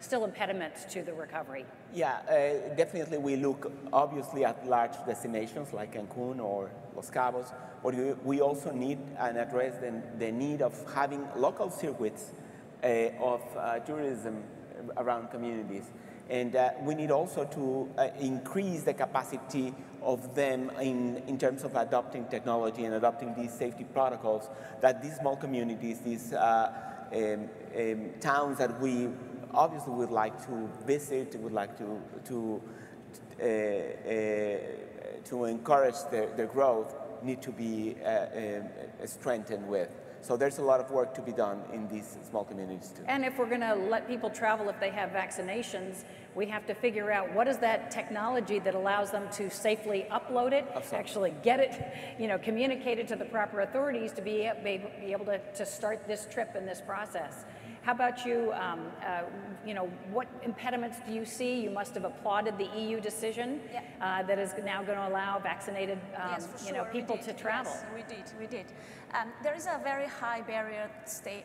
still impediments to the recovery? Yeah, definitely we look obviously at large destinations like Cancun or Los Cabos, but we also need and address the need of having local circuits of tourism around communities. And we need also to increase the capacity of them in terms of adopting technology and adopting these safety protocols that these small communities, these towns that we obviously would like to visit, would like to encourage their growth, need to be strengthened with. So there's a lot of work to be done in these small communities too. And if we're going to let people travel if they have vaccinations, we have to figure out what is that technology that allows them to safely upload it, Absolutely. actually get it, communicate it to the proper authorities to be able to start this trip and this process. How about you? What impediments do you see? You must have applauded the EU decision that is now going to allow vaccinated, people to travel. Yes, we did. There is a very high barrier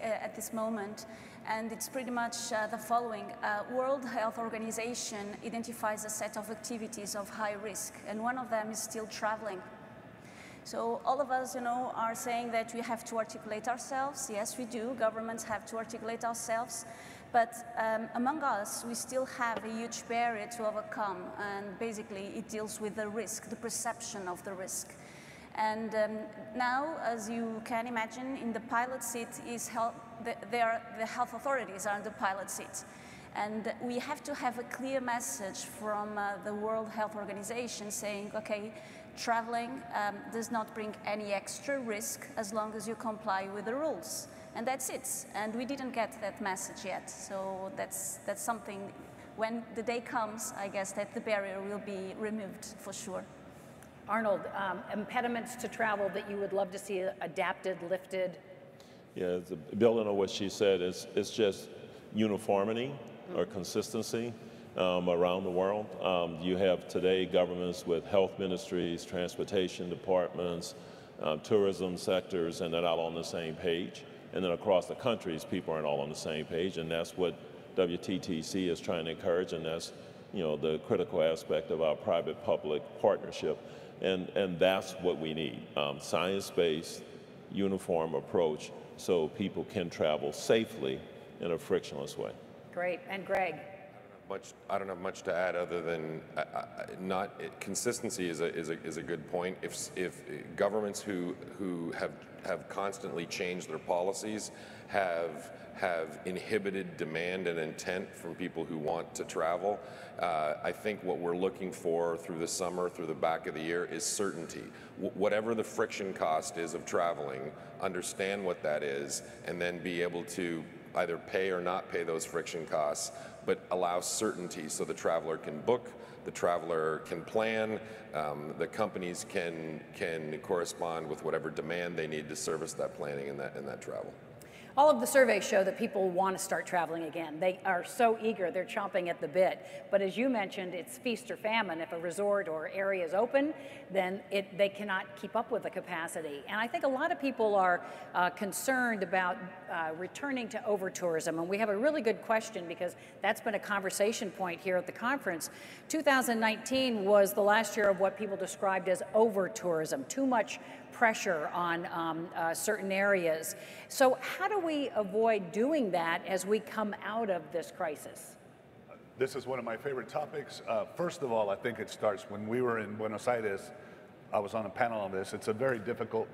at this moment, and it's pretty much the following. World Health Organization identifies a set of activities of high risk, and one of them is still traveling. So all of us, are saying that we have to articulate ourselves. Yes, we do. Governments have to articulate ourselves. But among us, we still have a huge barrier to overcome. And basically, it deals with the risk, the perception of the risk. And now, as you can imagine, in the pilot seat is the health authorities are in the pilot seat. And we have to have a clear message from the World Health Organization saying, okay, traveling does not bring any extra risk as long as you comply with the rules. And that's it. And we didn't get that message yet. So that's something, when the day comes, I guess that the barrier will be removed for sure. Arnold, impediments to travel that you would love to see adapted, lifted? Yeah, building on what she said, it's just uniformity or consistency around the world. You have today governments with health ministries, transportation departments, tourism sectors, and they're not on the same page. And then across the countries, people aren't all on the same page, and that's what WTTC is trying to encourage, and that's the critical aspect of our private-public partnership. And that's what we need, science-based, uniform approach so people can travel safely in a frictionless way. Great. And Greg? I don't have much to add other than consistency is a good point. If governments who have constantly changed their policies have inhibited demand and intent from people who want to travel, I think what we're looking for through the summer, through the back of the year, is certainty. Whatever the friction cost is of traveling, understand what that is, and then be able to either pay or not pay those friction costs, but allow certainty so the traveler can book, the traveler can plan, the companies can correspond with whatever demand they need to service that planning and that travel. All of the surveys show that people want to start traveling again. They are so eager, they're chomping at the bit. But as you mentioned, it's feast or famine. If a resort or area is open, then they cannot keep up with the capacity. And I think a lot of people are concerned about returning to over-tourism. And we have a really good question because that's been a conversation point here at the conference. 2019 was the last year of what people described as over-tourism, too much pressure on certain areas. So how do we avoid doing that as we come out of this crisis? This is one of my favorite topics. First of all, I think it starts when we were in Buenos Aires. I was on a panel on this. It's a very difficult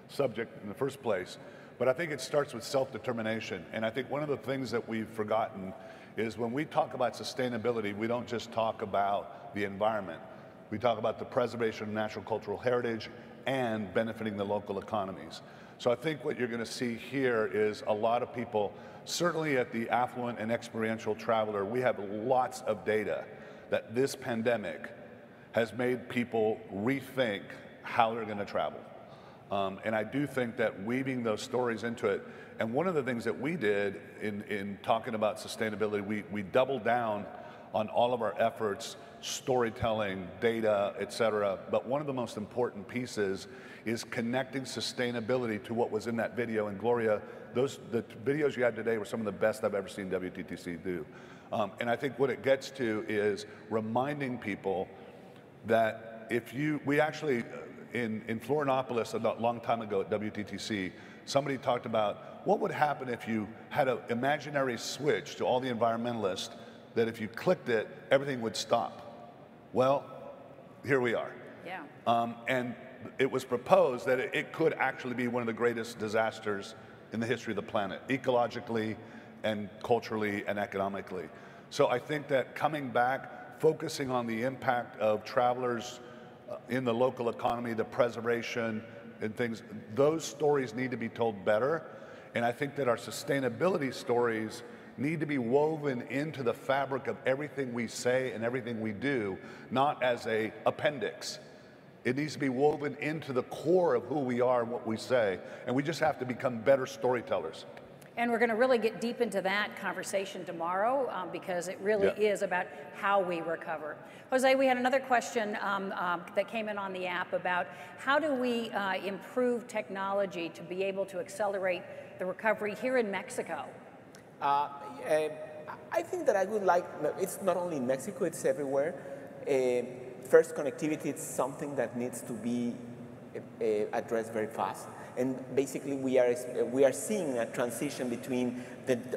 subject in the first place, but I think it starts with self-determination. And I think one of the things that we've forgotten is when we talk about sustainability, we don't just talk about the environment. We talk about the preservation of natural cultural heritage and benefiting the local economies. So I think what you're going to see here is a lot of people, certainly at the affluent and experiential traveler, we have lots of data that this pandemic has made people rethink how they're going to travel. And I do think that weaving those stories into it, and one of the things that we did in talking about sustainability, we doubled down on all of our efforts, storytelling, data, et cetera. But one of the most important pieces is connecting sustainability to what was in that video. And Gloria the videos you had today were some of the best I've ever seen WTTC do. And I think what it gets to is reminding people that we actually, in Florianopolis a long time ago at WTTC, somebody talked about what would happen if you had an imaginary switch to all the environmentalists that if you clicked it, everything would stop. Well, here we are. Yeah. And it was proposed that it could actually be one of the greatest disasters in the history of the planet, ecologically and culturally and economically. So I think that coming back, focusing on the impact of travelers in the local economy, the preservation and things, those stories need to be told better. And I think that our sustainability stories need to be woven into the fabric of everything we say and everything we do, not as an appendix. It needs to be woven into the core of who we are and what we say. And we just have to become better storytellers. And we're going to really get deep into that conversation tomorrow because it really is about how we recover. Jose, we had another question that came in on the app about how do we improve technology to be able to accelerate the recovery here in Mexico? I think that I would like, it's not only in Mexico, it's everywhere. First, connectivity is something that needs to be addressed very fast. And basically, we are seeing a transition between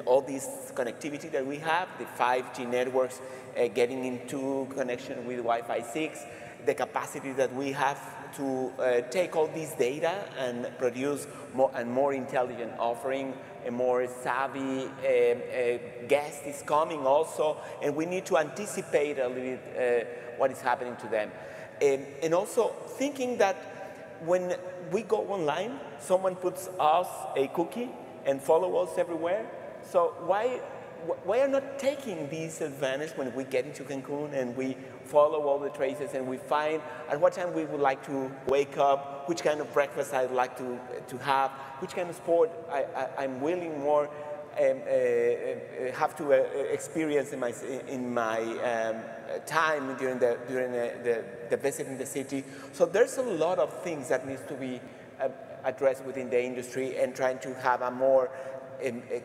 all this connectivity that we have, the 5G networks getting into connection with Wi-Fi 6, the capacity that we have to take all this data and produce more intelligent offering, a more savvy guest is coming also, and we need to anticipate a little bit what is happening to them. And also thinking that when we go online, someone puts us a cookie and follow us everywhere. So why are not taking this advantage when we get into Cancun and we follow all the traces and we find at what time we would like to wake up, which kind of breakfast I'd like to have, which kind of sport I'm willing more have to experience in my time during the visit in the city. So there's a lot of things that needs to be addressed within the industry and trying to have a more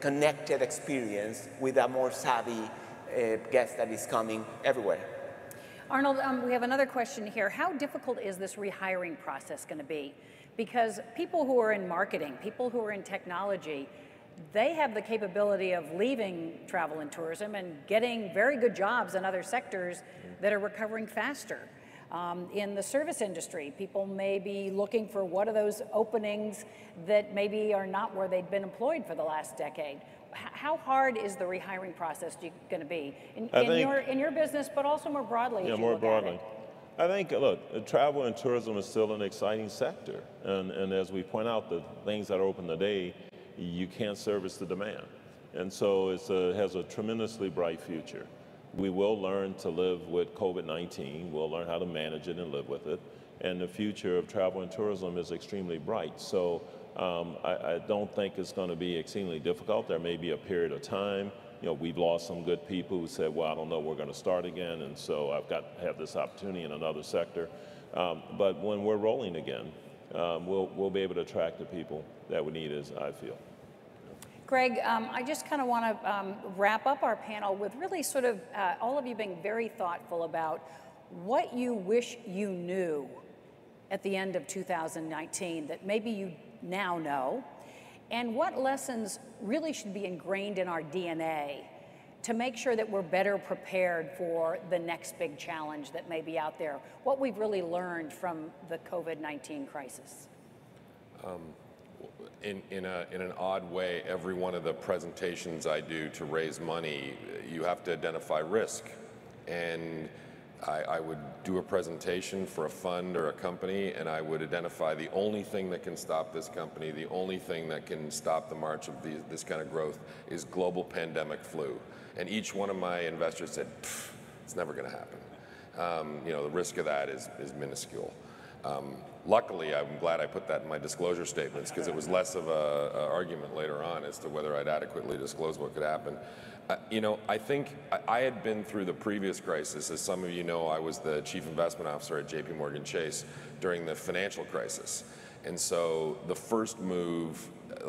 connected experience with a more savvy guest that is coming everywhere. Arnold, we have another question here. How difficult is this rehiring process going to be? Because people who are in marketing, people who are in technology, they have the capability of leaving travel and tourism and getting very good jobs in other sectors that are recovering faster. In the service industry, people may be looking for what are those openings that maybe are not where they'd been employed for the last decade. How hard is the rehiring process going to be in your business, but also more broadly? Yeah, more broadly. I think, look, travel and tourism is still an exciting sector. And as we point out, the things that are open today, you can't service the demand. And so it has a tremendously bright future. We will learn to live with COVID-19. We'll learn how to manage it and live with it. And the future of travel and tourism is extremely bright. So I don't think it's going to be exceedingly difficult. There may be a period of time. You know, we've lost some good people who said, well, I don't know, we're going to start again. And so I've got to have this opportunity in another sector. But when we're rolling again, we'll be able to attract the people that we need, as I feel. Greg, I just kind of want to wrap up our panel with really sort of all of you being very thoughtful about what you wish you knew at the end of 2019 that maybe you now know, and what lessons really should be ingrained in our DNA to make sure that we're better prepared for the next big challenge that may be out there, what we've really learned from the COVID-19 crisis. In an odd way, every one of the presentations I do to raise money, you have to identify risk. And I would do a presentation for a fund or a company, and I would identify the only thing that can stop this company, the only thing that can stop the march of this kind of growth is global pandemic flu. And each one of my investors said, it's never going to happen. You know, the risk of that is minuscule. Luckily, I'm glad I put that in my disclosure statements because it was less of an argument later on as to whether I'd adequately disclose what could happen. You know, I think I had been through the previous crisis. As some of you know, I was the chief investment officer at JPMorgan Chase during the financial crisis. And so the first move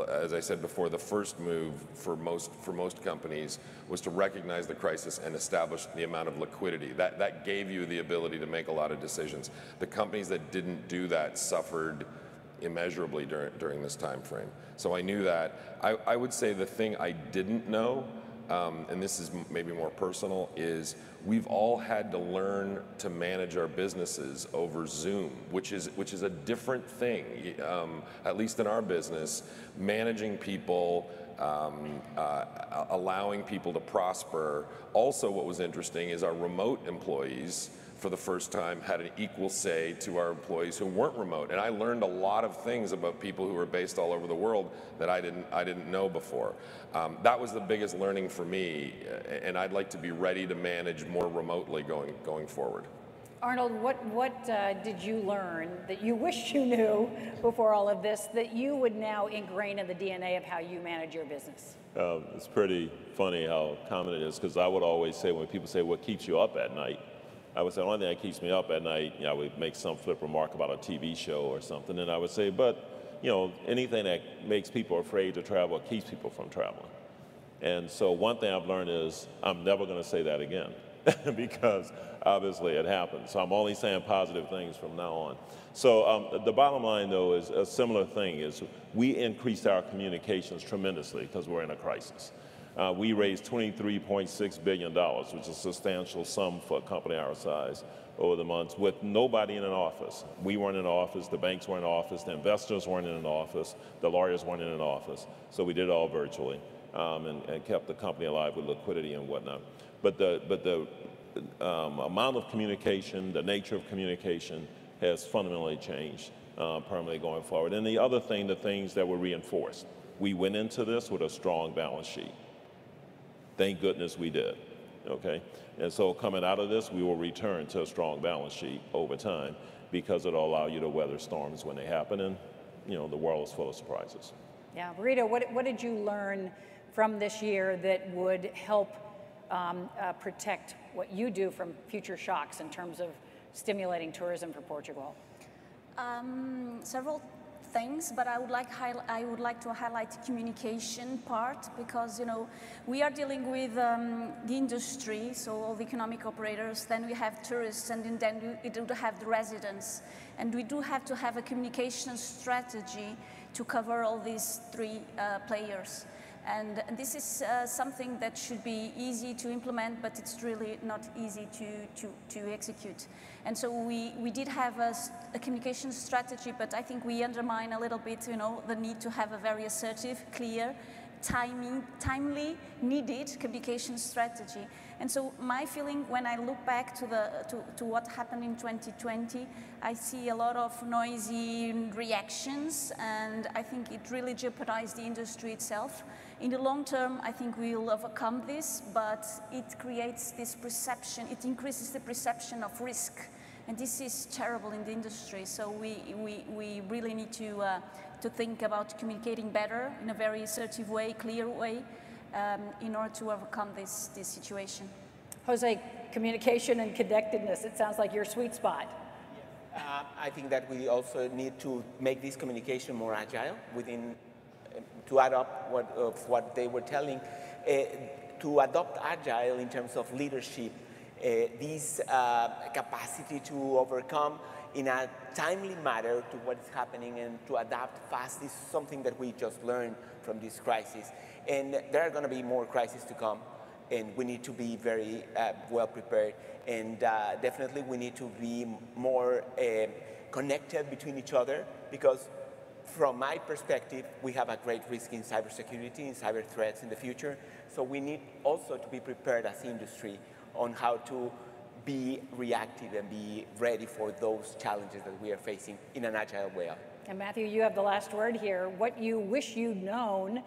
as I said before, the first move for most companies was to recognize the crisis and establish the amount of liquidity. That gave you the ability to make a lot of decisions. The companies that didn't do that suffered immeasurably during this time frame. So I knew that. I would say the thing I didn't know, and this is maybe more personal, is we've all had to learn to manage our businesses over Zoom, which is a different thing. At least in our business, managing people, allowing people to prosper. Also, what was interesting is our remote employees, for the first time, had an equal say to our employees who weren't remote. And I learned a lot of things about people who were based all over the world that I didn't know before. That was the biggest learning for me, and I'd like to be ready to manage more remotely going forward. Arnold, what did you learn that you wish you knew before all of this that you would now ingrain in the DNA of how you manage your business? It's pretty funny how common it is, because I would always say, when people say, what keeps you up at night? I would say, the only thing that keeps me up at night, I would make some flip remark about a TV show or something, and I would say, but anything that makes people afraid to travel keeps people from traveling. And so one thing I've learned is I'm never going to say that again, because obviously it happened. So I'm only saying positive things from now on. So the bottom line, though, is a similar thing, is we increased our communications tremendously because we're in a crisis. We raised $23.6 billion, which is a substantial sum for a company our size, over the months, with nobody in an office. We weren't in an office, the banks weren't in an office, the investors weren't in an office, the lawyers weren't in an office. So we did it all virtually, and kept the company alive with liquidity and whatnot. But the amount of communication, the nature of communication has fundamentally changed permanently going forward. And the other thing, the things that were reinforced. We went into this with a strong balance sheet. Thank goodness we did, okay? And so coming out of this, we will return to a strong balance sheet over time, because it'll allow you to weather storms when they happen, and the world is full of surprises. Yeah, Burrito, what did you learn from this year that would help protect what you do from future shocks in terms of stimulating tourism for Portugal? Several things, but I would like to highlight the communication part, because we are dealing with the industry, so all the economic operators, then we have tourists, and then we do have the residents, and we do have to have a communication strategy to cover all these three players. And this is something that should be easy to implement, but it's really not easy to execute. And so we did have a communication strategy, but I think we undermine a little bit, the need to have a very assertive, clear, timely, needed communication strategy. And so my feeling, when I look back to what happened in 2020, I see a lot of noisy reactions, and I think it really jeopardized the industry itself. In the long term, I think we will overcome this, but it creates this perception, it increases the perception of risk. And this is terrible in the industry, so we really need to think about communicating better in a very assertive way, clear way, in order to overcome this situation. Jose, communication and connectedness, it sounds like your sweet spot. I think that we also need to make this communication more agile to add up what they were telling, to adopt agile in terms of leadership, this capacity to overcome in a timely manner to what is happening and to adapt fast is something that we just learned from this crisis. And there are going to be more crises to come, and we need to be very well prepared. And definitely we need to be more connected between each other, because from my perspective, we have a great risk in cybersecurity, in cyber threats in the future. So we need also to be prepared as industry on how to be reactive and be ready for those challenges that we are facing in an agile way. And Matthew, you have the last word here. What you wish you'd known,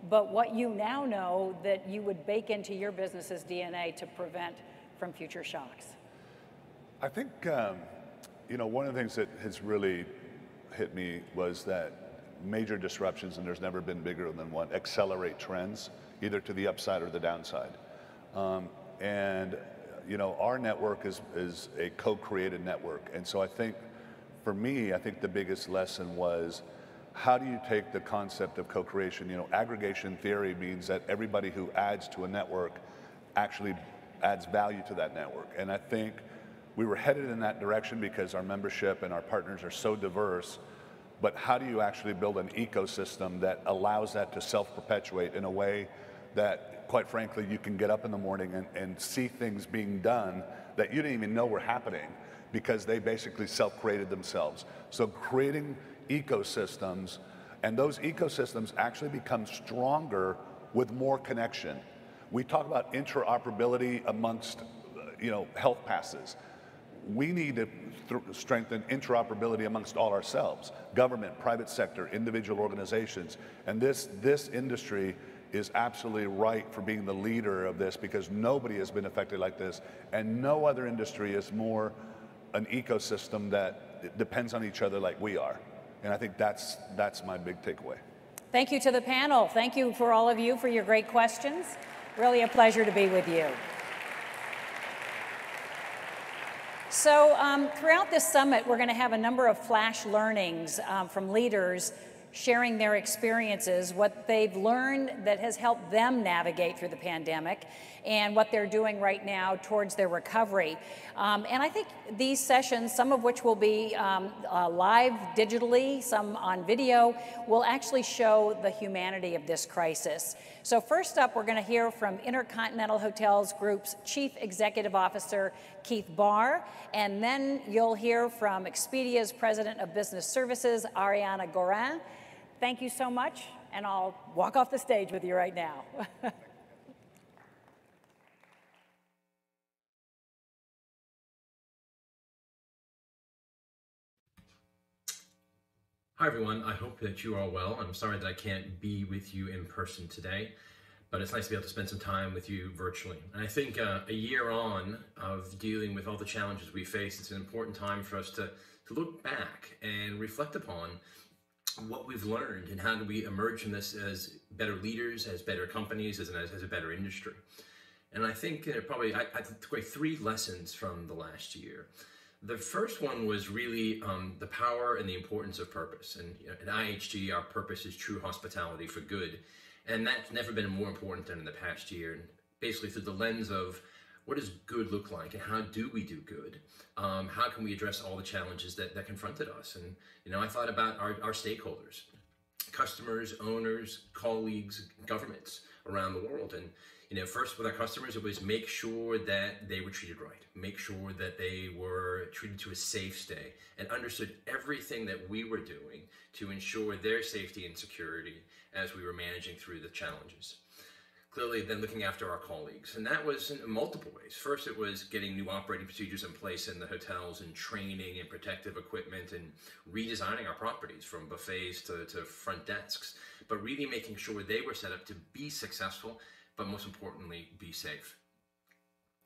but what you now know that you would bake into your business's DNA to prevent from future shocks. I think, one of the things that has really hit me was that major disruptions, and there's never been bigger than one, accelerate trends, either to the upside or the downside. Our network is a co-created network. And so I think, for me, the biggest lesson was how do you take the concept of co-creation? You know, aggregation theory means that everybody who adds to a network actually adds value to that network. And I think we were headed in that direction because our membership and our partners are so diverse. But how do you actually build an ecosystem that allows that to self-perpetuate in a way that, quite frankly, you can get up in the morning and see things being done that you didn't even know were happening because they basically self-created themselves. So creating ecosystems, and those ecosystems actually become stronger with more connection. We talk about interoperability amongst, health passes. We need to strengthen interoperability amongst all ourselves, government, private sector, individual organizations. And this industry is absolutely right for being the leader of this because nobody has been affected like this. And no other industry is more an ecosystem that depends on each other like we are. And I think that's my big takeaway. Thank you to the panel. Thank you for all of you for your great questions. Really a pleasure to be with you. So throughout this summit, we're going to have a number of flash learnings from leaders sharing their experiences, what they've learned that has helped them navigate through the pandemic, and what they're doing right now towards their recovery. And I think these sessions, some of which will be live digitally, some on video, will actually show the humanity of this crisis. So first up, we're going to hear from Intercontinental Hotels Group's Chief Executive Officer, Keith Barr, and then you'll hear from Expedia's President of Business Services, Ariana Gorin. Thank you so much, and I'll walk off the stage with you right now. Hi everyone, I hope that you are well. I'm sorry that I can't be with you in person today, but it's nice to be able to spend some time with you virtually. And I think a year on of dealing with all the challenges we face, it's an important time for us to look back and reflect upon what we've learned and how do we emerge from this as better leaders, as better companies, as a better industry. And I think I took away 3 lessons from the last year. The first one was really the power and the importance of purpose. And at IHG, our purpose is true hospitality for good. And that's never been more important than in the past year. And basically through the lens of what does good look like and how do we do good? How can we address all the challenges that confronted us? And, I thought about our stakeholders, customers, owners, colleagues, governments around the world. And, first with our customers, it was make sure that they were treated right, make sure that they were treated to a safe stay and understood everything that we were doing to ensure their safety and security as we were managing through the challenges. Clearly then looking after our colleagues, and that was in multiple ways. First, it was getting new operating procedures in place in the hotels and training and protective equipment and redesigning our properties from buffets to front desks, but really making sure they were set up to be successful, but most importantly, be safe.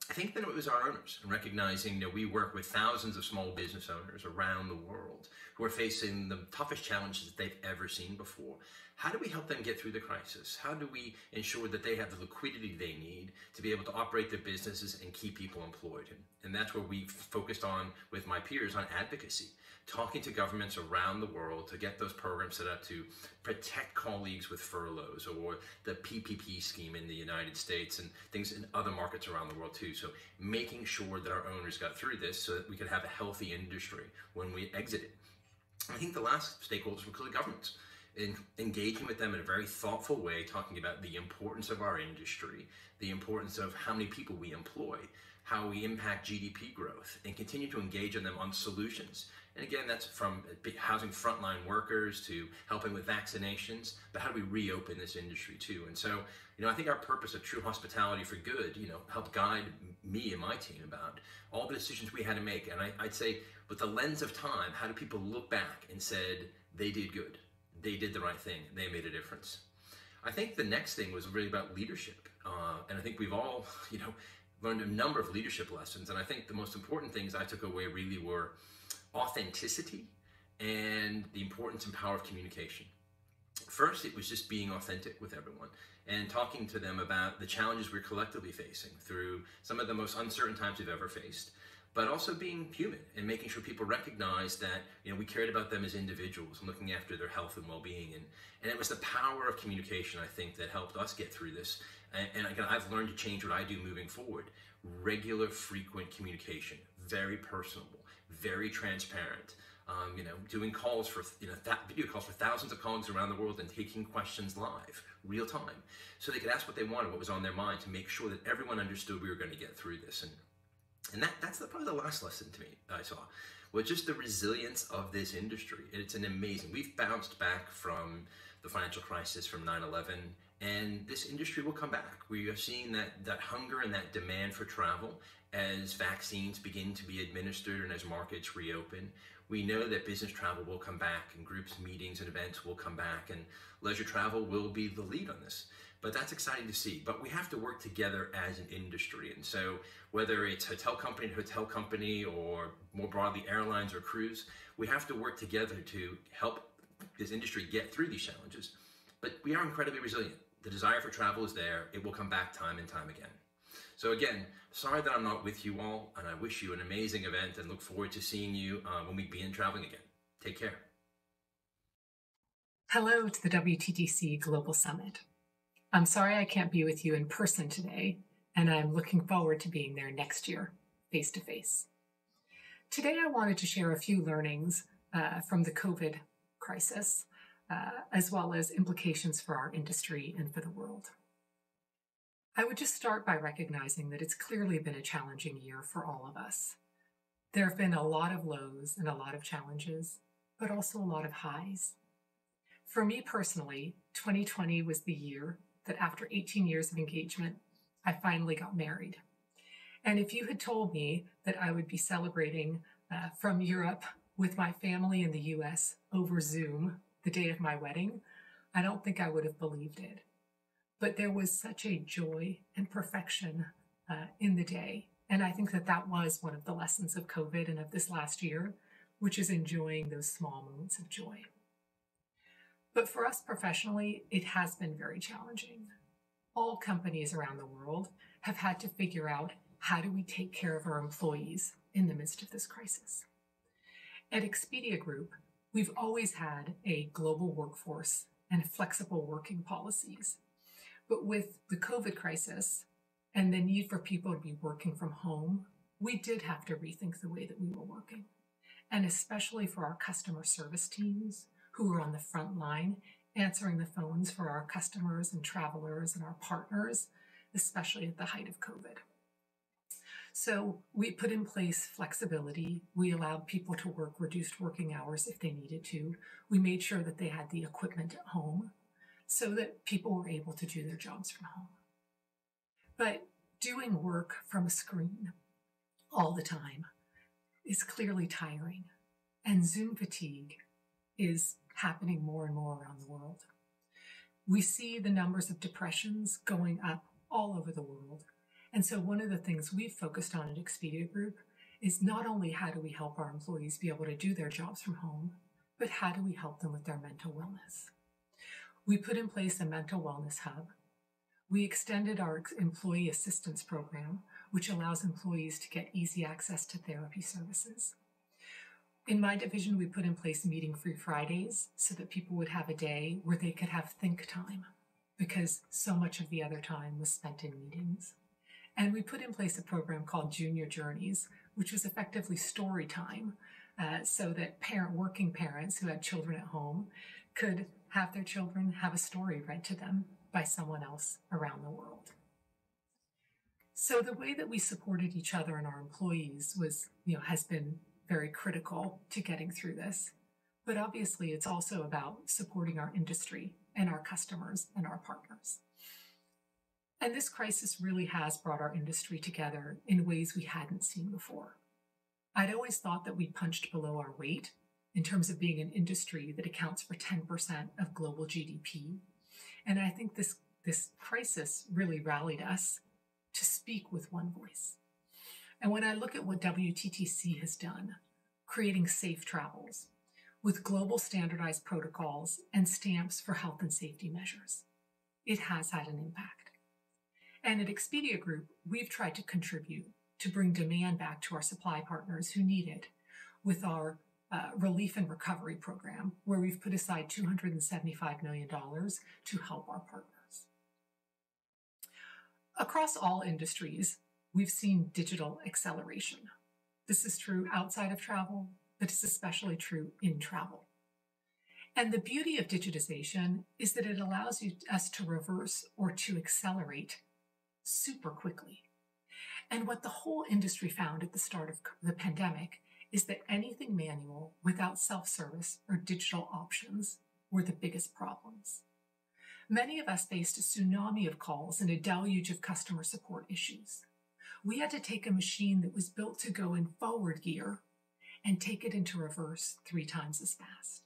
I think then it was our owners, and recognizing that we work with thousands of small business owners around the world who are facing the toughest challenges that they've ever seen before. How do we help them get through the crisis? How do we ensure that they have the liquidity they need to be able to operate their businesses and keep people employed? And that's where we focused on, with my peers, on advocacy, talking to governments around the world to get those programs set up to protect colleagues with furloughs, or the PPP scheme in the United States and things in other markets around the world too. So making sure that our owners got through this so that we could have a healthy industry when we exited. I think the last stakeholders were clearly governments. In engaging with them in a very thoughtful way, talking about the importance of our industry, the importance of how many people we employ, how we impact GDP growth, and continue to engage in them on solutions. And again, that's from housing frontline workers to helping with vaccinations, but how do we reopen this industry too? And so, I think our purpose of true hospitality for good, helped guide me and my team about all the decisions we had to make. And I'd say with the lens of time, how do people look back and said, they did good? They did the right thing. They made a difference. I think the next thing was really about leadership. And I think we've all, learned a number of leadership lessons. And I think the most important things I took away really were authenticity and the importance and power of communication. First, it was just being authentic with everyone and talking to them about the challenges we're collectively facing through some of the most uncertain times we've ever faced. but also being human and making sure people recognize that, you know, we cared about them as individuals and looking after their health and well-being. And it was the power of communication, I think, that helped us get through this. And again, I've learned to change what I do moving forward. Regular, frequent communication, very personable, very transparent. You know, doing calls for, you know, video calls for thousands of colleagues around the world and taking questions live, real time, so they could ask what they wanted, what was on their mind, to make sure that everyone understood we were going to get through this. And that's probably the last lesson to me I saw, was just the resilience of this industry. It's an amazing, we've bounced back from the financial crisis, from 9/11, and this industry will come back. We are seeing that hunger and that demand for travel as vaccines begin to be administered and as markets reopen. We know that business travel will come back, and groups, meetings, and events will come back, and leisure travel will be the lead on this. But that's exciting to see. But we have to work together as an industry. And so whether it's hotel company to hotel company, or more broadly airlines or cruise, we have to work together to help this industry get through these challenges. But we are incredibly resilient. The desire for travel is there. It will come back time and time again. So again, sorry that I'm not with you all, and I wish you an amazing event and look forward to seeing you when we begin traveling again. Take care. Hello to the WTTC Global Summit. I'm sorry I can't be with you in person today, and I'm looking forward to being there next year, face to face. Today I wanted to share a few learnings from the COVID crisis, as well as implications for our industry and for the world. I would just start by recognizing that it's clearly been a challenging year for all of us. There have been a lot of lows and a lot of challenges, but also a lot of highs. For me personally, 2020 was the year that after 18 years of engagement, I finally got married. And if you had told me that I would be celebrating from Europe with my family in the US over Zoom the day of my wedding, I don't think I would have believed it. But there was such a joy and perfection in the day. And I think that that was one of the lessons of COVID and of this last year, which is enjoying those small moments of joy. But for us professionally, it has been very challenging. All companies around the world have had to figure out, how do we take care of our employees in the midst of this crisis? At Expedia Group, we've always had a global workforce and flexible working policies. But with the COVID crisis and the need for people to be working from home, we did have to rethink the way that we were working. And especially for our customer service teams, who were on the front line, answering the phones for our customers and travelers and our partners, especially at the height of COVID. So we put in place flexibility. We allowed people to work reduced working hours if they needed to. We made sure that they had the equipment at home so that people were able to do their jobs from home. But doing work from a screen all the time is clearly tiring, and Zoom fatigue is happening more and more around the world. We see the numbers of depressions going up all over the world. And so one of the things we've focused on at Expedia Group is not only how do we help our employees be able to do their jobs from home, but how do we help them with their mental wellness? We put in place a mental wellness hub. We extended our employee assistance program, which allows employees to get easy access to therapy services. In my division, we put in place meeting-free Fridays so that people would have a day where they could have think time, because so much of the other time was spent in meetings. And we put in place a program called Junior Journeys, which was effectively story time, so that working parents who had children at home could have their children have a story read to them by someone else around the world. So the way that we supported each other and our employees has been very critical to getting through this. But obviously, it's also about supporting our industry and our customers and our partners. And this crisis really has brought our industry together in ways we hadn't seen before. I'd always thought that we punched below our weight in terms of being an industry that accounts for 10% of global GDP. And I think this crisis really rallied us to speak with one voice. And when I look at what WTTC has done, creating safe travels with global standardized protocols and stamps for health and safety measures, it has had an impact. And at Expedia Group, we've tried to contribute to bring demand back to our supply partners who need it with our relief and recovery program, where we've put aside $275 million to help our partners. Across all industries, we've seen digital acceleration. This is true outside of travel, but it's especially true in travel. And the beauty of digitization is that it allows us to reverse or to accelerate super quickly. And what the whole industry found at the start of the pandemic is that anything manual without self-service or digital options were the biggest problems. Many of us faced a tsunami of calls and a deluge of customer support issues. We had to take a machine that was built to go in forward gear and take it into reverse 3 times as fast.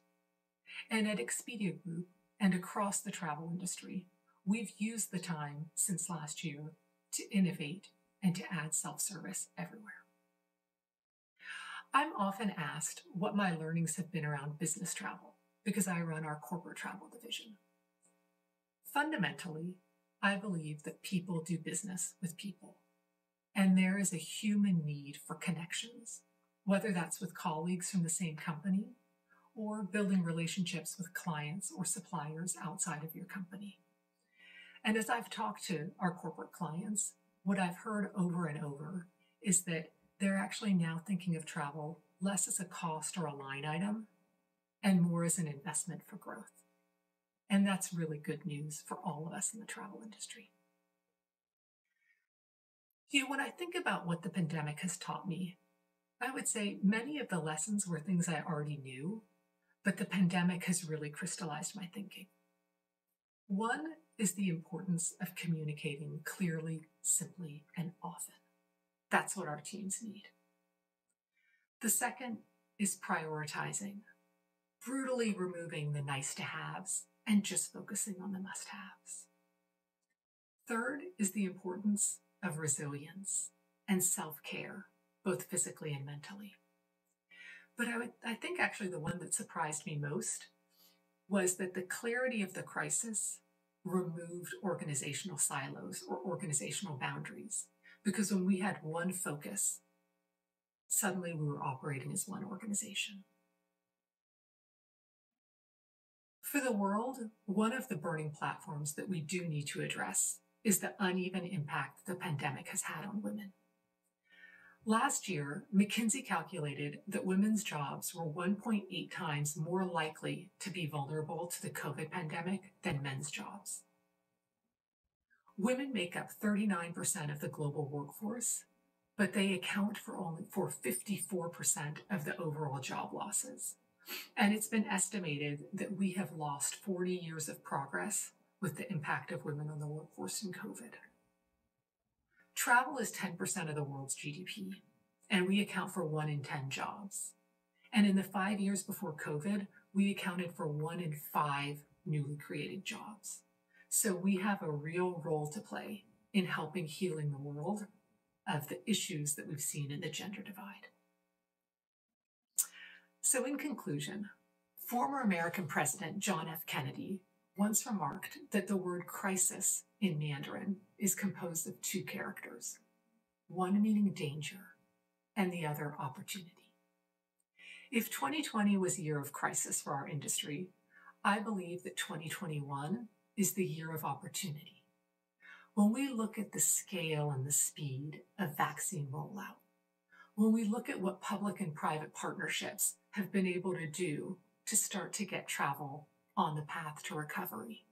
And at Expedia Group and across the travel industry, we've used the time since last year to innovate and to add self-service everywhere. I'm often asked what my learnings have been around business travel because I run our corporate travel division. Fundamentally, I believe that people do business with people, and there is a human need for connections, whether that's with colleagues from the same company or building relationships with clients or suppliers outside of your company. And as I've talked to our corporate clients, what I've heard over and over is that they're actually now thinking of travel less as a cost or a line item and more as an investment for growth. And that's really good news for all of us in the travel industry. When I think about what the pandemic has taught me, I would say many of the lessons were things I already knew, but the pandemic has really crystallized my thinking. One is the importance of communicating clearly, simply, and often. That's what our teams need. The second is prioritizing, brutally removing the nice-to-haves and just focusing on the must-haves. Third is the importance of resilience and self-care, both physically and mentally. But I think actually the one that surprised me most was that the clarity of the crisis removed organizational silos or organizational boundaries. Because when we had one focus, suddenly we were operating as one organization. For the world, one of the burning platforms that we do need to address is the uneven impact the pandemic has had on women. Last year, McKinsey calculated that women's jobs were 1.8 times more likely to be vulnerable to the COVID pandemic than men's jobs. Women make up 39% of the global workforce, but they account for only 54% of the overall job losses. And it's been estimated that we have lost 40 years of progress with the impact of women on the workforce in COVID. Travel is 10% of the world's GDP, and we account for 1 in 10 jobs. And in the 5 years before COVID, we accounted for 1 in 5 newly created jobs. So we have a real role to play in helping healing the world of the issues that we've seen in the gender divide. So in conclusion, former American President John F. Kennedy once remarked that the word crisis in Mandarin is composed of 2 characters, one meaning danger and the other opportunity. If 2020 was a year of crisis for our industry, I believe that 2021 is the year of opportunity. When we look at the scale and the speed of vaccine rollout, when we look at what public and private partnerships have been able to do to start to get travel on the path to recovery.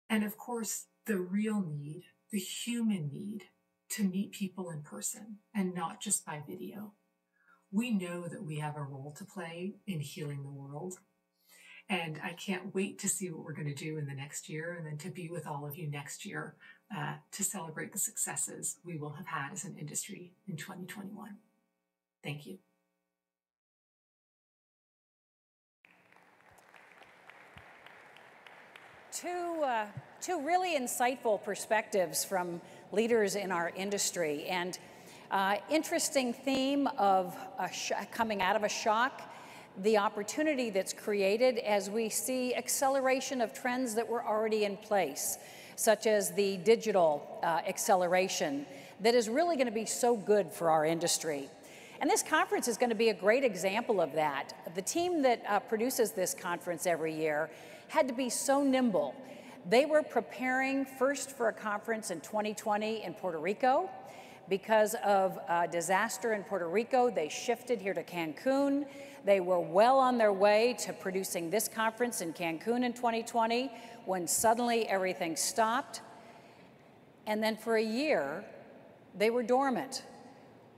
And of course, the real need, the human need to meet people in person and not just by video. We know that we have a role to play in healing the world. And I can't wait to see what we're going to do in the next year and then to be with all of you next year to celebrate the successes we will have had as an industry in 2021. Thank you. Two really insightful perspectives from leaders in our industry, and interesting theme of coming out of a shock, the opportunity that's created as we see acceleration of trends that were already in place, such as the digital acceleration that is really going to be so good for our industry. And this conference is going to be a great example of that. The team that produces this conference every year had to be so nimble. They were preparing first for a conference in 2020 in Puerto Rico. Because of a disaster in Puerto Rico, they shifted here to Cancun. They were well on their way to producing this conference in Cancun in 2020 when suddenly everything stopped. And then for a year, they were dormant.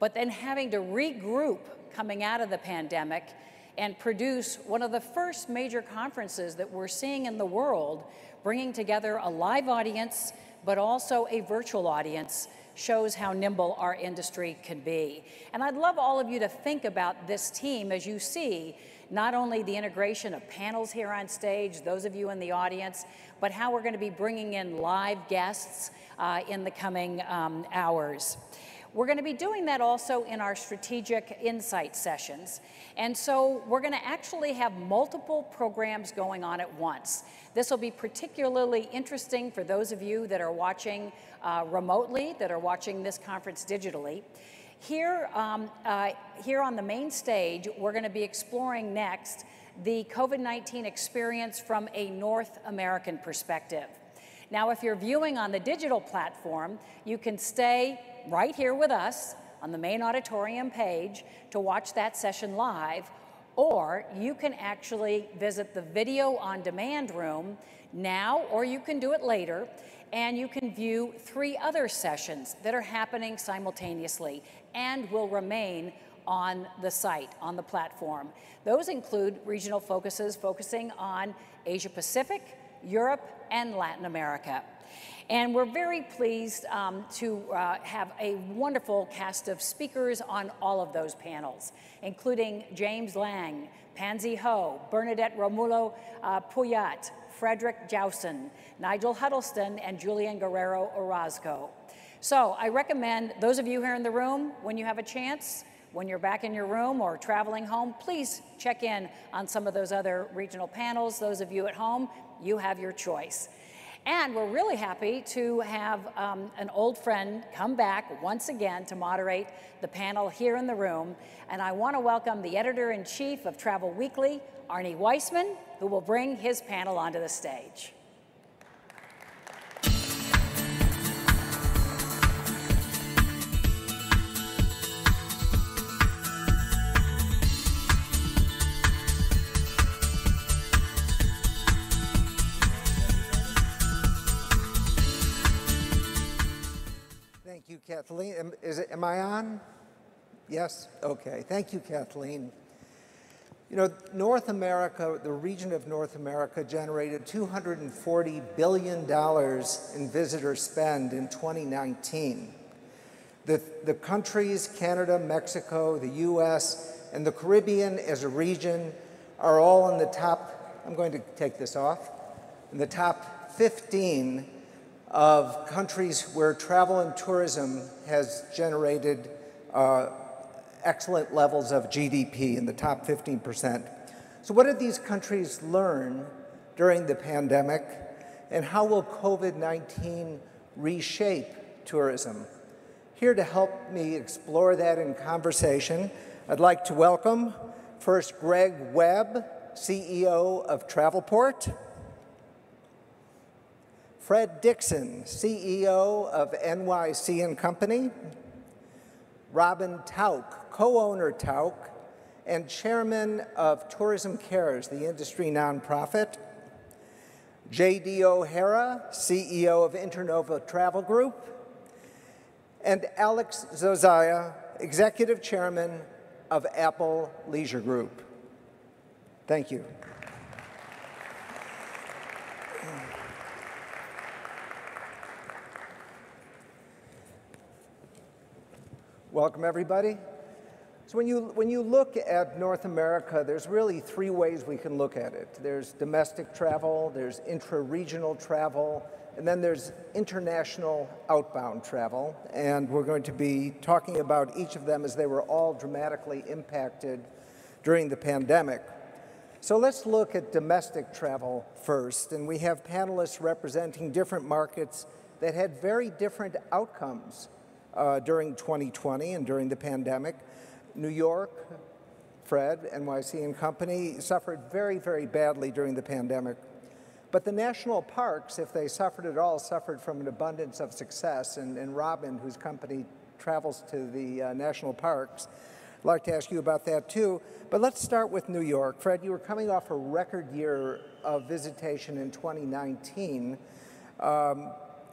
But then having to regroup coming out of the pandemic and produce one of the first major conferences that we're seeing in the world, bringing together a live audience, but also a virtual audience, shows how nimble our industry can be. And I'd love all of you to think about this team as you see not only the integration of panels here on stage, those of you in the audience, but how we're going to be bringing in live guests in the coming hours. We're going to be doing that also in our strategic insight sessions. And so we're going to actually have multiple programs going on at once. This will be particularly interesting for those of you that are watching remotely, that are watching this conference digitally. Here on the main stage, we're going to be exploring next the COVID-19 experience from a North American perspective. Now, if you're viewing on the digital platform, you can stay right here with us on the main auditorium page to watch that session live, or you can actually visit the video on demand room now, or you can do it later, and you can view 3 other sessions that are happening simultaneously and will remain on the site, on the platform. Those include regional focuses focusing on Asia Pacific, Europe, and Latin America. And we're very pleased to have a wonderful cast of speakers on all of those panels, including James Lang, Pansy Ho, Bernadette Romulo Puyat, Frederick Jowson, Nigel Huddleston, and Julian Guerrero Orozco. So I recommend those of you here in the room, when you have a chance, when you're back in your room or traveling home, please check in on some of those other regional panels. Those of you at home, you have your choice. And we're really happy to have an old friend come back once again to moderate the panel here in the room. And I want to welcome the editor-in-chief of Travel Weekly, Arnie Weissman, who will bring his panel onto the stage. Thank you, Kathleen. Am I on? Yes? Okay. Thank you, Kathleen. You know, North America, the region of North America, generated $240 billion in visitor spend in 2019. The countries, Canada, Mexico, the US, and the Caribbean as a region are all in the top, I'm going to take this off, in the top 15 of countries where travel and tourism has generated excellent levels of GDP in the top 15%. So what did these countries learn during the pandemic, and how will COVID-19 reshape tourism? Here to help me explore that in conversation, I'd like to welcome first Greg Webb, CEO of Travelport, Fred Dixon, CEO of NYC & Company, Robin Tauk, co-owner Tauk, and chairman of Tourism Cares, the industry nonprofit, J.D. O'Hara, CEO of Internova Travel Group, and Alex Zozaya, executive chairman of Apple Leisure Group. Thank you. Welcome, everybody. So when you look at North America, there's really 3 ways we can look at it. There's domestic travel, there's intra-regional travel, and then there's international outbound travel. And we're going to be talking about each of them as they were all dramatically impacted during the pandemic. So let's look at domestic travel first. And we have panelists representing different markets that had very different outcomes during 2020 and during the pandemic. New York, Fred, NYC and Company suffered very, very badly during the pandemic. But the national parks, if they suffered at all, suffered from an abundance of success. And Robin, whose company travels to the national parks, I'd like to ask you about that too. But let's start with New York. Fred, you were coming off a record year of visitation in 2019.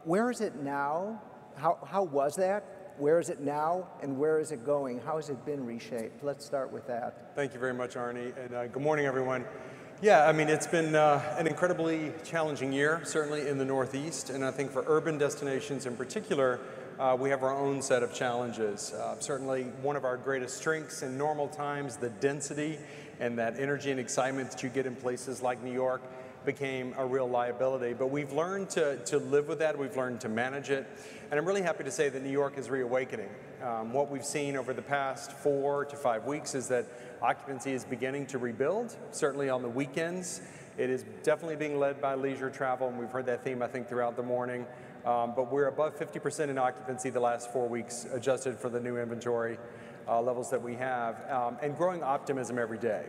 Where is it now? How was that? Where is it now, and where is it going? How has it been reshaped? Let's start with that. Thank you very much, Arnie, and good morning, everyone. Yeah, I mean, it's been an incredibly challenging year, certainly in the Northeast, and I think for urban destinations in particular, we have our own set of challenges. Certainly one of our greatest strengths in normal times, the density and that energy and excitement that you get in places like New York, became a real liability. But we've learned to live with that, we've learned to manage it, and I'm really happy to say that New York is reawakening. What we've seen over the past 4 to 5 weeks is that occupancy is beginning to rebuild, certainly on the weekends. It is definitely being led by leisure travel, and we've heard that theme, I think, throughout the morning. But we're above 50% in occupancy the last 4 weeks, adjusted for the new inventory levels that we have, and growing optimism every day.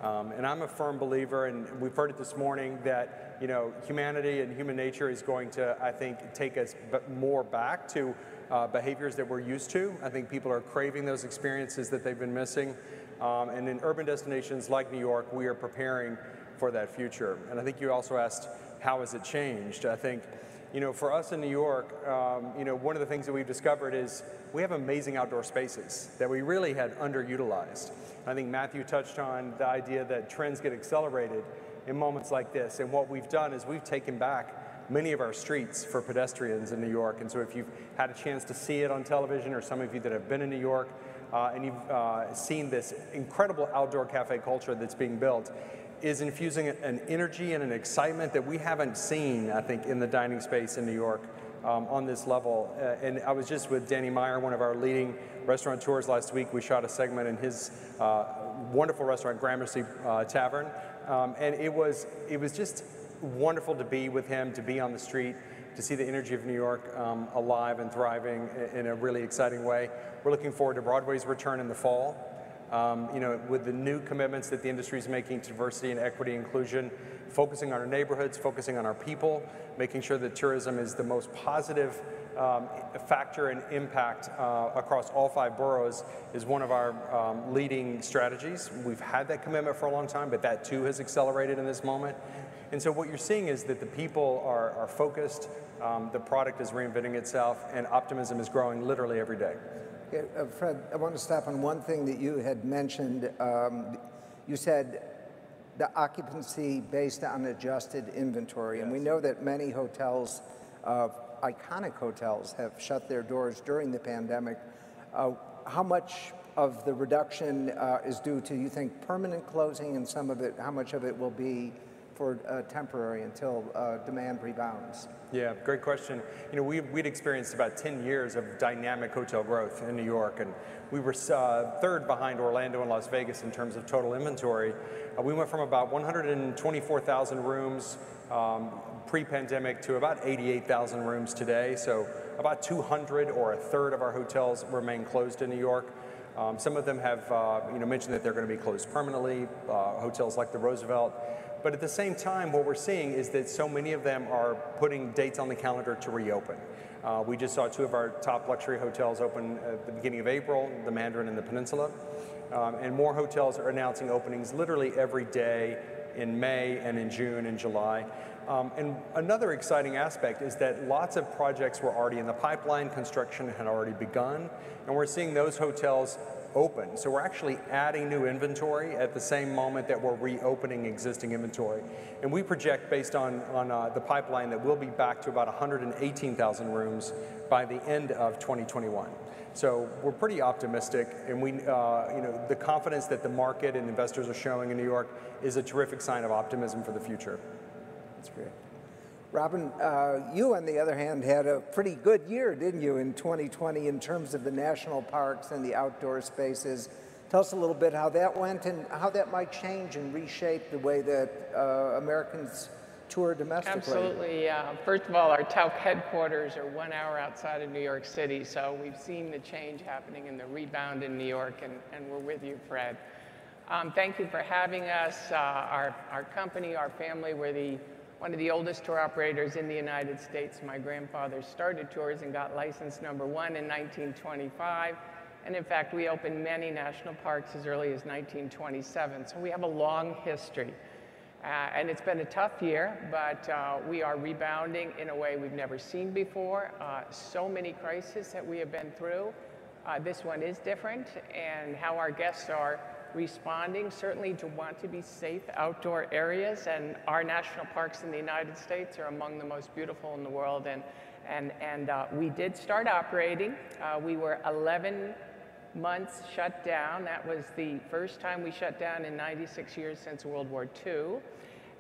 And I'm a firm believer, and we've heard it this morning, that humanity and human nature is going to, I think, take us more back to behaviors that we're used to. I think people are craving those experiences that they've been missing. And in urban destinations like New York, we are preparing for that future. And I think you also asked, how has it changed? I think, for us in New York, one of the things that we've discovered is we have amazing outdoor spaces that we really had underutilized. I think Matthew touched on the idea that trends get accelerated in moments like this. And what we've done is we've taken back many of our streets for pedestrians in New York. And so if you've had a chance to see it on television, or some of you that have been in New York, and you've seen this incredible outdoor cafe culture that's being built, is infusing an energy and an excitement that we haven't seen, I think, in the dining space in New York on this level. And I was just with Danny Meyer, one of our leading restaurateurs last week. We shot a segment in his wonderful restaurant, Gramercy Tavern. And it was just wonderful to be with him, to be on the street, to see the energy of New York alive and thriving in a really exciting way. We're looking forward to Broadway's return in the fall. With the new commitments that the industry is making to diversity and equity inclusion, focusing on our neighborhoods, focusing on our people, making sure that tourism is the most positive factor and impact across all 5 boroughs is one of our leading strategies. We've had that commitment for a long time, but that too has accelerated in this moment. And so what you're seeing is that the people are focused, the product is reinventing itself, and optimism is growing literally every day. Okay, Fred, I want to stop on one thing that you had mentioned. You said the occupancy based on adjusted inventory. Yes. And we know that many hotels, iconic hotels, have shut their doors during the pandemic. How much of the reduction is due to, you think, permanent closing, and some of it, how much of it will be for temporary until demand rebounds? Yeah, great question. We'd experienced about 10 years of dynamic hotel growth in New York, and we were 3rd behind Orlando and Las Vegas in terms of total inventory. We went from about 124,000 rooms pre-pandemic to about 88,000 rooms today. So about 200, or a third, of our hotels remain closed in New York. Some of them have mentioned that they're going to be closed permanently, hotels like the Roosevelt. But at the same time, what we're seeing is that so many of them are putting dates on the calendar to reopen. We just saw 2 of our top luxury hotels open at the beginning of April, the Mandarin and the Peninsula. And more hotels are announcing openings literally every day in May and in June and July. And another exciting aspect is that lots of projects were already in the pipeline, construction had already begun, and we're seeing those hotels open. So we're actually adding new inventory at the same moment that we're reopening existing inventory. And we project, based on the pipeline, that we'll be back to about 118,000 rooms by the end of 2021. So we're pretty optimistic, and we, the confidence that the market and investors are showing in New York is a terrific sign of optimism for the future. That's great. Robin, you, on the other hand, had a pretty good year, didn't you, in 2020 in terms of the national parks and the outdoor spaces. Tell us a little bit how that went and how that might change and reshape the way that Americans tour domestically. Absolutely. First of all, our TAUC headquarters are 1 hour outside of New York City, so we've seen the change happening in the rebound in New York, and we're with you, Fred. Thank you for having us. Our company, our family, we're one of the oldest tour operators in the United States. My grandfather started tours and got license number 1 in 1925. And in fact, we opened many national parks as early as 1927. So we have a long history. And it's been a tough year, but we are rebounding in a way we've never seen before. So many crises that we have been through. This one is different, and how our guests are responding, certainly to want to be safe outdoor areas, and our national parks in the United States are among the most beautiful in the world, and we did start operating. We were 11 months shut down. That was the first time we shut down in 96 years since World War II,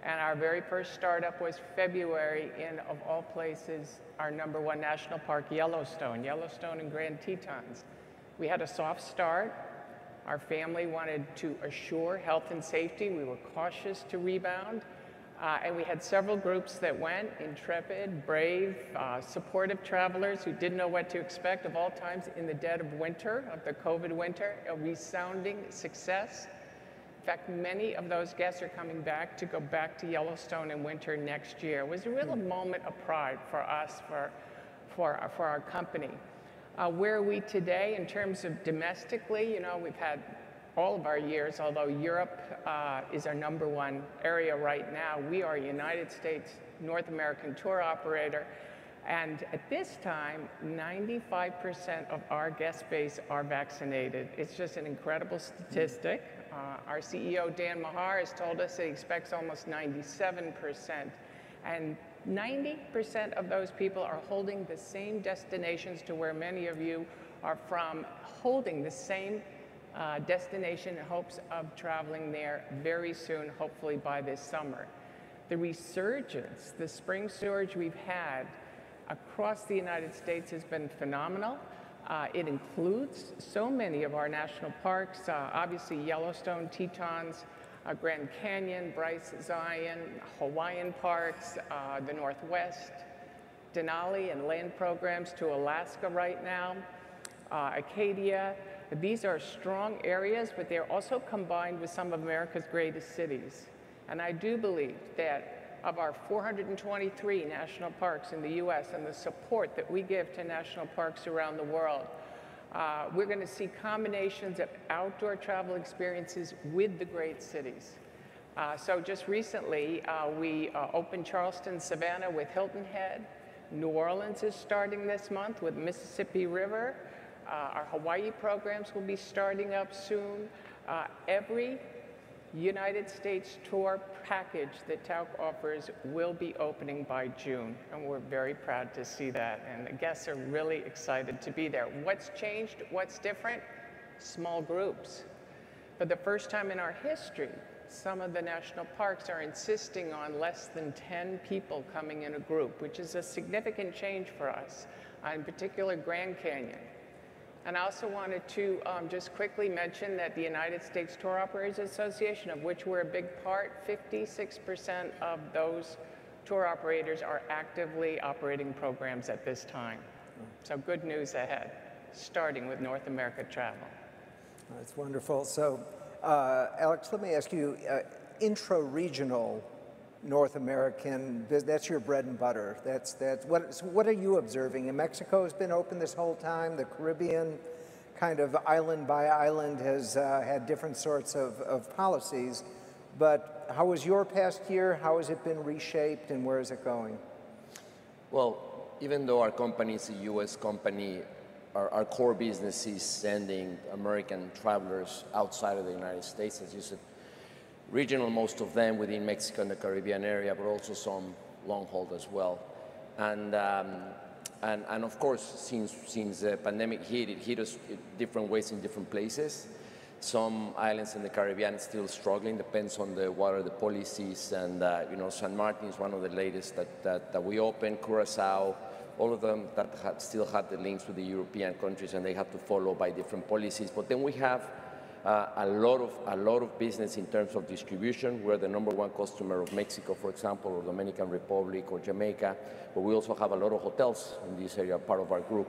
and our very first startup was February in, of all places, our #1 national park, Yellowstone and Grand Tetons. We had a soft start. Our family wanted to assure health and safety. We were cautious to rebound. And we had several groups that went, intrepid, brave, supportive travelers who didn't know what to expect of all times in the dead of winter, of the COVID winter, a resounding success. In fact, many of those guests are coming back to go back to Yellowstone in winter next year. It was a real moment of pride for us, for our company. Where are we today in terms of domestically? You know, we've had all of our years, although Europe is our #1 area right now. We are a United States, North American tour operator. And at this time, 95% of our guest base are vaccinated. It's just an incredible statistic. Our CEO, Dan Mahar, has told us that he expects almost 97%. And 90% of those people are holding the same destinations to where many of you are from, holding the same destination in hopes of traveling there very soon, hopefully by this summer. The resurgence, the spring surge we've had across the United States has been phenomenal. It includes so many of our national parks, obviously Yellowstone, Tetons, Grand Canyon, Bryce, Zion, Hawaiian parks, the Northwest, Denali and land programs to Alaska right now, Acadia. These are strong areas, but they're also combined with some of America's greatest cities. And I do believe that of our 423 national parks in the US and the support that we give to national parks around the world, we're going to see combinations of outdoor travel experiences with the great cities. So just recently, we opened Charleston, Savannah with Hilton Head. New Orleans is starting this month with Mississippi River. Our Hawaii programs will be starting up soon. Every United States tour package that TAUC offers will be opening by June, and we're very proud to see that, and the guests are really excited to be there. What's changed? What's different? Small groups. For the first time in our history, some of the national parks are insisting on less than 10 people coming in a group, which is a significant change for us, in particular Grand Canyon. And I also wanted to just quickly mention that the United States Tour Operators Association, of which we're a big part, 56% of those tour operators are actively operating programs at this time. So good news ahead, starting with North America travel. That's wonderful. So, Alex, let me ask you, intra-regional North American, that's your bread and butter. What are you observing? And Mexico has been open this whole time. The Caribbean, kind of island by island, has had different sorts of policies. But how was your past year? How has it been reshaped, and where is it going? Well, even though our company is a U.S. company, our core business is sending American travelers outside of the United States, as you said. Regional, most of them within Mexico and the Caribbean area, but also some long haul as well. And of course, since the pandemic hit, it hit us in different ways in different places. Some islands in the Caribbean still struggling, depends on what are the policies. And you know, San Martin is one of the latest that we opened, Curacao, all of them that still had the links with the European countries, and they have to follow by different policies. But then we have a lot of business in terms of distribution. We're the #1 customer of Mexico, for example, or Dominican Republic or Jamaica, but we also have a lot of hotels in this area, part of our group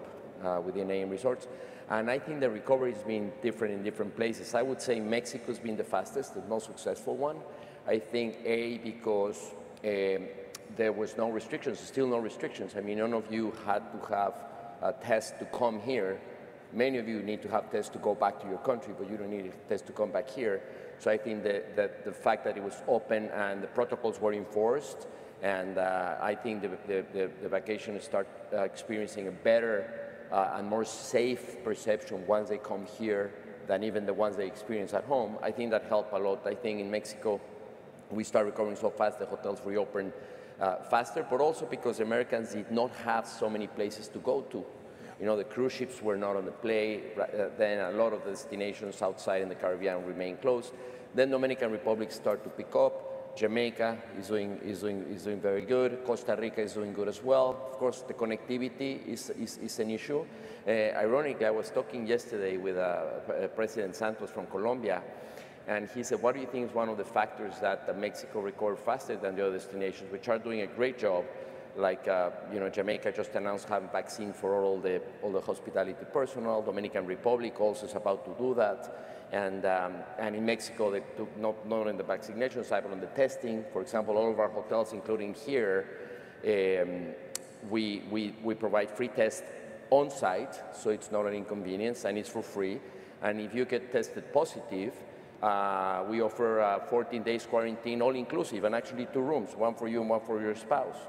within AM Resorts. And I think the recovery has been different in different places. I would say Mexico's been the fastest, the most successful one. I think, because there was no restrictions, still no restrictions. I mean, none of you had to have a test to come here. Many of you need to have tests to go back to your country, but you don't need a test to come back here. So I think that the fact that it was open and the protocols were enforced, and I think the vacationers start experiencing a better and more safe perception once they come here than even the ones they experience at home. I think that helped a lot. I think in Mexico, we start recovering so fast, the hotels reopened faster, but also because Americans did not have so many places to go to. You know, the cruise ships were not on the play, then a lot of the destinations outside in the Caribbean remained closed. Then Dominican Republic started to pick up. Jamaica is doing very good. Costa Rica is doing good as well. Of course, the connectivity is an issue. Ironically, I was talking yesterday with President Santos from Colombia, and he said, what do you think is one of the factors that Mexico recovered faster than the other destinations, which are doing a great job? Like, you know, Jamaica just announced having vaccine for all the hospitality personnel. Dominican Republic also is about to do that. And in Mexico, they took not on the vaccination side, but on the testing. For example, all of our hotels, including here, we provide free tests on site, so it's not an inconvenience, and it's for free. And if you get tested positive, we offer 14 days quarantine, all inclusive, and actually 2 rooms, one for you and one for your spouse.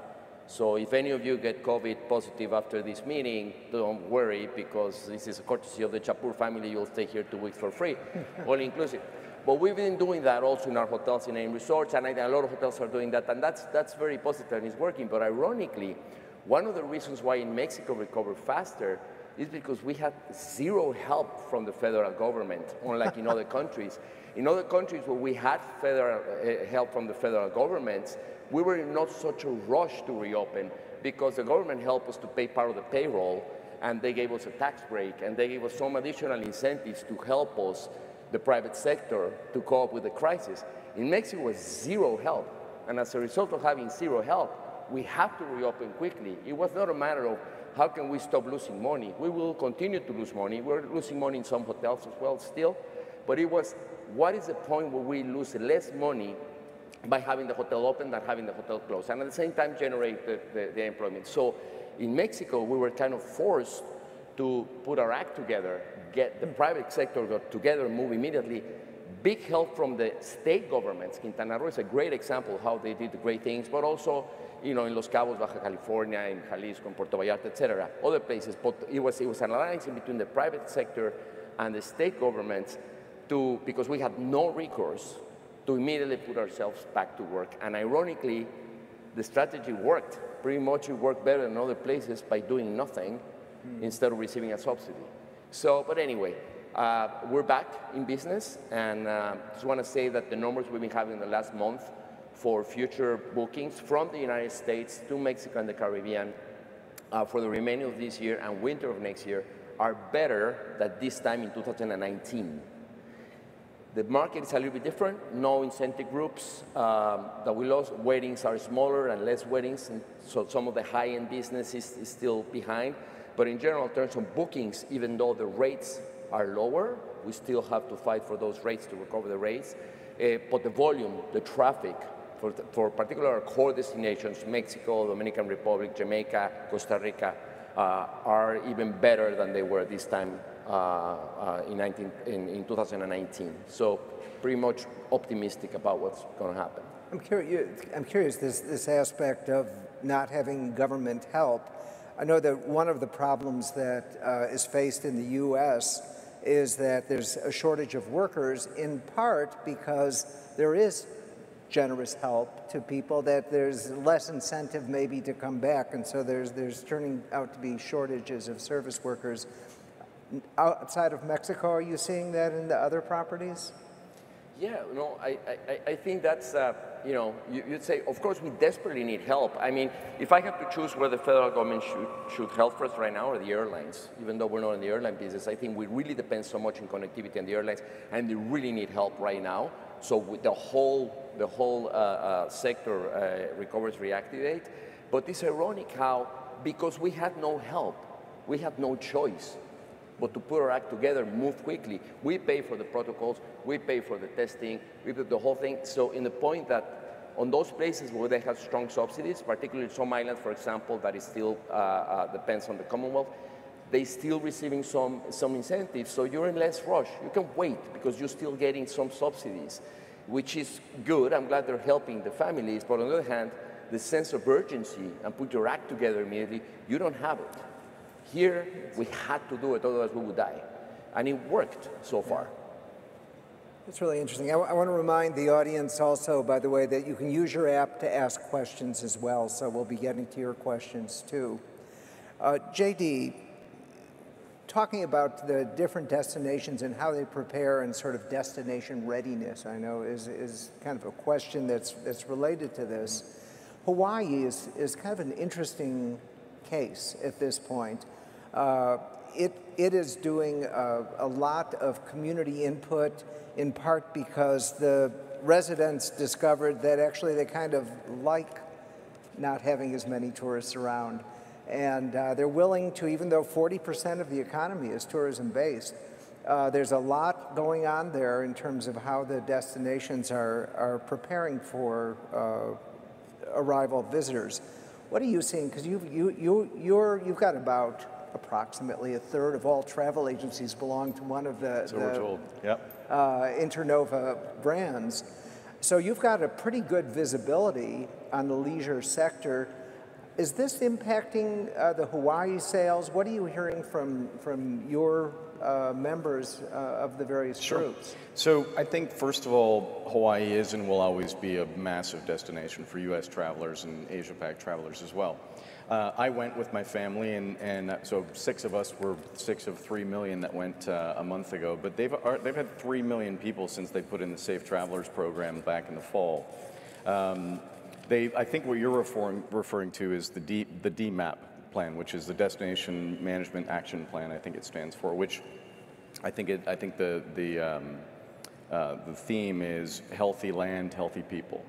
So if any of you get COVID positive after this meeting, don't worry, because this is a courtesy of the Chapur family. You'll stay here 2 weeks for free, all inclusive. But we've been doing that also in our hotels in AM Resorts, and a lot of hotels are doing that, and that's very positive and it's working. But ironically, one of the reasons why in Mexico recovered faster is because we had zero help from the federal government, unlike in other countries. In other countries where we had federal help from the federal governments, we were in not such a rush to reopen because the government helped us to pay part of the payroll, and they gave us a tax break, and they gave us some additional incentives to help us, the private sector, to cope with the crisis. In Mexico, was zero help, and as a result of having zero help, we have to reopen quickly. It was not a matter of how can we stop losing money. We will continue to lose money. We're losing money in some hotels as well still, but it was, what is the point where we lose less money by having the hotel open than having the hotel closed, and at the same time generate the employment. So in Mexico, we were kind of forced to put our act together, get the private sector together, move immediately. Big help from the state governments. Quintana Roo is a great example of how they did great things, but also, you know, in Los Cabos, Baja California, in Jalisco, in Puerto Vallarta, etc., other places. But it was an alliance in between the private sector and the state governments because we had no recourse to immediately put ourselves back to work. And ironically, the strategy worked. Pretty much it worked better than other places by doing nothing instead of receiving a subsidy. So, but anyway, we're back in business, and just want to say that the numbers we've been having in the last month for future bookings from the United States to Mexico and the Caribbean for the remainder of this year and winter of next year are better than this time in 2019. The market is a little bit different. No incentive groups that we lost. Weddings are smaller and less weddings, and so some of the high-end business is still behind. But in general terms of bookings, even though the rates are lower, we still have to fight for those rates to recover the rates. But the volume, the traffic, for particular our core destinations, Mexico, Dominican Republic, Jamaica, Costa Rica, are even better than they were this time in 2019. So pretty much optimistic about what's going to happen. I'm curious this aspect of not having government help. I know that one of the problems that is faced in the U.S. is that there's a shortage of workers, in part because there is generous help to people, that there's less incentive maybe to come back, and so there's turning out to be shortages of service workers. Outside of Mexico, are you seeing that in the other properties? Yeah, no, I think that's, you know, you'd say, of course, we desperately need help. I mean, if I have to choose where the federal government should help us right now, or the airlines, even though we're not in the airline business, I think we really depend so much on connectivity and the airlines, and they really need help right now. So with the whole sector recovers, reactivate. But it's ironic how, because we had no help, we had no choice but to put our act together, move quickly. We pay for the protocols, we pay for the testing, we do the whole thing. So in the point that on those places where they have strong subsidies, particularly some islands, for example, that is still depends on the Commonwealth, they still receiving some incentives, so you're in less rush. You can wait because you're still getting some subsidies, which is good. I'm glad they're helping the families, but on the other hand, the sense of urgency and put your act together immediately, you don't have it. Here, we had to do it, otherwise we would die. And it worked so far. That's really interesting. I want to remind the audience also, by the way, that you can use your app to ask questions as well, so we'll be getting to your questions too. JD, talking about the different destinations and how they prepare and sort of destination readiness, I know is kind of a question that's related to this. Hawaii is kind of an interesting case at this point. It is doing a lot of community input, in part because the residents discovered that actually they kind of like not having as many tourists around. And they're willing to, even though 40% of the economy is tourism-based, there's a lot going on there in terms of how the destinations are preparing for arrival of visitors. What are you seeing? Because you've got about approximately a third of all travel agencies belong to one of the we're told. Yep. Internova brands. So you've got a pretty good visibility on the leisure sector. Is this impacting the Hawaii sales? What are you hearing from your members of the various groups? So I think, first of all, Hawaii is and will always be a massive destination for U.S. travelers and Asia-Pac travelers as well. I went with my family, and so 6 of us were 6 of 3 million that went a month ago. But they've had 3 million people since they put in the Safe Travelers program back in the fall. I think what you're referring to is the DMAP plan, which is the Destination Management Action Plan. I think it stands for, which I think the theme is healthy land, healthy people.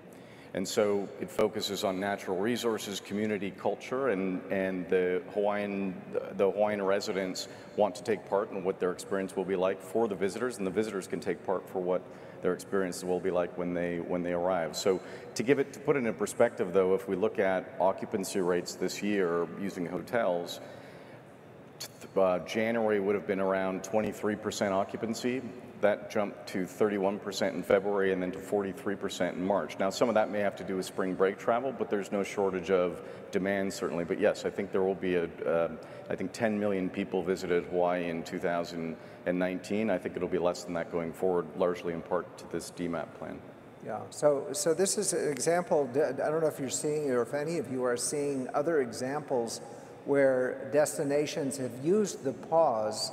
And so it focuses on natural resources, community, culture, and the Hawaiian residents want to take part in what their experience will be like for the visitors, and the visitors can take part for what their experience will be like when they arrive. So to put it in perspective, though, if we look at occupancy rates this year using hotels, January would have been around 23% occupancy. That jumped to 31% in February and then to 43% in March. Now, some of that may have to do with spring break travel, but there's no shortage of demand, certainly. But yes, I think there will be I think 10 million people visited Hawaii in 2019. I think it'll be less than that going forward, largely in part to this DMAP plan. Yeah, so this is an example. I don't know if you're seeing, or if any of you are seeing other examples where destinations have used the pause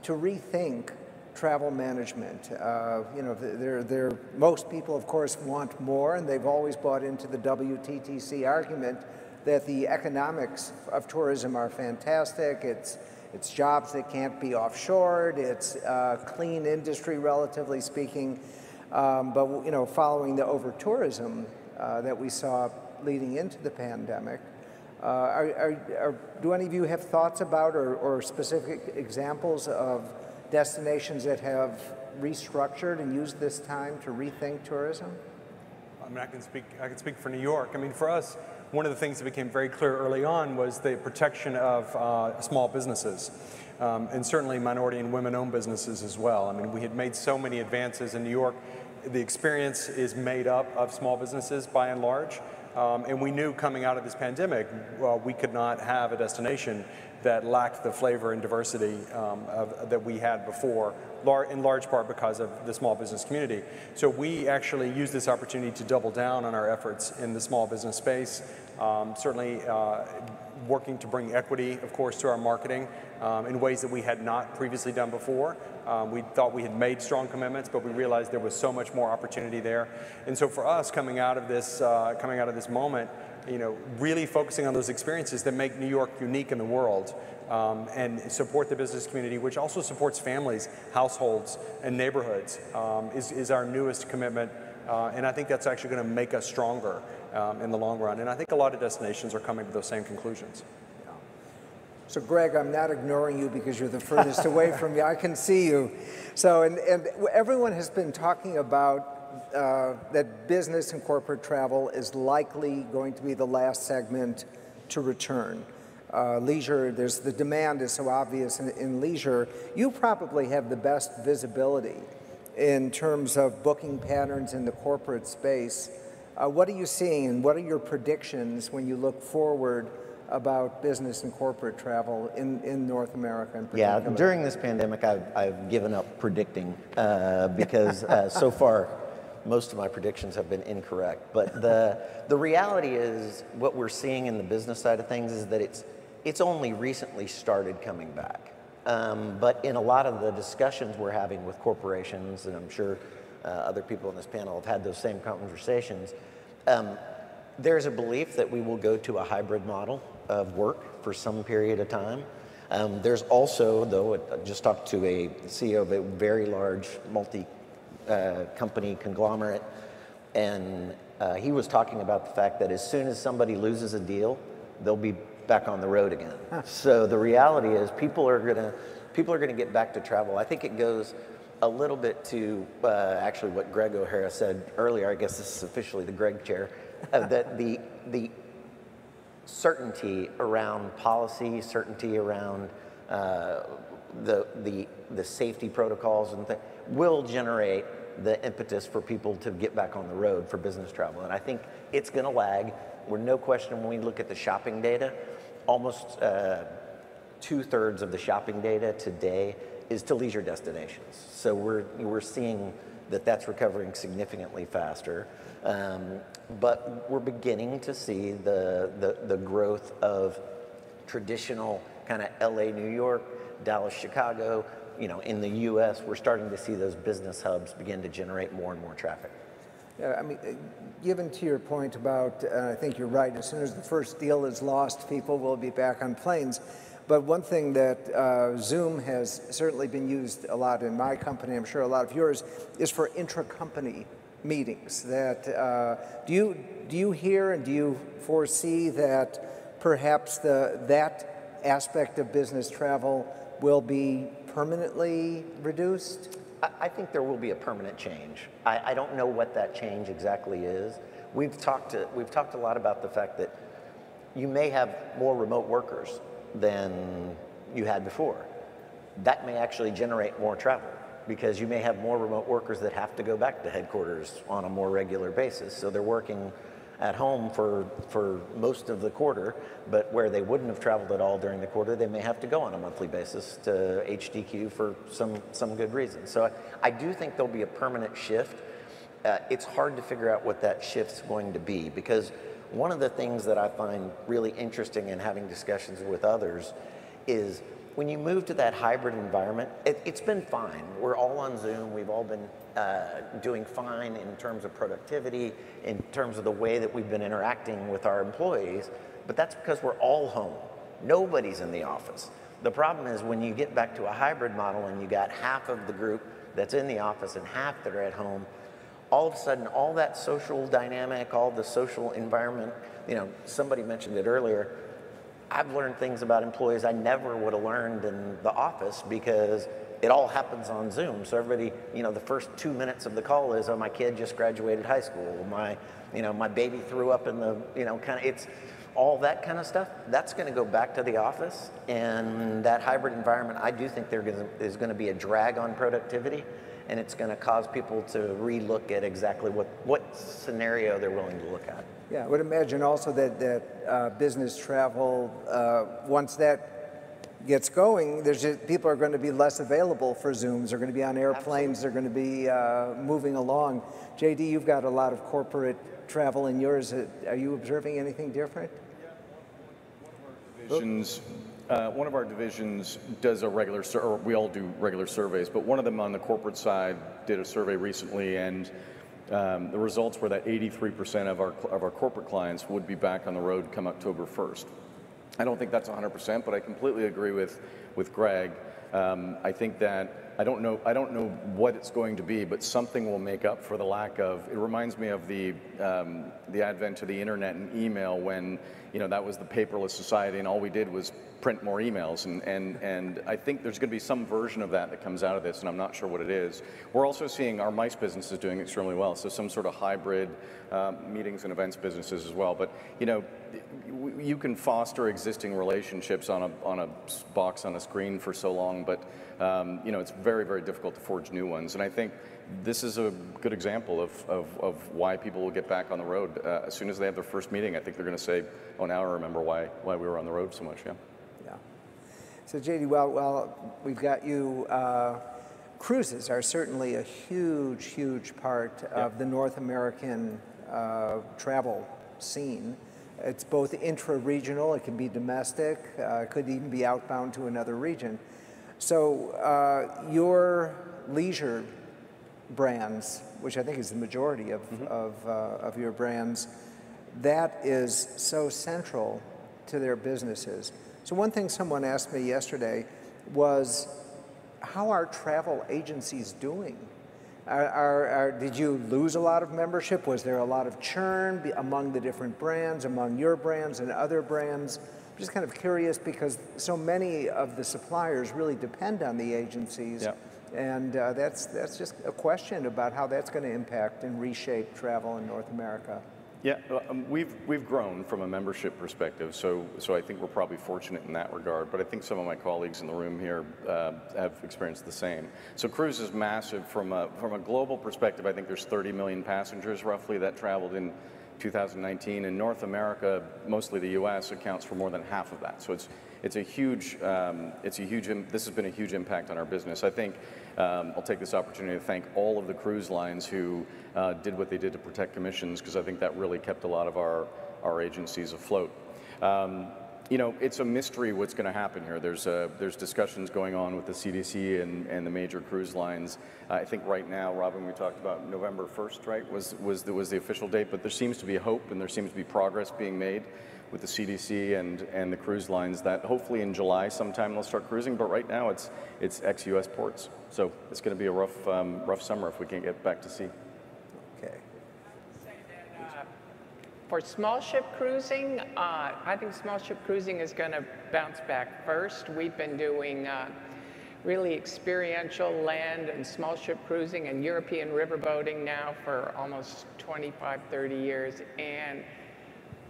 to rethink travel management. You know, most people, of course, want more, and they've always bought into the WTTC argument that the economics of tourism are fantastic. It's jobs that can't be offshored. It's a clean industry, relatively speaking. But you know, following the over-tourism that we saw leading into the pandemic, do any of you have thoughts about or specific examples of destinations that have restructured and used this time to rethink tourism? I mean, I can speak for New York. I mean, for us, one of the things that became very clear early on was the protection of small businesses, and certainly minority and women-owned businesses as well. I mean, we had made so many advances in New York. The experience is made up of small businesses by and large, and we knew coming out of this pandemic, we could not have a destination that lacked the flavor and diversity that we had before, in large part because of the small business community. So we actually used this opportunity to double down on our efforts in the small business space. Certainly working to bring equity, of course, to our marketing in ways that we had not previously done before. We thought we had made strong commitments, but we realized there was so much more opportunity there. And so for us, coming out of this moment, really focusing on those experiences that make New York unique in the world, and support the business community, which also supports families, households, and neighborhoods, is our newest commitment. And I think that's actually going to make us stronger in the long run. And I think a lot of destinations are coming to those same conclusions. So Greg, I'm not ignoring you because you're the furthest away from me. I can see you. So, and everyone has been talking about that business and corporate travel is likely going to be the last segment to return. Leisure, the demand is so obvious in leisure. You probably have the best visibility in terms of booking patterns in the corporate space. What are you seeing, and what are your predictions when you look forward about business and corporate travel in North America in particular? Yeah, during this pandemic, I've given up predicting because so far, most of my predictions have been incorrect. But the reality is, what we're seeing in the business side of things is that it's only recently started coming back. But in a lot of the discussions we're having with corporations, and I'm sure other people on this panel have had those same conversations, there's a belief that we will go to a hybrid model of work for some period of time. There's also, though, I just talked to a CEO of a very large multi-company conglomerate, and he was talking about the fact that as soon as somebody loses a deal, they'll be back on the road again. So the reality is people are gonna get back to travel. I think it goes a little bit to actually what Greg O'Hara said earlier. I guess this is officially the Greg chair, that the certainty around policy, certainty around the safety protocols and things will generate the impetus for people to get back on the road for business travel. And I think it's going to lag. We're no question, when we look at the shopping data, almost 2/3 of the shopping data today is to leisure destinations. So we're seeing that that's recovering significantly faster. But we're beginning to see the growth of traditional kind of LA, New York, Dallas, Chicago. In the US, we're starting to see those business hubs begin to generate more and more traffic. Yeah, I mean, given to your point about, I think you're right, as soon as the first deal is lost, people will be back on planes. But one thing that Zoom has certainly been used a lot in my company, I'm sure a lot of yours, is for intra-company meetings. That do you hear and do you foresee that perhaps that aspect of business travel will be permanently reduced? I think there will be a permanent change. I don't know what that change exactly is. We've talked a lot about the fact that you may have more remote workers than you had before. That may actually generate more travel because you may have more remote workers that have to go back to headquarters on a more regular basis. So they're working at home for most of the quarter, but where they wouldn't have traveled at all during the quarter, they may have to go on a monthly basis to HDQ for some good reason. So I do think there'll be a permanent shift. It's hard to figure out what that shift's going to be, because one of the things that I find really interesting in having discussions with others is when you move to that hybrid environment, it's been fine. We're all on Zoom. We've all been doing fine in terms of productivity, in terms of the way that we've been interacting with our employees, but that's because we're all home. Nobody's in the office. The problem is when you get back to a hybrid model and you got half of the group that's in the office and half that are at home, all of a sudden, all that social dynamic, all the social environment, somebody mentioned it earlier, I've learned things about employees I never would have learned in the office because it all happens on Zoom. So everybody, the first 2 minutes of the call is, oh, my kid just graduated high school. My baby threw up in the, it's all that kind of stuff. That's going to go back to the office. And that hybrid environment, I do think there's going to be a drag on productivity. And it's going to cause people to relook at exactly what scenario they're willing to look at. Yeah, I would imagine also that business travel, once that gets going, people are going to be less available for Zooms. They're going to be on airplanes. Absolutely. They're going to be moving along. JD, you've got a lot of corporate travel in yours. Are you observing anything different? Yeah, one of our divisions does a regular, or we all do regular surveys, but one of them on the corporate side did a survey recently, and the results were that 83% of our corporate clients would be back on the road come October 1st. I don't think that's 100%, but I completely agree with Greg. I think that I don't know what it's going to be, but something will make up for the lack of. It reminds me of the advent of the internet and email, when that was the paperless society, and all we did was print more emails. And I think there's going to be some version of that comes out of this, and I'm not sure what it is. We're also seeing our MICE business is doing extremely well, so some sort of hybrid meetings and events businesses as well. But you can foster existing relationships on a box on a screen for so long, but it's very, very difficult to forge new ones. And I think this is a good example of why people will get back on the road. As soon as they have their first meeting, I think they're going to say, oh, now I remember why we were on the road so much, yeah. Yeah. So JD, well, we've got you, cruises are certainly a huge, huge part of the North American travel scene. It's both intra-regional, it can be domestic, it could even be outbound to another region. So your leisure brands, which I think is the majority of your brands, that is so central to their businesses. So one thing someone asked me yesterday was, how are travel agencies doing? Did you lose a lot of membership? Was there a lot of churn among the different brands, among your brands and other brands? I'm just kind of curious, because so many of the suppliers really depend on the agencies. Yep. And that's just a question about how that's going to impact and reshape travel in North America. Yeah, we've grown from a membership perspective, so I think we're probably fortunate in that regard, but I think some of my colleagues in the room here have experienced the same. So cruise is massive from a global perspective. I think there's 30 million passengers roughly that traveled in 2019. In North America, mostly the US, accounts for more than half of that. So this has been a huge impact on our business. I think I'll take this opportunity to thank all of the cruise lines who did what they did to protect commissions, because I think that really kept a lot of our agencies afloat. It's a mystery what's going to happen here. There's discussions going on with the CDC and the major cruise lines. I think right now, Robin, we talked about November 1st, right, was the official date, but there seems to be hope and there seems to be progress being made with the CDC and the cruise lines that hopefully in July sometime they'll start cruising, but right now it's ex-US ports. So it's going to be a rough summer if we can't get back to sea. Okay. For small ship cruising, I think small ship cruising is going to bounce back first. We've been doing really experiential land and small ship cruising and European riverboating now for almost 25, 30 years. And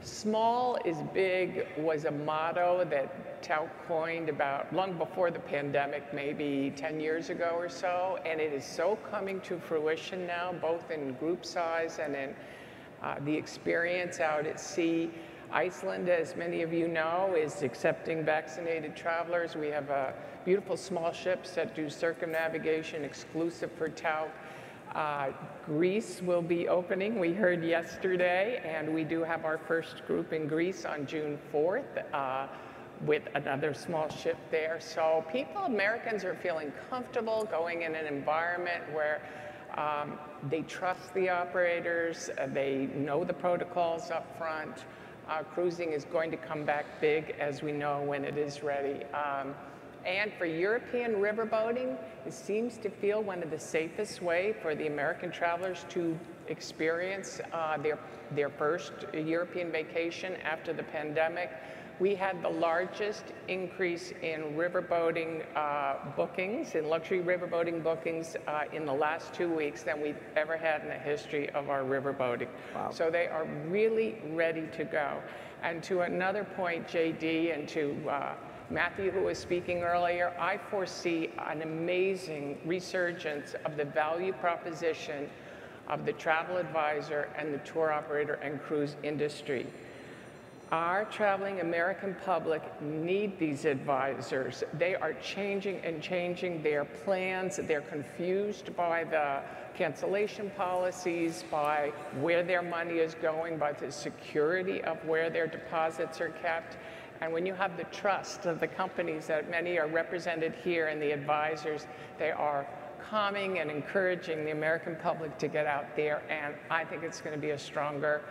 small is big was a motto that Tauck coined about long before the pandemic, maybe 10 years ago or so. And it is so coming to fruition now, both in group size and in the experience out at sea. Iceland, as many of you know, is accepting vaccinated travelers. We have beautiful small ships that do circumnavigation exclusive for Tauck. Greece will be opening, we heard yesterday, and we do have our first group in Greece on June 4th with another small ship there. So Americans are feeling comfortable going in an environment where they trust the operators, they know the protocols up front. Cruising is going to come back big, as we know, when it is ready. And for European riverboating, it seems to feel one of the safest way for the American travelers to experience their first European vacation after the pandemic. We had the largest increase in riverboating bookings, in luxury riverboating bookings in the last 2 weeks than we've ever had in the history of our riverboating. Wow. So they are really ready to go. And to another point, JD, and to Matthew, who was speaking earlier, I foresee an amazing resurgence of the value proposition of the travel advisor and the tour operator and cruise industry. Our traveling American public need these advisors. They are changing and changing their plans. They're confused by the cancellation policies, by where their money is going, by the security of where their deposits are kept. And when you have the trust of the companies that many are represented here and the advisors, they are calming and encouraging the American public to get out there. And I think it's going to be a stronger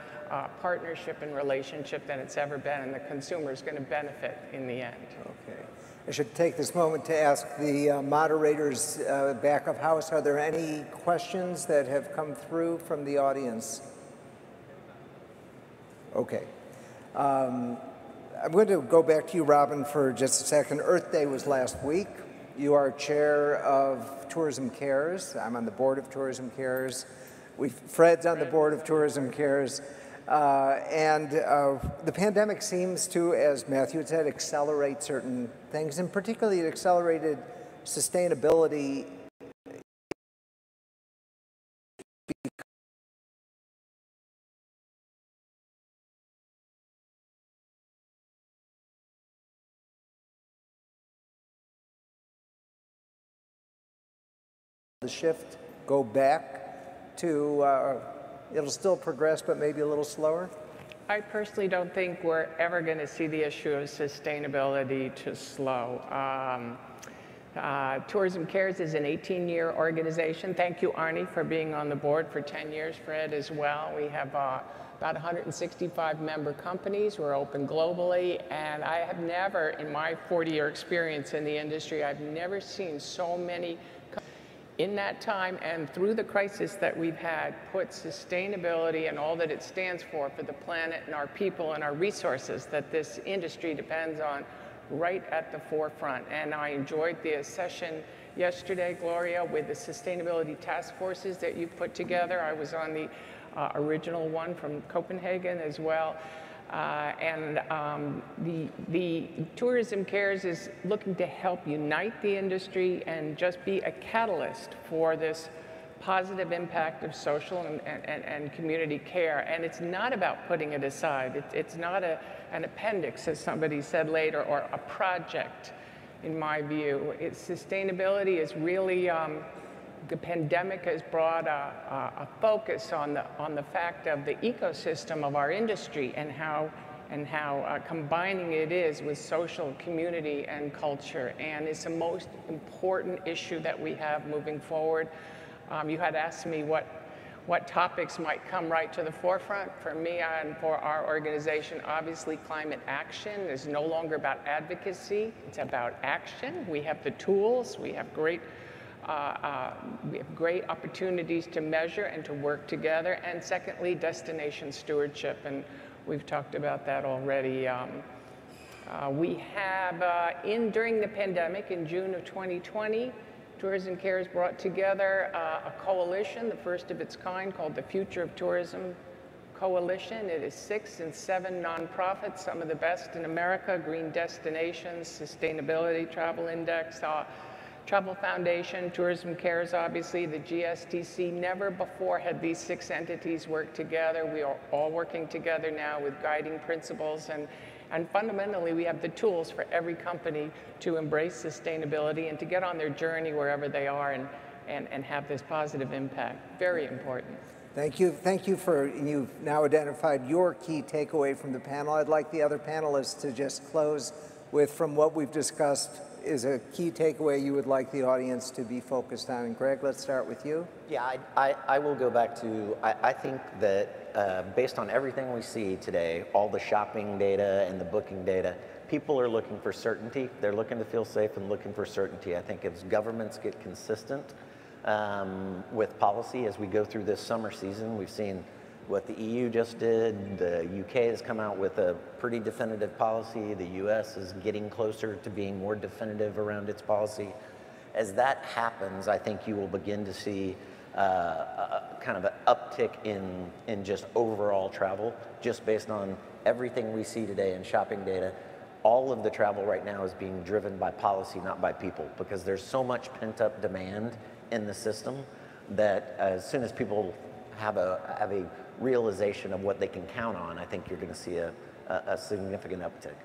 partnership and relationship than it's ever been, and the consumer is going to benefit in the end. Okay. I should take this moment to ask the moderators back of house, are there any questions that have come through from the audience? Okay. I'm going to go back to you, Robin, for just a second. Earth Day was last week. You are chair of Tourism Cares. I'm on the board of Tourism Cares. Fred's on the board of Tourism Cares. The pandemic seems to, as Matthew had said, accelerate certain things, and particularly it accelerated sustainability the shift go back to it'll still progress, but maybe a little slower? I personally don't think we're ever going to see the issue of sustainability to slow. Tourism Cares is an 18-year organization. Thank you, Arnie, for being on the board for 10 years, Fred, as well. We have about 165 member companies. We're open globally, and I have never, in my 40-year experience in the industry, I've never seen so many in that time and through the crisis that we've had, put sustainability and all that it stands for the planet and our people and our resources that this industry depends on right at the forefront. And I enjoyed the session yesterday, Gloria, with the sustainability task forces that you put together. I was on the original one from Copenhagen as well. The Tourism Cares is looking to help unite the industry and just be a catalyst for this positive impact of social and community care. And it's not about putting it aside. It's not an appendix, as somebody said later, or a project, in my view. Sustainability is really, the pandemic has brought a focus on the fact of the ecosystem of our industry and how combining it is with social, community, and culture. And it's the most important issue that we have moving forward. You had asked me what topics might come right to the forefront. For me and for our organization, obviously climate action is no longer about advocacy, it's about action. We have the tools, we have great opportunities to measure and to work together. And secondly, destination stewardship, and we've talked about that already. We have, during the pandemic, in June of 2020, Tourism Cares brought together a coalition, the first of its kind, called the Future of Tourism Coalition. It is 6 and 7 nonprofits, some of the best in America: Green Destinations, Sustainability Travel Index, Travel Foundation, Tourism Cares, obviously, the GSTC. Never before had these 6 entities worked together. We are all working together now with guiding principles, and fundamentally, we have the tools for every company to embrace sustainability and to get on their journey wherever they are and have this positive impact. Very important. Thank you. Thank you for, you've now identified your key takeaway from the panel. I'd like the other panelists to just close with, from what we've discussed, is a key takeaway you would like the audience to be focused on. And Greg, let's start with you. Yeah, I will go back to, I think that based on everything we see today, all the shopping data and the booking data, people are looking for certainty. They're looking to feel safe and looking for certainty. I think as governments get consistent with policy as we go through this summer season, we've seen what the EU just did. The UK has come out with a pretty definitive policy. The US is getting closer to being more definitive around its policy. As that happens, I think you will begin to see kind of an uptick in just overall travel, just based on everything we see today in shopping data. All of the travel right now is being driven by policy, not by people, because there's so much pent-up demand in the system that as soon as people have a realization of what they can count on, I think you're going to see a significant uptick.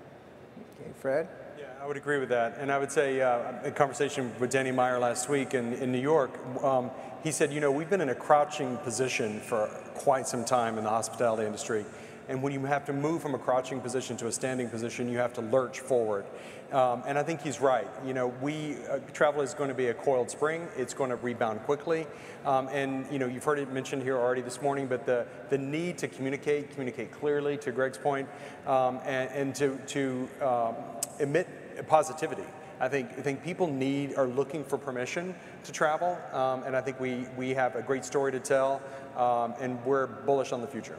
Okay, Fred? Yeah, I would agree with that. And I would say, a conversation with Danny Meyer last week in New York, he said, you know, we've been in a crouching position for quite some time in the hospitality industry. And when you have to move from a crouching position to a standing position, you have to lurch forward. And I think he's right. You know, travel is going to be a coiled spring. It's going to rebound quickly. And you know, you've heard it mentioned here already this morning, but the need to communicate clearly, to Greg's point, and to emit positivity. I think people are looking for permission to travel, and I think we have a great story to tell, and we're bullish on the future.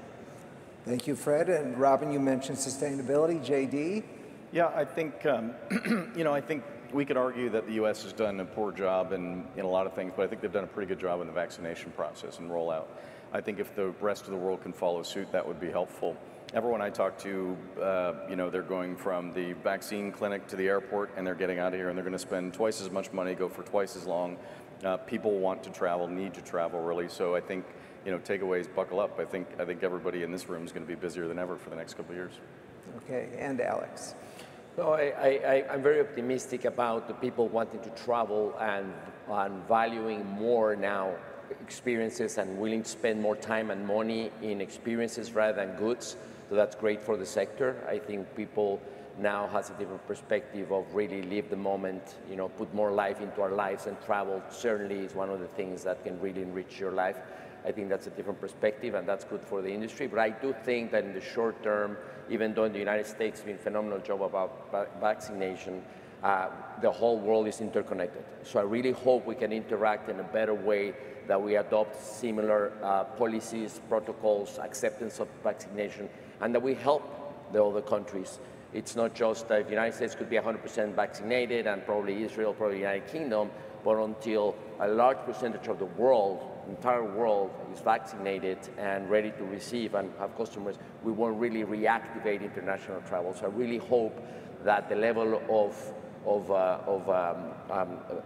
Thank you, Fred. And Robin, you mentioned sustainability. JD? Yeah, I think, you know, I think we could argue that the U.S. has done a poor job in a lot of things, but I think they've done a pretty good job in the vaccination process and rollout. I think if the rest of the world can follow suit, that would be helpful. Everyone I talk to, you know, they're going from the vaccine clinic to the airport, and they're getting out of here, and they're going to spend twice as much money, go for twice as long. People want to travel, need to travel, really. So I think, you know, takeaways, buckle up. I think everybody in this room is going to be busier than ever for the next couple of years. Okay, and Alex. No, I'm very optimistic about the people wanting to travel and valuing more now experiences and willing to spend more time and money in experiences rather than goods. So that's great for the sector. I think people now has a different perspective of really live the moment, you know, put more life into our lives, and travel certainly is one of the things that can really enrich your life. I think that's a different perspective, and that's good for the industry. But I do think that in the short term, even though in the United States has been a phenomenal job about vaccination, the whole world is interconnected. So I really hope we can interact in a better way, that we adopt similar policies, protocols, acceptance of vaccination, and that we help the other countries. It's not just that the United States could be 100% vaccinated, and probably Israel, probably the United Kingdom, but until a large percentage of the world, entire world, is vaccinated and ready to receive and have customers, we won't really reactivate international travel. So I really hope that the level of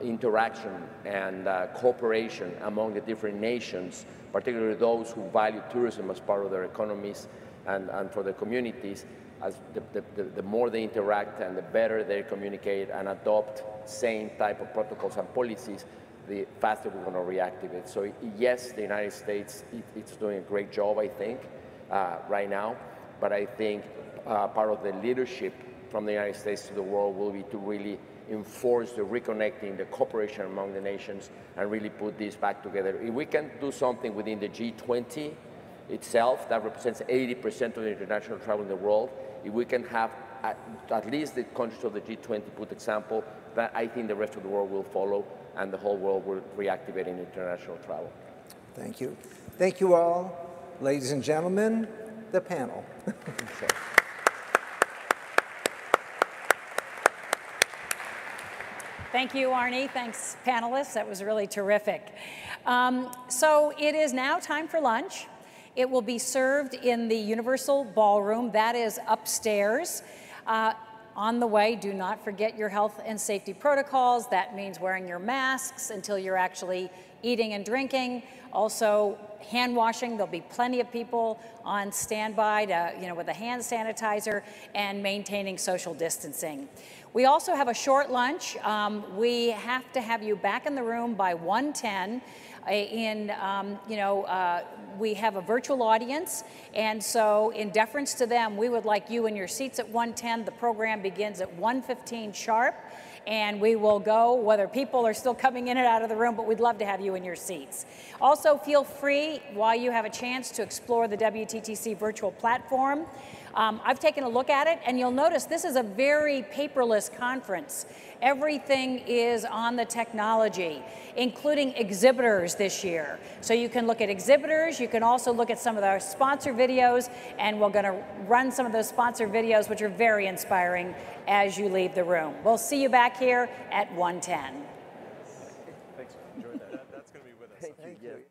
interaction and cooperation among the different nations, particularly those who value tourism as part of their economies and for their communities, as the more they interact and the better they communicate and adopt same type of protocols and policies, the faster we're going to reactivate. So yes, the United States, it's doing a great job, I think, right now. But I think part of the leadership from the United States to the world will be to really enforce the reconnecting, the cooperation among the nations, and really put this back together. If we can do something within the G20 itself, that represents 80% of the international travel in the world, if we can have at least the countries of the G20 put example, that I think the rest of the world will follow, and the whole world will reactivate in international travel. Thank you. Thank you all. Ladies and gentlemen, the panel. Thank you, Arnie. Thanks, panelists. That was really terrific. So it is now time for lunch. It will be served in the Universal Ballroom. That is upstairs. On the way, do not forget your health and safety protocols. That means wearing your masks until you're actually eating and drinking. Also, hand washing. There'll be plenty of people on standby to, with a hand sanitizer, and maintaining social distancing. We also have a short lunch. We have to have you back in the room by 1:10. We have a virtual audience, and so in deference to them, we would like you in your seats at 1:10. The program begins at 1:15 sharp, and we will go whether people are still coming in and out of the room, but we'd love to have you in your seats. Also, feel free, while you have a chance, to explore the WTTC virtual platform. I've taken a look at it, and you'll notice this is a very paperless conference. Everything is on the technology, including exhibitors this year. So you can look at exhibitors, you can also look at some of our sponsor videos, and we're going to run some of those sponsor videos, which are very inspiring, as you leave the room. We'll see you back here at 1:10. Thanks. Enjoyed that. That's going to be with us. Thank you.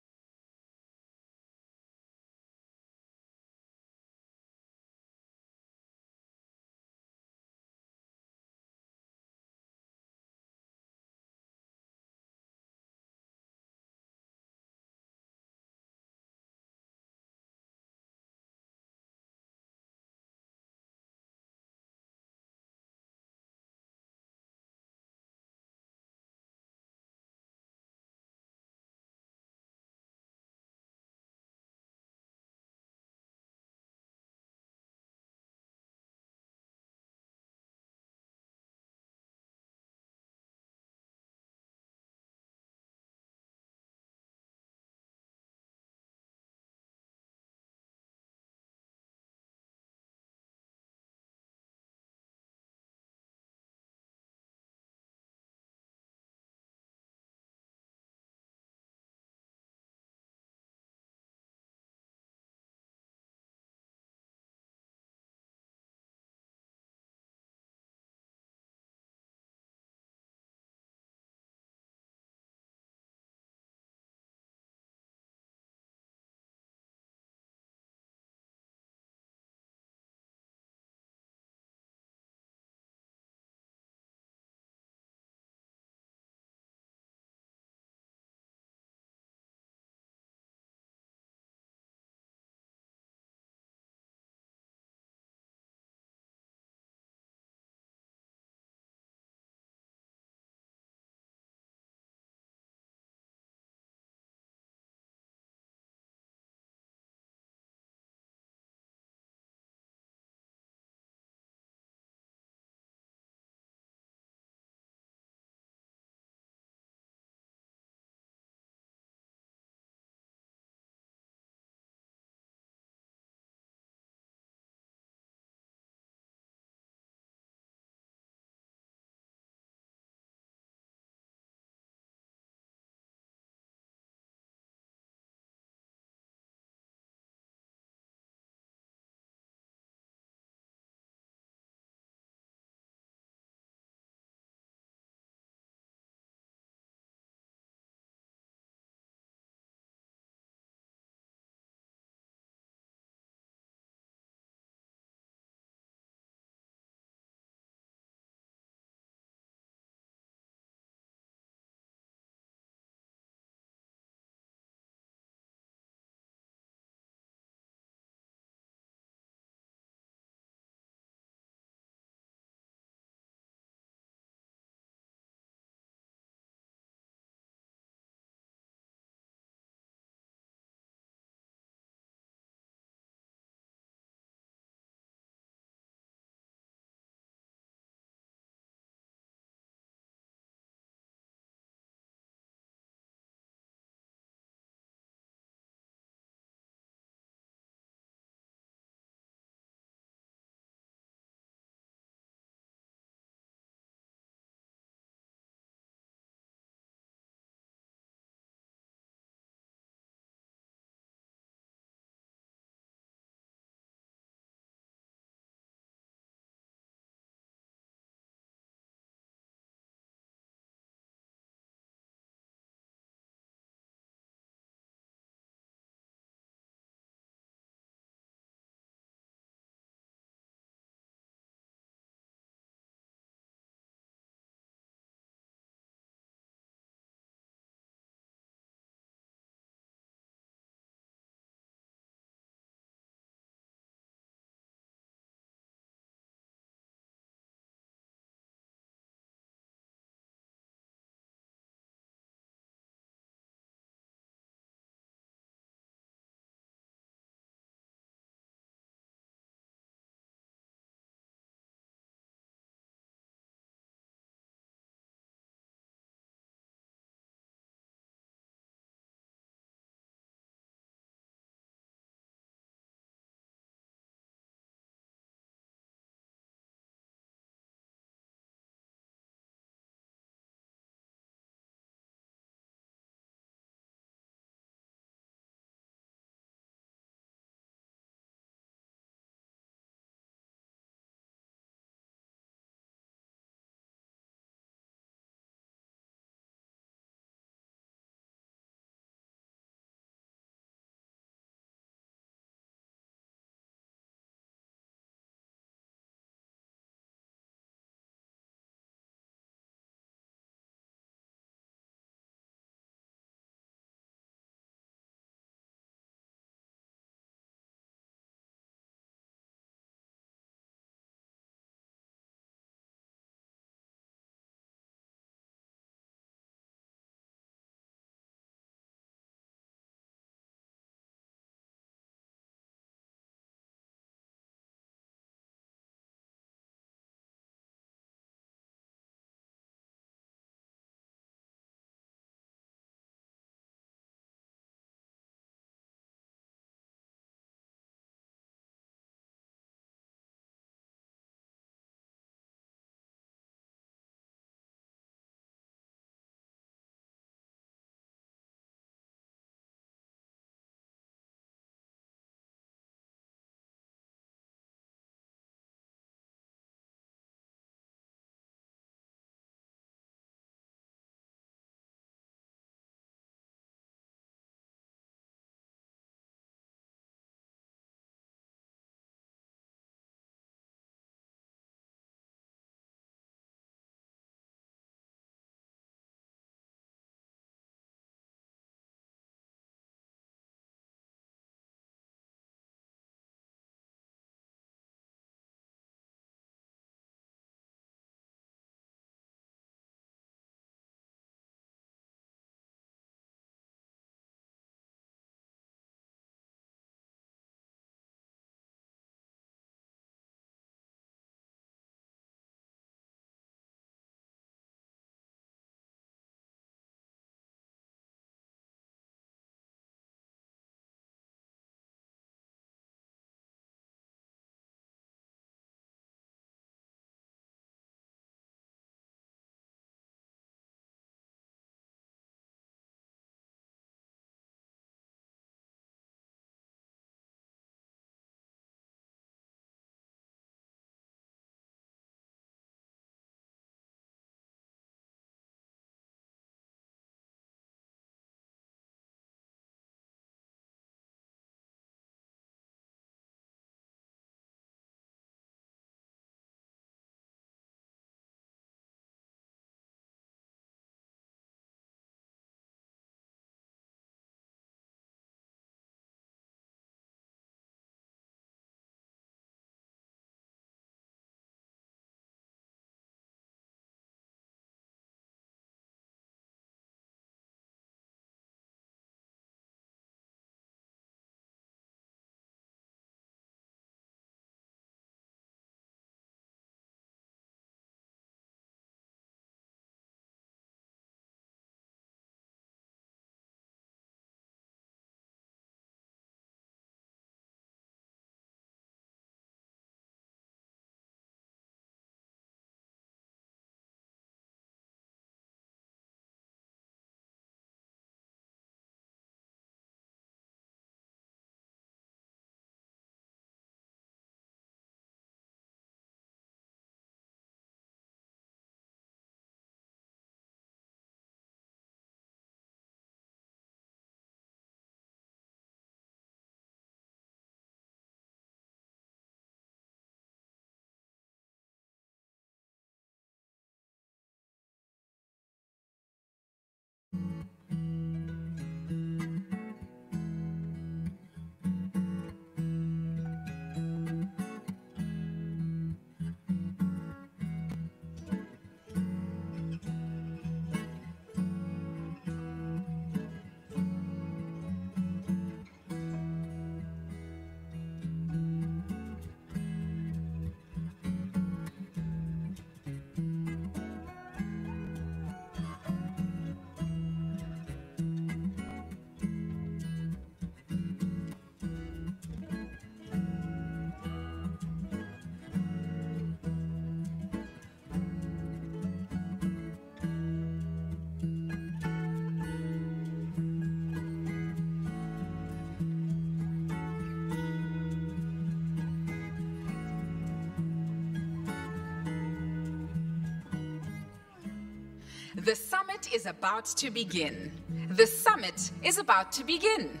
The summit is about to begin. The summit is about to begin.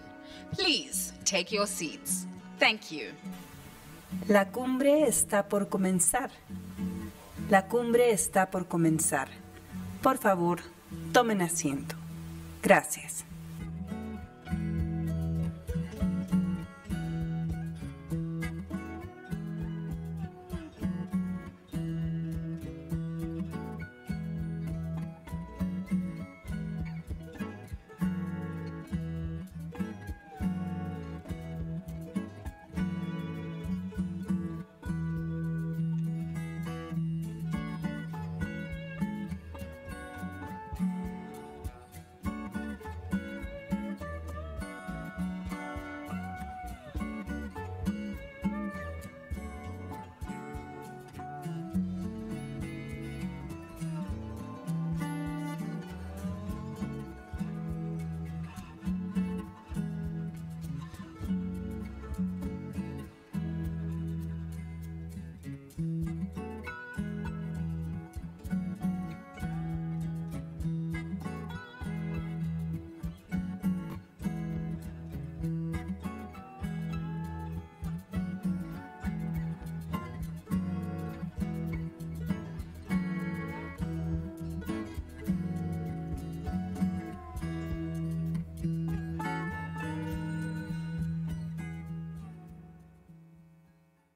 Please take your seats. Thank you. La cumbre está por comenzar. La cumbre está por comenzar. Por favor, tomen asiento. Gracias.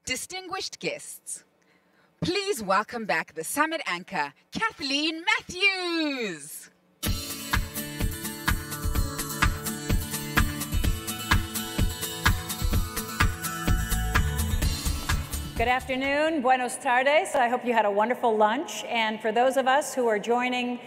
Distinguished guests, please welcome back the summit anchor, Kathleen Matthews. Good afternoon, buenos tardes. I hope you had a wonderful lunch. And for those of us who are joining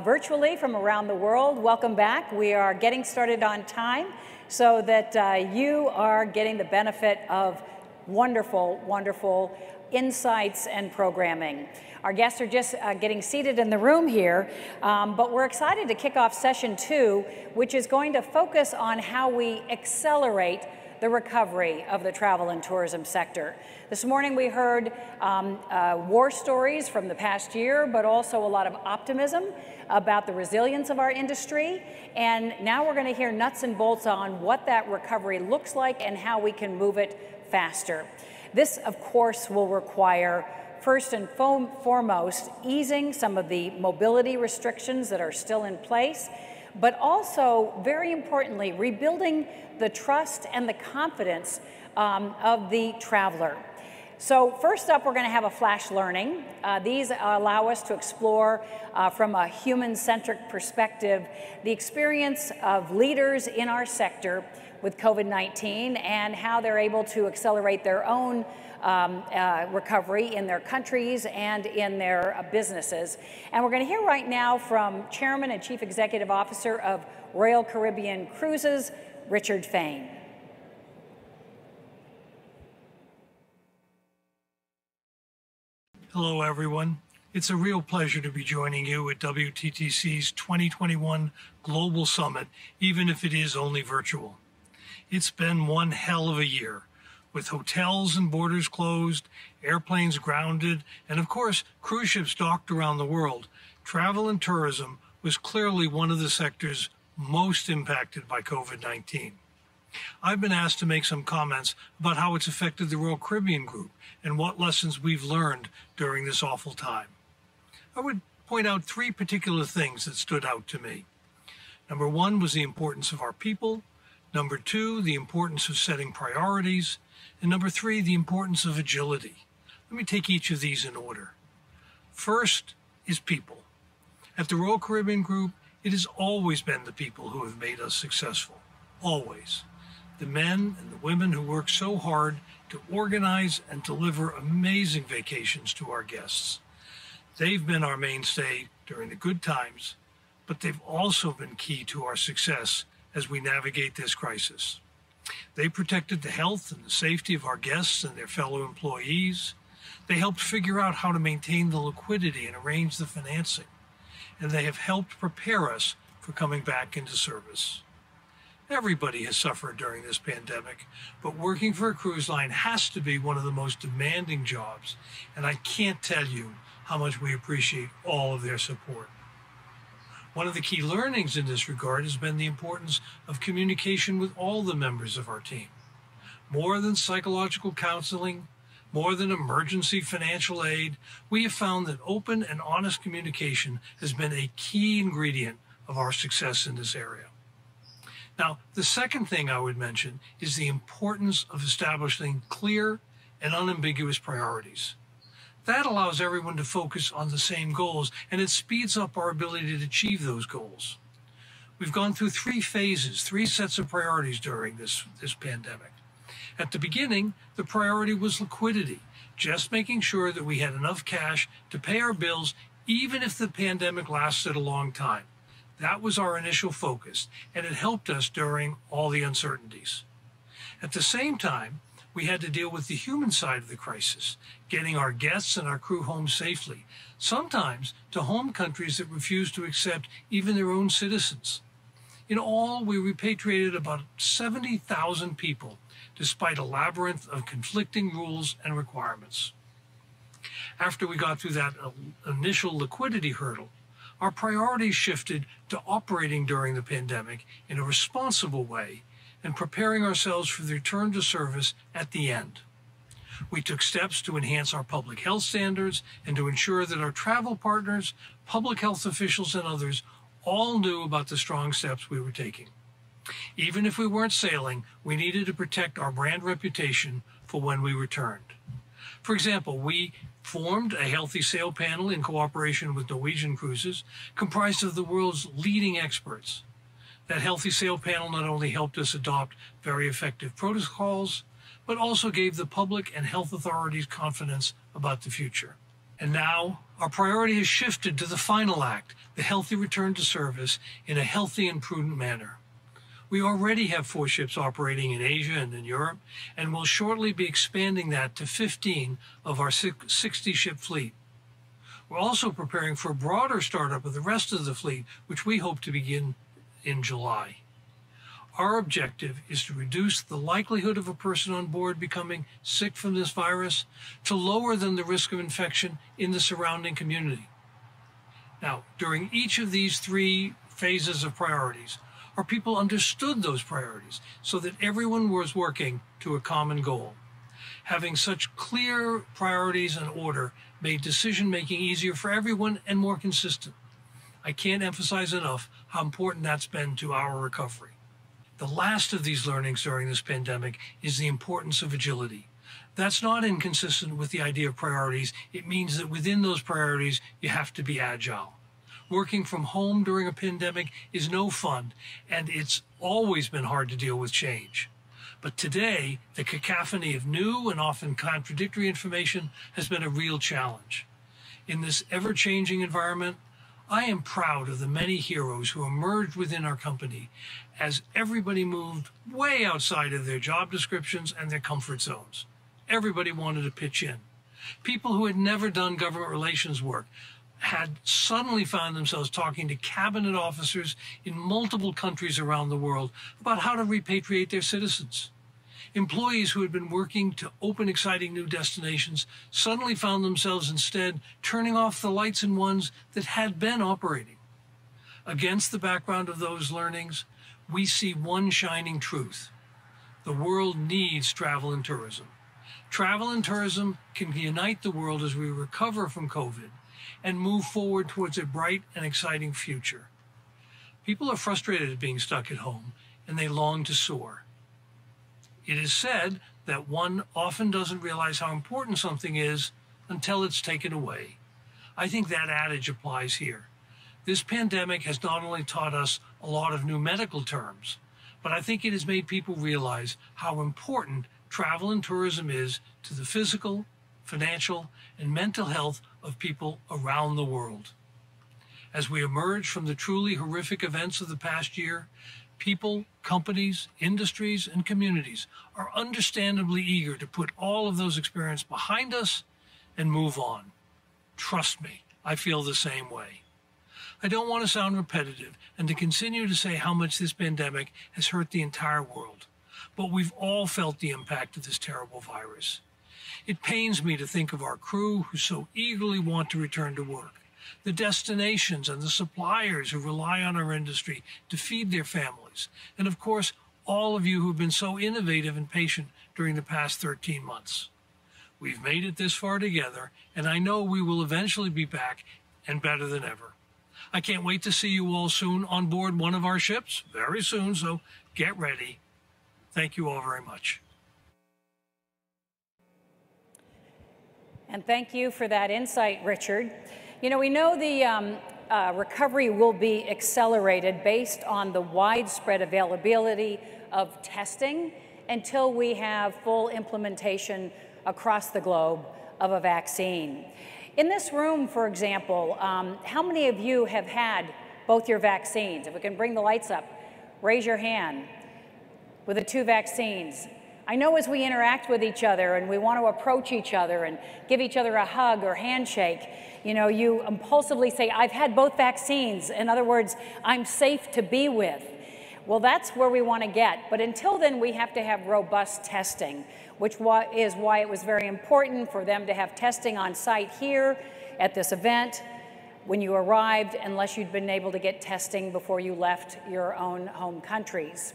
virtually from around the world, welcome back. We are getting started on time so that you are getting the benefit of wonderful, wonderful insights and programming. Our guests are just getting seated in the room here, but we're excited to kick off session 2, which is going to focus on how we accelerate the recovery of the travel and tourism sector. This morning we heard war stories from the past year, but also a lot of optimism about the resilience of our industry. And now we're going to hear nuts and bolts on what that recovery looks like and how we can move it faster. This, of course, will require, first and foremost, easing some of the mobility restrictions that are still in place, but also, very importantly, rebuilding the trust and the confidence of the traveler. So first up, we're going to have a flash learning. These allow us to explore from a human-centric perspective the experience of leaders in our sector with COVID-19 and how they're able to accelerate their own recovery in their countries and in their businesses. And we're going to hear right now from Chairman and Chief Executive Officer of Royal Caribbean Cruises, Richard Fain. Hello, everyone. It's a real pleasure to be joining you at WTTC's 2021 Global Summit, even if it is only virtual. It's been one hell of a year, with hotels and borders closed, airplanes grounded, and of course, cruise ships docked around the world. Travel and tourism was clearly one of the sectors most impacted by COVID-19. I've been asked to make some comments about how it's affected the Royal Caribbean Group and what lessons we've learned during this awful time. I would point out 3 particular things that stood out to me. Number 1 was the importance of our people. Number 2, the importance of setting priorities. And number 3, the importance of agility. Let me take each of these in order. First is people. At the Royal Caribbean Group, it has always been the people who have made us successful. Always. The men and the women who work so hard to organize and deliver amazing vacations to our guests. They've been our mainstay during the good times, but they've also been key to our success as we navigate this crisis. They protected the health and the safety of our guests and their fellow employees. They helped figure out how to maintain the liquidity and arrange the financing. And they have helped prepare us for coming back into service. Everybody has suffered during this pandemic, but working for a cruise line has to be one of the most demanding jobs, and I can't tell you how much we appreciate all of their support. One of the key learnings in this regard has been the importance of communication with all the members of our team. More than psychological counseling, more than emergency financial aid, we have found that open and honest communication has been a key ingredient of our success in this area. Now, the second thing I would mention is the importance of establishing clear and unambiguous priorities. That allows everyone to focus on the same goals, and it speeds up our ability to achieve those goals. We've gone through 3 phases, 3 sets of priorities during this pandemic. At the beginning, the priority was liquidity, just making sure that we had enough cash to pay our bills even if the pandemic lasted a long time. That was our initial focus, and it helped us during all the uncertainties. At the same time, we had to deal with the human side of the crisis, getting our guests and our crew home safely, sometimes to home countries that refused to accept even their own citizens. In all, we repatriated about 70,000 people, despite a labyrinth of conflicting rules and requirements. After we got through that initial liquidity hurdle, our priorities shifted to operating during the pandemic in a responsible way and preparing ourselves for the return to service at the end. We took steps to enhance our public health standards and to ensure that our travel partners, public health officials, and others all knew about the strong steps we were taking. Even if we weren't sailing, we needed to protect our brand reputation for when we returned. For example, we formed a Healthy Sail panel in cooperation with Norwegian Cruises, comprised of the world's leading experts. That Healthy Sail panel not only helped us adopt very effective protocols, but also gave the public and health authorities confidence about the future. And now, our priority has shifted to the final act, the healthy return to service in a healthy and prudent manner. We already have 4 ships operating in Asia and in Europe, and will shortly be expanding that to 15 of our 60-ship fleet. We're also preparing for a broader startup of the rest of the fleet, which we hope to begin in July. Our objective is to reduce the likelihood of a person on board becoming sick from this virus to lower than the risk of infection in the surrounding community. Now, during each of these 3 phases of priorities, our people understood those priorities so that everyone was working to a common goal. Having such clear priorities and order made decision-making easier for everyone and more consistent. I can't emphasize enough how important that's been to our recovery. The last of these learnings during this pandemic is the importance of agility. That's not inconsistent with the idea of priorities. It means that within those priorities, you have to be agile. Working from home during a pandemic is no fun, and it's always been hard to deal with change. But today, the cacophony of new and often contradictory information has been a real challenge. In this ever-changing environment, I am proud of the many heroes who emerged within our company as everybody moved way outside of their job descriptions and their comfort zones. Everybody wanted to pitch in. People who had never done government relations work had suddenly found themselves talking to cabinet officers in multiple countries around the world about how to repatriate their citizens. Employees who had been working to open exciting new destinations suddenly found themselves instead turning off the lights in ones that had been operating. Against the background of those learnings, we see one shining truth. The world needs travel and tourism. Travel and tourism can unite the world as we recover from COVID and move forward towards a bright and exciting future. People are frustrated at being stuck at home, and they long to soar. It is said that one often doesn't realize how important something is until it's taken away. I think that adage applies here. This pandemic has not only taught us a lot of new medical terms, but I think it has made people realize how important travel and tourism is to the physical, financial, and mental health of people around the world. As we emerge from the truly horrific events of the past year, people, companies, industries, and communities are understandably eager to put all of those experiences behind us and move on. Trust me, I feel the same way. I don't want to sound repetitive and to continue to say how much this pandemic has hurt the entire world, but we've all felt the impact of this terrible virus. It pains me to think of our crew who so eagerly want to return to work, the destinations and the suppliers who rely on our industry to feed their families, and of course, all of you who've been so innovative and patient during the past 13 months. We've made it this far together, and I know we will eventually be back and better than ever. I can't wait to see you all soon on board one of our ships, very soon, so get ready. Thank you all very much. And thank you for that insight, Richard. You know, we know the recovery will be accelerated based on the widespread availability of testing until we have full implementation across the globe of a vaccine. In this room, for example, how many of you have had both your vaccines? If we can bring the lights up, raise your hand with the 2 vaccines. I know as we interact with each other and we want to approach each other and give each other a hug or handshake, you know, you impulsively say, I've had both vaccines. In other words, I'm safe to be with. Well, that's where we want to get. But until then, we have to have robust testing, which is why it was very important for them to have testing on site here at this event when you arrived, unless you'd been able to get testing before you left your own home countries.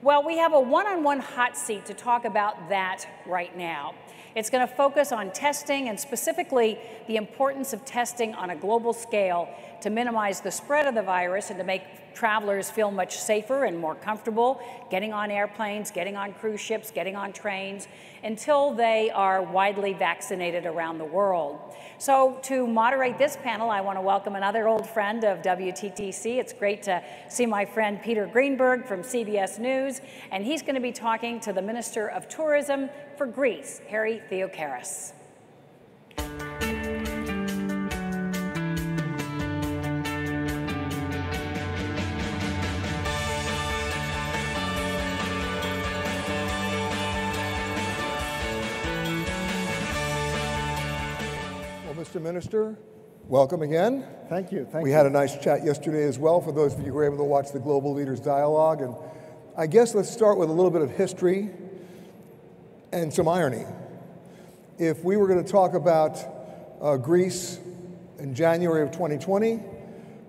Well, we have a one-on-one hot seat to talk about that right now. It's going to focus on testing and specifically the importance of testing on a global scale to minimize the spread of the virus and to make travelers feel much safer and more comfortable getting on airplanes, getting on cruise ships, getting on trains until they are widely vaccinated around the world. So to moderate this panel, I want to welcome another old friend of WTTC. It's great to see my friend Peter Greenberg from CBS News, and he's going to be talking to the Minister of Tourism for Greece, Harry Theocharis. Mr. Minister, welcome again. Thank you. We had a nice chat yesterday as well for those of you who were able to watch the Global Leaders Dialogue. And I guess let's start with a little bit of history and some irony. If we were going to talk about Greece in January of 2020,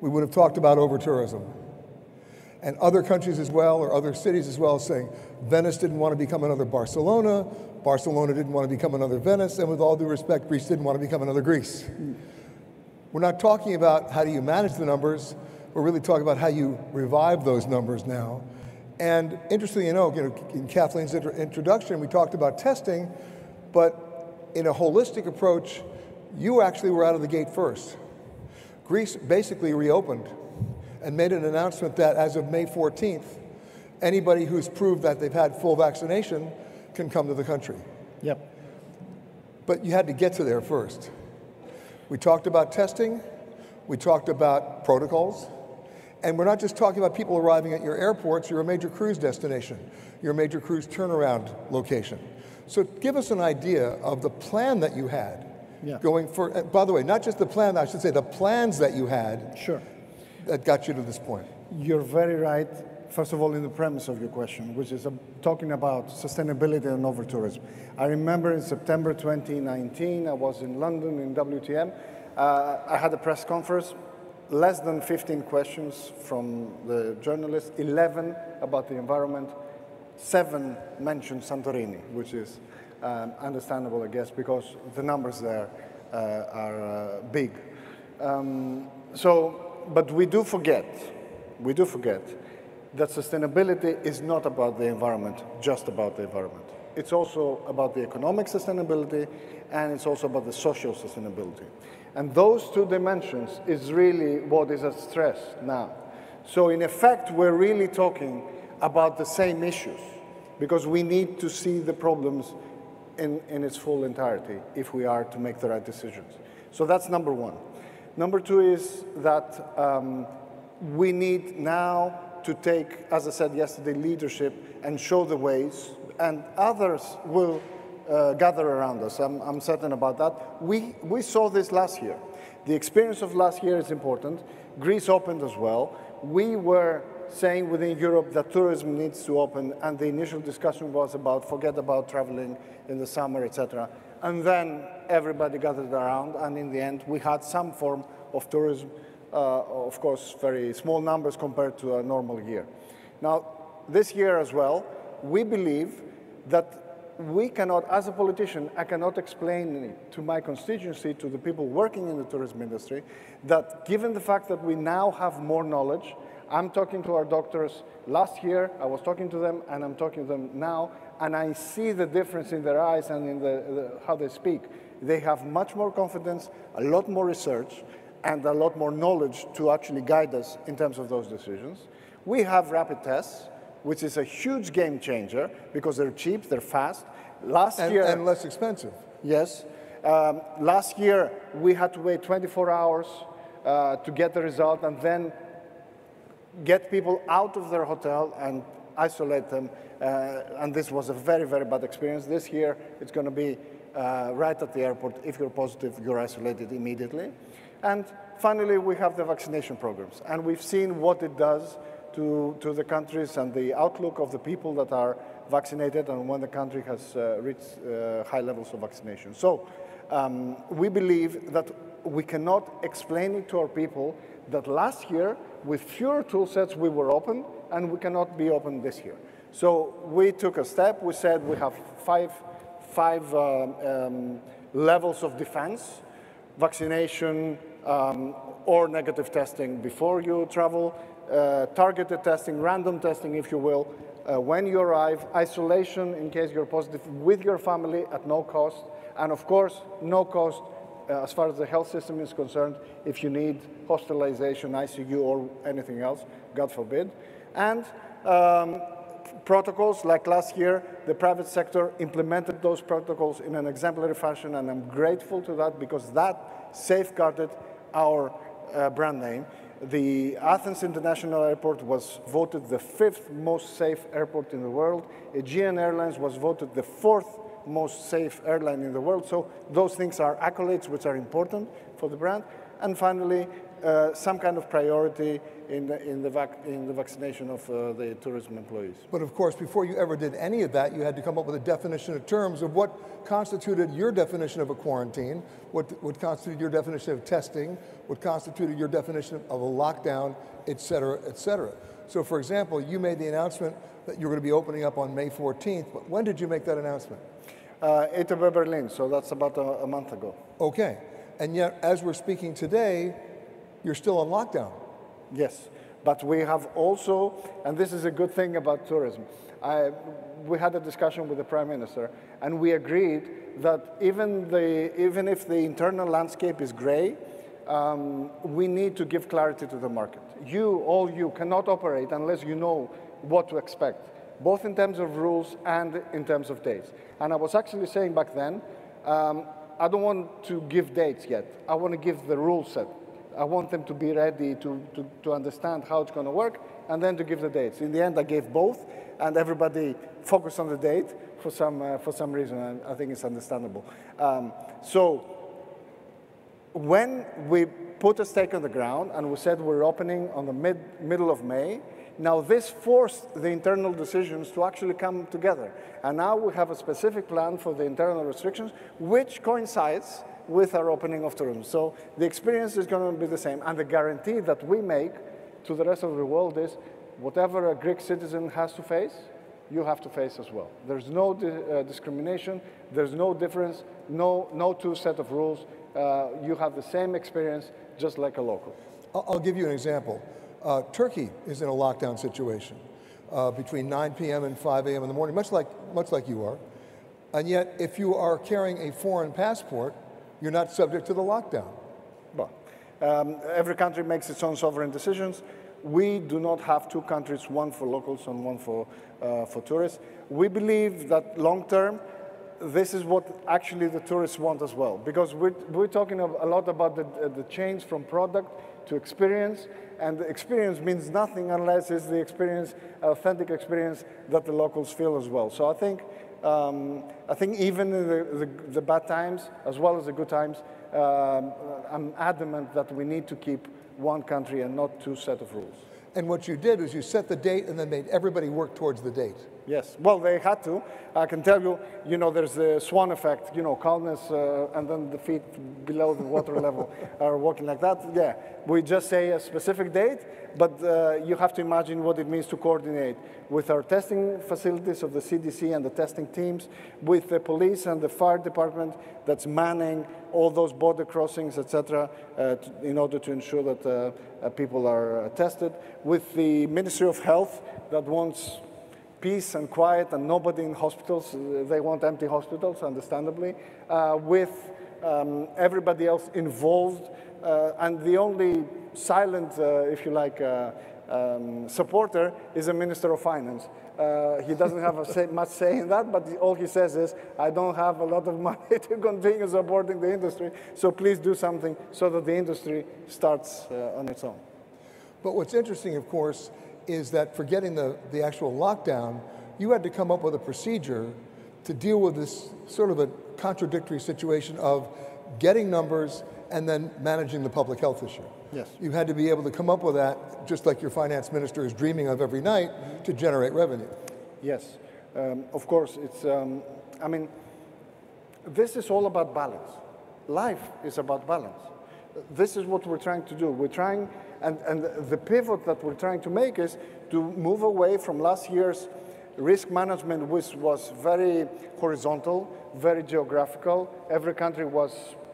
we would have talked about over-tourism. And other countries as well, or other cities as well, saying Venice didn't want to become another Barcelona, Barcelona didn't want to become another Venice, and with all due respect, Greece didn't want to become another Greece. We're not talking about how do you manage the numbers, we're really talking about how you revive those numbers now. And interestingly enough, in Kathleen's introduction, we talked about testing, but in a holistic approach, you actually were out of the gate first. Greece basically reopened and made an announcement that as of May 14th, anybody who's proved that they've had full vaccination can come to the country. Yep. But you had to get to there first. We talked about testing, we talked about protocols, and we're not just talking about people arriving at your airports, you're a major cruise destination, you're a major cruise turnaround location. So give us an idea of the plan that you had going for, by the way, not just the plan, I should say the plans that you had that got you to this point. You're very right. First of all, in the premise of your question, which is talking about sustainability and over-tourism. I remember in September 2019, I was in London in WTM. I had a press conference, less than 15 questions from the journalists, 11 about the environment, 7 mentioned Santorini, which is understandable, I guess, because the numbers there are big. But we do forget that sustainability is not about the environment, just about the environment. It's also about the economic sustainability, and it's also about the social sustainability. And those 2 dimensions is really what is at stress now. So in effect, we're really talking about the same issues, because we need to see the problems in its full entirety if we are to make the right decisions. So that's number 1. Number 2 is that we need now to take, as I said yesterday, leadership and show the ways, and others will gather around us. I'm certain about that. We saw this last year. The experience of last year is important. Greece opened as well. We were saying within Europe that tourism needs to open, and the initial discussion was about forget about traveling in the summer, etc. And then everybody gathered around, and in the end, we had some form of tourism. Of course, very small numbers compared to a normal year. Now, this year as well, we believe that we cannot, as a politician, I cannot explain to my constituency, to the people working in the tourism industry, that given the fact that we now have more knowledge, I'm talking to our doctors last year, I was talking to them, and I'm talking to them now, and I see the difference in their eyes and in how they speak. They have much more confidence, a lot more research, and a lot more knowledge to actually guide us in terms of those decisions. We have rapid tests, which is a huge game changer because they're cheap, they're fast. Last year, and less expensive. Yes. Last year, we had to wait 24 hours to get the result and then get people out of their hotel and isolate them. And this was a very, very bad experience. This year, it's going to be right at the airport. If you're positive, you're isolated immediately. And finally, we have the vaccination programs. And we've seen what it does to the countries and the outlook of the people that are vaccinated and when the country has reached high levels of vaccination. So we believe that we cannot explain it to our people that last year, with fewer tool sets, we were open, and we cannot be open this year. So we took a step. We said we have five levels of defense: vaccination or negative testing before you travel, targeted testing, random testing, if you will, when you arrive, isolation in case you're positive with your family at no cost, and of course, no cost as far as the health system is concerned if you need hospitalization, ICU, or anything else, God forbid. And protocols, like last year, the private sector implemented those protocols in an exemplary fashion, and I'm grateful to that because that safeguarded our brand name. The Athens International Airport was voted the 5th most safe airport in the world. Aegean Airlines was voted the 4th most safe airline in the world. So those things are accolades which are important for the brand. And finally, some kind of priority in the vaccination of the tourism employees. But of course, before you ever did any of that, you had to come up with a definition of terms of what constituted your definition of a quarantine, what constituted your definition of testing, what constituted your definition of a lockdown, et cetera, et cetera. So for example, you made the announcement that you're going to be opening up on May 14th, but when did you make that announcement? ITB Berlin, so that's about a month ago. Okay, and yet as we're speaking today, you're still on lockdown. Yes, but we have also, and this is a good thing about tourism, we had a discussion with the Prime Minister, and we agreed that even if the internal landscape is gray, we need to give clarity to the market. All you cannot operate unless you know what to expect, both in terms of rules and in terms of dates. And I was actually saying back then, I don't want to give dates yet. I want to give the rule set. I want them to be ready to understand how it's going to work, and then to give the dates. In the end, I gave both, and everybody focused on the date for some reason, and I think it's understandable. So when we put a stake on the ground and we said we're opening on the middle of May, now this forced the internal decisions to actually come together. And now we have a specific plan for the internal restrictions, which coincides with our opening of tourism. So the experience is going to be the same. And the guarantee that we make to the rest of the world is whatever a Greek citizen has to face, you have to face as well. There's no discrimination. There's no difference, no two set of rules. You have the same experience just like a local. I'll give you an example. Turkey is in a lockdown situation between 9 p.m. and 5 a.m. in the morning, much like you are. And yet, if you are carrying a foreign passport, you're not subject to the lockdown. Well, every country makes its own sovereign decisions. We do not have two countries, one for locals and one for tourists. We believe that long term, this is what actually the tourists want as well, because we're talking a lot about the change from product to experience, and the experience means nothing unless it's the experience, authentic experience that the locals feel as well. So I think even in the bad times, as well as the good times, I'm adamant that we need to keep one country and not two set of rules. And what you did was you set the date and then made everybody work towards the date. Yes, well, they had to. I can tell you, there's the swan effect, calmness, and then the feet below the water level are walking like that. Yeah, we just say a specific date, but you have to imagine what it means to coordinate with our testing facilities of the CDC and the testing teams, with the police and the fire department that's manning all those border crossings, etc., in order to ensure that people are tested, with the Ministry of Health that wants peace and quiet and nobody in hospitals. They want empty hospitals, understandably, with everybody else involved. And the only silent, if you like, supporter is a Minister of Finance. He doesn't have much say in that, but all he says is, I don't have a lot of money to continue supporting the industry, so please do something so that the industry starts on its own. But what's interesting, of course, is that forgetting the actual lockdown, you had to come up with a procedure to deal with this sort of a contradictory situation of getting numbers and then managing the public health issue. Yes. You had to be able to come up with that, just like your finance minister is dreaming of every night, to generate revenue. Yes, of course, it's, I mean, this is all about balance. Life is about balance. This is what we're trying to do. We're trying, and the pivot that we're trying to make is to move away from last year's risk management, which was very horizontal, very geographical. Every country was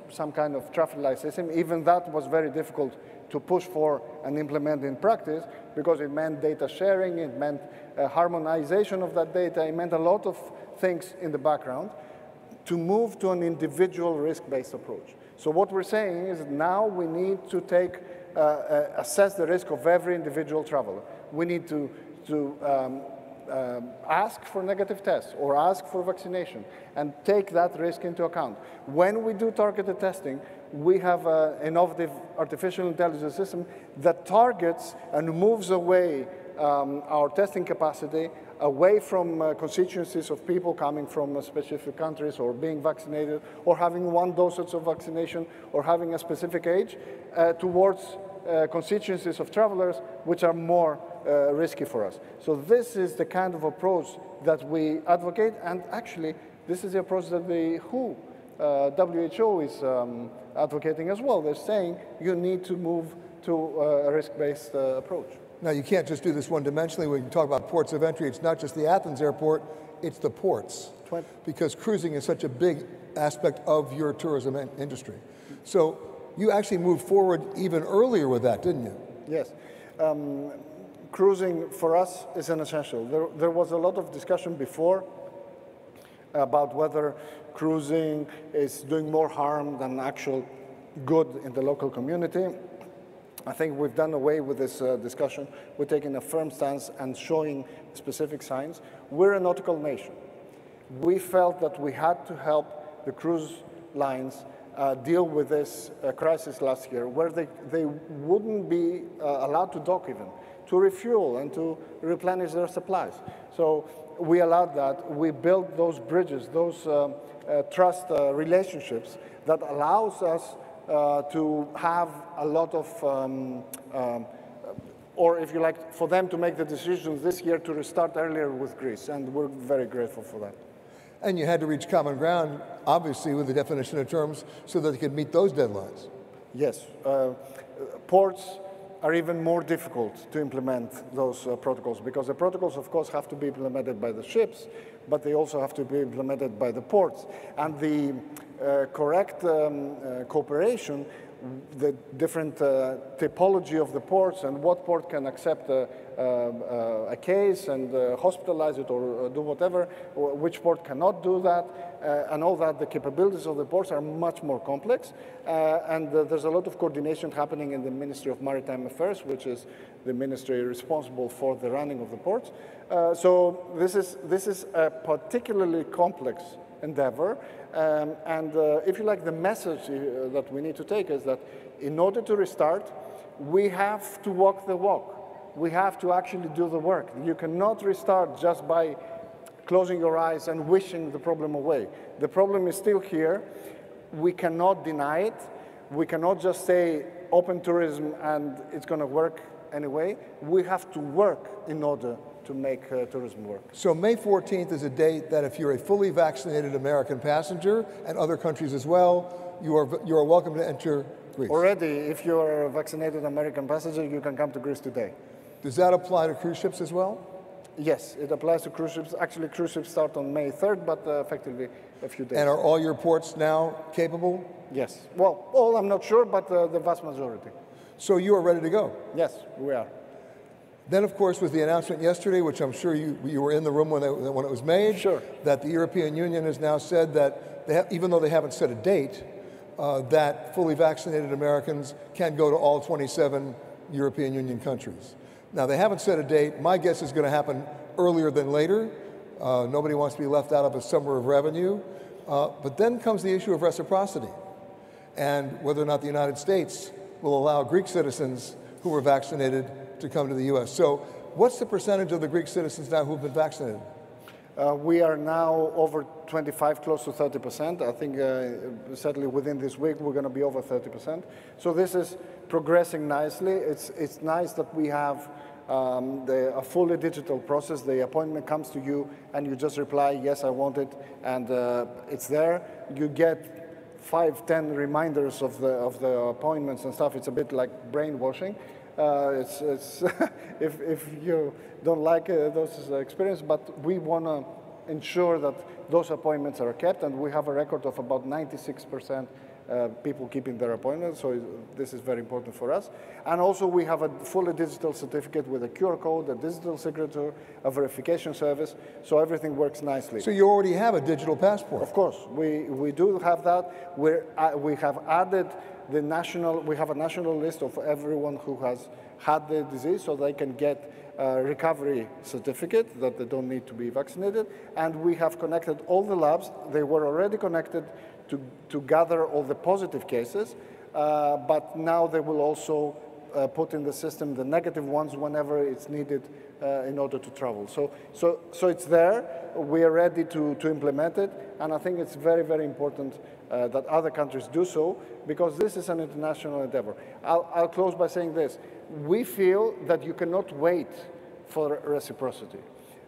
some kind of traffic light system. Even that was very difficult to push for and implement in practice because it meant data sharing, it meant harmonization of that data, it meant a lot of things in the background to move to an individual risk-based approach. So what we're saying is now we need to take, assess the risk of every individual traveler. We need to ask for negative tests or ask for vaccination and take that risk into account. When we do targeted testing, we have an innovative artificial intelligence system that targets and moves away our testing capacity away from constituencies of people coming from specific countries or being vaccinated or having one dosage of vaccination or having a specific age towards constituencies of travelers which are more risky for us. So this is the kind of approach that we advocate, and actually this is the approach that the WHO is advocating as well. They're saying you need to move to a risk-based approach. Now, you can't just do this one-dimensionally. When you talk about ports of entry, it's not just the Athens airport, it's the ports. Because cruising is such a big aspect of your tourism industry. So you actually moved forward even earlier with that, didn't you? Yes. Cruising for us is an essential. There was a lot of discussion before about whether cruising is doing more harm than actual good in the local community. I think we've done away with this discussion. We're taking a firm stance and showing specific signs. We're a nautical nation. We felt that we had to help the cruise lines deal with this crisis last year, where they wouldn't be allowed to dock even, to refuel and to replenish their supplies. So we allowed that. We built those bridges, those trust relationships that allows us to have a lot of, or if you like, for them to make the decisions this year to restart earlier with Greece, and we're very grateful for that. And you had to reach common ground, obviously, with the definition of terms so that they could meet those deadlines. Yes. Ports are even more difficult to implement those protocols because the protocols, of course, have to be implemented by the ships, but they also have to be implemented by the ports. And the correct cooperation, the different typology of the ports and what port can accept a case and hospitalize it or do whatever, which port cannot do that, and all that, the capabilities of the ports are much more complex. And there's a lot of coordination happening in the Ministry of Maritime Affairs, which is the ministry responsible for the running of the ports. So this is a particularly complex endeavor. And if you like, the message that we need to take is that in order to restart, we have to walk the walk. We have to actually do the work. You cannot restart just by closing your eyes and wishing the problem away. The problem is still here. We cannot deny it. We cannot just say open tourism and it's going to work anyway. We have to work in order to make tourism work. So May 14th is a date that if you're a fully vaccinated American passenger, and other countries as well, you are welcome to enter Greece. Already, if you're a vaccinated American passenger, you can come to Greece today. Does that apply to cruise ships as well? Yes, it applies to cruise ships. Actually, cruise ships start on May 3rd, but effectively a few days. And are all your ports now capable? Yes. Well, all I'm not sure, but the vast majority. So you are ready to go? Yes, we are. Then, of course, was the announcement yesterday, which I'm sure you were in the room when it was made, sure, that the European Union has now said that even though they haven't set a date, that fully vaccinated Americans can go to all 27 European Union countries. Now, they haven't set a date. My guess is going to happen earlier than later. Nobody wants to be left out of a summer of revenue. But then comes the issue of reciprocity and whether or not the United States will allow Greek citizens who were vaccinated to come to the U.S. So what's the percentage of the Greek citizens now who've been vaccinated? We are now over 25, close to 30%. I think certainly within this week we're going to be over 30%. So this is progressing nicely. It's nice that we have a fully digital process. The appointment comes to you and you just reply, yes, I want it, and it's there. You get 5, 10 reminders of the appointments and stuff. It's a bit like brainwashing. It's if you don't like those experiences, but we want to ensure that those appointments are kept, and we have a record of about 96% people keeping their appointments, so this is very important for us. And also we have a fully digital certificate with a QR code, a digital signature, a verification service, so everything works nicely. So you already have a digital passport? Of course, we do have that. We have added we have a national list of everyone who has had the disease, so they can get a recovery certificate that they don't need to be vaccinated. And we have connected all the labs. They were already connected to gather all the positive cases, but now they will also put in the system the negative ones whenever it's needed in order to travel. So it's there. We are ready to implement it, and I think it's very, very important that other countries do so, because this is an international endeavor. I'll close by saying this. We feel that you cannot wait for reciprocity.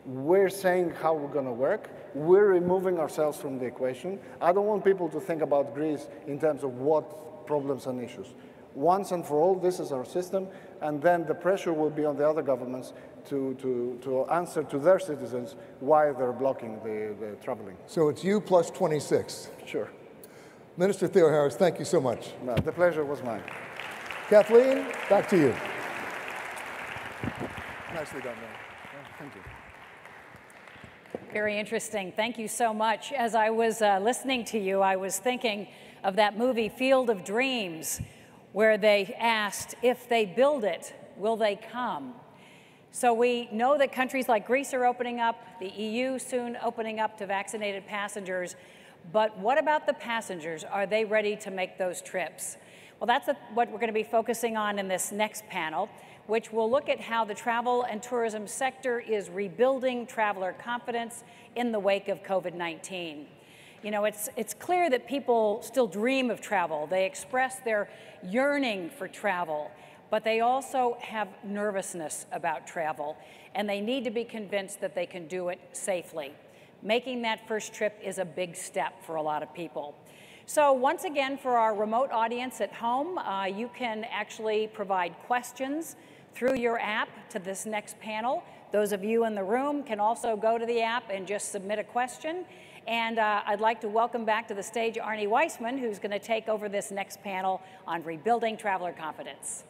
We're saying how we're going to work. We're removing ourselves from the equation. I don't want people to think about Greece in terms of what problems and issues. Once and for all, this is our system, and then the pressure will be on the other governments to answer to their citizens why they're blocking the traveling. So it's you plus 26. Sure. Minister Theoharis, thank you so much. No, the pleasure was mine. Kathleen, back to you. Nicely done, man. Thank you. Very interesting. Thank you so much. As I was listening to you, I was thinking of that movie Field of Dreams, where they asked, if they build it, will they come? So we know that countries like Greece are opening up, the EU soon opening up to vaccinated passengers, but what about the passengers? Are they ready to make those trips? Well, that's what we're going to be focusing on in this next panel, which will look at how the travel and tourism sector is rebuilding traveler confidence in the wake of COVID-19. You know, it's clear that people still dream of travel. They express their yearning for travel, but they also have nervousness about travel, and they need to be convinced that they can do it safely. Making that first trip is a big step for a lot of people. So once again, for our remote audience at home, you can actually provide questions through your app to this next panel. Those of you in the room can also go to the app and just submit a question. And I'd like to welcome back to the stage Arnie Weissman, who's going to take over this next panel on rebuilding traveler confidence.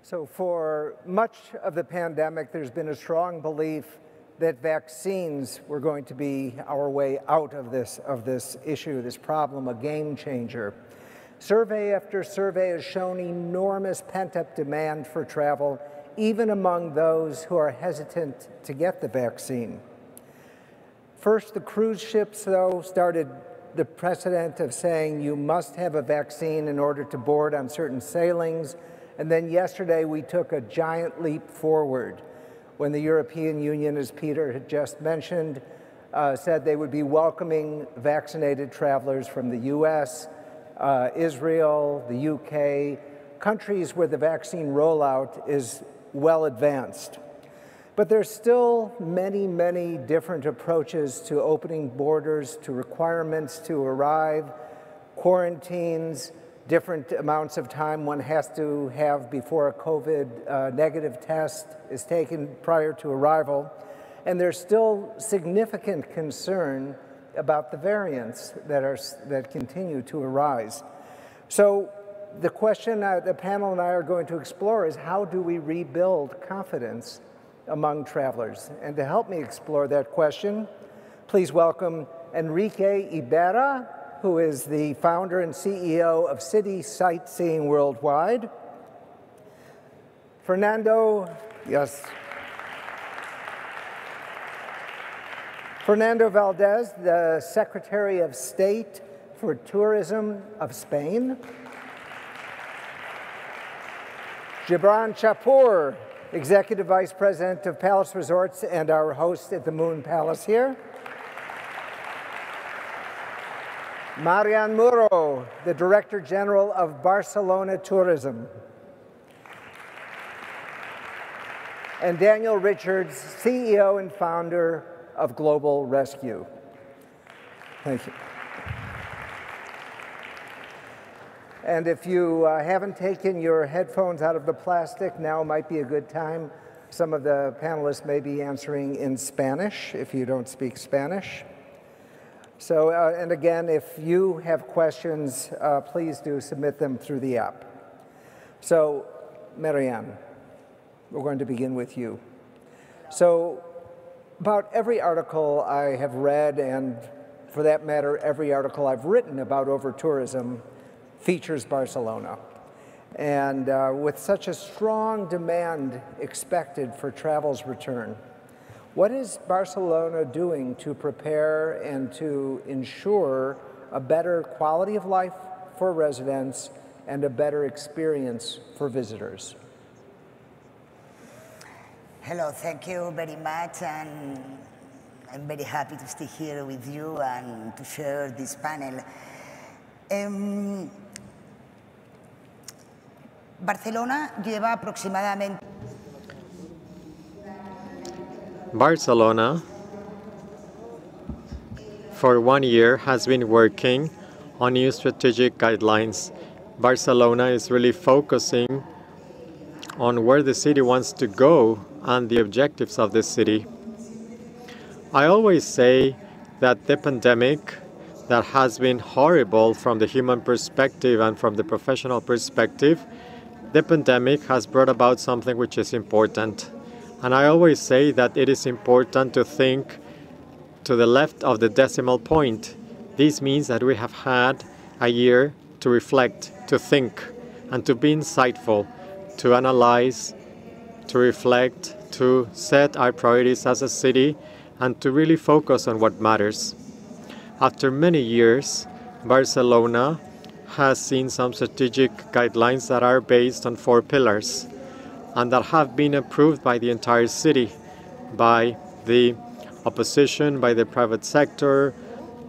So for much of the pandemic, there's been a strong belief that vaccines were going to be our way out of this issue, this problem, a game changer. Survey after survey has shown enormous pent-up demand for travel, even among those who are hesitant to get the vaccine. First, the cruise ships, though, started the precedent of saying you must have a vaccine in order to board on certain sailings. And then yesterday, we took a giant leap forward. when the European Union, as Peter had just mentioned, said they would be welcoming vaccinated travelers from the US, Israel, the UK, countries where the vaccine rollout is well advanced. But there's still many, many different approaches to opening borders, to requirements to arrive, quarantines, different amounts of time one has to have before a COVID negative test is taken prior to arrival. And there's still significant concern about the variants that continue to arise. So the question the panel and I are going to explore is, how do we rebuild confidence among travelers? And to help me explore that question, please welcome Enrique Ibarra, who is the founder and CEO of City Sightseeing Worldwide. Fernando Valdez, the Secretary of State for Tourism of Spain. Gibran Chapur, Executive Vice President of Palace Resorts and our host at the Moon Palace here. Marian Muro, the Director General of Barcelona Tourism. And Daniel Richards, CEO and founder of Global Rescue. Thank you. And if you haven't taken your headphones out of the plastic, now might be a good time. Some of the panelists may be answering in Spanish if you don't speak Spanish. So, and again, if you have questions, please do submit them through the app. So, Marianne, we're going to begin with you. So, about every article I have read, and for that matter, every article I've written about over-tourism features Barcelona. And with such a strong demand expected for travel's return, what is Barcelona doing to prepare and to ensure a better quality of life for residents and a better experience for visitors? Hello, thank you very much, and I'm very happy to stay here with you and to share this panel. Barcelona lleva aproximadamente... Barcelona, for 1 year, has been working on new strategic guidelines. Barcelona is really focusing on where the city wants to go and the objectives of the city. I always say that the pandemic that has been horrible from the human perspective and from the professional perspective, the pandemic has brought about something which is important. And I always say that it is important to think to the left of the decimal point. This means that we have had a year to reflect, to think, and to be insightful, to analyze, to reflect, to set our priorities as a city, and to really focus on what matters. After many years, Barcelona has seen some strategic guidelines that are based on 4 pillars and that have been approved by the entire city, by the opposition, by the private sector.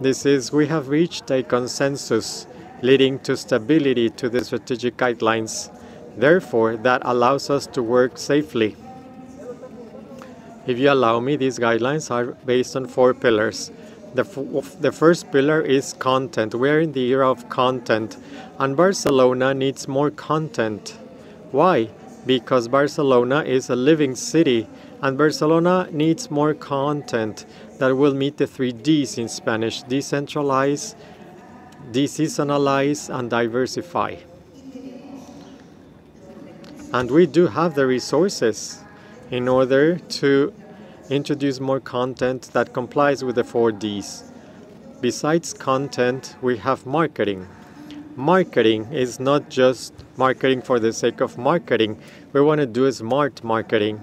We have reached a consensus leading to stability to the strategic guidelines. Therefore, that allows us to work safely. If you allow me, these guidelines are based on 4 pillars. The first pillar is content. We are in the era of content, and Barcelona needs more content. Why? Because Barcelona is a living city, and Barcelona needs more content that will meet the 3 Ds in Spanish: decentralize, deseasonalize, and diversify. And we do have the resources in order to introduce more content that complies with the 4 Ds. Besides content, we have marketing. Marketing is not just marketing for the sake of marketing. We want to do smart marketing.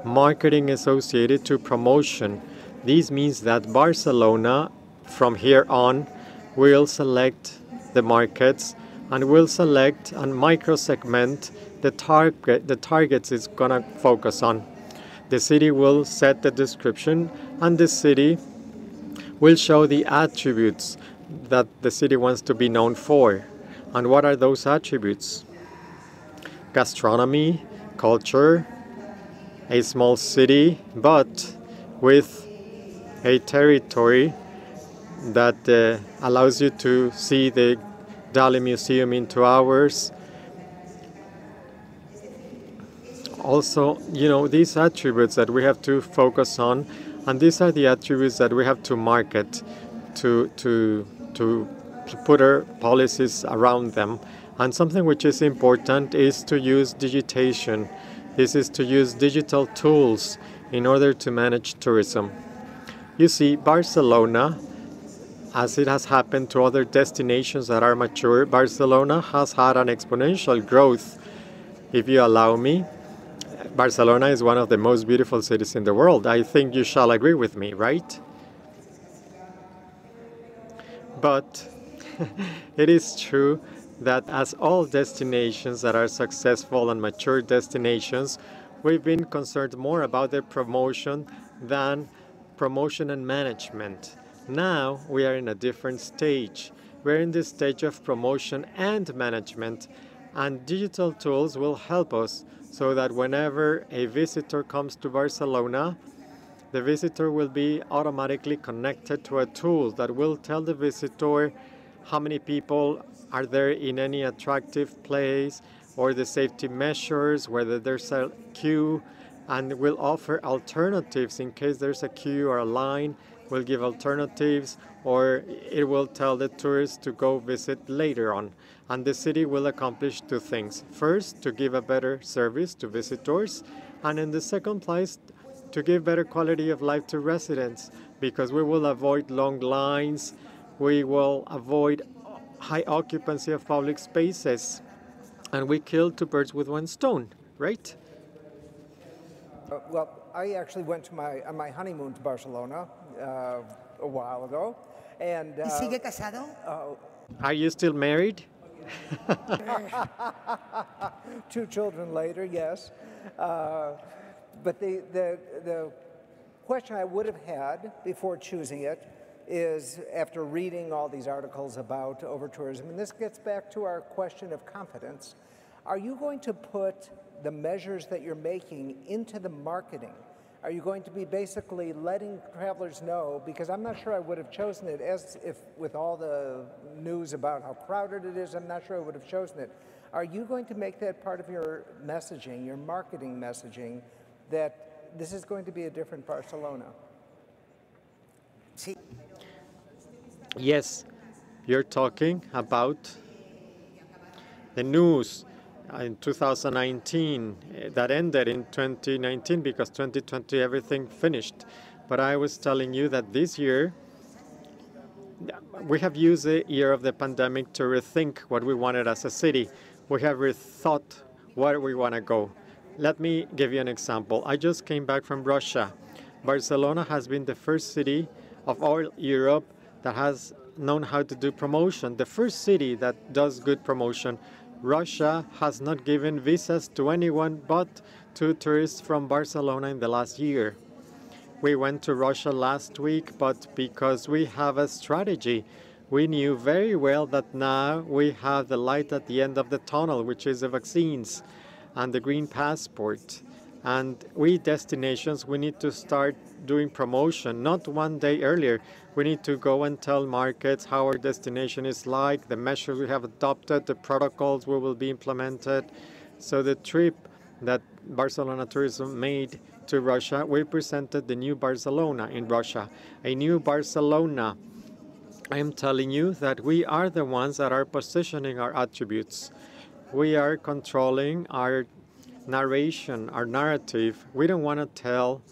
Marketing associated to promotion. This means that Barcelona, from here on, will select the markets and will select and micro-segment the targets it's going to focus on. The city will set the description, and the city will show the attributes that the city wants to be known for. And what are those attributes? Gastronomy, culture, a small city, but with a territory that allows you to see the Dali Museum in 2 hours. Also, you know, these attributes that we have to focus on, and these are the attributes that we have to market, to put our policies around them. And something which is important is to use digitation. This is to use digital tools in order to manage tourism. You see, Barcelona, as it has happened to other destinations that are mature, Barcelona has had an exponential growth. If you allow me, Barcelona is one of the most beautiful cities in the world. I think you shall agree with me, right? But it is true that as all destinations that are successful and mature destinations, we've been concerned more about their promotion than promotion and management. Now we are in a different stage. We're in the stage of promotion and management, and digital tools will help us so that whenever a visitor comes to Barcelona, the visitor will be automatically connected to a tool that will tell the visitor how many people are there in any attractive place, or the safety measures, whether there's a queue, and will offer alternatives in case there's a queue or a line. Will give alternatives, or it will tell the tourists to go visit later on. And the city will accomplish two things. First, to give a better service to visitors, and in the second place, to give better quality of life to residents, because we will avoid long lines, we will avoid high occupancy of public spaces, and we kill two birds with one stone, right? Well, I actually went to on my honeymoon to Barcelona a while ago, and ¿Y sigue casado? Are you still married? 2 children later, yes. But the question I would have had before choosing it is, after reading all these articles about over-tourism, and this gets back to our question of confidence, are you going to put the measures that you're making into the marketing? Are you going to be basically letting travelers know, because I'm not sure I would have chosen it, as if with all the news about how crowded it is, I'm not sure I would have chosen it. Are you going to make that part of your messaging, your marketing messaging, that this is going to be a different Barcelona? Yes, you're talking about the news in 2019 that ended in 2019, because 2020 everything finished. But I was telling you that this year we have used the year of the pandemic to rethink what we wanted as a city. We have rethought where we want to go. Let me give you an example. I just came back from Russia. Barcelona has been the first city of all Europe that has known how to do promotion, the first city that does good promotion. Russia has not given visas to anyone but to tourists from Barcelona in the last year. We went to Russia last week, but because we have a strategy, we knew very well that now we have the light at the end of the tunnel, which is the vaccines and the green passport. And we destinations, we need to start doing promotion, not one day earlier. We need to go and tell markets how our destination is like, the measures we have adopted, the protocols we will be implemented. So the trip that Barcelona Tourism made to Russia, we presented the new Barcelona in Russia, a new Barcelona. I am telling you that we are the ones that are positioning our attributes. We are controlling our narration, our narrative. We don't want to tell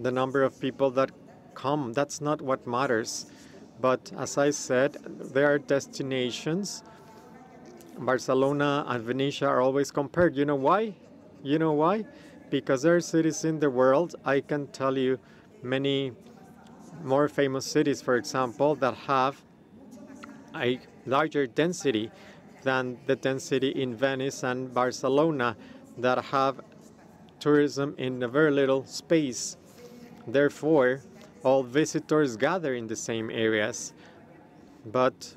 the number of people that come. That's not what matters. But as I said, there are destinations. Barcelona and Venice are always compared. You know why? You know why? Because there are cities in the world, I can tell you many more famous cities, for example, that have a larger density than the density in Venice and Barcelona, that have tourism in a very little space. Therefore, all visitors gather in the same areas. But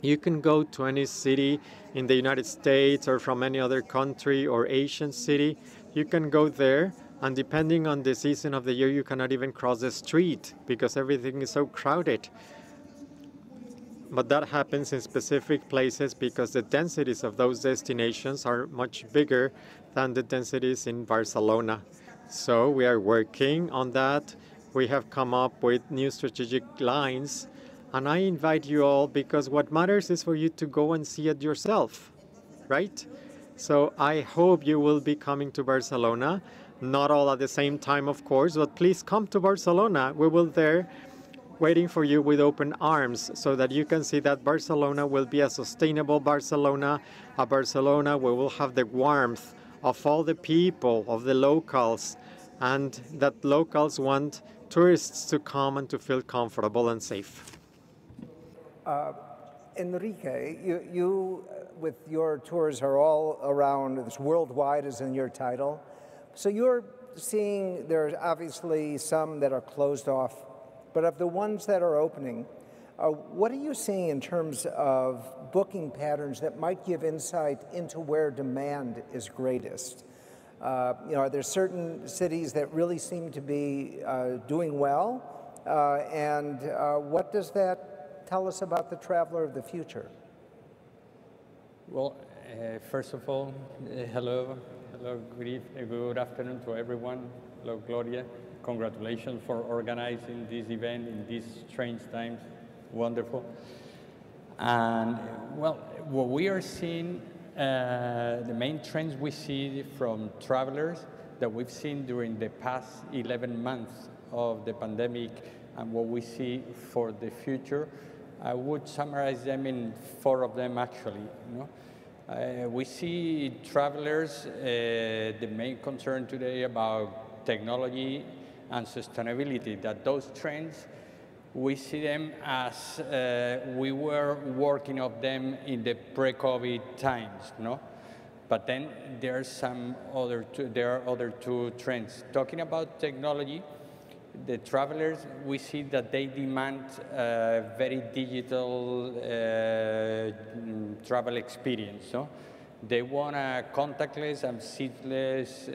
you can go to any city in the United States or from any other country or Asian city. You can go there, and depending on the season of the year, you cannot even cross the street because everything is so crowded. But that happens in specific places because the densities of those destinations are much bigger than the densities in Barcelona. So we are working on that. We have come up with new strategic lines. And I invite you all because what matters is for you to go and see it yourself, right? So I hope you will be coming to Barcelona. Not all at the same time, of course, but please come to Barcelona. We will there waiting for you with open arms so that you can see that Barcelona will be a sustainable Barcelona, a Barcelona where we'll have the warmth of all the people, of the locals, and that locals want tourists to come and to feel comfortable and safe. Enrique, you with your tours are all around, this worldwide is in your title. So you're seeing there's obviously some that are closed off, but of the ones that are opening, what are you seeing in terms of booking patterns that might give insight into where demand is greatest? Are there certain cities that really seem to be doing well? And what does that tell us about the traveler of the future? Well, first of all, hello, good afternoon to everyone. Hello, Gloria. Congratulations for organizing this event in these strange times. Wonderful. And well, what we are seeing, the main trends we see from travelers that we've seen during the past 11 months of the pandemic and what we see for the future, I would summarize them in 4 of them actually. We see travelers, the main concern today about technology and sustainability, that those trends, we see them as we were working on them in the pre-COVID times, But then there are other 2 trends. Talking about technology, the travelers, we see that they demand a very digital travel experience. They want a contactless and seatless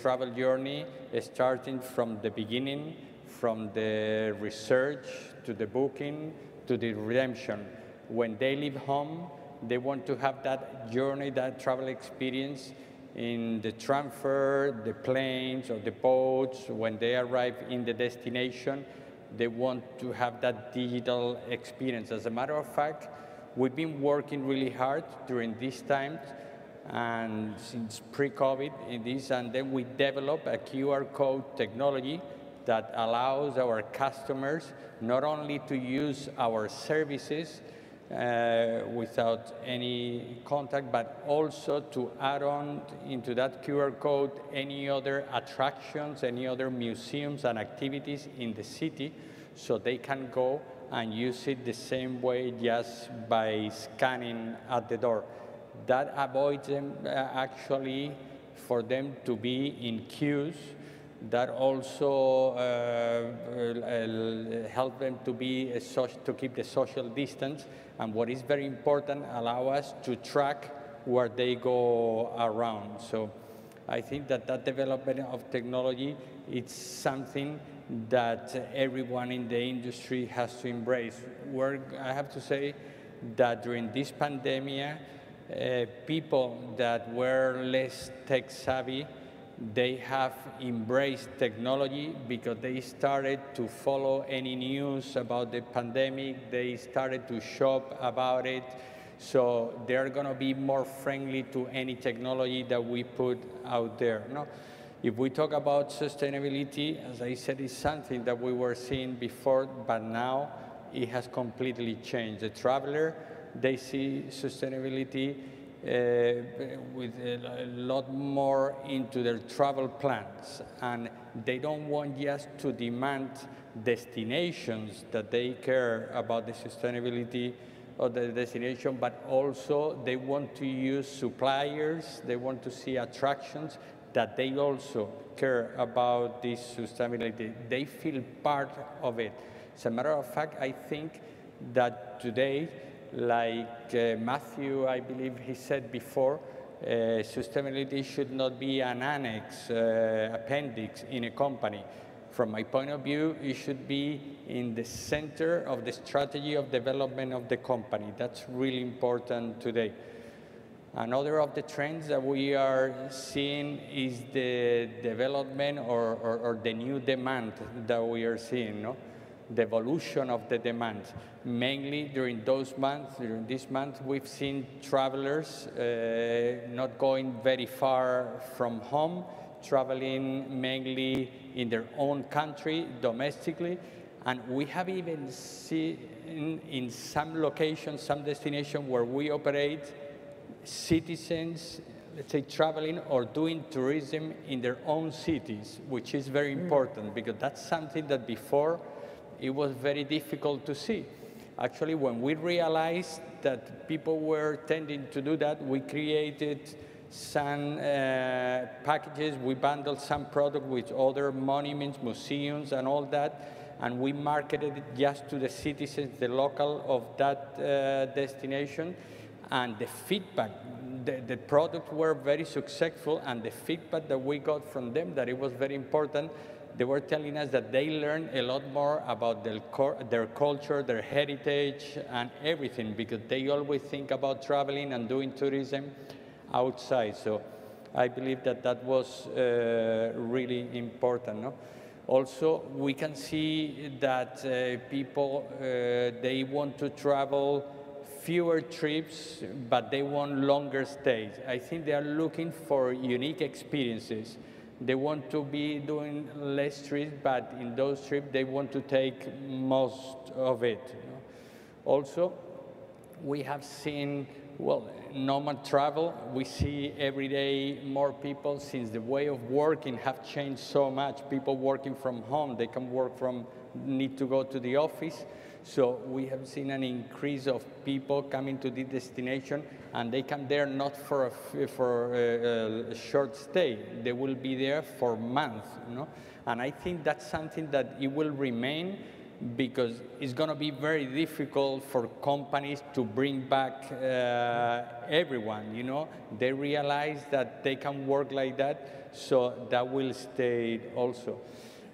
travel journey, starting from the beginning, from the research to the booking to the redemption. When they leave home, they want to have that journey, that travel experience in the transfer, the planes or the boats. When they arrive in the destination, they want to have that digital experience. As a matter of fact, we've been working really hard during these times and since pre-COVID in this, and then we developed a QR code technology that allows our customers not only to use our services without any contact, but also to add on into that QR code any other attractions, any other museums and activities in the city, so they can go and use it the same way just by scanning at the door. That avoids them actually for them to be in queues. That also help them to keep the social distance, and what is very important, allow us to track where they go around. So I think that development of technology, it's something that everyone in the industry has to embrace. I have to say that during this pandemic, people that were less tech savvy, they have embraced technology because they started to follow any news about the pandemic. They started to shop about it. So they're going to be more friendly to any technology that we put out there. If we talk about sustainability, as I said, it's something that we were seeing before, but now it has completely changed. The traveler, they see sustainability with a lot more into their travel plans, and they don't want just to demand destinations that they care about the sustainability of the destination, but also they want to use suppliers, they want to see attractions that they also care about this sustainability. They feel part of it. As a matter of fact, I think that today, like Matthew, I believe he said before, sustainability should not be an annex, appendix in a company. From my point of view, it should be in the center of the strategy of development of the company. That's really important today. Another of the trends that we are seeing is the development or the new demand that we are seeing, no? The evolution of the demand. Mainly during this month, we've seen travelers not going very far from home, traveling mainly in their own country, domestically, and we have even seen in some locations, some destinations where we operate, citizens, let's say, traveling or doing tourism in their own cities, which is very important because that's something that before it was very difficult to see. Actually, when we realized that people were tending to do that, we created some packages, we bundled some product with other monuments, museums, and all that, and we marketed it just to the citizens, the local of that destination, and the feedback, the products were very successful, and the feedback that we got from them, that it was very important. They were telling us that they learned a lot more about their culture, their heritage, and everything, because they always think about traveling and doing tourism outside. So I believe that that was really important. No? Also, we can see that people, they want to travel fewer trips, but they want longer stays. I think they are looking for unique experiences. They want to be doing less trips, but in those trips, they want to take most of it. You know? Also, we have seen, well, nomad travel. We see every day more people, since the way of working have changed so much. People working from home, they can work from, need to go to the office. So we have seen an increase of people coming to the destination, and they come there not for a short stay. They will be there for months, you know? And I think that's something that it will remain, because it's going to be very difficult for companies to bring back everyone, you know? They realize that they can work like that, so that will stay also.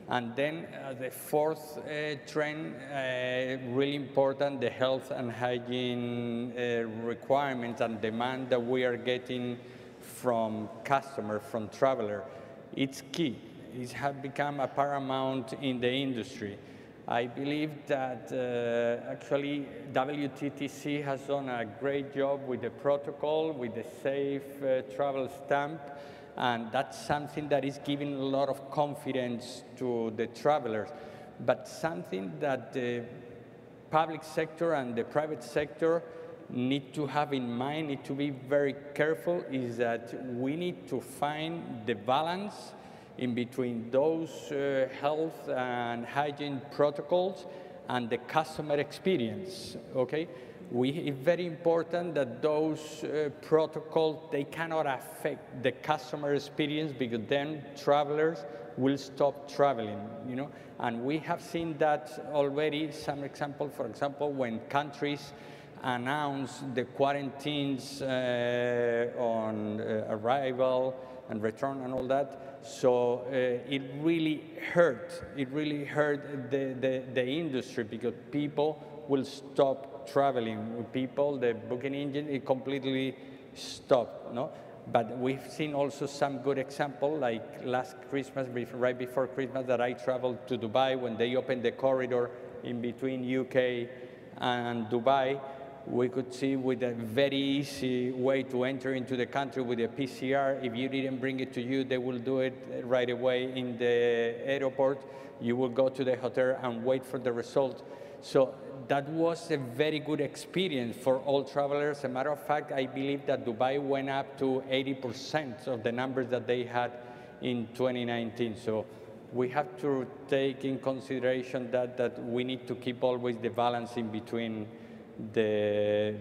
And then the fourth trend, really important, the health and hygiene requirements and demand that we are getting from customers, from travelers. It's key. It has become a paramount in the industry. I believe that actually WTTC has done a great job with the protocol, with the safe travel stamp. And that's something that is giving a lot of confidence to the travelers. But something that the public sector and the private sector need to have in mind, need to be very careful, is that we need to find the balance in between those health and hygiene protocols and the customer experience, okay? It's very important that those protocols, they cannot affect the customer experience, because then travelers will stop traveling, you know? And we have seen that already. Some example, for example, when countries announce the quarantines on arrival and return and all that, so it really hurt. It really hurt the industry, because people will stop traveling. With people, the booking engine, it completely stopped, no? But we've seen also some good example, like last Christmas, right before Christmas, that I traveled to Dubai when they opened the corridor in between UK and Dubai. We could see with a very easy way to enter into the country with a PCR. If you didn't bring it to you, they will do it right away in the airport. You will go to the hotel and wait for the result. So that was a very good experience for all travelers. As a matter of fact, I believe that Dubai went up to 80% of the numbers that they had in 2019. So we have to take in consideration that we need to keep always the balance in between the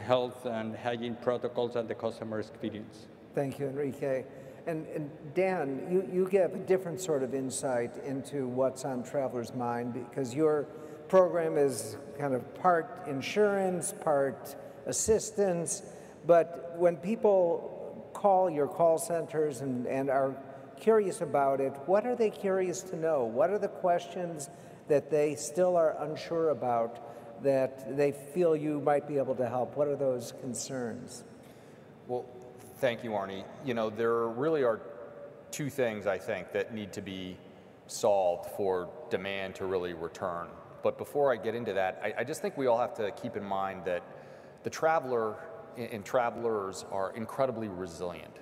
health and hygiene protocols and the customer experience. Thank you, Enrique. And Dan, you give a different sort of insight into what's on travelers' mind because your program is kind of part insurance, part assistance, but when people call your call centers and are curious about it, what are they curious to know? What are the questions that they still are unsure about that they feel you might be able to help? What are those concerns? Well, thank you, Arnie. You know, there really are two things, I think, that need to be solved for demand to really return. But before I get into that, I just think we all have to keep in mind that the traveler and travelers are incredibly resilient.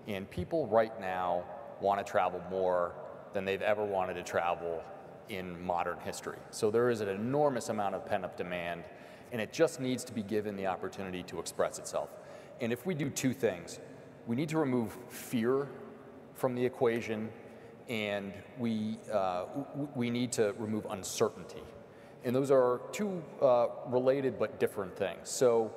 And people right now want to travel more than they've ever wanted to travel in modern history. So there is an enormous amount of pent-up demand, and it just needs to be given the opportunity to express itself. And if we do two things, we need to remove fear from the equation, and we need to remove uncertainty. And those are two related but different things. So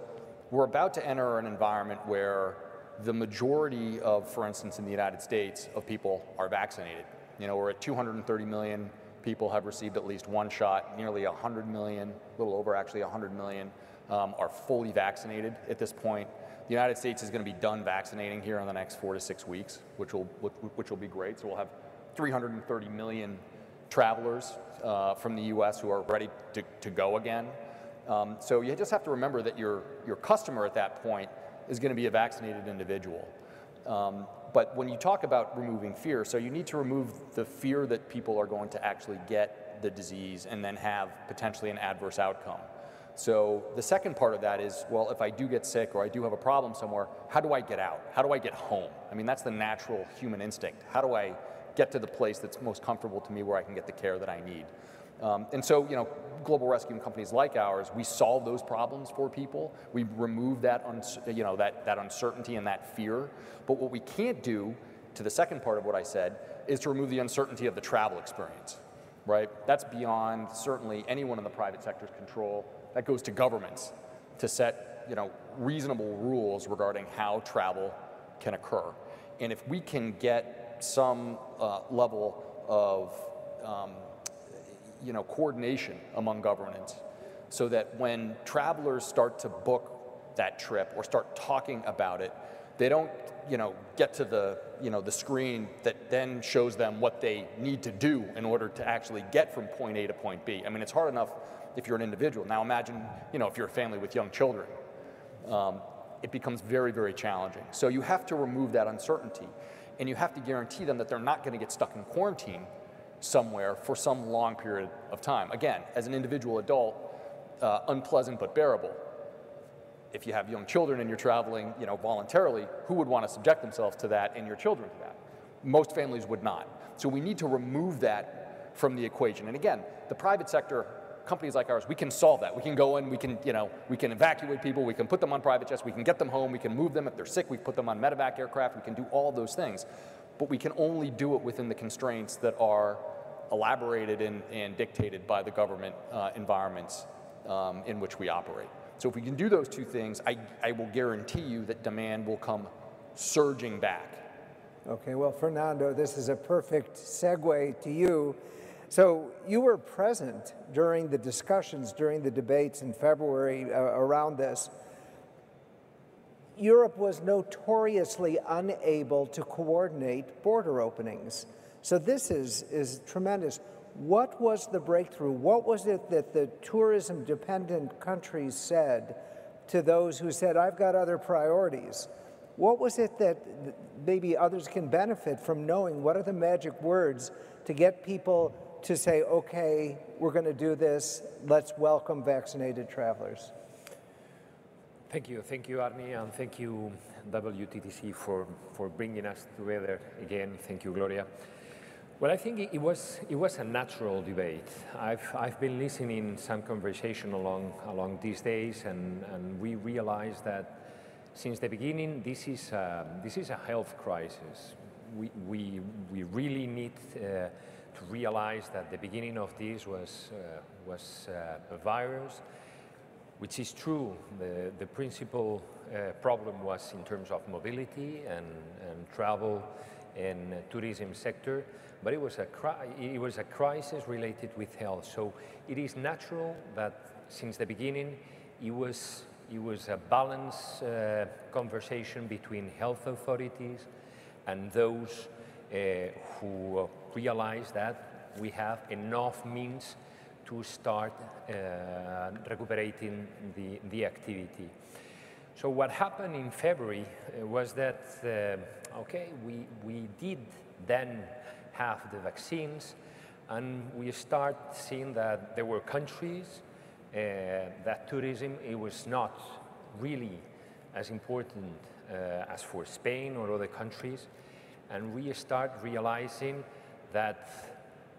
we're about to enter an environment where the majority of, for instance, in the United States, of people are vaccinated. You know, we're at 230 million people have received at least one shot. Nearly 100 million, a little over actually 100 million, are fully vaccinated at this point. The United States is going to be done vaccinating here in the next 4 to 6 weeks, which will be great. So we'll have 330 million travelers from the U.S. who are ready to go again. So you just have to remember that your customer at that point is going to be a vaccinated individual. But when you talk about removing fear, so you need to remove the fear that people are going to actually get the disease and then have potentially an adverse outcome. So the second part of that is, well, if I do get sick or I do have a problem somewhere, how do I get out? How do I get home? I mean, that's the natural human instinct. How do I get to the place that's most comfortable to me where I can get the care that I need? And so, you know, global rescue companies like ours, we solve those problems for people. We remove that, that uncertainty and that fear. But what we can't do, to the second part of what I said, is to remove the uncertainty of the travel experience, right? That's beyond certainly anyone in the private sector's control. That goes to governments to set, reasonable rules regarding how travel can occur. And if we can get some level of coordination among governments so that when travelers start to book that trip or start talking about it, they don't, get to the, the screen that then shows them what they need to do in order to actually get from point A to point B. I mean, it's hard enough if you're an individual. Now imagine, if you're a family with young children, it becomes very, very challenging. So you have to remove that uncertainty, and you have to guarantee them that they're not going to get stuck in quarantine somewhere for some long period of time. Again, as an individual adult, unpleasant but bearable. If you have young children and you're traveling, voluntarily, who would want to subject themselves to that and your children to that? Most families would not. So we need to remove that from the equation. And again, the private sector, companies like ours, we can solve that. We can go in, we can evacuate people, we can put them on private jets, we can get them home, we can move them if they're sick, we put them on medevac aircraft, we can do all of those things. But we can only do it within the constraints that are elaborated and dictated by the government environments in which we operate. So if we can do those two things, I will guarantee you that demand will come surging back. Okay, well, Fernando, this is a perfect segue to you. So you were present during the discussions, during the debates in February around this. Europe was notoriously unable to coordinate border openings. So this is tremendous. What was the breakthrough? What was it that the tourism-dependent countries said to those who said, I've got other priorities? What was it that maybe others can benefit from knowing? What are the magic words to get people to say, okay, we're going to do this, let's welcome vaccinated travelers? Thank you, Arnie, and thank you, WTTC, for bringing us together again. Thank you, Gloria. Well, I think it was a natural debate. I've been listening some conversation along these days, and we realized that since the beginning, this is a health crisis. We really need to realize that the beginning of this was a virus. which is true. The principal problem was in terms of mobility and travel and tourism sector, but it was a crisis related with health. So it is natural that since the beginning it was a balanced conversation between health authorities and those who realize that we have enough means to start recuperating the activity. So what happened in February was that, okay, we did then have the vaccines, and we start seeing that there were countries that tourism, it was not really as important as for Spain or other countries. And we start realizing that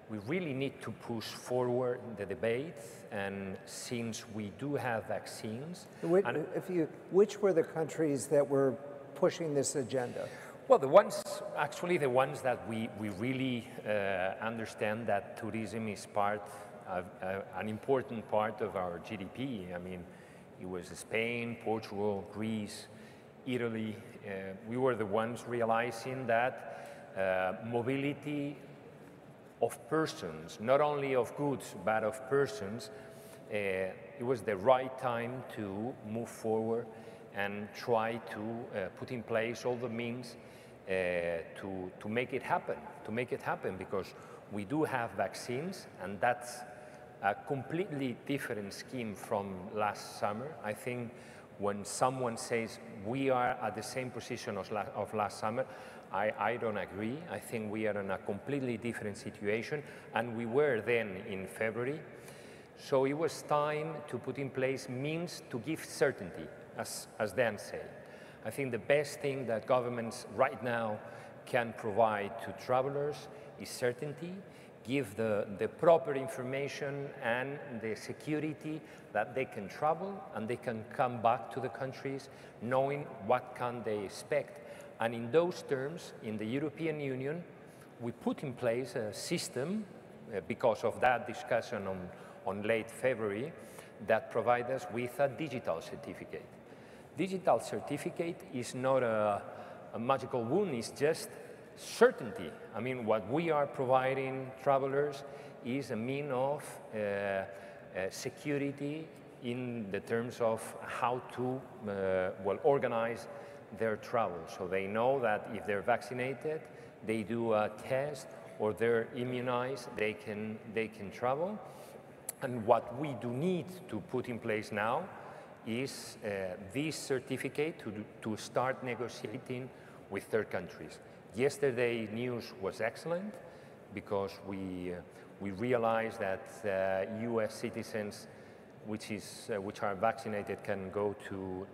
we really need to push forward the debate. And since we do have vaccines... Which were the countries that were pushing this agenda? Well, the ones that we really understand that tourism is an important part of our GDP. I mean, it was Spain, Portugal, Greece, Italy. We were the ones realizing that mobility of persons, not only of goods, but of persons, it was the right time to move forward and try to put in place all the means to make it happen, because we do have vaccines, and that's a completely different scheme from last summer. I think when someone says we are at the same position of last summer, I don't agree. I think we are in a completely different situation, and we were then in February. So it was time to put in place means to give certainty, as Dan said. I think the best thing that governments right now can provide to travelers is certainty, give the proper information and the security that they can travel and they can come back to the countries knowing what can they expect. And in those terms, in the European Union, we put in place a system, because of that discussion on late February, that provides us with a digital certificate. Digital certificate is not a magical wand, it's just certainty. I mean, what we are providing travelers is a mean of security in the terms of how to organize their travel. So they know that if they're vaccinated, they do a test, or they're immunized, they can travel. And what we do need to put in place now is this certificate to start negotiating with third countries. Yesterday news was excellent, because we realized that US citizens which are vaccinated can go to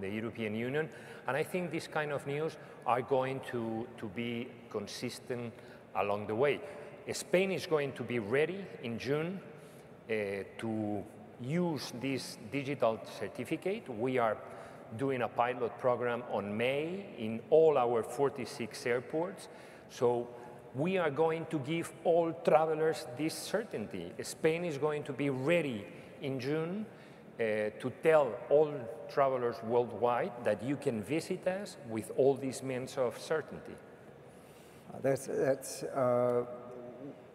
the European Union. And I think this kind of news are going to be consistent along the way. Spain is going to be ready in June to use this digital certificate. We are doing a pilot program on May in all our 46 airports. So we are going to give all travelers this certainty. Spain is going to be ready in June to tell all travelers worldwide that you can visit us with all these means of certainty. That's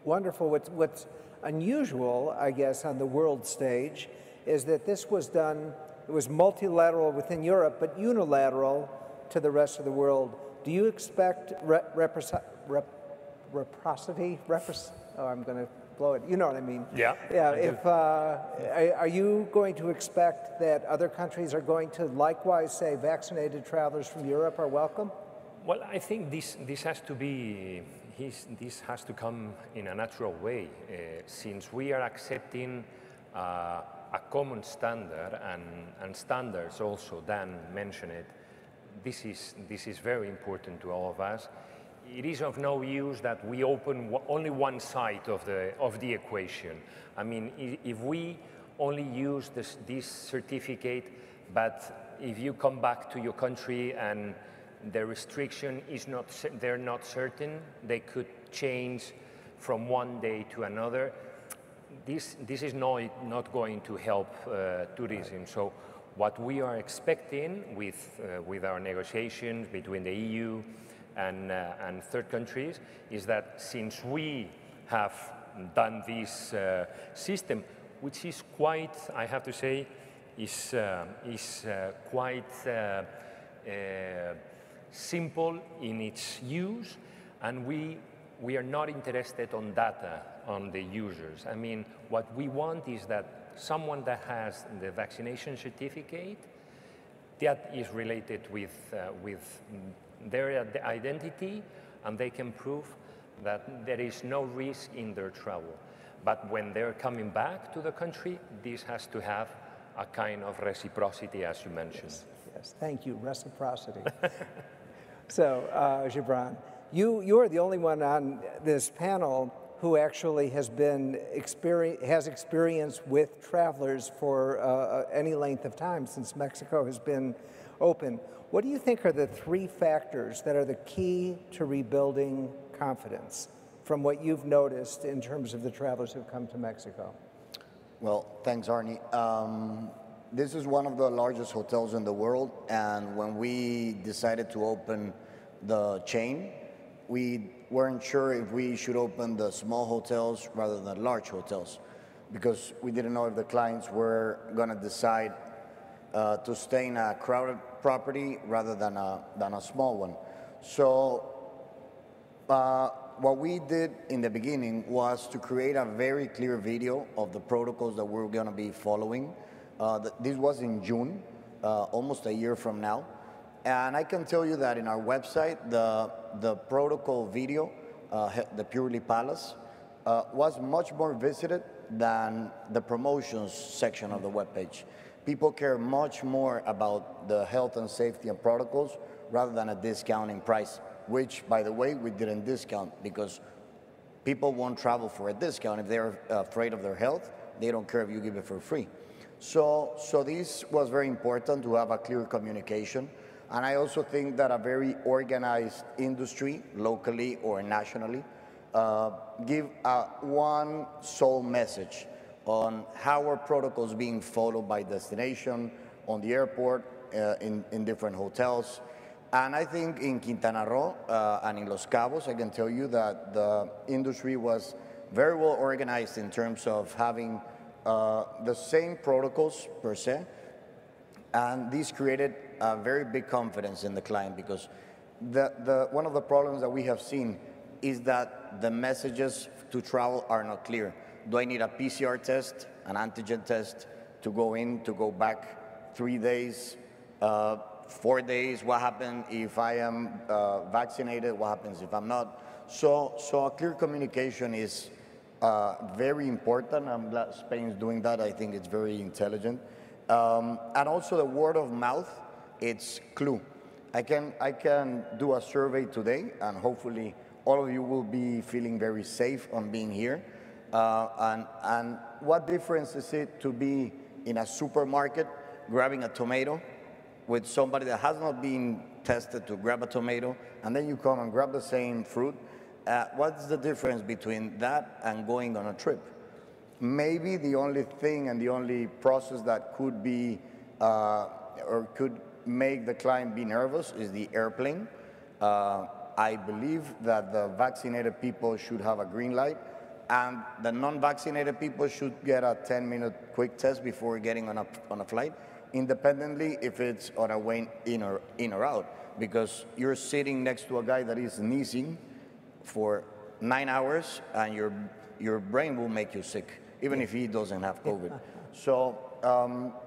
wonderful. What's unusual, I guess, on the world stage is that this was done, it was multilateral within Europe, but unilateral to the rest of the world. Do you expect reciprocity? Oh, I'm going to blow it. You know what I mean? Yeah. Yeah. Are you going to expect that other countries are going to likewise say vaccinated travelers from Europe are welcome? Well, I think this has to come in a natural way, since we are accepting a common standard and standards also. Dan mentioned it. This is very important to all of us. It is of no use that we open only one side of the equation. I mean, if we only use this certificate, but if you come back to your country and the restriction is they're not certain, they could change from one day to another, this is not going to help tourism. So what we are expecting with our negotiations between the EU and third countries is that since we have done this system, which is quite, I have to say, is quite simple in its use, and we are not interested on data on the users. I mean, what we want is that someone that has the vaccination certificate that is related with their identity, and they can prove that there is no risk in their travel. But when they're coming back to the country, this has to have a kind of reciprocity, as you mentioned. Yes, thank you, reciprocity. So, Gibran, you are the only one on this panel who actually has experience with travelers for any length of time since Mexico has been open. What do you think are the 3 factors that are the key to rebuilding confidence from what you've noticed in terms of the travelers who've come to Mexico? Well, thanks, Arnie. This is one of the largest hotels in the world, and when we decided to open the chain, we weren't sure if we should open the small hotels rather than large hotels, because we didn't know if the clients were going to decide to stay in a crowded property rather than a small one. So what we did in the beginning was to create a very clear video of the protocols that we're going to be following. This was in June, almost a year from now. And I can tell you that in our website, the protocol video, the Purely Palace, was much more visited than the promotions section of the webpage. People care much more about the health and safety and protocols rather than a discounting price, which, by the way, we didn't discount because people won't travel for a discount. If they're afraid of their health, they don't care if you give it for free. So this was very important to have a clear communication. And I also think that a very organized industry, locally or nationally, give one sole message on how our protocols being followed by destination, on the airport, in different hotels. And I think in Quintana Roo and in Los Cabos, I can tell you that the industry was very well organized in terms of having the same protocols per se. And this created a very big confidence in the client, because one of the problems that we have seen is that the messages to travel are not clear. Do I need a PCR test, an antigen test to go in, to go back 3 days, 4 days? What happens if I am vaccinated? What happens if I'm not? So a clear communication is very important. I'm glad Spain's doing that. I think it's very intelligent. And also the word of mouth, it's clue. I can do a survey today, and hopefully all of you will be feeling very safe on being here. And what difference is it to be in a supermarket grabbing a tomato with somebody that has not been tested to grab a tomato, and then you come and grab the same fruit? What's the difference between that and going on a trip? Maybe the only thing and the only process that could be or could make the client be nervous is the airplane. I believe that the vaccinated people should have a green light, and the non-vaccinated people should get a 10-minute quick test before getting on a flight, independently if it's on a way in or out, because you're sitting next to a guy that is sneezing for 9 hours, and your brain will make you sick, even if he doesn't have COVID. So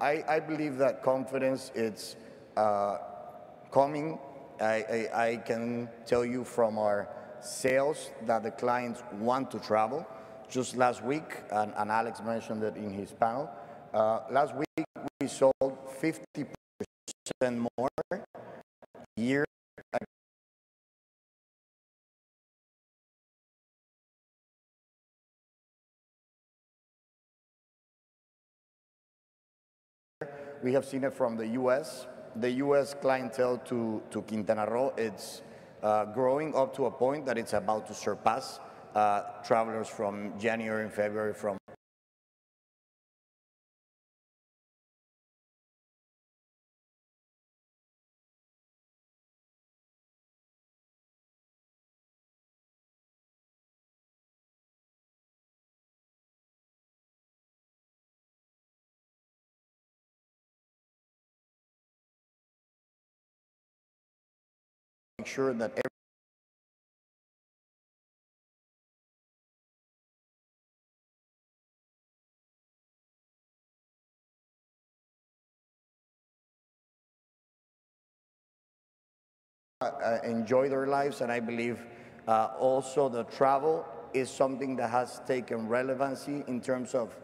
I believe that confidence, it's coming. I can tell you from our sales that the clients want to travel. Just last week, and Alex mentioned it in his panel, last week we sold 50% more year. We have seen it from the US. The US clientele to Quintana Roo, it's growing up to a point that it's about to surpass travelers from January and February from sure that enjoy their lives, and I believe also the travel is something that has taken relevancy in terms of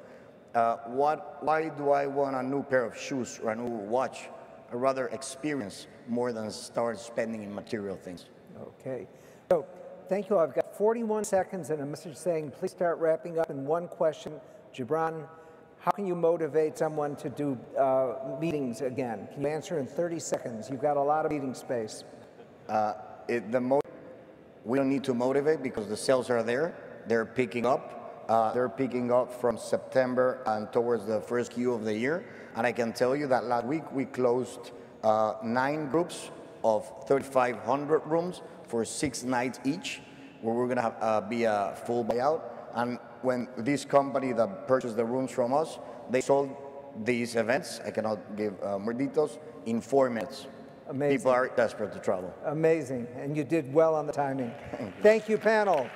why do I want a new pair of shoes or a new watch? I'd rather experience more than start spending in material things. Okay. So thank you. I've got 41 seconds and a message saying please start wrapping up in one question. Gibran, how can you motivate someone to do meetings again? Can you answer in 30 seconds? You've got a lot of meeting space. We don't need to motivate because the sales are there. They're picking up. They're picking up from September and towards the first Q of the year. And I can tell you that last week we closed 9 groups of 3,500 rooms for 6 nights each, where we're going to be a full buyout. And when this company that purchased the rooms from us, they sold these events, I cannot give more details, in 4 minutes. Amazing. People are desperate to travel. Amazing, and you did well on the timing. Thank you, panel.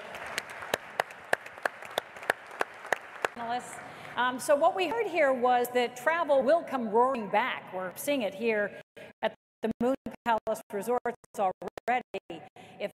So what we heard here was that travel will come roaring back. We're seeing it here at the Moon Palace Resorts already. If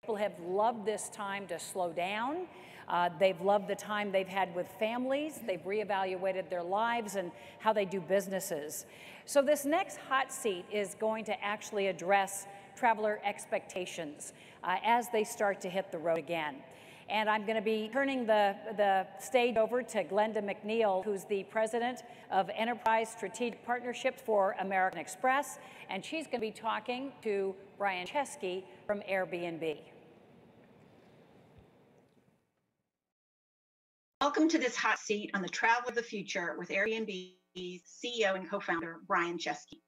people have loved this time to slow down. They've loved the time they've had with families. They've reevaluated their lives and how they do businesses. So this next hot seat is going to actually address traveler expectations as they start to hit the road again. And I'm going to be turning the stage over to Glenda McNeil, who's the president of Enterprise Strategic Partnerships for American Express. And she's going to be talking to Brian Chesky from Airbnb. Welcome to this hot seat on the travel of the future with Airbnb's CEO and co-founder, Brian Chesky.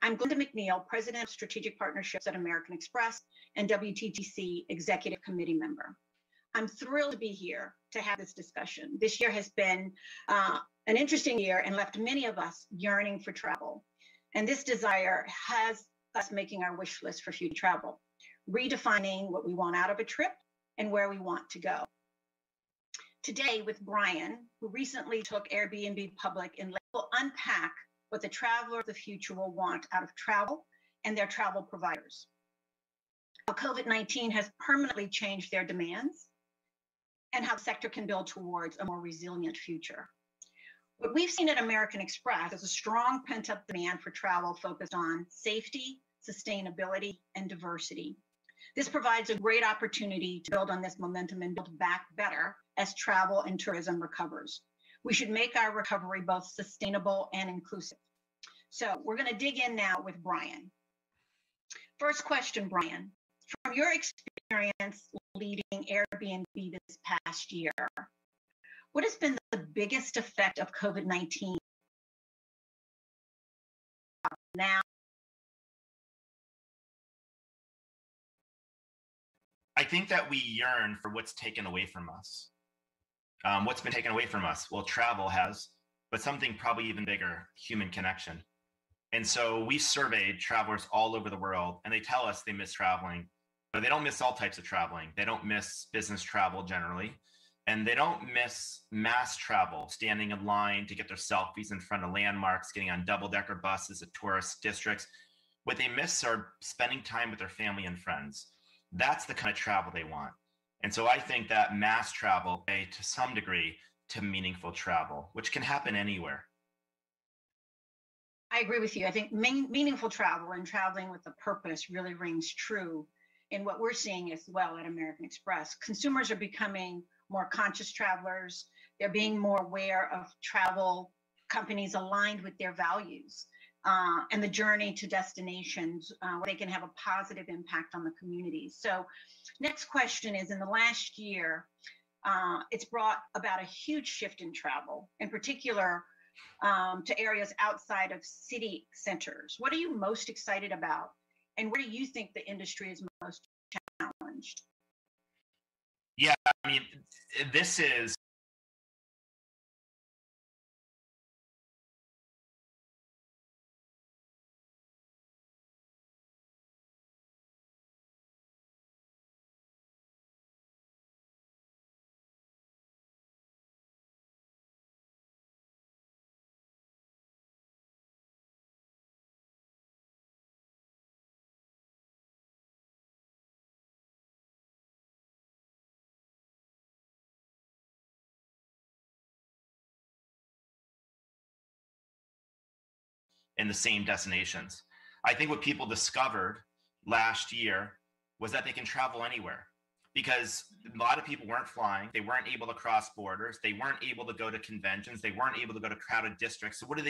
I'm Glenda McNeil, president of Strategic Partnerships at American Express and WTTC executive committee member. I'm thrilled to be here to have this discussion. This year has been an interesting year and left many of us yearning for travel. And this desire has us making our wish list for future travel, redefining what we want out of a trip and where we want to go. Today with Brian, who recently took Airbnb public, and will unpack what the traveler of the future will want out of travel and their travel providers. How COVID-19 has permanently changed their demands and how the sector can build towards a more resilient future. What we've seen at American Express is a strong pent-up demand for travel focused on safety, sustainability, and diversity. This provides a great opportunity to build on this momentum and build back better as travel and tourism recovers. We should make our recovery both sustainable and inclusive. So we're going to dig in now with Brian. First question, Brian. From your experience leading Airbnb this past year, what has been the biggest effect of COVID-19 now? I think that we yearn for what's taken away from us. What's been taken away from us? Well, travel has, but something probably even bigger, human connection. And so we surveyed travelers all over the world, and they tell us they miss traveling, but they don't miss all types of traveling. They don't miss business travel generally, and they don't miss mass travel, standing in line to get their selfies in front of landmarks, getting on double-decker buses at tourist districts. What they miss are spending time with their family and friends. That's the kind of travel they want. And so I think that mass travel, to some degree, to meaningful travel, which can happen anywhere. I agree with you. I think meaningful travel and traveling with a purpose really rings true in what we're seeing as well at American Express. Consumers are becoming more conscious travelers. They're being more aware of travel companies aligned with their values. and the journey to destinations where they can have a positive impact on the communities. So next question is, in the last year, it's brought about a huge shift in travel, in particular to areas outside of city centers. What are you most excited about? And where do you think the industry is most challenged? Yeah, I mean, this is in the same destinations. I think what people discovered last year was that they can travel anywhere, because a lot of people weren't flying. They weren't able to cross borders. They weren't able to go to conventions. They weren't able to go to crowded districts. So what do?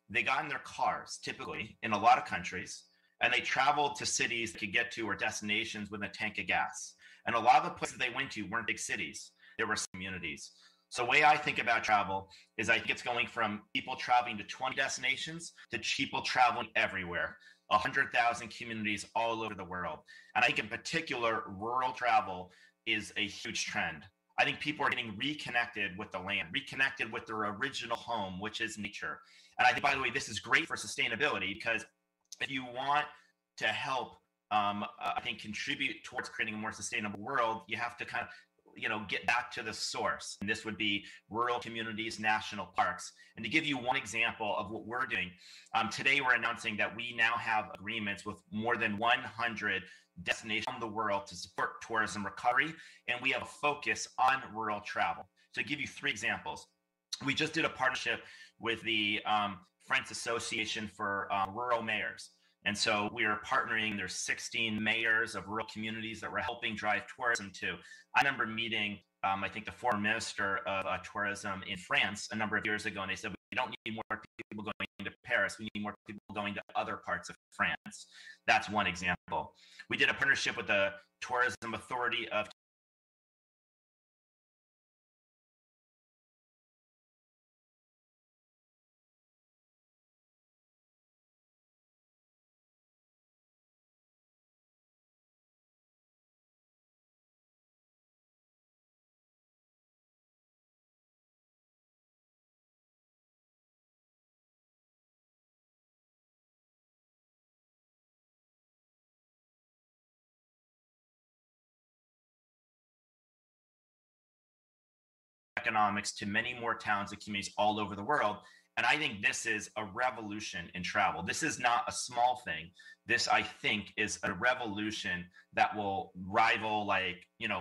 They got in their cars, typically in a lot of countries, and they traveled to cities they could get to, or destinations with a tank of gas. And a lot of the places they went to weren't big cities. There were communities. So the way I think about travel is I think it's going from people traveling to 20 destinations to people traveling everywhere, 100,000 communities all over the world. And I think in particular, rural travel is a huge trend. I think people are getting reconnected with the land, reconnected with their original home, which is nature. And I think, by the way, this is great for sustainability, because if you want to help, I think, contribute towards creating a more sustainable world, you have to kind of get back to the source. And this would be rural communities, national parks. And to give you one example of what we're doing, today we're announcing that we now have agreements with more than 100 destinations around the world to support tourism recovery. And we have a focus on rural travel. So to give you 3 examples, we just did a partnership with the French Association for Rural Mayors. And so we are partnering. There's 16 mayors of rural communities that we're helping drive tourism to. I remember meeting, I think, the former minister of tourism in France a number of years ago, and they said, we don't need more people going to Paris. We need more people going to other parts of France. That's one example. We did a partnership with the Tourism Authority of economics to many more towns and communities all over the world. And I think this is a revolution in travel. This is not a small thing. This, I think, is a revolution that will rival,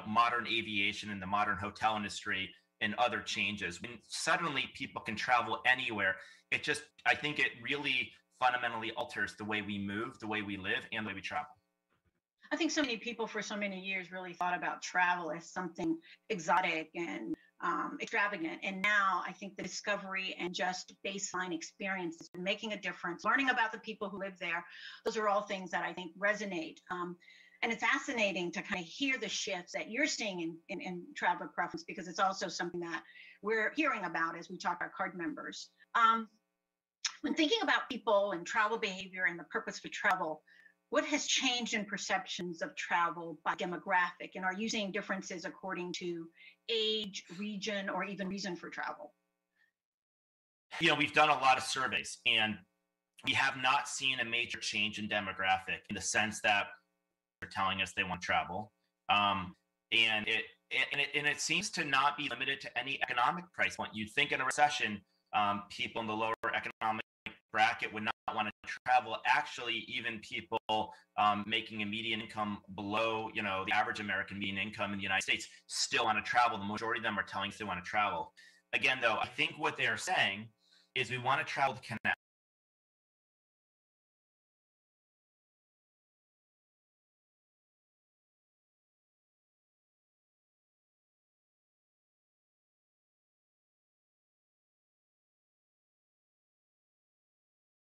modern aviation and the modern hotel industry and other changes. When suddenly people can travel anywhere, I think it really fundamentally alters the way we move, the way we live, and the way we travel. I think so many people for so many years really thought about travel as something exotic and extravagant. And now I think the discovery and just baseline experience is making a difference. Learning about the people who live there, those are all things that I think resonate. And it's fascinating to kind of hear the shifts that you're seeing in traveler preference, because it's also something that we're hearing about as we talk to our card members. When thinking about people and travel behavior and the purpose for travel, what has changed in perceptions of travel by demographic? And are you seeing differences according to age, region, or even reason for travel? We've done a lot of surveys, and we have not seen a major change in demographic, in the sense that they're telling us they want to travel. And it seems to not be limited to any economic price point. You'd think in a recession, people in the lower economic bracket would not want to travel. Actually, even people making a median income below, the average American median income in the United States still want to travel. The majority of them are telling us they want to travel. Again, though, I think what they are saying is we want to travel to connect.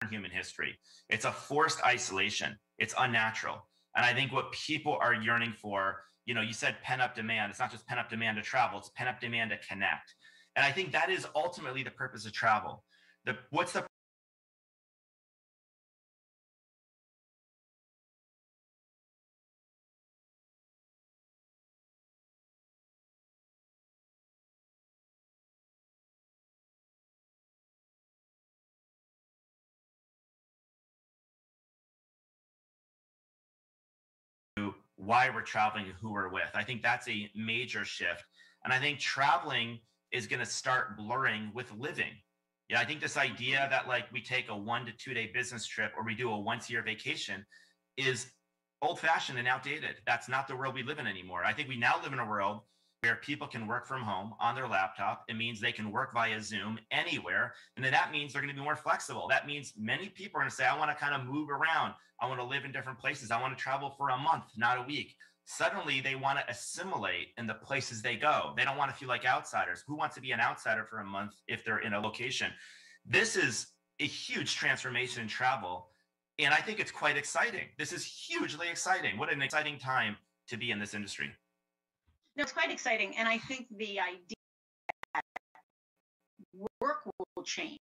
human history. It's a forced isolation. It's unnatural. And I think what people are yearning for, you know, you said pent-up demand. It's not just pent-up demand to travel, it's pent-up demand to connect. And I think that is ultimately the purpose of travel. What's the why we're traveling and who we're with. I think that's a major shift. And I think traveling is going to start blurring with living. Yeah, I think this idea that like we take a 1 to 2 day business trip or we do a once-a-year vacation is old-fashioned and outdated. That's not the world we live in anymore. I think we now live in a world where people can work from home on their laptop. It means they can work via Zoom anywhere. And then that means they're going to be more flexible. That means many people are going to say, I want to kind of move around. I want to live in different places. I want to travel for a month, not a week. Suddenly they want to assimilate in the places they go. They don't want to feel like outsiders. Who wants to be an outsider for a month if they're in a location? This is a huge transformation in travel. And I think it's quite exciting. This is hugely exciting. What an exciting time to be in this industry. No, it's quite exciting. And I think the idea that work will change.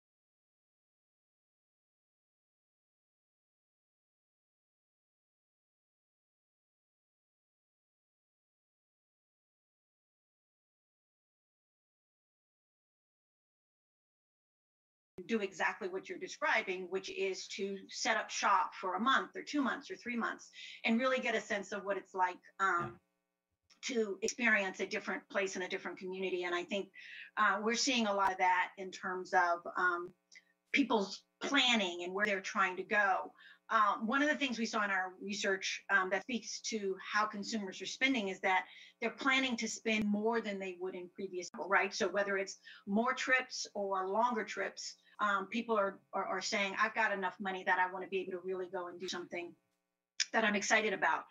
Do exactly what you're describing, which is to set up shop for a month or 2 months or 3 months and really get a sense of what it's like to experience a different place in a different community. And I think we're seeing a lot of that in terms of people's planning and where they're trying to go. One of the things we saw in our research that speaks to how consumers are spending is that they're planning to spend more than they would in previous, right? So whether it's more trips or longer trips, people are saying, I've got enough money that I want to be able to really go and do something that I'm excited about.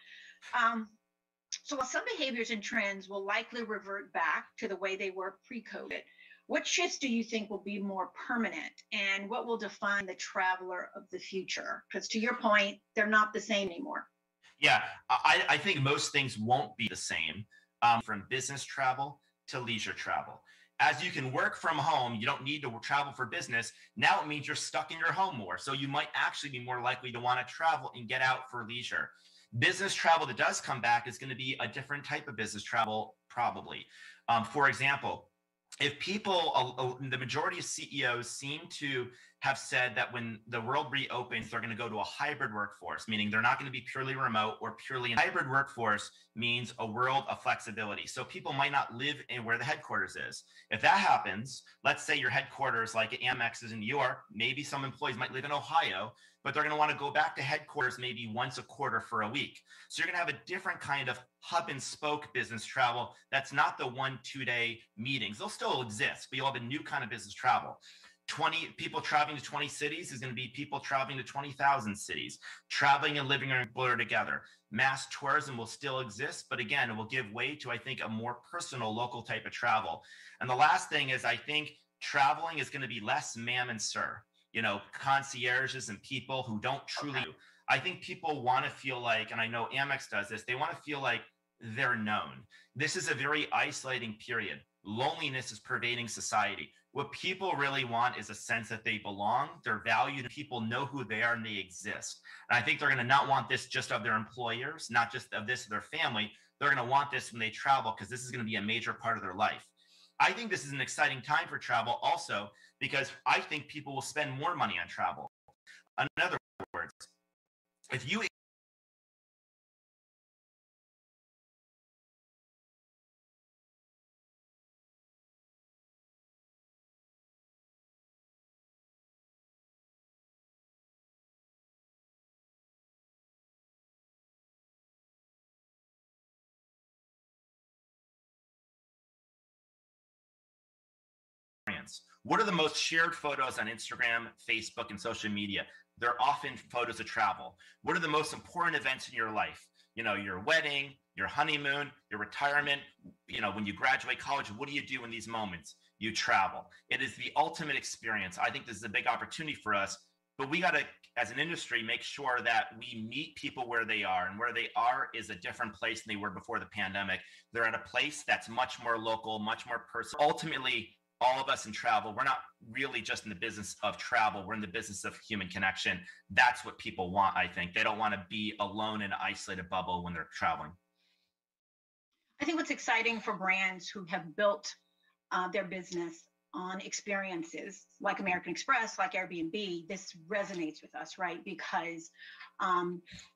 So while some behaviors and trends will likely revert back to the way they were pre-COVID, what shifts do you think will be more permanent, and what will define the traveler of the future? Because to your point, they're not the same anymore. Yeah, I think most things won't be the same, from business travel to leisure travel. As you can work from home, you don't need to travel for business. Now it means you're stuck in your home more. So you might actually be more likely to want to travel and get out for leisure. Business travel that does come back is going to be a different type of business travel, probably. For example, if people, the majority of CEOs seem to have said that when the world reopens, they're going to go to a hybrid workforce, meaning they're not going to be purely remote or purely in hybrid workforce means a world of flexibility. So people might not live in where the headquarters is. If that happens, let's say your headquarters like Amex is in New York, maybe some employees might live in Ohio, but they're going to want to go back to headquarters maybe once a quarter for a week. So you're going to have a different kind of hub and spoke business travel. That's not the 1-2 day meetings. They'll still exist, but you'll have a new kind of business travel. 20 people traveling to 20 cities is going to be people traveling to 20,000 cities. Traveling and living are blur together. Mass tourism will still exist, but again, it will give way to, I think, a more personal local type of travel. And the last thing is I think traveling is going to be less ma'am and sir, you know, concierges and people who don't truly, I think people want to feel like, and I know Amex does this, they want to feel like they're known. This is a very isolating period. Loneliness is pervading society. What people really want is a sense that they belong, they're valued, and people know who they are and they exist. And I think they're going to not want this just of their employers, not just of this of their family. They're going to want this when they travel because this is going to be a major part of their life. I think this is an exciting time for travel also because I think people will spend more money on travel. In other words, if you what are the most shared photos on Instagram, Facebook, and social media? They're often photos of travel. What are the most important events in your life? You know, your wedding, your honeymoon, your retirement, you know, when you graduate college, what do you do in these moments? You travel. It is the ultimate experience. I think this is a big opportunity for us But we got to, as an industry, make sure that we meet people where they are, and where they are is a different place than they were before the pandemic. They're at a place that's much more local, much more personal. Ultimately, all of us in travel, we're not really just in the business of travel. We're in the business of human connection. That's what people want, I think. They don't want to be alone in an isolated bubble when they're traveling. I think what's exciting for brands who have built their business on experiences like American Express, like Airbnb, this resonates with us, right? Because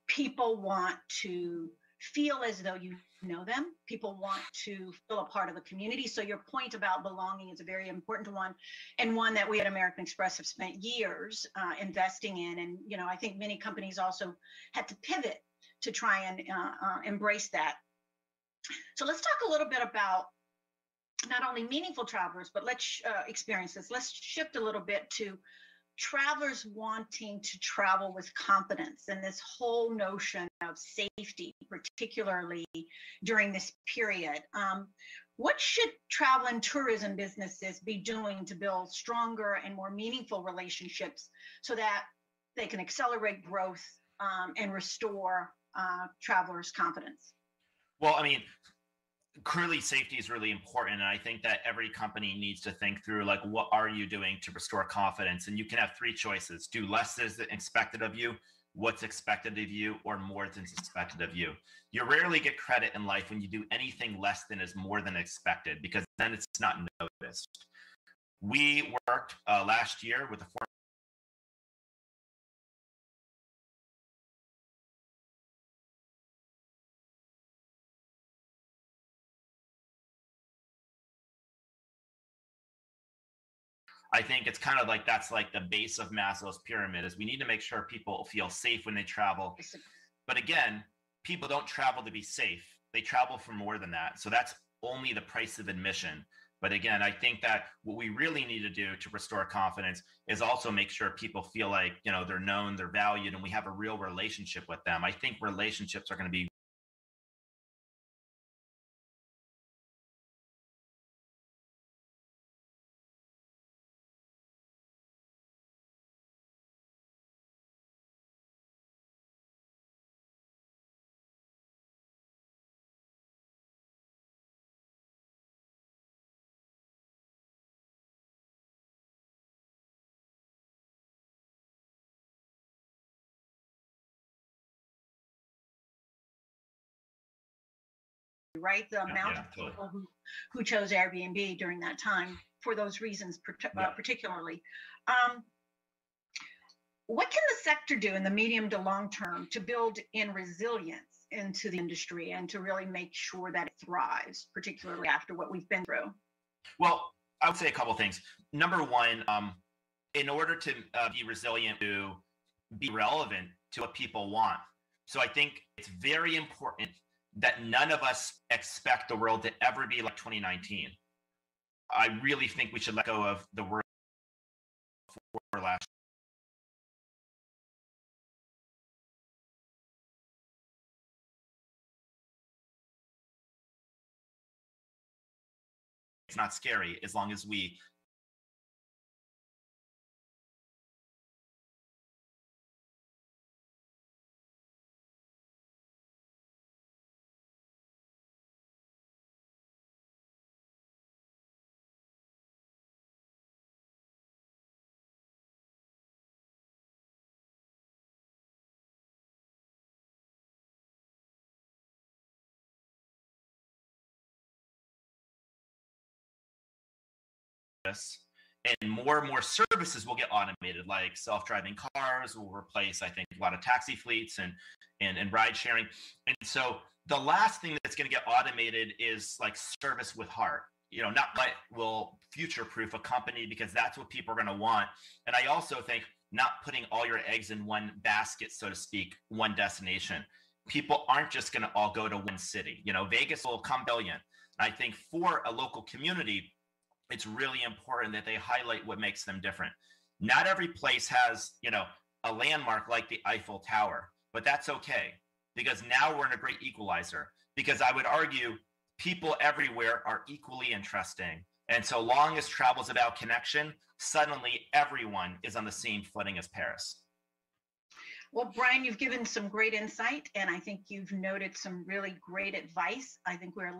people want to feel as though you know them. People want to feel a part of a community. So your point about belonging is a very important one, and one that we at American Express have spent years investing in. And, you know, I think many companies also had to pivot to try and embrace that. So let's talk a little bit about not only meaningful travelers, but let's experiences. Let's shift a little bit to travelers wanting to travel with confidence, and this whole notion of safety, particularly during this period. What should travel and tourism businesses be doing to build stronger and more meaningful relationships so that they can accelerate growth and restore travelers' confidence? Well, I mean, clearly safety is really important, and I think that every company needs to think through, like, what are you doing to restore confidence? And you can have three choices: do less than is expected of you, what's expected of you, or more than is expected of you. You rarely get credit in life when you do anything less than is more than expected, because then it's not noticed. We worked last year with a I think it's kind of like that's like the base of Maslow's pyramid, is we need to make sure people feel safe when they travel. But again, people don't travel to be safe. They travel for more than that. So that's only the price of admission. But again, I think that what we really need to do to restore confidence is also make sure people feel like, you know, they're known, they're valued, and we have a real relationship with them. I think relationships are going to be right? The amount of people who chose Airbnb during that time for those reasons, particularly. What can the sector do in the medium to long term to build in resilience into the industry and to really make sure that it thrives, particularly after what we've been through? Well, I would say a couple things. Number one, in order to be resilient, to be relevant to what people want. So I think it's very important that none of us expect the world to ever be like 2019. I really think we should let go of the world before last. It's not scary as long as we and more services will get automated, like self-driving cars will replace, I think, a lot of taxi fleets and ride sharing. And so the last thing that's going to get automated is like service with heart. You know, not what will future-proof a company, because that's what people are going to want. And I also think not putting all your eggs in one basket, so to speak, one destination. People aren't just going to all go to one city. You know, Vegas will come billion. And I think for a local community, it's really important that they highlight what makes them different. Not every place has, you know, a landmark like the Eiffel Tower, but that's okay, because now we're in a great equalizer. Because I would argue people everywhere are equally interesting, And so long as travel is about connection, suddenly everyone is on the same footing as Paris. Well, Brian, you've given some great insight, and I think you've noted some really great advice. I think we're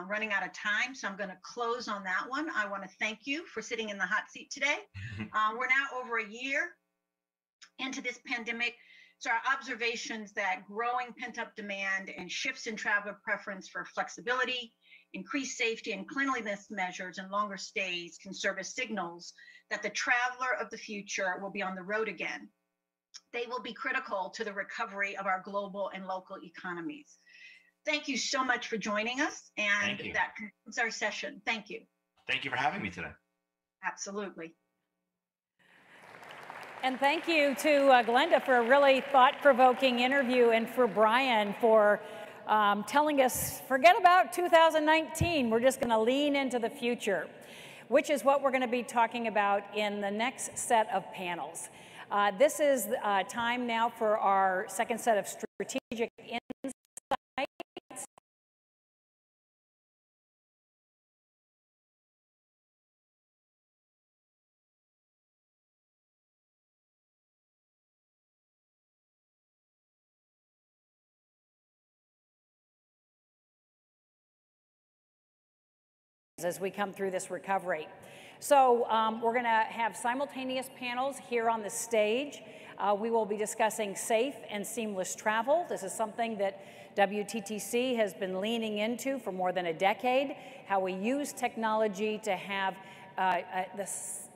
running out of time, so I'm going to close on that one. I want to thank you for sitting in the hot seat today. We're now over a year into this pandemic, so our observations that growing pent-up demand and shifts in traveler preference for flexibility, increased safety and cleanliness measures, and longer stays can serve as signals that the traveler of the future will be on the road again. They will be critical to the recovery of our global and local economies. Thank you so much for joining us, and that concludes our session. Thank you. Thank you for having me today. Absolutely. And thank you to Glenda for a really thought-provoking interview, and for Brian for telling us, forget about 2019, we're just going to lean into the future, which is what we're going to be talking about in the next set of panels. This is time now for our second set of strategic insights. As we come through this recovery. So we're going to have simultaneous panels here on the stage. We will be discussing safe and seamless travel. This is something that WTTC has been leaning into for more than a decade, how we use technology to have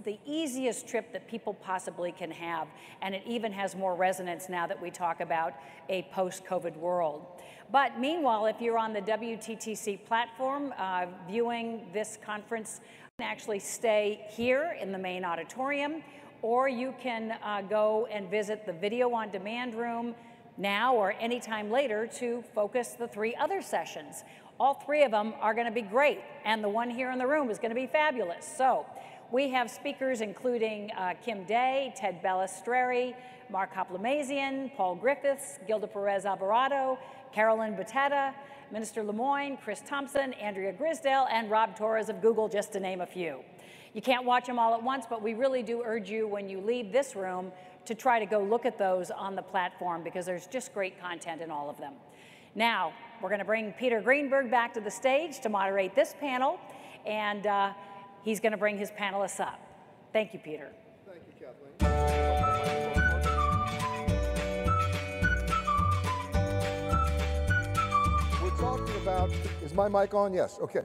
the easiest trip that people possibly can have. And it even has more resonance now that we talk about a post-COVID world. But meanwhile, if you're on the WTTC platform viewing this conference, you can actually stay here in the main auditorium, or you can go and visit the video on demand room now or anytime later to focus the 3 other sessions. All 3 of them are going to be great, and the one here in the room is going to be fabulous. So we have speakers including Kim Day, Ted Balistreri, Mark Hoplamazian, Paul Griffiths, Gilda Perez Alvarado, Carolyn Batetta, Minister Lemoyne, Chris Thompson, Andrea Grisdale, and Rob Torres of Google, just to name a few. You can't watch them all at once, but we really do urge you when you leave this room to try to go look at those on the platform, because there's just great content in all of them. Now, we're going to bring Peter Greenberg back to the stage to moderate this panel, and he's going to bring his panelists up. Thank you, Peter. Thank you, Kathleen. Talking about, is my mic on? Yes, okay.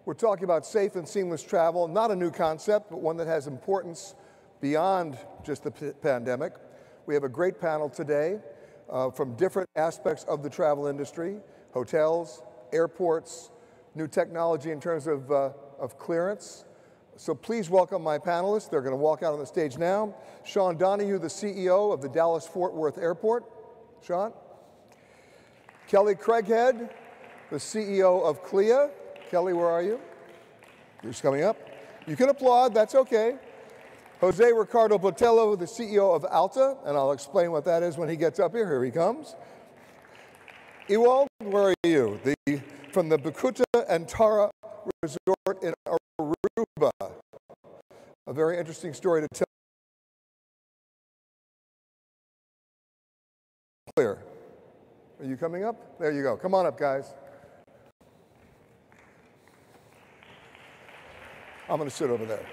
We're talking about safe and seamless travel, not a new concept, but one that has importance beyond just the pandemic. We have a great panel today from different aspects of the travel industry, hotels, airports, new technology in terms of clearance. So please welcome my panelists. They're going to walk out on the stage now. Sean Donohue, the CEO of the Dallas-Fort Worth Airport. Sean. Kelly Craighead, the CEO of CLIA. Kelly, where are you? You're just coming up. You can applaud, that's okay. Jose Ricardo Botello, the CEO of ALTA, and I'll explain what that is when he gets up here. Here he comes. Ewald, where are you? From the Bakuta and Tara Resort in Aruba. A very interesting story to tell. Clear. Are you coming up? There you go. Come on up, guys. I'm going to sit over there.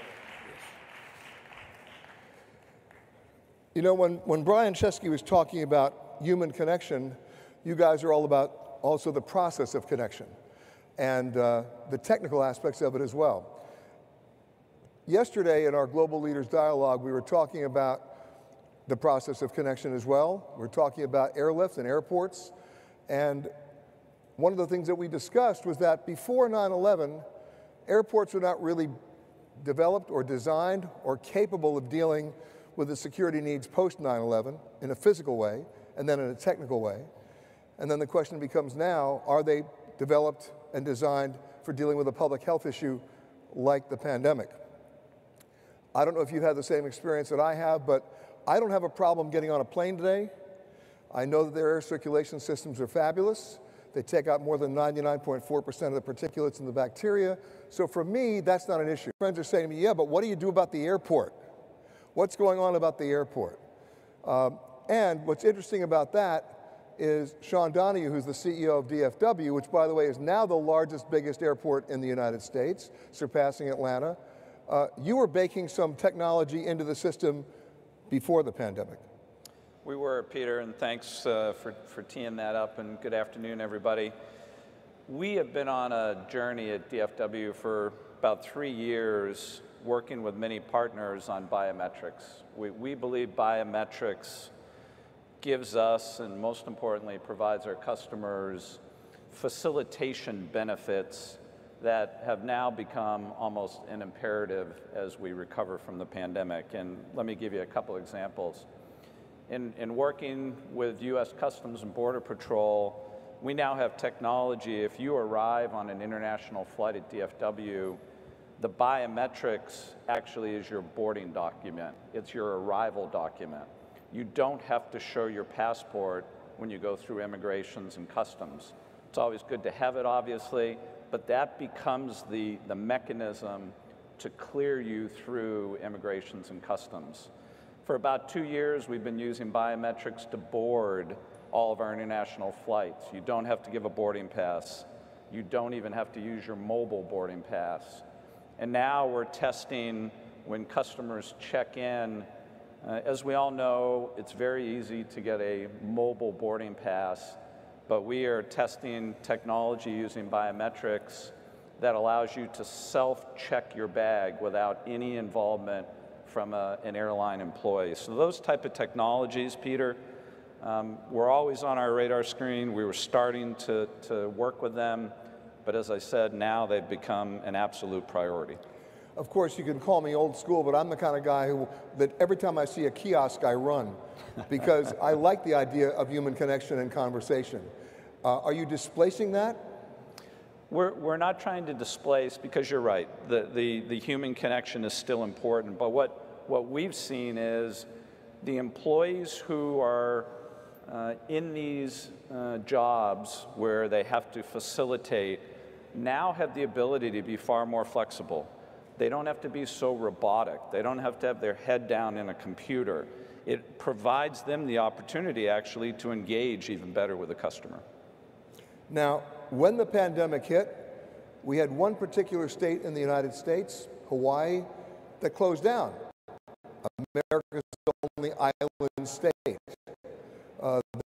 You know, when Brian Chesky was talking about human connection, you guys are all about also the process of connection and the technical aspects of it as well. Yesterday in our Global Leaders Dialogue, we were talking about the process of connection as well. We're talking about airlift and airports. And one of the things that we discussed was that before 9/11, airports were not really developed or designed or capable of dealing with the security needs post 9/11 in a physical way and then in a technical way. And then the question becomes now, are they developed and designed for dealing with a public health issue like the pandemic? I don't know if you've had the same experience that I have, but I don't have a problem getting on a plane today. I know that their air circulation systems are fabulous. They take out more than 99.4% of the particulates and the bacteria. So for me, that's not an issue. Friends are saying to me, yeah, but what do you do about the airport? What's going on about the airport? And what's interesting about that is Sean Donohue, who's the CEO of DFW, which, by the way, is now the largest, biggest airport in the United States, surpassing Atlanta. You were baking some technology into the system before the pandemic. We were, Peter, and thanks for teeing that up, and good afternoon, everybody. We have been on a journey at DFW for about 3 years, working with many partners on biometrics. We believe biometrics gives us, and most importantly, provides our customers facilitation benefits that have now become almost an imperative as we recover from the pandemic. And let me give you a couple examples. In working with U.S. Customs and Border Patrol, we now have technology. If you arrive on an international flight at DFW, the biometrics actually is your boarding document. It's your arrival document. You don't have to show your passport when you go through immigrations and customs. It's always good to have it, obviously, but that becomes the mechanism to clear you through immigrations and customs. For about 2 years, we've been using biometrics to board all of our international flights. You don't have to give a boarding pass. You don't even have to use your mobile boarding pass. And now we're testing when customers check in. As we all know, it's very easy to get a mobile boarding pass, but we are testing technology using biometrics that allows you to self-check your bag without any involvement from an airline employee. So those type of technologies, Peter, were always on our radar screen. We were starting to work with them, but as I said, now they've become an absolute priority. Of course, you can call me old school, but I'm the kind of guy that every time I see a kiosk, I run, because I like the idea of human connection and conversation. Are you displacing that? We're not trying to displace, because you're right, the human connection is still important, but what we've seen is the employees who are in these jobs where they have to facilitate now have the ability to be far more flexible. They don't have to be so robotic. They don't have to have their head down in a computer. It provides them the opportunity actually to engage even better with the customer. Now, when the pandemic hit, we had one particular state in the United States, Hawaii, that closed down. America's only island state.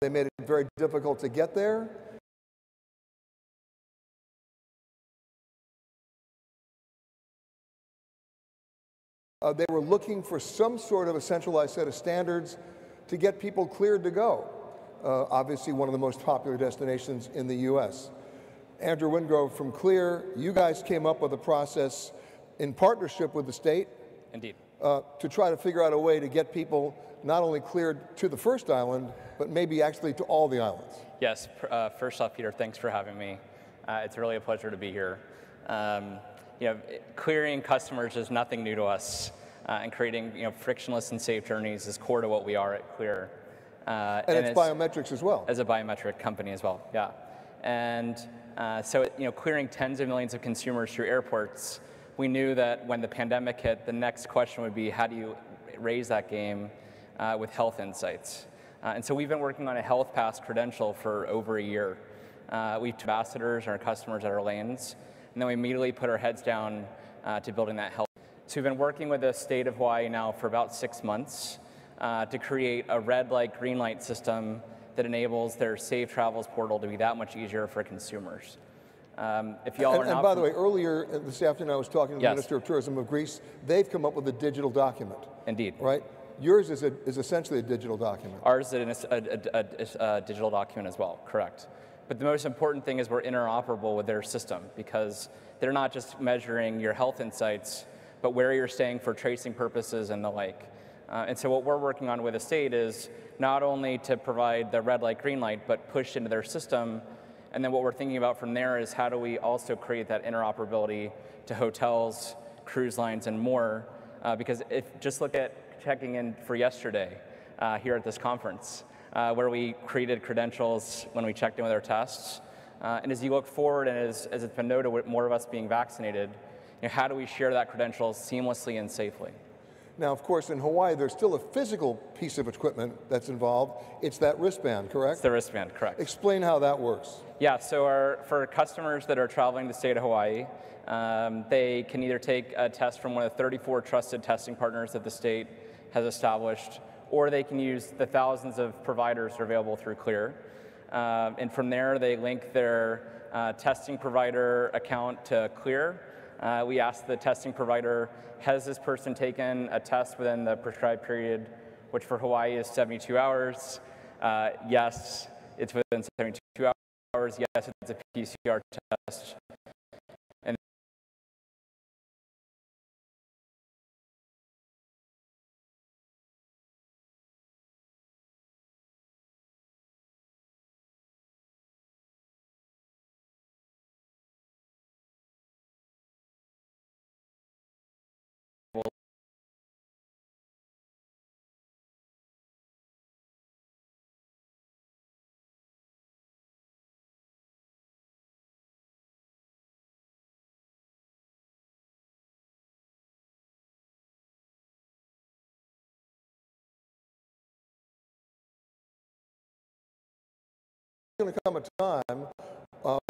They made it very difficult to get there. They were looking for some sort of a centralized set of standards to get people cleared to go. Obviously, one of the most popular destinations in the U.S. Andrew Wingrove from Clear, you guys came up with a process in partnership with the state. Indeed. To try to figure out a way to get people not only cleared to the first island, but maybe actually to all the islands. Yes. First off, Peter, thanks for having me. It's really a pleasure to be here. Clearing customers is nothing new to us, and creating frictionless and safe journeys is core to what we are at Clear. And it's biometrics as well. As a biometric company as well, yeah. And so clearing tens of millions of consumers through airports, we knew that when the pandemic hit, the next question would be, how do you raise that game with health insights? And so we've been working on a Health Pass credential for over a year. We have ambassadors and our customers at our lanes, and then we immediately put our heads down to building that health. So we've been working with the state of Hawaii now for about 6 months to create a red light, green light system that enables their Safe Travels portal to be that much easier for consumers. If y'all are not, and by the way, earlier this afternoon I was talking to the Minister of Tourism of Greece. They've come up with a digital document. Indeed. Right? Yours is essentially a digital document. Ours is a digital document as well, correct. But the most important thing is we're interoperable with their system, because they're not just measuring your health insights, but where you're staying for tracing purposes and the like. And so what we're working on with the state is not only to provide the red light, green light, but push into their system. And then what we're thinking about from there is how do we also create that interoperability to hotels, cruise lines, and more. Because just look at checking in for yesterday here at this conference, where we created credentials when we checked in with our tests. And as you look forward, and as it's been noted, with more of us being vaccinated, how do we share that credential seamlessly and safely? Now, of course, in Hawaii, there's still a physical piece of equipment that's involved. It's that wristband, correct? It's the wristband, correct. Explain how that works. Yeah, so for customers that are traveling to the state of Hawaii, they can either take a test from one of the 34 trusted testing partners that the state has established, or they can use the thousands of providers that are available through CLEAR. And from there, they link their testing provider account to CLEAR. We ask the testing provider, has this person taken a test within the prescribed period, which for Hawaii is 72 hours? Yes, it's within 72 hours. Yes, it's a PCR test. And There's going to come a time,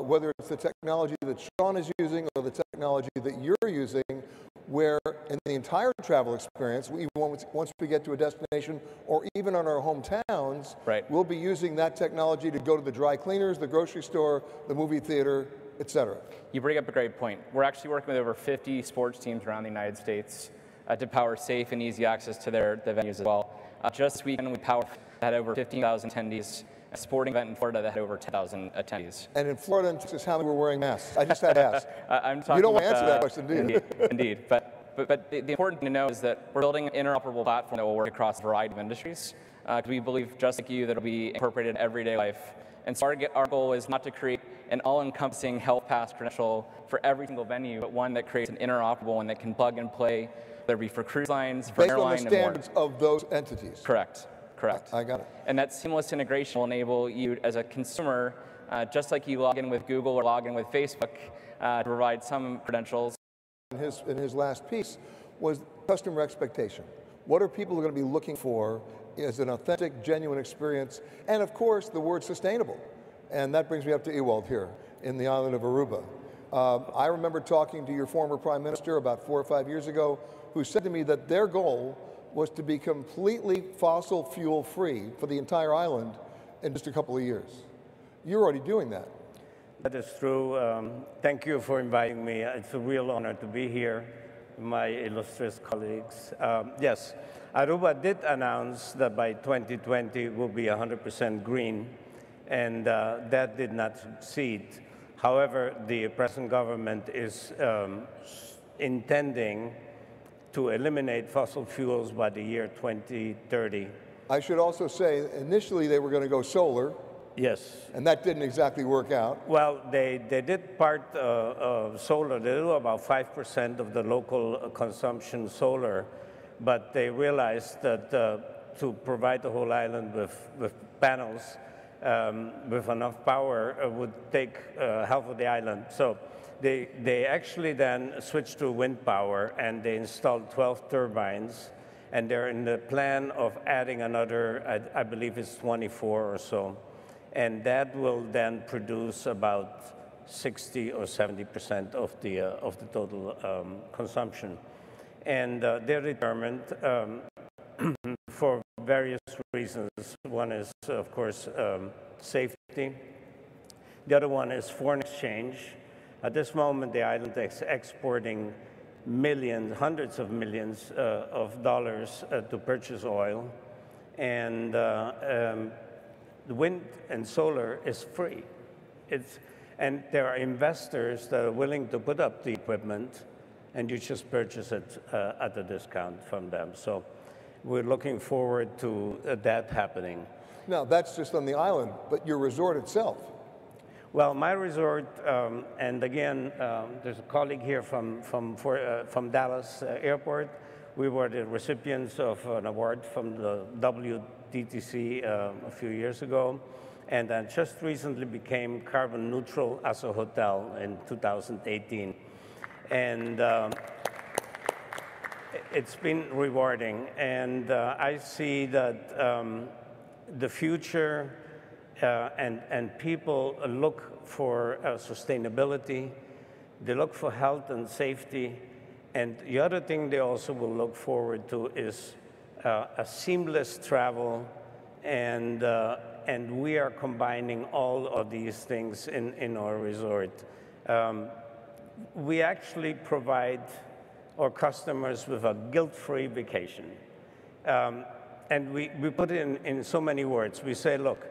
whether it's the technology that Sean is using or the technology that you're using, where in the entire travel experience, once we get to a destination or even on our hometowns, we'll be using that technology to go to the dry cleaners, the grocery store, the movie theater, et cetera. You bring up a great point. We're actually working with over 50 sports teams around the United States to power safe and easy access to the venues as well. Just this weekend, we had over 15,000 attendees. A sporting event in Florida that had over 10,000 attendees. And in Florida and Texas, how many were wearing masks? I just had to ask. You don't want to answer that question, do you? Indeed. But the important thing to know is that we're building an interoperable platform that will work across a variety of industries. We believe, just like you, that it will be incorporated in everyday life. And so our goal is not to create an all-encompassing health pass credential for every single venue, but one that creates an interoperable one that can plug and play, whether it be for cruise lines, for airline, and more. Based on the standards of those entities. Correct. Correct. I got it. And that seamless integration will enable you as a consumer, just like you log in with Google or log in with Facebook, to provide some credentials. In his last piece was customer expectation. What are people going to be looking for as an authentic, genuine experience? And of course, the word sustainable. And that brings me up to Ewald here in the island of Aruba. I remember talking to your former prime minister about 4 or 5 years ago, who said to me that their goal was to be completely fossil fuel free for the entire island in just a couple of years. You're already doing that. That is true. Thank you for inviting me. It's a real honor to be here, my illustrious colleagues. Yes, Aruba did announce that by 2020 we'll be 100% green, and that did not succeed. However, the present government is intending to eliminate fossil fuels by the year 2030. I should also say, initially they were going to go solar. Yes. And that didn't exactly work out. Well, they did part of solar. They do about 5% of the local consumption solar, but they realized that to provide the whole island with panels with enough power would take half of the island. So they actually then switched to wind power, and they installed 12 turbines, and they're in the plan of adding another, I believe it's 24 or so. And that will then produce about 60 or 70% of the total consumption. And they're determined for various reasons. One is, of course, safety. The other one is foreign exchange. At this moment, the island is exporting millions, hundreds of millions of dollars to purchase oil. And the wind and solar is free. And there are investors that are willing to put up the equipment, and you just purchase it at a discount from them. So we're looking forward to that happening. Now, that's just on the island, but your resort itself. Well, my resort, and again, there's a colleague here from Dallas Airport. We were the recipients of an award from the WTTC a few years ago, and then just recently became carbon neutral as a hotel in 2018. And it's been rewarding, and I see that the future and people look for sustainability, they look for health and safety, and the other thing they also will look forward to is a seamless travel, and we are combining all of these things in our resort. We actually provide our customers with a guilt-free vacation. And we put it in so many words. We say, look,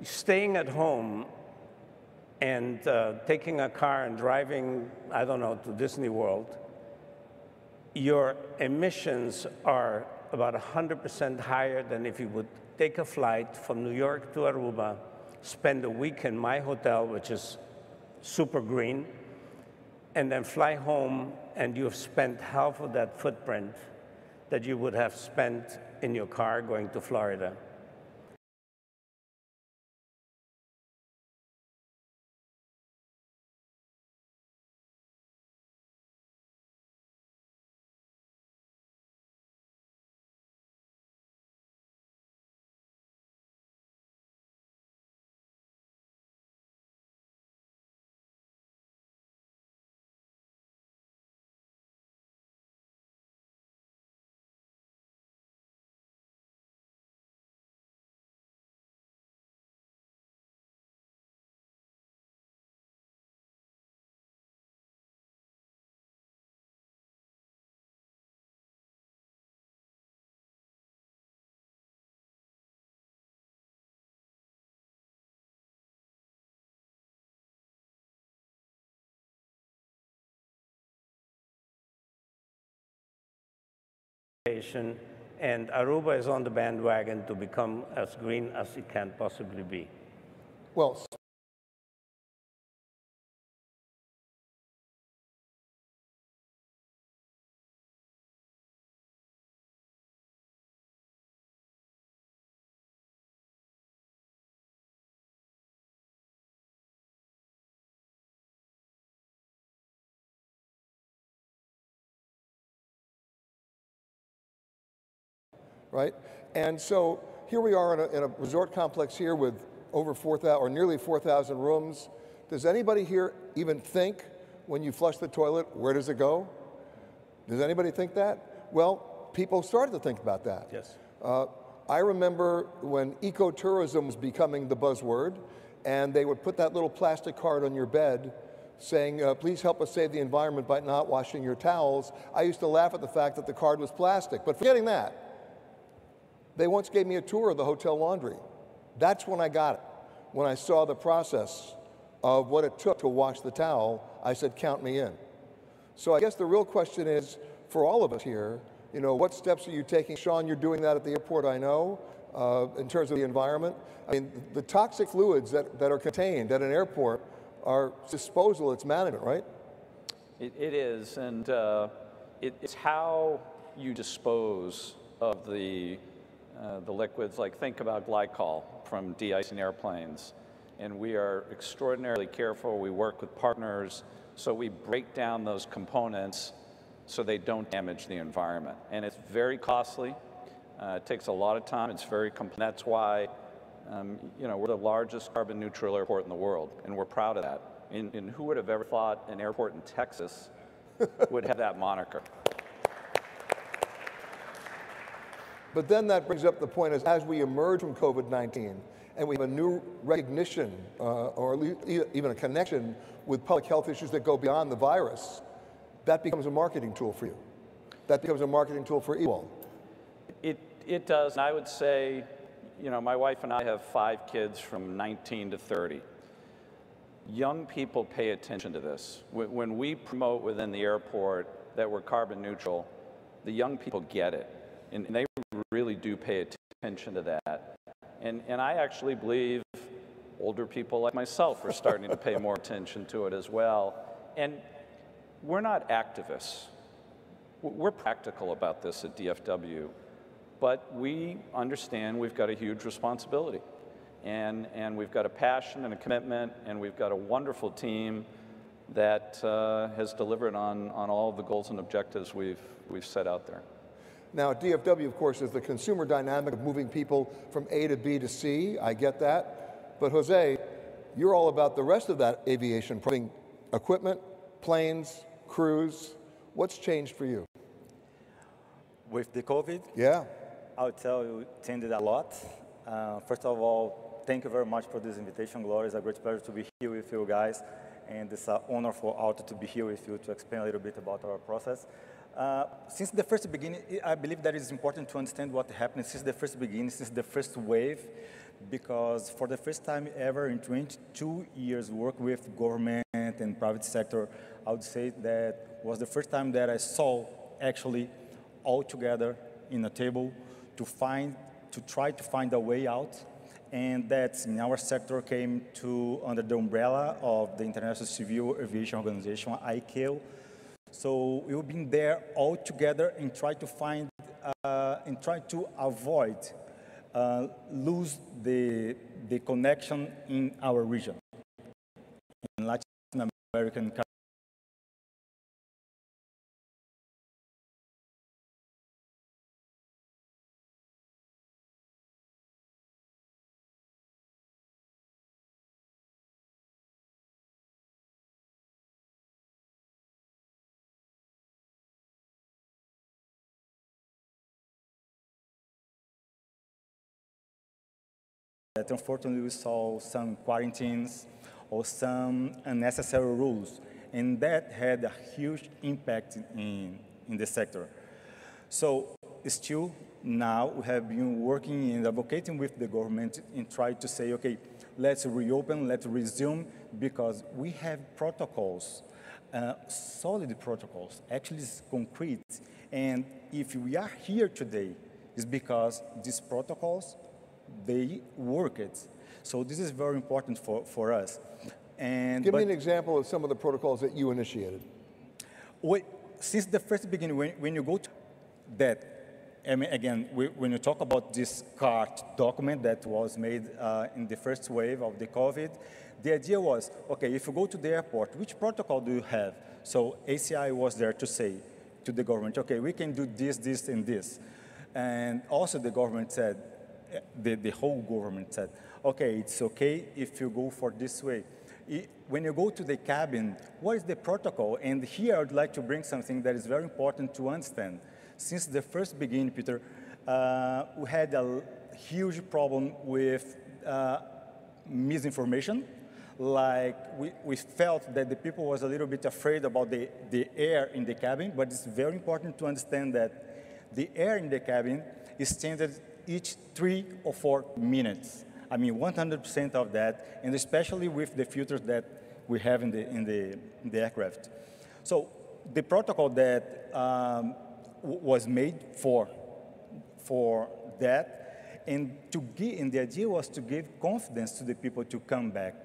staying at home and taking a car and driving, I don't know, to Disney World, your emissions are about 100% higher than if you would take a flight from New York to Aruba, spend a week in my hotel, which is super green, and then fly home, and you've spent half of that footprint that you would have spent in your car going to Florida. And Aruba is on the bandwagon to become as green as it can possibly be. Well, right? And so here we are in a resort complex here with over 4,000 or nearly 4,000 rooms. Does anybody here even think when you flush the toilet, where does it go? Does anybody think that? Well, people started to think about that. Yes. I remember when ecotourism was becoming the buzzword, and they would put that little plastic card on your bed saying, please help us save the environment by not washing your towels. I used to laugh at the fact that the card was plastic, but forgetting that, they once gave me a tour of the hotel laundry. That's when I got it. When I saw the process of what it took to wash the towel, I said, count me in. So I guess the real question is, for all of us here, you know, what steps are you taking? Sean, you're doing that at the airport, I know, in terms of the environment. I mean, the toxic fluids that are contained at an airport are disposal, it's management, right? It is, and it's how you dispose of the liquids. Like, think about glycol from de-icing airplanes. And we are extraordinarily careful. We work with partners, so we break down those components so they don't damage the environment. And it's very costly. It takes a lot of time. It's very complex. That's why, you know, we're the largest carbon neutral airport in the world, and we're proud of that. And who would have ever thought an airport in Texas would have that moniker? But then that brings up the point is, as we emerge from COVID-19 and we have a new recognition or even a connection with public health issues that go beyond the virus, that becomes a marketing tool for you. That becomes a marketing tool for eWall. It does. And I would say, you know, my wife and I have 5 kids from 19 to 30. Young people pay attention to this. When we promote within the airport that we're carbon neutral, the young people get it. And they really do pay attention to that. And I actually believe older people like myself are starting to pay more attention to it as well. And we're not activists. We're practical about this at DFW, but we understand we've got a huge responsibility. And we've got a passion and a commitment, and we've got a wonderful team that has delivered on all of the goals and objectives we've set out there. Now, at DFW, of course, is the consumer dynamic of moving people from A to B to C. I get that. But Jose, you're all about the rest of that aviation, equipment, planes, crews. What's changed for you? With the COVID? Yeah. I would tell you it changed a lot. First of all, thank you very much for this invitation, Gloria. It's a great pleasure to be here with you guys. And it's an honor for Alta to be here with you to explain a little bit about our process. Since the first beginning, I believe that it's important to understand what happened since the first beginning, since the first wave, because for the first time ever in 22 years work with government and private sector, I would say that was the first time that I saw actually all together in a table to try to find a way out. And that in our sector came under the umbrella of the International Civil Aviation Organization, ICAO. So we've been there all together and try to find and try to avoid lose the connection in our region, in Latin American countries. That unfortunately we saw some quarantines or some unnecessary rules, and that had a huge impact in the sector. So still now we have been working and advocating with the government and try to say, okay, let's reopen, let's resume, because we have protocols, solid protocols, actually it's concrete. And if we are here today, it's because these protocols they work it. So this is very important for us. And Give me an example of some of the protocols that you initiated. Since the first beginning, when you go to that, I mean, again, when you talk about this CART document that was made in the first wave of the COVID, the idea was, okay, if you go to the airport, which protocol do you have? So ACI was there to say to the government, okay, we can do this, this, and this. And also the government said, the whole government said, okay, it's okay if you go for this way. When you go to the cabin, what is the protocol? And here I would like to bring something that is very important to understand. Since the first beginning, Peter, we had a huge problem with misinformation. Like we felt that the people was a little bit afraid about the air in the cabin, but it's very important to understand that the air in the cabin is changed each 3 or 4 minutes. I mean, 100% of that, and especially with the filters that we have in the aircraft. So the protocol that was made for that, and the idea was to give confidence to the people to come back.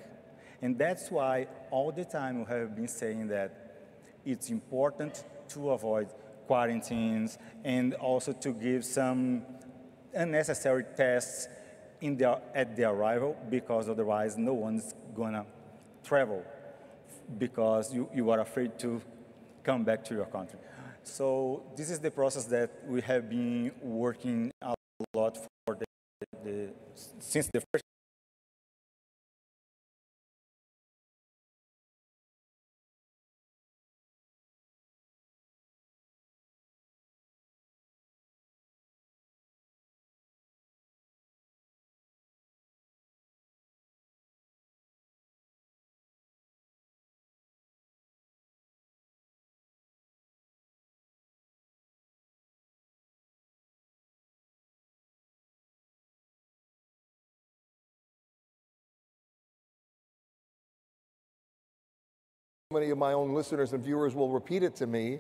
And that's why all the time we have been saying that it's important to avoid quarantines and also to give some unnecessary tests at the arrival, because otherwise no one's gonna travel because you are afraid to come back to your country. So this is the process that we have been working a lot for since the first. Many of my own listeners and viewers will repeat it to me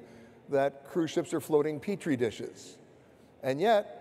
that cruise ships are floating petri dishes. And yet,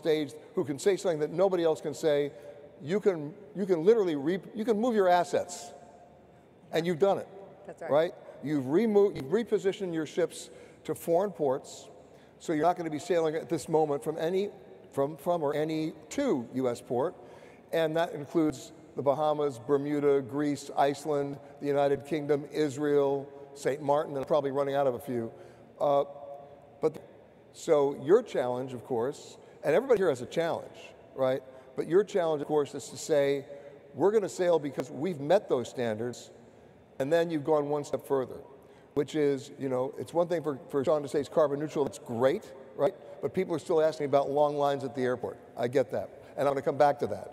stage who can say something that nobody else can say. You can literally you can move your assets, and you've done it. That's right. Right? You've repositioned your ships to foreign ports, so you're not going to be sailing at this moment from any to U.S. port, and that includes the Bahamas, Bermuda, Greece, Iceland, the United Kingdom, Israel, St. Martin, and I'm probably running out of a few. So your challenge, of course, and everybody here has a challenge, right? But your challenge, of course, is to say, we're going to sail because we've met those standards, and then you've gone one step further, which is, you know, it's one thing for Sean to say it's carbon neutral, that's great, right? But people are still asking about long lines at the airport. I get that, and I'm going to come back to that.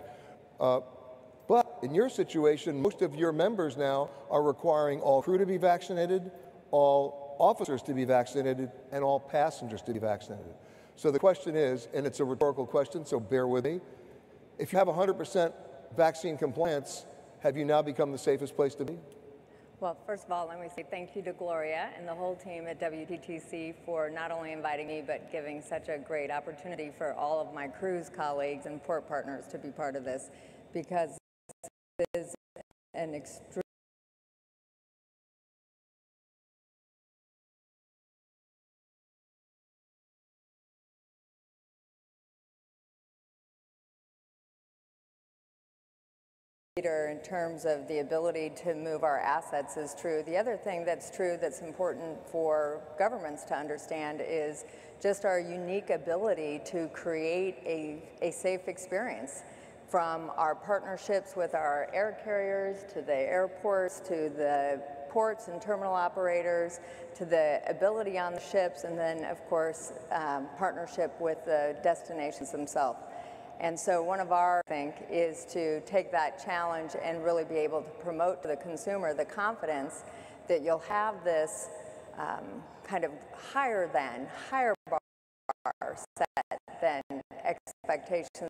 But in your situation, most of your members now are requiring all crew to be vaccinated, all officers to be vaccinated, and all passengers to be vaccinated. So the question is, and it's a rhetorical question, so bear with me, if you have 100% vaccine compliance, have you now become the safest place to be? Well, first of all, let me say thank you to Gloria and the whole team at WTTC for not only inviting me, but giving such a great opportunity for all of my cruise colleagues and port partners to be part of this, because it is an extreme in terms of the ability to move our assets is true. The other thing that's true that's important for governments to understand is just our unique ability to create a safe experience, from our partnerships with our air carriers, to the airports, to the ports and terminal operators, to the ability on the ships, and then of course partnership with the destinations themselves. And so one of our, I think, is to take that challenge and really be able to promote to the consumer the confidence that you'll have this kind of higher bar set than expectations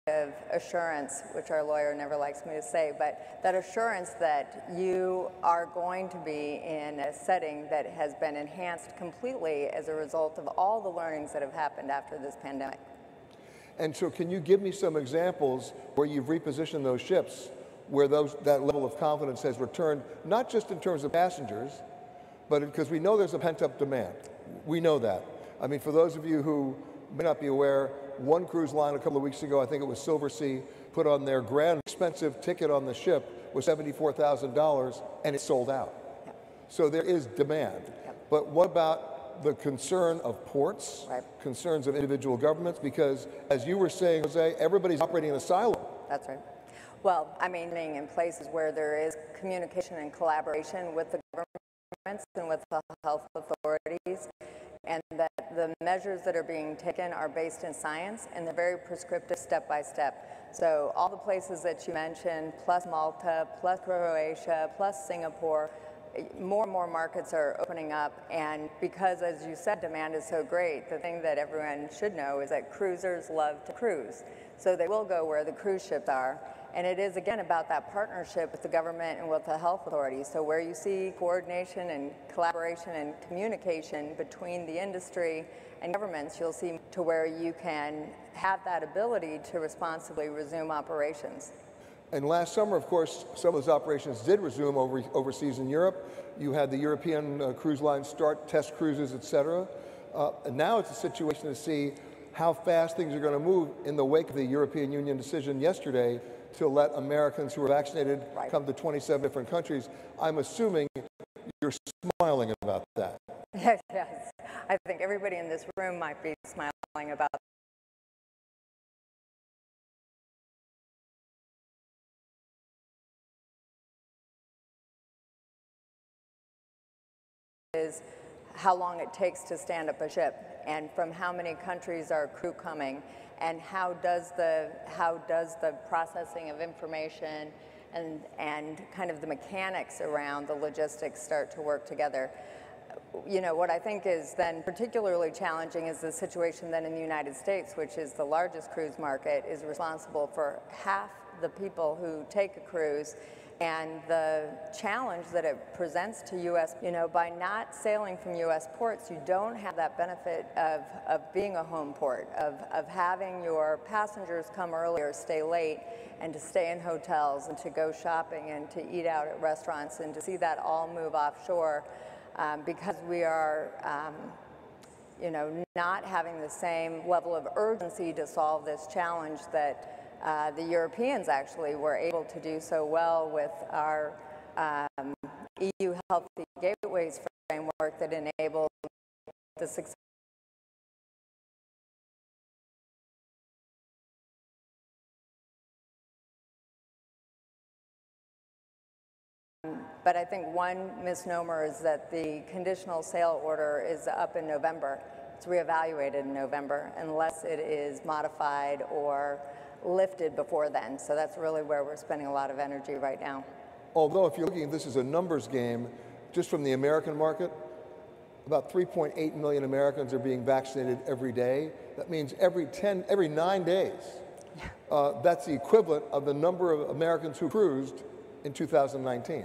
of assurance, which our lawyer never likes me to say, but that assurance that you are going to be in a setting that has been enhanced completely as a result of all the learnings that have happened after this pandemic. And so can you give me some examples where you've repositioned those ships, where that level of confidence has returned, not just in terms of passengers, but because we know there's a pent-up demand. We know that. I mean, for those of you who may not be aware, one cruise line a couple of weeks ago, I think it was Silversea, put on their grand expensive ticket on the ship was $74,000, and it sold out. Yep. So there is demand. Yep. But what about the concern of ports, right, concerns of individual governments? Because as you were saying, Jose, everybody's operating in a silo. That's right. Well, I mean, in places where there is communication and collaboration with the governments and with the health authorities, and that the measures that are being taken are based in science, and they're very prescriptive step by step. So all the places that you mentioned, plus Malta, plus Croatia, plus Singapore, more and more markets are opening up, and because, as you said, demand is so great, the thing that everyone should know is that cruisers love to cruise. So they will go where the cruise ships are. And it is, again, about that partnership with the government and with the health authorities. So where you see coordination and collaboration and communication between the industry and governments, you'll see to where you can have that ability to responsibly resume operations. And last summer, of course, some of those operations did resume overseas in Europe. You had the European cruise lines start test cruises, et cetera. And now it's a situation to see how fast things are going to move in the wake of the European Union decision yesterday to let Americans who are vaccinated come to 27 different countries. I'm assuming you're smiling about that. Yes, yes. I think everybody in this room might be smiling about is how long it takes to stand up a ship, and from how many countries are crew coming, and how does the processing of information and kind of the mechanics around the logistics start to work together. you know, what I think is then particularly challenging is the situation then in the United States, which is the largest cruise market, is responsible for half the people who take a cruise, and the challenge that it presents to U.S., you know, by not sailing from U.S. ports, you don't have that benefit of being a home port, of having your passengers come early or stay late, and to stay in hotels, and to go shopping, and to eat out at restaurants, and to see that all move offshore. Because we are, you know, not having the same level of urgency to solve this challenge that the Europeans actually were able to do so well with our EU Healthy Gateways framework that enabled the success. But I think one misnomer is that the conditional sale order is up in November. It's reevaluated in November unless it is modified or lifted before then. So that's really where we're spending a lot of energy right now. Although if you're looking at this as a numbers game, just from the American market, about 3.8 million Americans are being vaccinated every day. That means every 9 days. That's the equivalent of the number of Americans who cruised in 2019.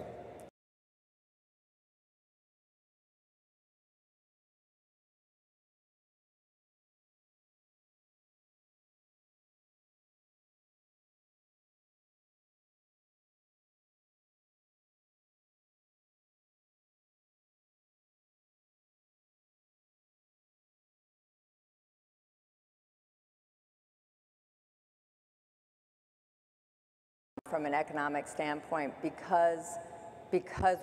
From an economic standpoint, because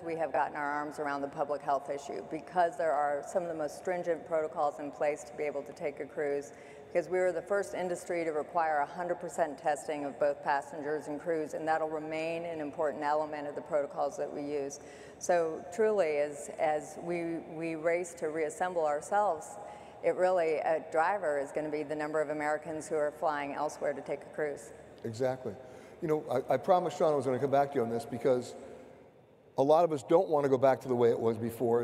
we have gotten our arms around the public health issue, because there are some of the most stringent protocols in place to be able to take a cruise, because we were the first industry to require 100% testing of both passengers and crews, and that'll remain an important element of the protocols that we use. So truly, as we race to reassemble ourselves, it really, a driver is going to be the number of Americans who are flying elsewhere to take a cruise. Exactly. You know, I promised Sean I was going to come back to you on this because a lot of us don't want to go back to the way it was before.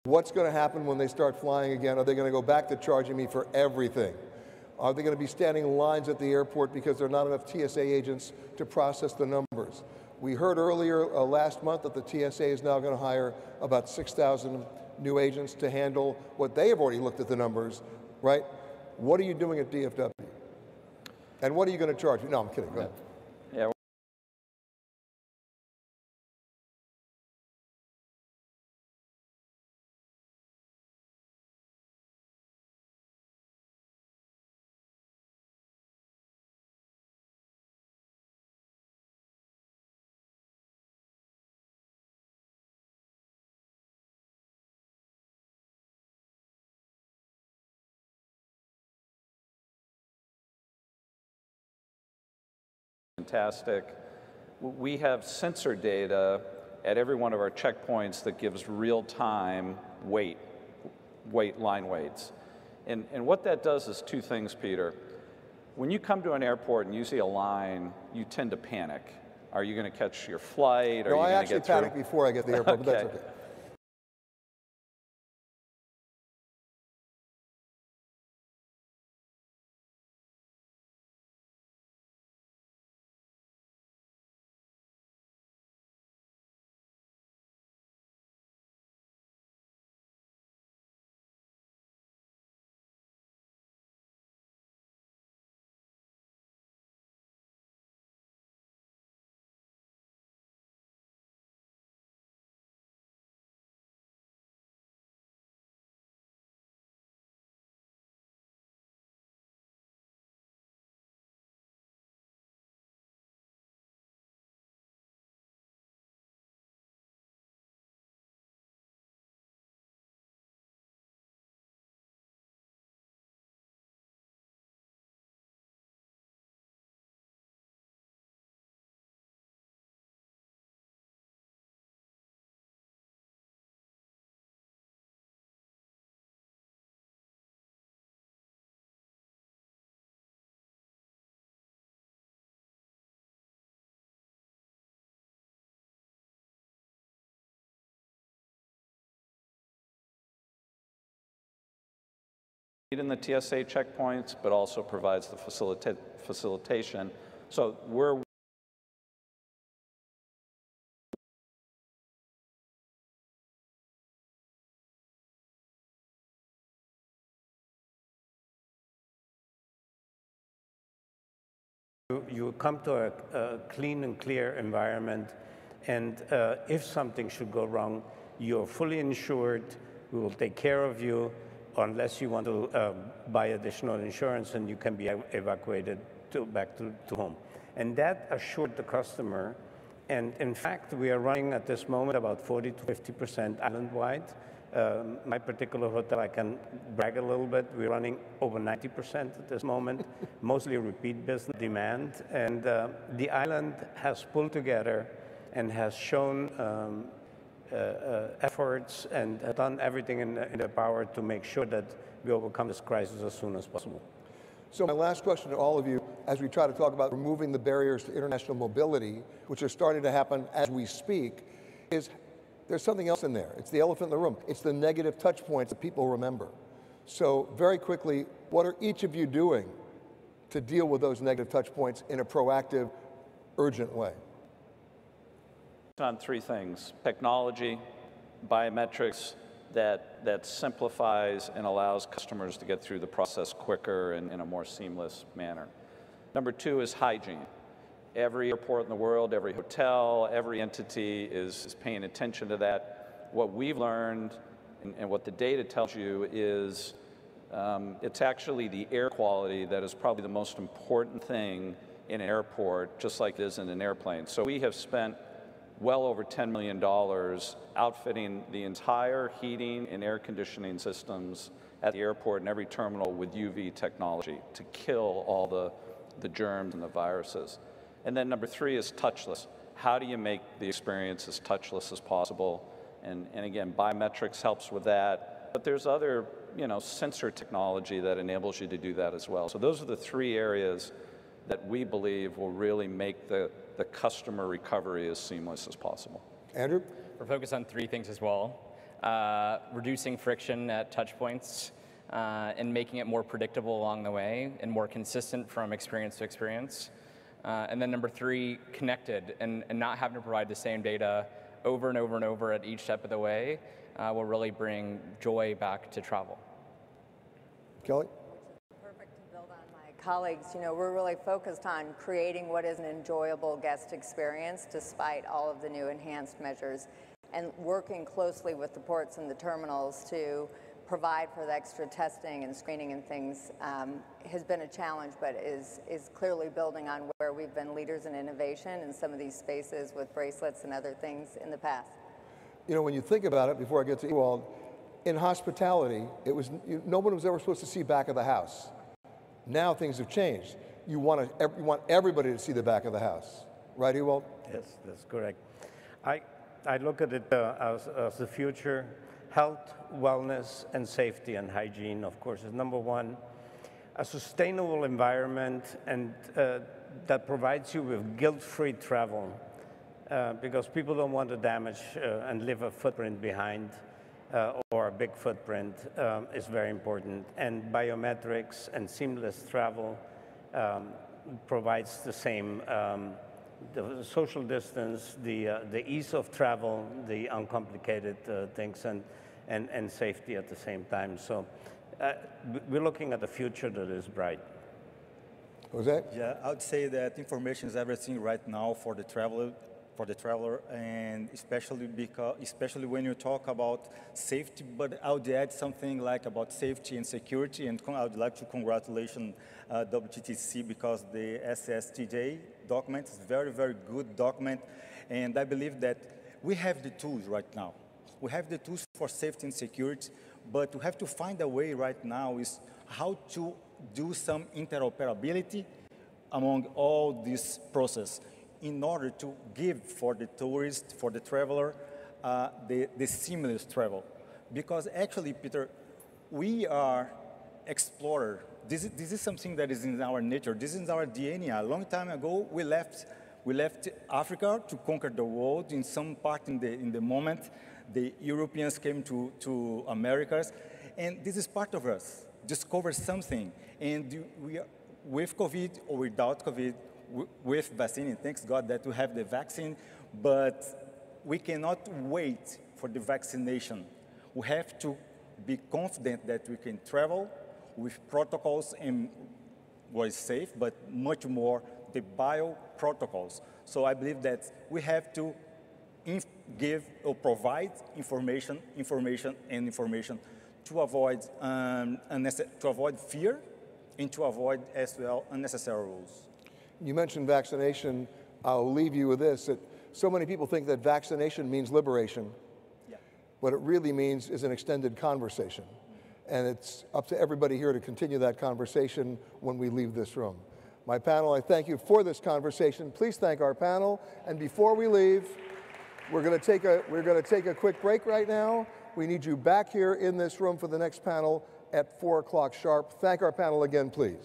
What's going to happen when they start flying again? Are they going to go back to charging me for everything? Are they going to be standing in lines at the airport because there are not enough TSA agents to process the numbers? We heard earlier last month that the TSA is now going to hire about 6,000 new agents to handle what they have already looked at the numbers, right? What are you doing at DFW? And what are you going to charge me? No, I'm kidding. Go ahead. Yeah. Fantastic. We have sensor data at every one of our checkpoints that gives real-time line weights. And what that does is two things, Peter. When you come to an airport and you see a line, you tend to panic. Are you going to catch your flight? No, I actually panic before I get to the airport, but that's okay. in the TSA checkpoints, but also provides the facilitation. So we're You come to a clean and clear environment, and if something should go wrong, you're fully insured. We will take care of you, unless you want to buy additional insurance, and you can be evacuated back to home. And that assured the customer. And in fact, we are running at this moment about 40 to 50% island-wide. My particular hotel, I can brag a little bit, we're running over 90% at this moment, mostly repeat business demand. And the island has pulled together and has shown efforts and done everything in their power to make sure that we overcome this crisis as soon as possible. So my last question to all of you, as we try to talk about removing the barriers to international mobility, which are starting to happen as we speak, is there's something else in there. It's the elephant in the room. It's the negative touch points that people remember. So very quickly, what are each of you doing to deal with those negative touch points in a proactive, urgent way? On three things: technology, biometrics that simplifies and allows customers to get through the process quicker and in a more seamless manner. Number two is hygiene. Every airport in the world, every hotel, every entity is paying attention to that. What we've learned and what the data tells you is it's actually the air quality that is probably the most important thing in an airport, just like it is in an airplane. So we have spent well over $10 million outfitting the entire heating and air conditioning systems at the airport and every terminal with UV technology to kill all the germs and the viruses. And then number three is touchless. How do you make the experience as touchless as possible? And again, biometrics helps with that. But there's other, sensor technology that enables you to do that as well. So those are the three areas that we believe will really make the customer recovery as seamless as possible. Andrew? We're focused on three things as well. Reducing friction at touch points and making it more predictable along the way and more consistent from experience to experience. And then number three, connected and not having to provide the same data over and over and over at each step of the way will really bring joy back to travel. Kelly? Perfect to build on my colleagues. We're really focused on creating what is an enjoyable guest experience despite all of the new enhanced measures, and working closely with the ports and the terminals to provide for the extra testing and screening and things has been a challenge, but is clearly building on where we've been leaders in innovation in some of these spaces with bracelets and other things in the past. When you think about it, before I get to Ewald, in hospitality, no one was ever supposed to see back of the house. Now things have changed. You want everybody to see the back of the house, right, Ewald? Yes, that's correct. I look at it as the future. Health, wellness, and safety and hygiene, of course, is number one. A sustainable environment and that provides you with guilt-free travel because people don't want to damage and leave a footprint behind or a big footprint is very important. And biometrics and seamless travel provides the same, the social distance, the ease of travel, the uncomplicated things, and safety at the same time. So we're looking at a future that is bright. Jose? Yeah, I would say that information is everything right now for the traveler, and especially when you talk about safety. But I would add something like about safety and security, and I would like to congratulate WTTC because the SSTJ document is a very, very good document, and I believe that we have the tools right now. We have the tools for safety and security, but we have to find a way right now is how to do some interoperability among all this process in order to give for the tourist, for the traveler, the seamless travel. Because actually, Peter, we are explorers. This is something that is in our nature. This is our DNA. A long time ago, we left Africa to conquer the world in some part in the moment. The Europeans came to Americas, and this is part of us. discover something. And we are, with COVID or without COVID, with vaccine, and thanks God that we have the vaccine, but we cannot wait for the vaccination. We have to be confident that we can travel with protocols and what is safe, but much more the bio protocols. So I believe that we have to give or provide information to avoid fear and to avoid as well unnecessary rules. You mentioned vaccination. I'll leave you with this, that so many people think that vaccination means liberation. Yeah. What it really means is an extended conversation. And it's up to everybody here to continue that conversation when we leave this room. My panel, I thank you for this conversation. Please thank our panel. And before we leave, we're going to take a quick break right now. We need you back here in this room for the next panel at 4 o'clock sharp. Thank our panel again, please.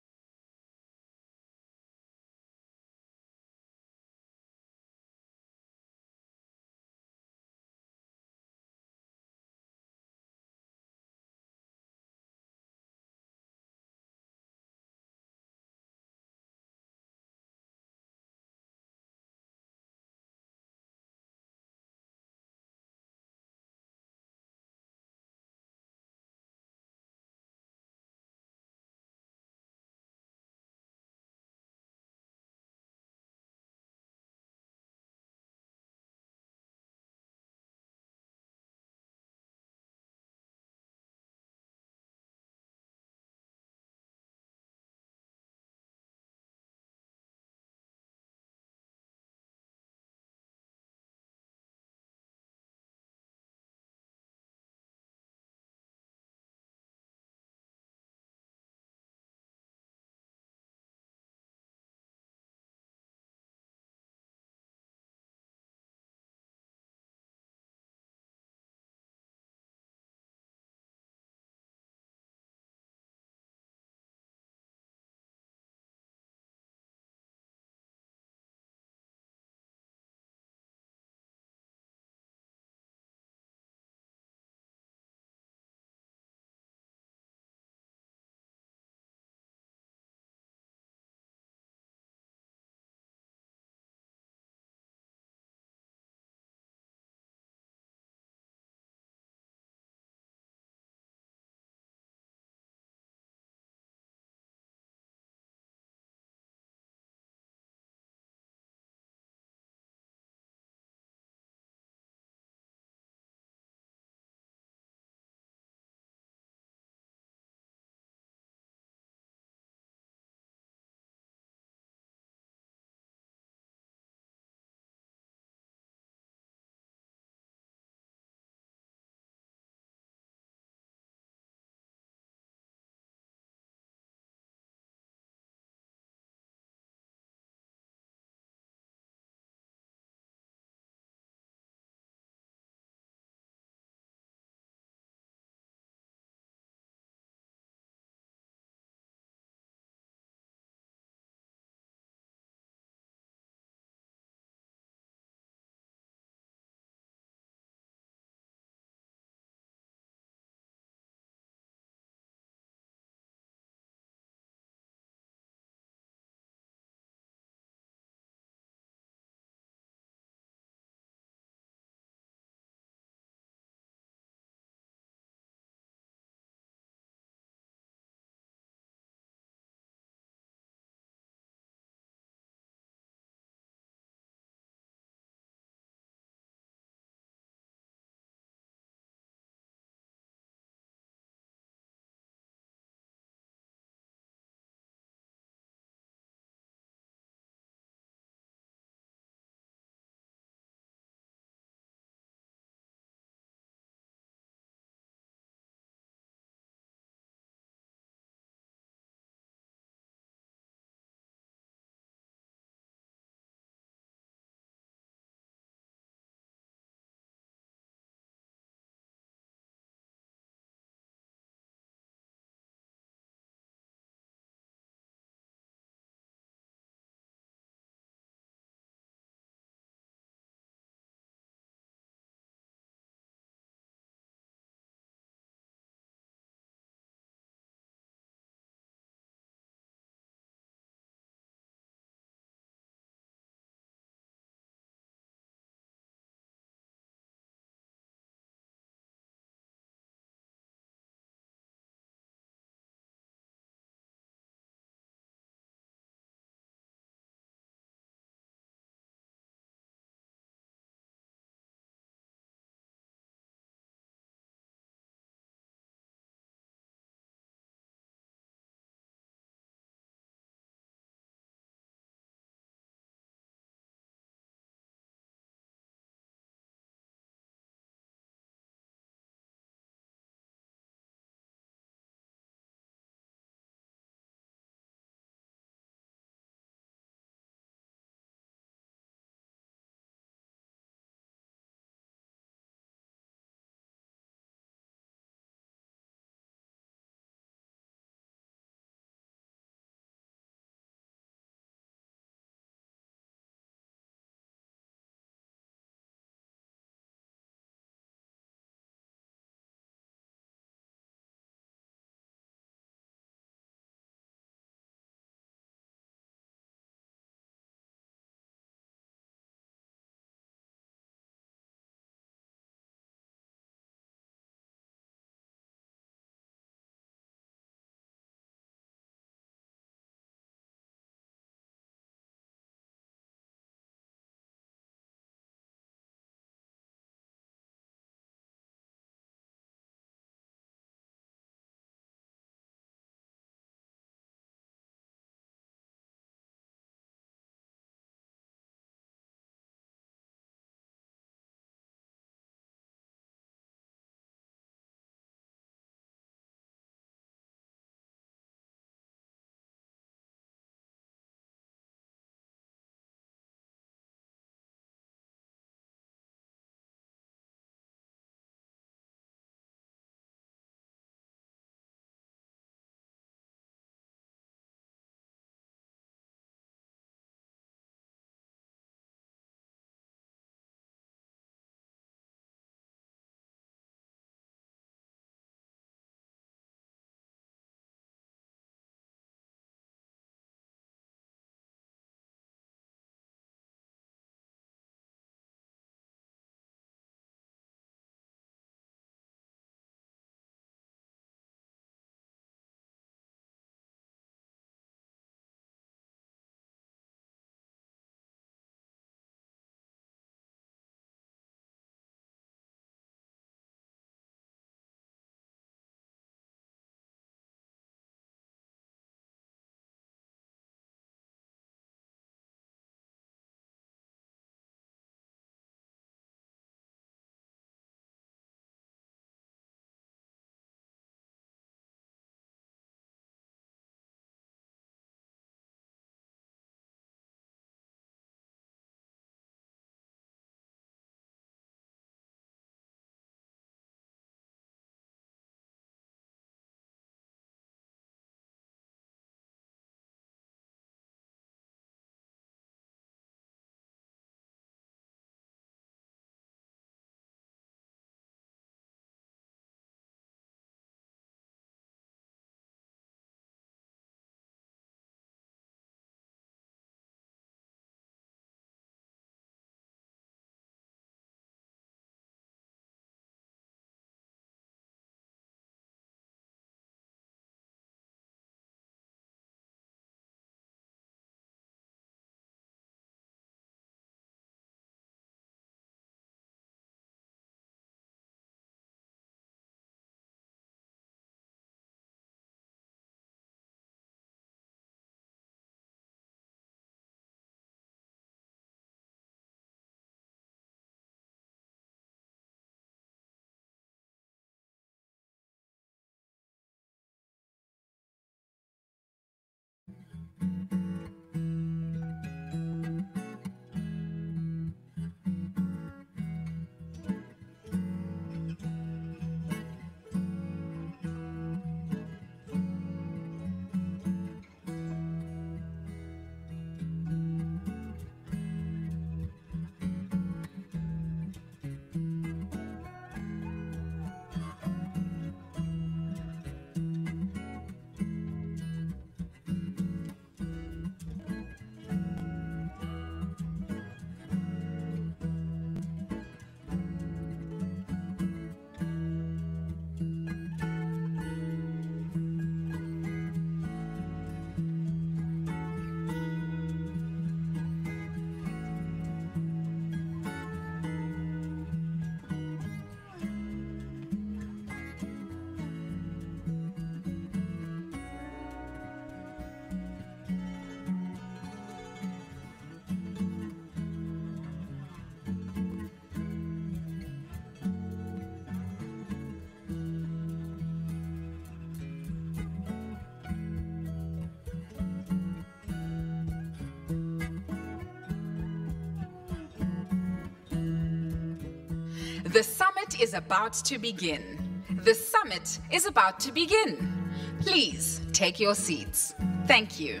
The summit is about to begin. The summit is about to begin. Please take your seats. Thank you.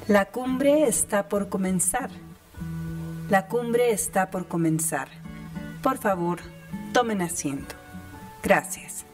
La cumbre está por comenzar. La cumbre está por comenzar. Por favor, tomen asiento. Gracias.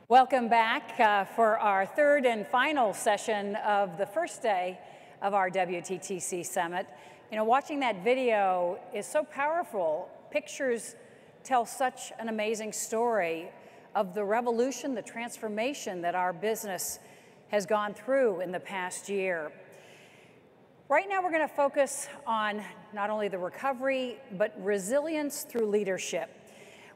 Welcome back for our third and final session of the first day of our WTTC Summit. You know, watching that video is so powerful. Pictures tell such an amazing story of the revolution, the transformation that our business has gone through in the past year. Right now, we're going to focus on not only the recovery, but resilience through leadership.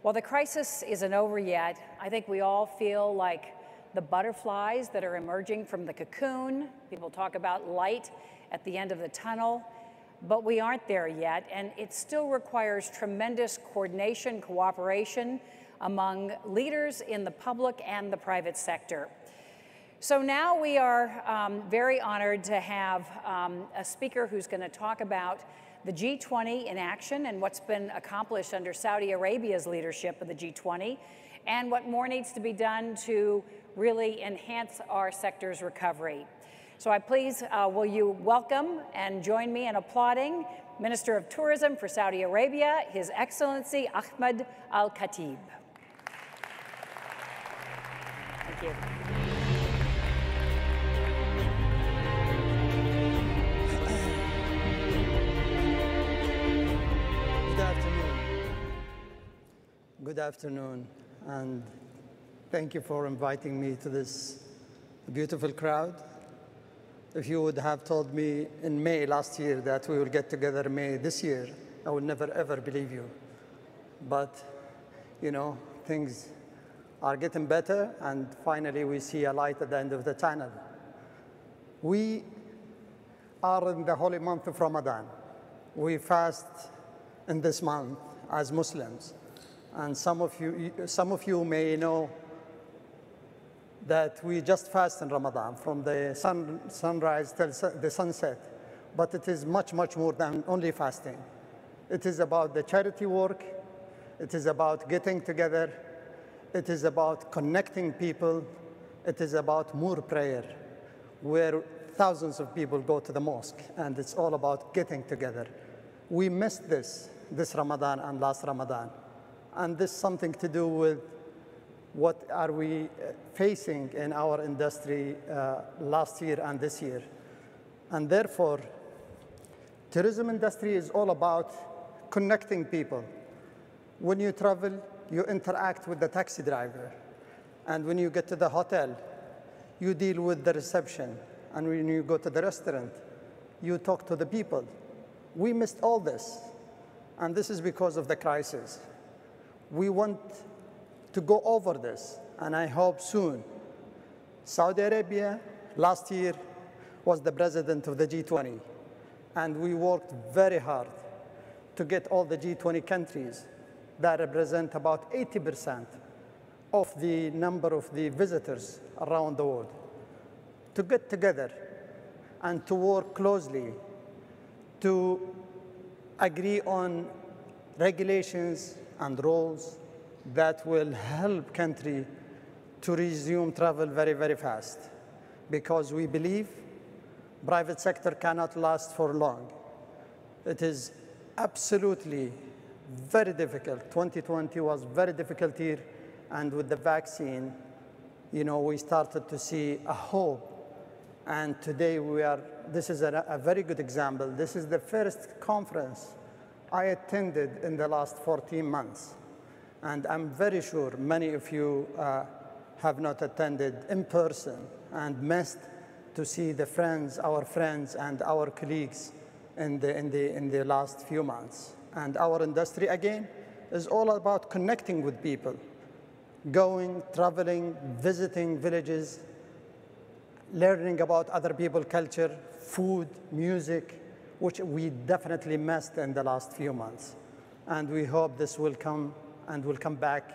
While the crisis isn't over yet, I think we all feel like the butterflies that are emerging from the cocoon. People talk about light at the end of the tunnel, but we aren't there yet, and it still requires tremendous coordination, cooperation among leaders in the public and the private sector. So now we are very honored to have a speaker who's going to talk about the G20 in action and what's been accomplished under Saudi Arabia's leadership of the G20, and what more needs to be done to really enhance our sector's recovery. So will you welcome and join me in applauding Minister of Tourism for Saudi Arabia, His Excellency Ahmed Al-Khatib. Thank you. Good afternoon, and thank you for inviting me to this beautiful crowd. If you would have told me in May last year that we will get together in May this year, I would never ever believe you. But, you know, things are getting better, and finally we see a light at the end of the tunnel. We are in the holy month of Ramadan. We fast in this month as Muslims. And some of you may know that we just fast in Ramadan from the sunrise till the sunset. But it is much, much more than only fasting. It is about the charity work. It is about getting together. It is about connecting people. It is about more prayer, where thousands of people go to the mosque, and it's all about getting together. We missed this Ramadan and last Ramadan. And this is something to do with what are we facing in our industry last year and this year. And therefore, tourism industry is all about connecting people. When you travel, you interact with the taxi driver. And when you get to the hotel, you deal with the reception. And when you go to the restaurant, you talk to the people. We missed all this. And this is because of the crisis. We want to go over this, and I hope soon. Saudi Arabia last year was the president of the G20, and we worked very hard to get all the G20 countries that represent about 80% of the number of the visitors around the world to get together and to work closely to agree on regulations and rules that will help country to resume travel very, very fast. Because we believe private sector cannot last for long. It is absolutely very difficult. 2020 was very difficult year, and with the vaccine, you know, we started to see a hope. And today this is a very good example. This is the first conference I attended in the last 14 months. And I'm very sure many of you have not attended in person and missed to see the friends, our friends and our colleagues in the last few months. And our industry, again, is all about connecting with people, going, traveling, visiting villages, learning about other people's culture, food, music, which we definitely missed in the last few months. And we hope this will come and will come back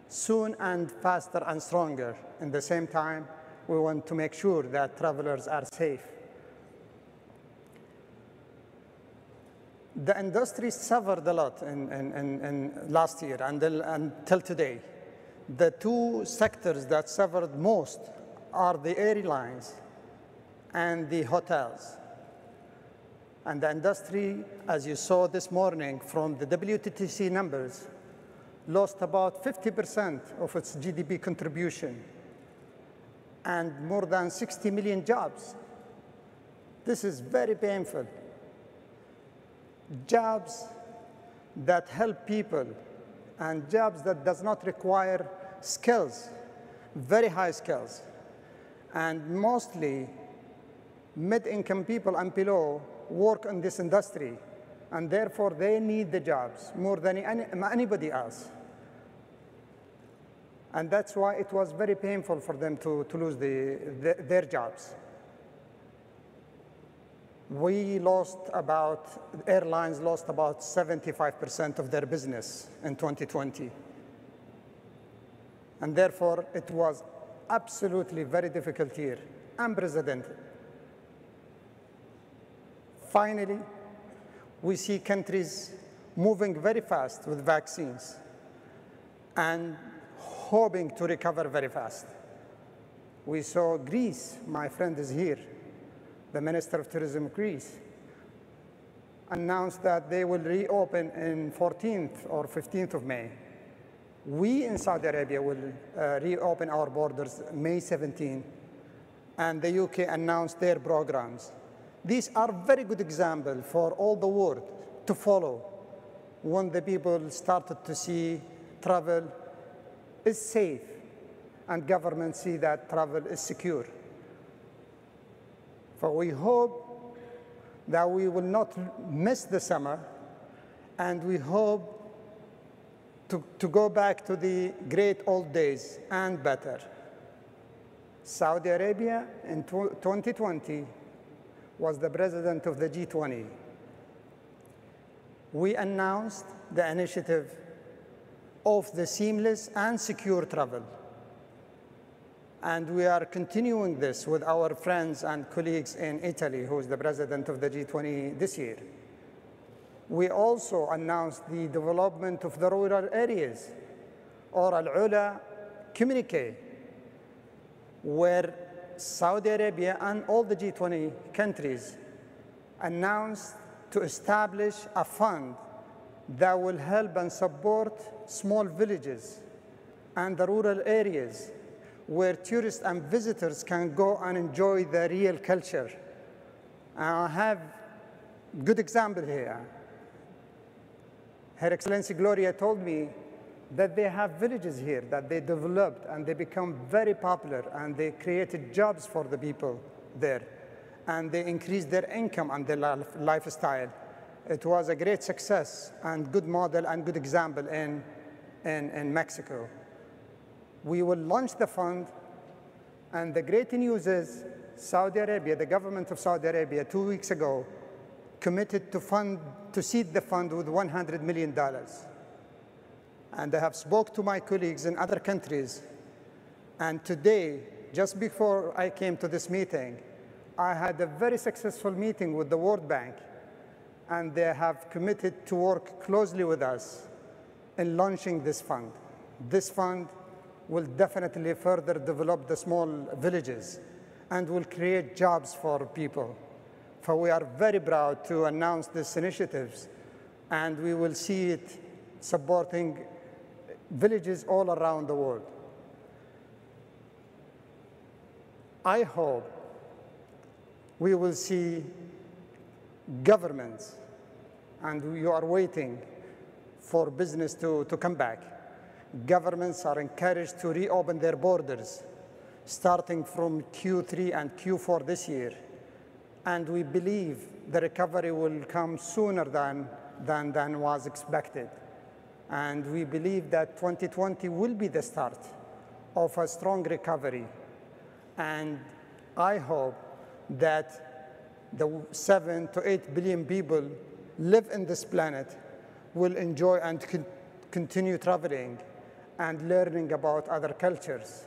soon and faster and stronger. In the same time, we want to make sure that travelers are safe. The industry suffered a lot in last year until today. The two sectors that suffered most are the airlines and the hotels. And the industry, as you saw this morning from the WTTC numbers, lost about 50% of its GDP contribution and more than 60 million jobs. This is very painful. Jobs that help people and jobs that does not require skills, very high skills. And mostly mid-income people and below work in this industry, and therefore they need the jobs more than anybody else. And that's why it was very painful for them to lose their jobs. Airlines lost about 75% of their business in 2020. And therefore, it was absolutely very difficult year, unprecedented. Finally, we see countries moving very fast with vaccines and hoping to recover very fast. We saw Greece, my friend is here, the Minister of Tourism of Greece, announced that they will reopen in 14th or 15th of May. We in Saudi Arabia will reopen our borders May 17, and the UK announced their programs. These are very good examples for all the world to follow when the people started to see travel is safe and governments see that travel is secure. So we hope that we will not miss the summer, and we hope to go back to the great old days and better. Saudi Arabia in 2020 was the president of the G20. We announced the initiative of the seamless and secure travel. And we are continuing this with our friends and colleagues in Italy, who is the president of the G20 this year. We also announced the development of the rural areas, or Al-Ula Communique, where Saudi Arabia and all the G20 countries announced to establish a fund that will help and support small villages and the rural areas where tourists and visitors can go and enjoy the real culture. I have a good example here. Her Excellency Gloria told me that they have villages here that they developed and they become very popular and they created jobs for the people there and they increased their income and their lifestyle. It was a great success and good model and good example in Mexico. We will launch the fund, and the great news is Saudi Arabia, the government of Saudi Arabia 2 weeks ago committed to seed the fund with $100 million. And I have spoke to my colleagues in other countries, and today, just before I came to this meeting, I had a very successful meeting with the World Bank, and they have committed to work closely with us in launching this fund. This fund will definitely further develop the small villages and will create jobs for people. For we are very proud to announce these initiatives, and we will see it supporting villages all around the world. I hope we will see governments, and you are waiting for business to come back. Governments are encouraged to reopen their borders, starting from Q3 and Q4 this year. And we believe the recovery will come sooner than was expected. And we believe that 2020 will be the start of a strong recovery. And I hope that the 7 to 8 billion people live in this planet will enjoy and continue traveling and learning about other cultures.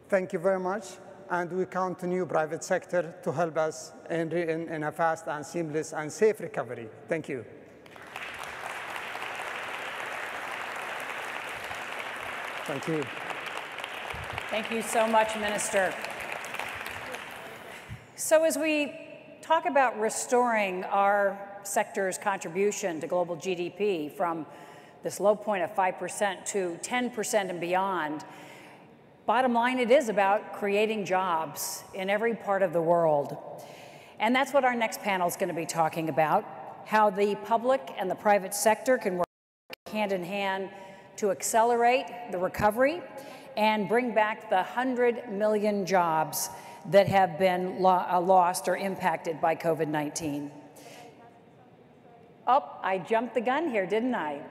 Thank you very much, and we count on you, private sector, to help us in a fast and seamless and safe recovery. Thank you. Thank you. Thank you so much, Minister. So as we talk about restoring our sector's contribution to global GDP from this low point of 5% to 10% and beyond, bottom line, it is about creating jobs in every part of the world. And that's what our next panel is going to be talking about, how the public and the private sector can work hand in hand to accelerate the recovery and bring back the 100 million jobs that have been lost or impacted by COVID-19. Oh, I jumped the gun here, didn't I?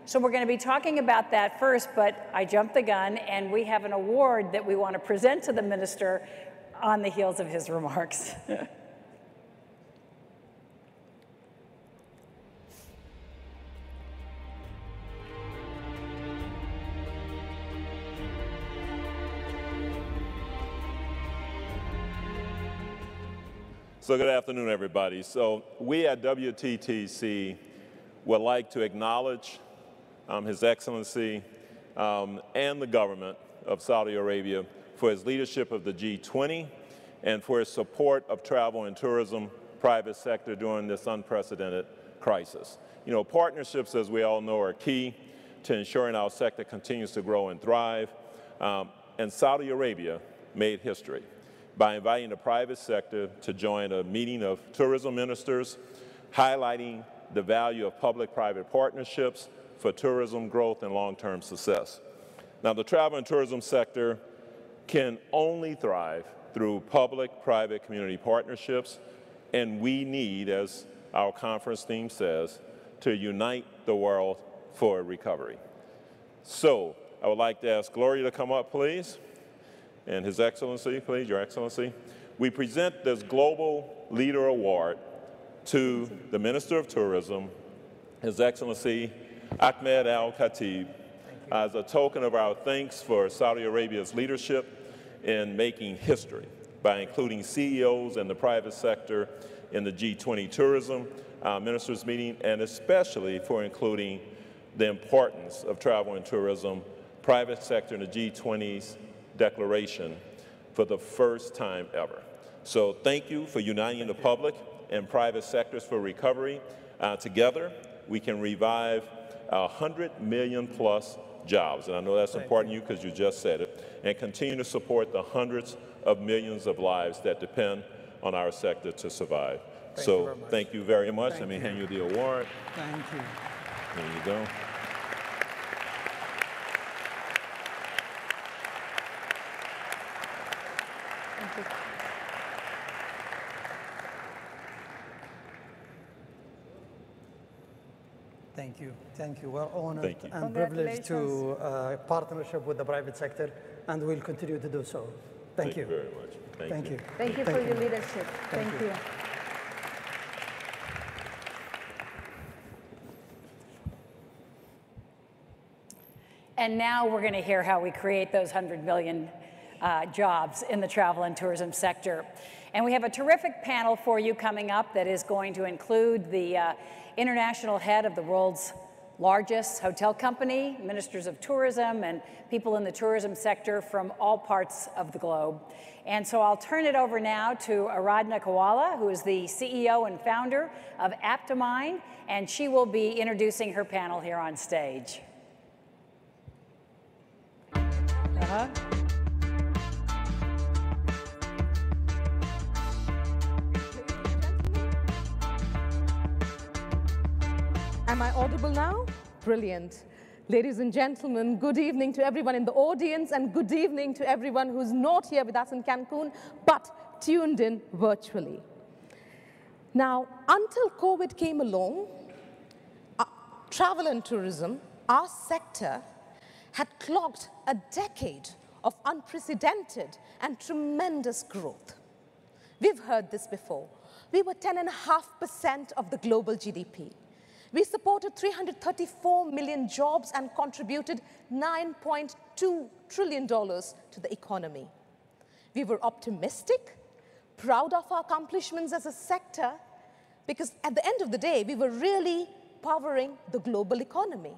So we're going to be talking about that first, but I jumped the gun, and we have an award that we want to present to the minister on the heels of his remarks. So good afternoon, everybody. So we at WTTC would like to acknowledge His Excellency and the government of Saudi Arabia for his leadership of the G20 and for his support of travel and tourism private sector during this unprecedented crisis. You know, partnerships, as we all know, are key to ensuring our sector continues to grow and thrive. And Saudi Arabia made history by inviting the private sector to join a meeting of tourism ministers, highlighting the value of public-private partnerships for tourism growth and long-term success. Now, the travel and tourism sector can only thrive through public-private community partnerships, and we need, as our conference theme says, to unite the world for recovery. So, I would like to ask Gloria to come up, please, and His Excellency, please, Your Excellency. We present this Global Leader Award to the Minister of Tourism, His Excellency Ahmed Al-Khatib, as a token of our thanks for Saudi Arabia's leadership in making history by including CEOs and the private sector in the G20 tourism ministers meeting, and especially for including the importance of travel and tourism, private sector in the G20's declaration for the first time ever. So thank you for uniting the public and private sectors for recovery. Together, we can revive 100 million plus jobs, and I know that's important to you because you just said it, and continue to support the hundreds of millions of lives that depend on our sector to survive. Thank you very much. Let me hand you the award. Thank you. There you go. Thank you. Thank you. Thank you. We're honored and privileged to partnership with the private sector, and we'll continue to do so. Thank you very much. Thank you. Thank you for your leadership. Thank you. And now we're going to hear how we create those 100 million jobs in the travel and tourism sector. And we have a terrific panel for you coming up that is going to include the international head of the world's largest hotel company, ministers of tourism, and people in the tourism sector from all parts of the globe. And so I'll turn it over now to Aradhna Kawala, who is the CEO and founder of Aptimind, and she will be introducing her panel here on stage. Am I audible now? Brilliant. Ladies and gentlemen, good evening to everyone in the audience, and good evening to everyone who's not here with us in Cancun, but tuned in virtually. Now, until COVID came along, travel and tourism, our sector, had clocked a decade of unprecedented and tremendous growth. We've heard this before. We were 10.5% of the global GDP. We supported 334 million jobs and contributed $9.2 trillion to the economy. We were optimistic, proud of our accomplishments as a sector, because at the end of the day, we were really powering the global economy.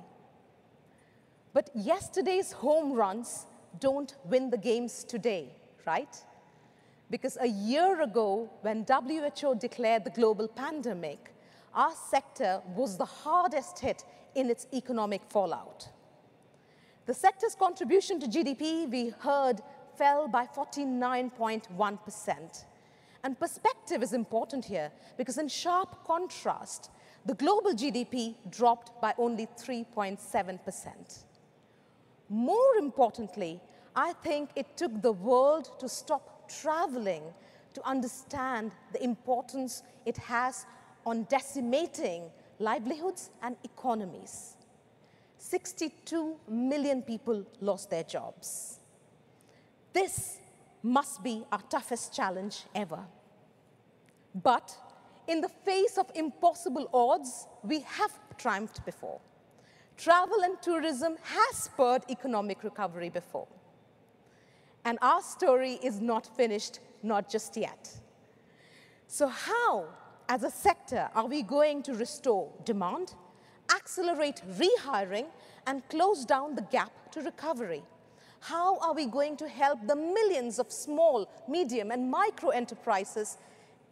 But yesterday's home runs don't win the games today, right? Because a year ago, when WHO declared the global pandemic, our sector was the hardest hit in its economic fallout. The sector's contribution to GDP, we heard, fell by 49.1%. And perspective is important here, because in sharp contrast, the global GDP dropped by only 3.7%. More importantly, I think it took the world to stop traveling to understand the importance it has on decimating livelihoods and economies. 62 million people lost their jobs. This must be our toughest challenge ever. But in the face of impossible odds, we have triumphed before. Travel and tourism has spurred economic recovery before. And our story is not finished, not just yet. So how, as a sector, are we going to restore demand, accelerate rehiring, and close down the gap to recovery? How are we going to help the millions of small, medium, and micro enterprises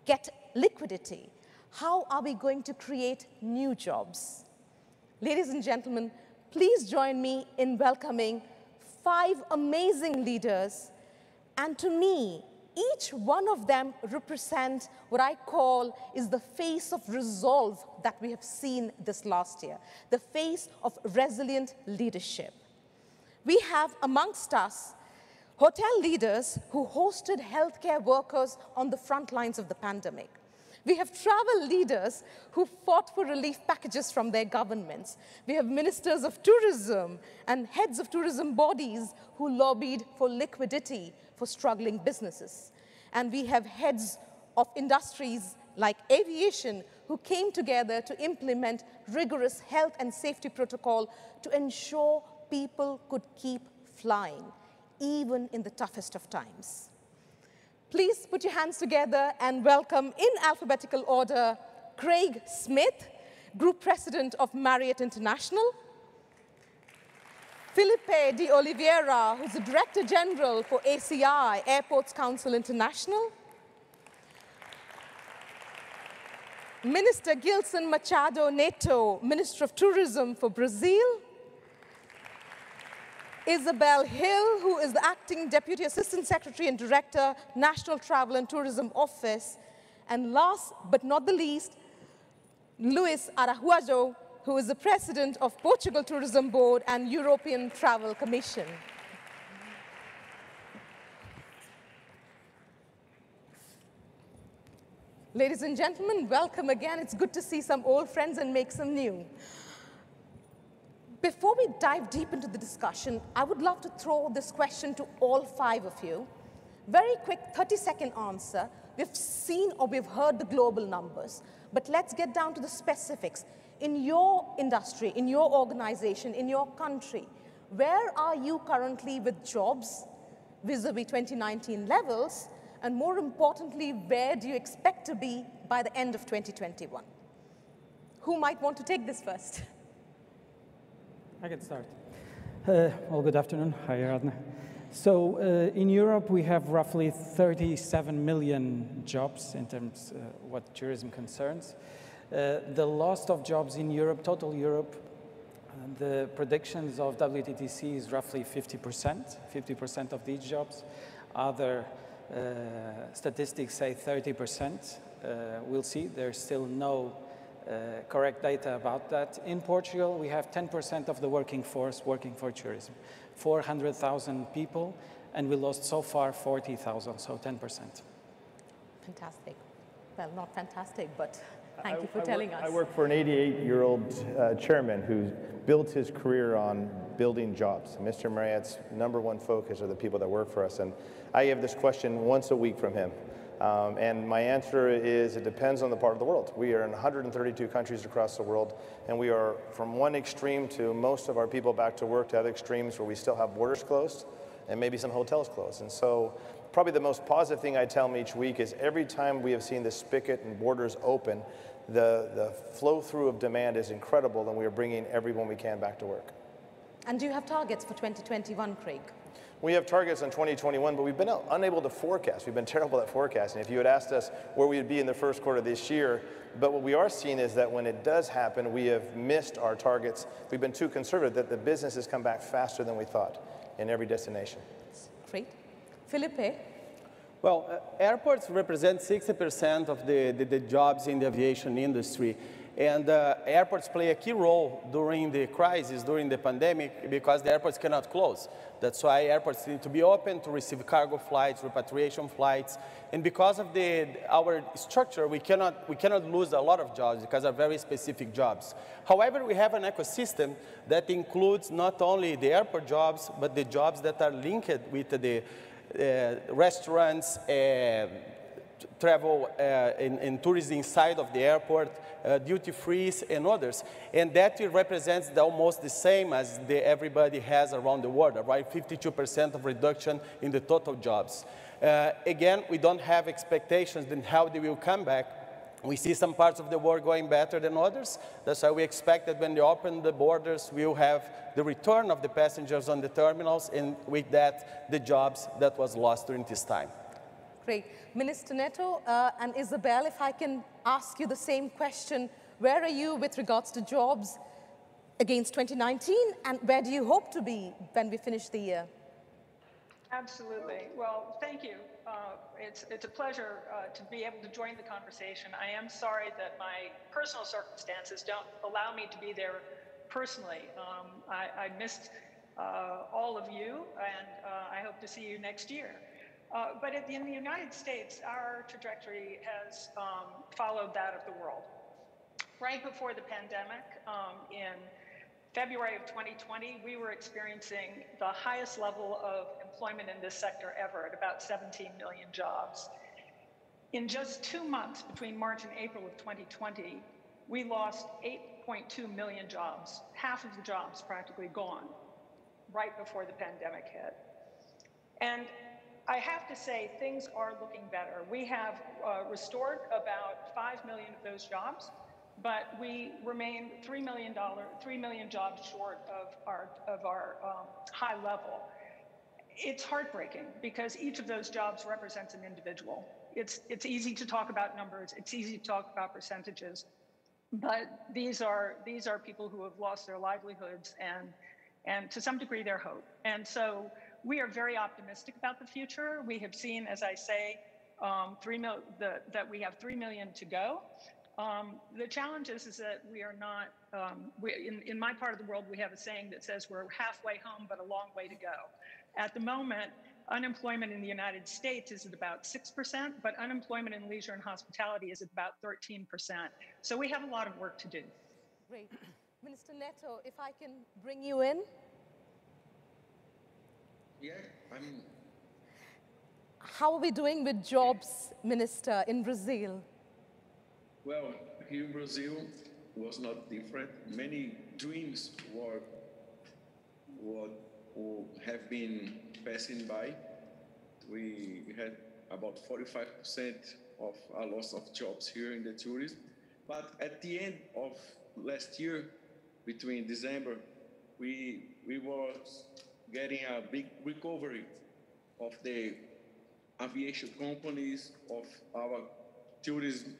get liquidity? How are we going to create new jobs? Ladies and gentlemen, please join me in welcoming 5 amazing leaders. And to me, each one of them represent what I call is the face of resolve that we have seen this last year, the face of resilient leadership. We have amongst us hotel leaders who hosted healthcare workers on the front lines of the pandemic. We have travel leaders who fought for relief packages from their governments. We have ministers of tourism and heads of tourism bodies who lobbied for liquidity for struggling businesses. And we have heads of industries like aviation who came together to implement rigorous health and safety protocol to ensure people could keep flying, even in the toughest of times. Please put your hands together and welcome, in alphabetical order, Craig Smith, Group President of Marriott International, Felipe de Oliveira, who's the Director General for ACI, Airports Council International, Minister Gilson Machado Neto, Minister of Tourism for Brazil, Isabel Hill, who is the Acting Deputy Assistant Secretary and Director, National Travel and Tourism Office. And last but not the least, Luis Araujo, who is the President of Portugal Tourism Board and European Travel Commission. Ladies and gentlemen, welcome again. It's good to see some old friends and make some new. Before we dive deep into the discussion, I would love to throw this question to all 5 of you. Very quick 30-second answer. We've seen or we've heard the global numbers, but let's get down to the specifics. In your industry, in your organization, in your country, where are you currently with jobs vis-a-vis 2019 levels? And more importantly, where do you expect to be by the end of 2021? Who might want to take this first? I can start. Well, good afternoon. Hi, Aradhana. So in Europe, we have roughly 37 million jobs in terms of what tourism concerns. The loss of jobs in Europe, total Europe, the predictions of WTTC is roughly 50% of these jobs. Other statistics say 30%. We'll see. There's still no correct data about that. In Portugal, we have 10% of the working force working for tourism, 400,000 people, and we lost so far 40,000, so 10%. Fantastic. Well, not fantastic, but thank you for telling us. I work for an 88-year-old chairman who built his career on building jobs. Mr. Marriott's #1 focus are the people that work for us, and I have this question once a week from him. And my answer is it depends on the part of the world. We are in 132 countries across the world, and we are from one extreme to most of our people back to work to other extremes where we still have borders closed and maybe some hotels closed. And so probably the most positive thing I tell them each week is every time we have seen the spigot and borders open, the flow through of demand is incredible, and we are bringing everyone we can back to work. And do you have targets for 2021, Craig? We have targets in 2021, but we've been unable to forecast. We've been terrible at forecasting. If you had asked us where we would be in the first quarter of this year, but what we are seeing is that when it does happen, we have missed our targets. We've been too conservative, that the business has come back faster than we thought in every destination. Great. Felipe? Well, airports represent 60% of the jobs in the aviation industry. And airports play a key role during the crisis, during the pandemic, because the airports cannot close. That's why airports need to be open to receive cargo flights, repatriation flights. And because of our structure, we cannot lose a lot of jobs because they're very specific jobs. However, we have an ecosystem that includes not only the airport jobs, but the jobs that are linked with the restaurants, travel and tourism inside of the airport, duty-frees and others. And that represents almost the same as everybody has around the world, right? 52% of reduction in the total jobs. Again, we don't have expectations on how they will come back. We see some parts of the world going better than others. That's why we expect that when they open the borders, we'll have the return of the passengers on the terminals, and with that, the jobs that was lost during this time. Great. Minister Neto and Isabel, if I can ask you the same question, where are you with regards to jobs against 2019, and where do you hope to be when we finish the year? Absolutely. Well, thank you. It's a pleasure to be able to join the conversation. I am sorry that my personal circumstances don't allow me to be there personally. I missed all of you, and I hope to see you next year. But in the United States, our trajectory has followed that of the world. Right before the pandemic, in February of 2020, we were experiencing the highest level of employment in this sector ever at about 17 million jobs. In just 2 months, between March and April of 2020, we lost 8.2 million jobs, half of the jobs practically gone, right before the pandemic hit. And I have to say, things are looking better. We have restored about 5 million of those jobs, but we remain $3 million jobs short of our high level. It's heartbreaking because each of those jobs represents an individual. It's easy to talk about numbers, it's easy to talk about percentages, but these are people who have lost their livelihoods and to some degree their hope. And so we are very optimistic about the future. We have seen, as I say, that we have 3 million to go. The challenge is that we are not, in my part of the world, we have a saying that says we're halfway home, but a long way to go. At the moment, unemployment in the United States is at about 6%, but unemployment in leisure and hospitality is at about 13%. So we have a lot of work to do. Great. Minister Neto, if I can bring you in. Yeah, How are we doing with jobs, Minister, in Brazil? Well, here in Brazil was not different. Many dreams have been passing by. We had about 45% of a loss of jobs here in the tourism. But at the end of last year, between December, we were getting a big recovery of the aviation companies, of our tourism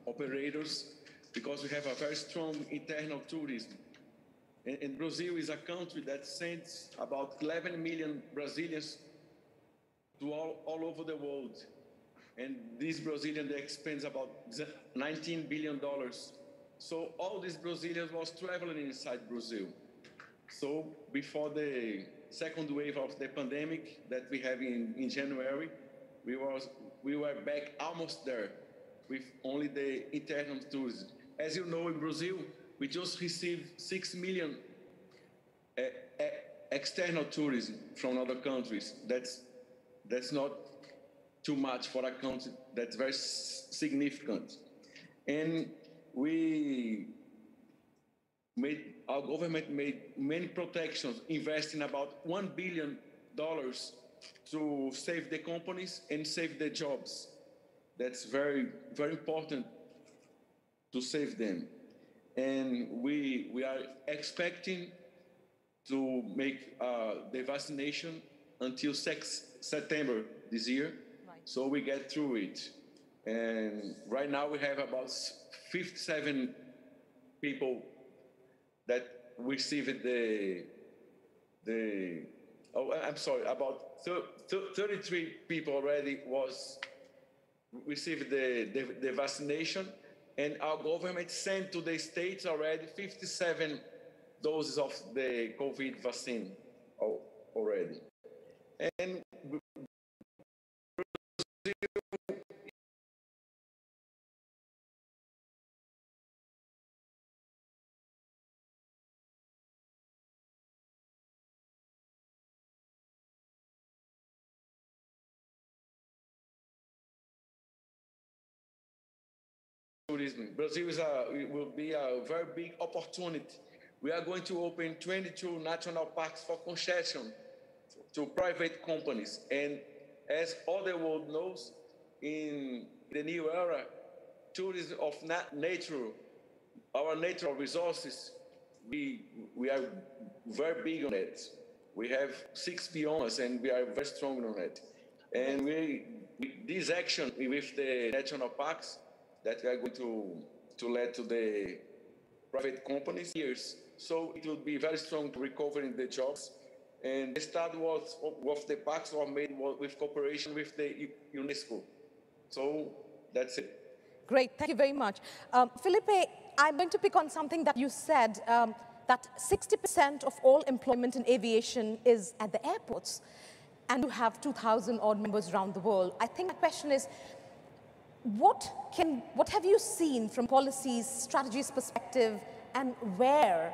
operators, because we have a very strong internal tourism. And Brazil is a country that sends about 11 million Brazilians to all over the world. And these Brazilians, they spend about $19 billion. So all these Brazilians was traveling inside Brazil. So before the second wave of the pandemic that we have in January, we were back almost there with only the internal tourism. As you know, in Brazil, we just received 6 million external tourism from other countries. That's not too much for a country that's very significant. And our government made many protections, investing about $1 billion to save the companies and save the jobs. That's very, very important to save them. And we are expecting to make the vaccination until September this year. Right. So we get through it. And right now we have about 57 people that received about 33 people already received the vaccination, and our government sent to the states already 57 doses of the COVID vaccine already. And tourism. Brazil will be a very big opportunity. We are going to open 22 national parks for concession to private companies, and as all the world knows, in the new era, tourism of nature, our natural resources, we are very big on it. We have 6 biomes and we are very strong on it. And this action with the national parks that we are going to let to the private companies years. So it will be very strong to recovering the jobs. And the start was of the parks were made with cooperation with the UNESCO. So that's it. Great, thank you very much. Felipe, I'm going to pick on something that you said, that 60% of all employment in aviation is at the airports, and you have 2,000 odd members around the world. I think my question is, what have you seen from policies, strategies perspective, and where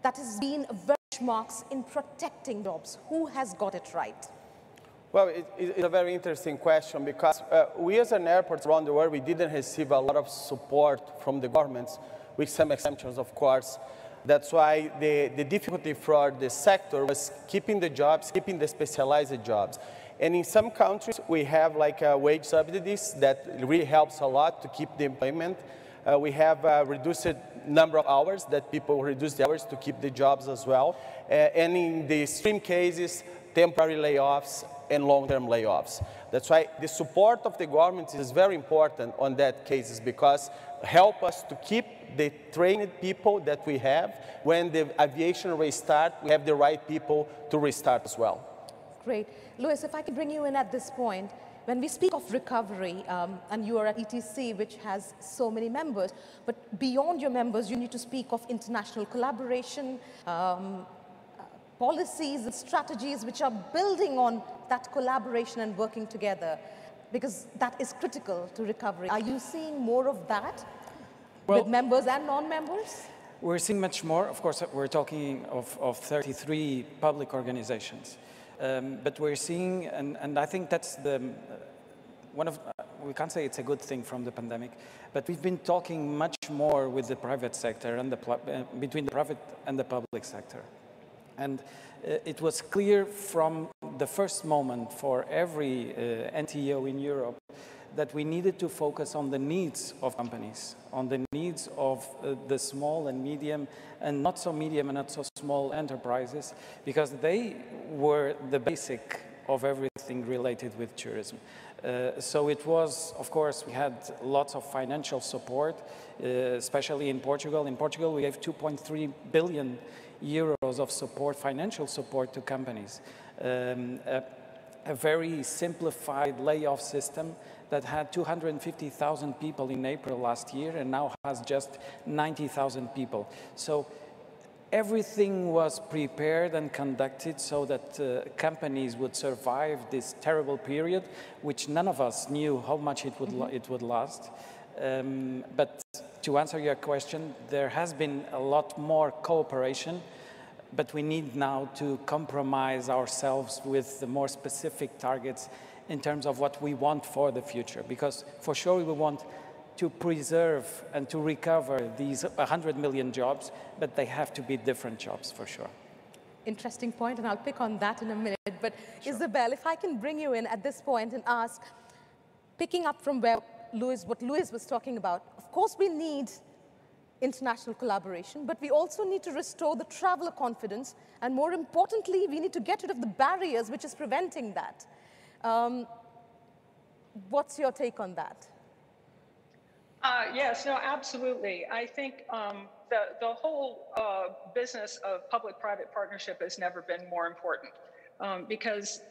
that has been benchmarks in protecting jobs? Who has got it right? Well, it's a very interesting question because we as an airport around the world, we didn't receive a lot of support from the governments, with some exemptions, of course. That's why the difficulty for the sector was keeping the jobs, keeping the specialized jobs. And in some countries, we have like wage subsidies that really helps a lot to keep the employment. We have a reduced number of hours that people reduce the hours to keep the jobs as well. And in the extreme cases, temporary layoffs and long-term layoffs. That's why the support of the government is very important on that cases because help us to keep the trained people that we have. When the aviation restart, we have the right people to restart as well. Great. Luis, if I could bring you in at this point, when we speak of recovery, and you are at ETC, which has so many members, but beyond your members, you need to speak of international collaboration, policies and strategies which are building on that collaboration and working together, because that is critical to recovery. Are you seeing more of that with members and non-members? We're seeing much more. Of course, we're talking of 33 public organizations. But we're seeing, and I think that's one of, we can't say it's a good thing from the pandemic, but we've been talking much more with the private sector and between the private and the public sector. And it was clear from the first moment for every NTO in Europe that we needed to focus on the needs of companies, on the needs of the small and medium and not so medium and not so small enterprises, because they were the basic of everything related with tourism. So it was, of course, we had lots of financial support, especially in Portugal. In Portugal, we gave 2.3 billion euros of support, financial support to companies. A very simplified layoff system that had 250,000 people in April last year and now has just 90,000 people. So everything was prepared and conducted so that companies would survive this terrible period, which none of us knew how much it would last. But to answer your question, there has been a lot more cooperation, but we need now to compromise ourselves with the more specific targets in terms of what we want for the future. Because for sure we want to preserve and to recover these 100 million jobs, but they have to be different jobs for sure. Interesting point, and I'll pick on that in a minute. But sure. Isabel, if I can bring you in at this point and ask, picking up from what Luis was talking about, of course we need international collaboration, but we also need to restore the traveler confidence, and more importantly, we need to get rid of the barriers which is preventing that. What's your take on that? Yes, no, absolutely. I think the whole business of public-private partnership has never been more important because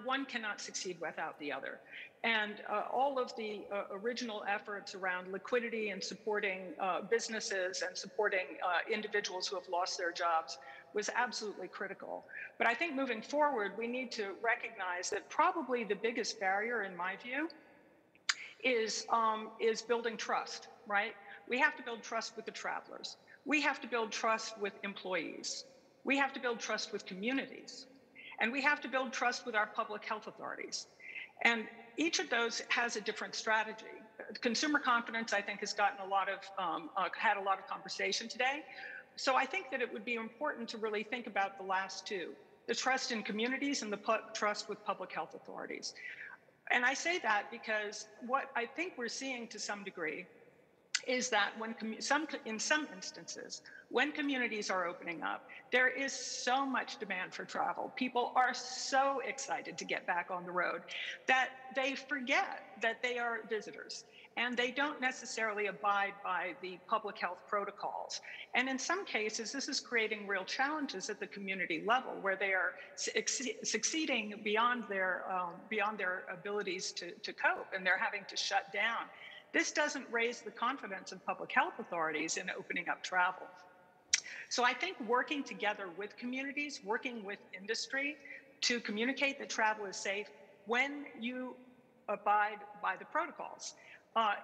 one cannot succeed without the other. And all of the original efforts around liquidity and supporting businesses and supporting individuals who have lost their jobs was absolutely critical. But I think moving forward, we need to recognize that probably the biggest barrier, in my view, is building trust, right? We have to build trust with the travelers. We have to build trust with employees. We have to build trust with communities. And we have to build trust with our public health authorities. And each of those has a different strategy. Consumer confidence, I think, has gotten had a lot of conversation today. So I think that it would be important to really think about the last two. the trust in communities and the trust with public health authorities. And I say that because what I think we're seeing to some degree is that when in some instances, when communities are opening up, there is so much demand for travel. People are so excited to get back on the road that they forget that they are visitors and they don't necessarily abide by the public health protocols. And in some cases, this is creating real challenges at the community level where they are succeeding beyond their abilities to cope, and they're having to shut down. This doesn't raise the confidence of public health authorities in opening up travel. So I think working together with communities, working with industry to communicate that travel is safe when you abide by the protocols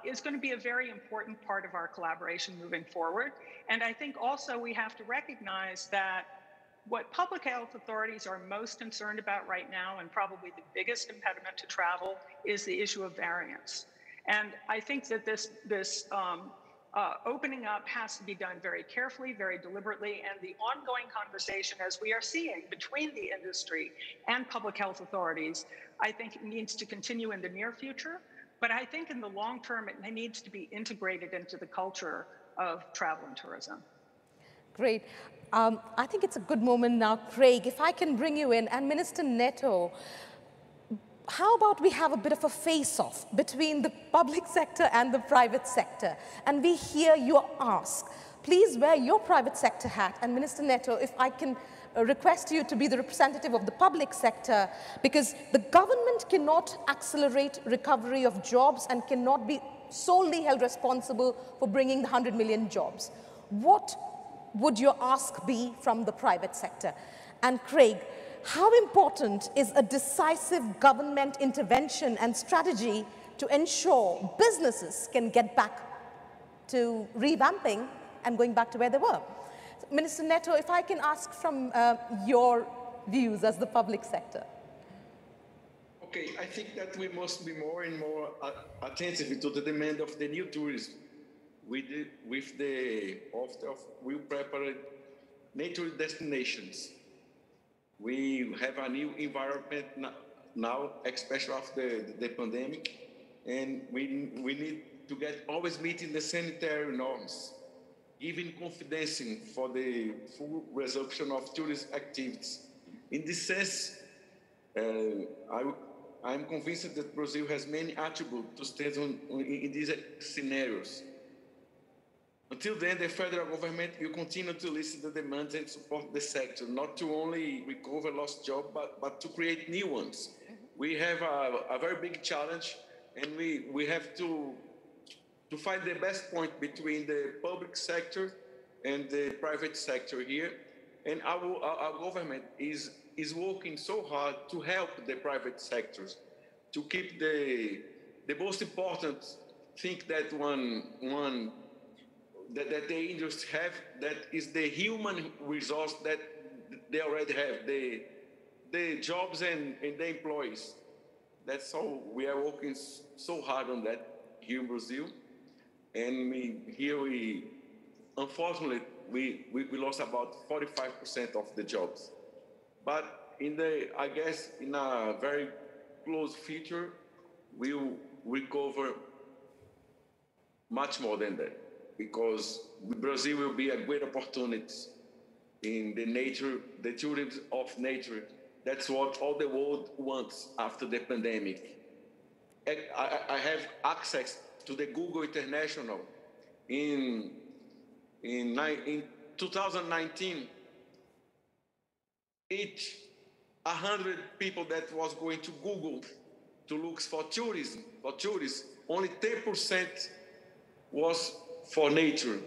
is going to be a very important part of our collaboration moving forward. And I think also we have to recognize that what public health authorities are most concerned about right now, and probably the biggest impediment to travel, is the issue of variants. And I think that this opening up has to be done very carefully, very deliberately, and the ongoing conversation, as we are seeing, between the industry and public health authorities, I think it needs to continue in the near future. But I think in the long term, it needs to be integrated into the culture of travel and tourism. Great. I think it's a good moment now, Craig, if I can bring you in, and Minister Netto, how about we have a bit of a face-off between the public sector and the private sector, and we hear your ask. Please wear your private sector hat, and Minister Netto, if I can request you to be the representative of the public sector, because the government cannot accelerate recovery of jobs and cannot be solely held responsible for bringing the 100 million jobs. What would your ask be from the private sector? And Craig, how important is a decisive government intervention and strategy to ensure businesses can get back to revamping and going back to where they were? So, Minister Netto, if I can ask from your views as the public sector. Okay, I think that we must be more and more attentive to the demand of the new tourism. We prepare nature destinations. We have a new environment now, especially after the pandemic, and we need to get always meeting the sanitary norms, giving confidence for the full resumption of tourist activities. In this sense, I'm convinced that Brazil has many attributes to stand on in these scenarios. Until then, the federal government will continue to listen to demands and support the sector, not to only recover lost jobs, but to create new ones. We have a very big challenge, and we have to find the best point between the public sector and the private sector here. And our government is working so hard to help the private sectors, to keep the most important thing that that the industry have, that is the human resource that they already have, the jobs and the employees. That's all. We are working so hard on that here in Brazil. And unfortunately, we lost about 45% of the jobs. But I guess in a very close future, we'll recover much more than that, because Brazil will be a great opportunity in the tourism of nature. That's what all the world wants after the pandemic. I have access to the Google International. In 2019, each 100 people that was going to Google to look for tourism, only 10% was for nature,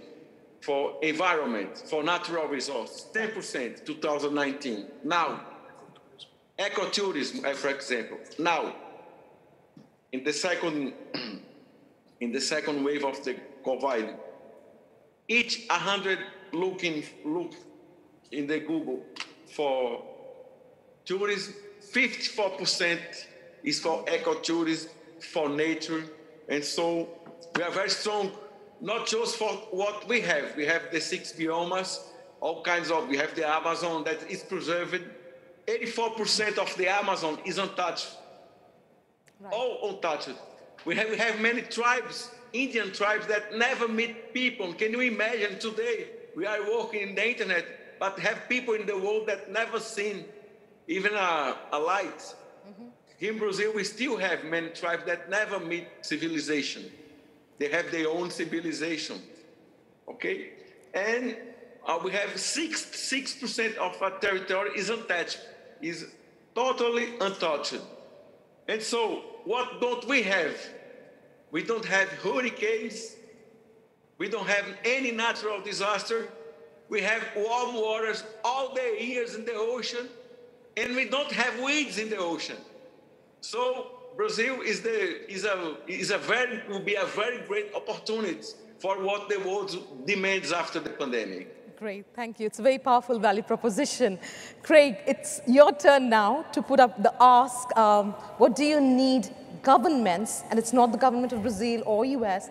for environment, for natural resources. 10%, 2019. Now, ecotourism, for example. Now, in the second wave of the COVID, each 100 look in the Google for tourism, 54% is for ecotourism, for nature, and so we are very strong. Not just for what we have. We have the 6 biomes, all kinds of, we have the Amazon that is preserved, 84% of the Amazon is untouched. Right. All untouched. We have many tribes, Indian tribes, that never meet people. Can you imagine today? We are working in the internet, but have people in the world that never seen even a light. Mm-hmm. Here in Brazil, we still have many tribes that never meet civilization. They have their own civilization, okay? And we have 6% of our territory is untouched, is totally untouched. And so, what don't we have? We don't have hurricanes. We don't have any natural disaster. We have warm waters all the years in the ocean, and we don't have weeds in the ocean. So Brazil will be a very great opportunity for what the world demands after the pandemic. Great, thank you. It's a very powerful value proposition. Craig, it's your turn now to put up the ask. What do you need governments, and it's not the government of Brazil or US,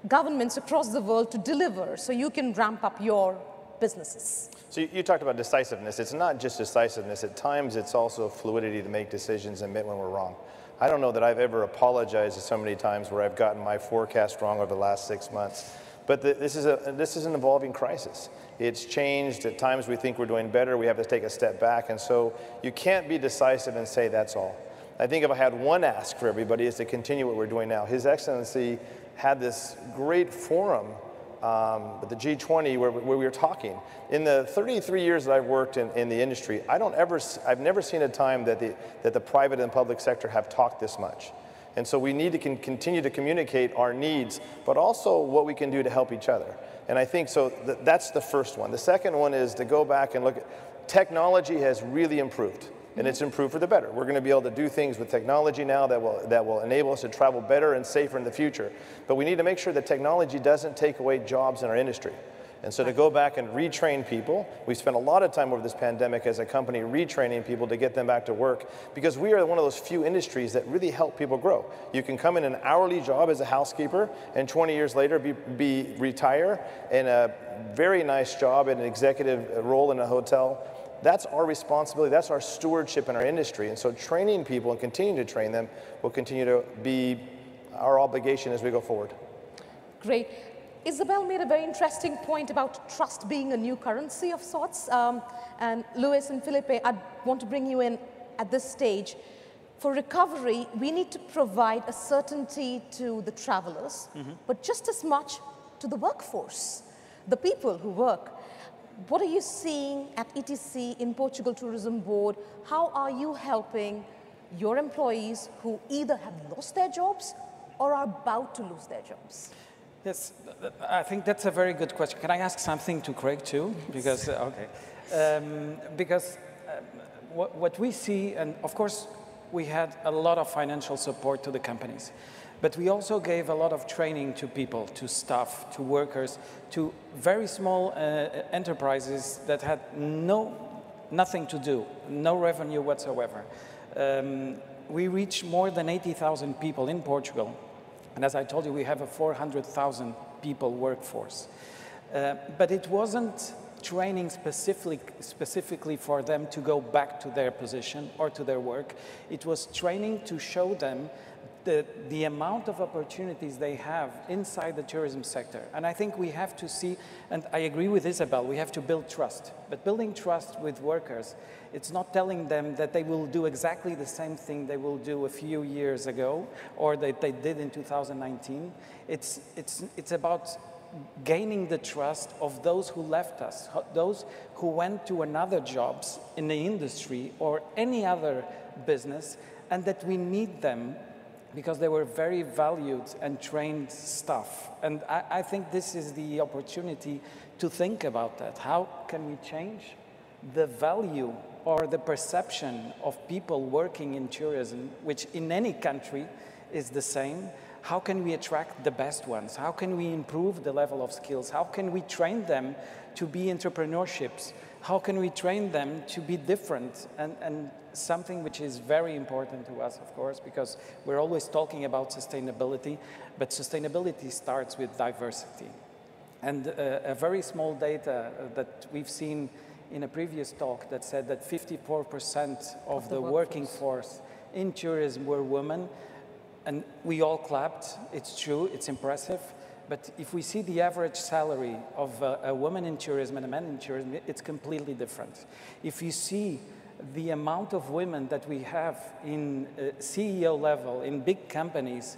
governments across the world to deliver so you can ramp up your businesses? So you talked about decisiveness. It's not just decisiveness. At times, it's also fluidity to make decisions and admit when we're wrong. I don't know that I've ever apologized so many times where I've gotten my forecast wrong over the last 6 months. But this is an evolving crisis. It's changed. At times, we think we're doing better. We have to take a step back. And so you can't be decisive and say that's all. I think if I had one ask for everybody is to continue what we're doing now. His Excellency had this great forum at the G20 where we were talking. In the 33 years that I've worked in the industry, I've never seen a time that the private and public sector have talked this much. And so we need to continue to communicate our needs, but also what we can do to help each other. And I think so that's the first one. The second one is to go back and look at technology has really improved. And it's improved for the better. We're going to be able to do things with technology now that will enable us to travel better and safer in the future. But we need to make sure that technology doesn't take away jobs in our industry. And so to go back and retrain people, we spent a lot of time over this pandemic as a company retraining people to get them back to work, because we are one of those few industries that really help people grow. You can come in an hourly job as a housekeeper and 20 years later retire in a very nice job in an executive role in a hotel. That's our responsibility, that's our stewardship in our industry. And so training people and continuing to train them will continue to be our obligation as we go forward. Great. Isabel made a very interesting point about trust being a new currency of sorts. And Luis and Felipe, I want to bring you in at this stage. For recovery, we need to provide a certainty to the travelers, but just as much to the workforce, the people who work. What are you seeing at ETC in Portugal Tourism Board? How are you helping your employees who either have lost their jobs or are about to lose their jobs? Yes, I think that's a very good question. Can I ask something to Craig too? Because, what we see, and of course, we had a lot of financial support to the companies. But we also gave a lot of training to people, to staff, to workers, to very small enterprises that had nothing to do, no revenue whatsoever. We reached more than 80,000 people in Portugal. And as I told you, we have a 400,000 people workforce. But it wasn't training specifically for them to go back to their position or to their work. It was training to show them the amount of opportunities they have inside the tourism sector. And I think we have to see, and I agree with Isabel, we have to build trust. But building trust with workers, it's not telling them that they will do exactly the same thing they will do a few years ago or that they did in 2019. It's about gaining the trust of those who left us, those who went to another jobs in the industry or any other business, and that we need them because they were very valued and trained staff. And I think this is the opportunity to think about that. How can we change the value or the perception of people working in tourism, which in any country is the same? How can we attract the best ones? How can we improve the level of skills? How can we train them to be entrepreneurships? How can we train them to be different? And something which is very important to us, of course, because we're always talking about sustainability, but sustainability starts with diversity. And a very small data that we've seen in a previous talk that said that 54% of the working force in tourism were women, and we all clapped. It's true, it's impressive. But if we see the average salary of a woman in tourism and a man in tourism, it's completely different. If you see the amount of women that we have in CEO level, in big companies,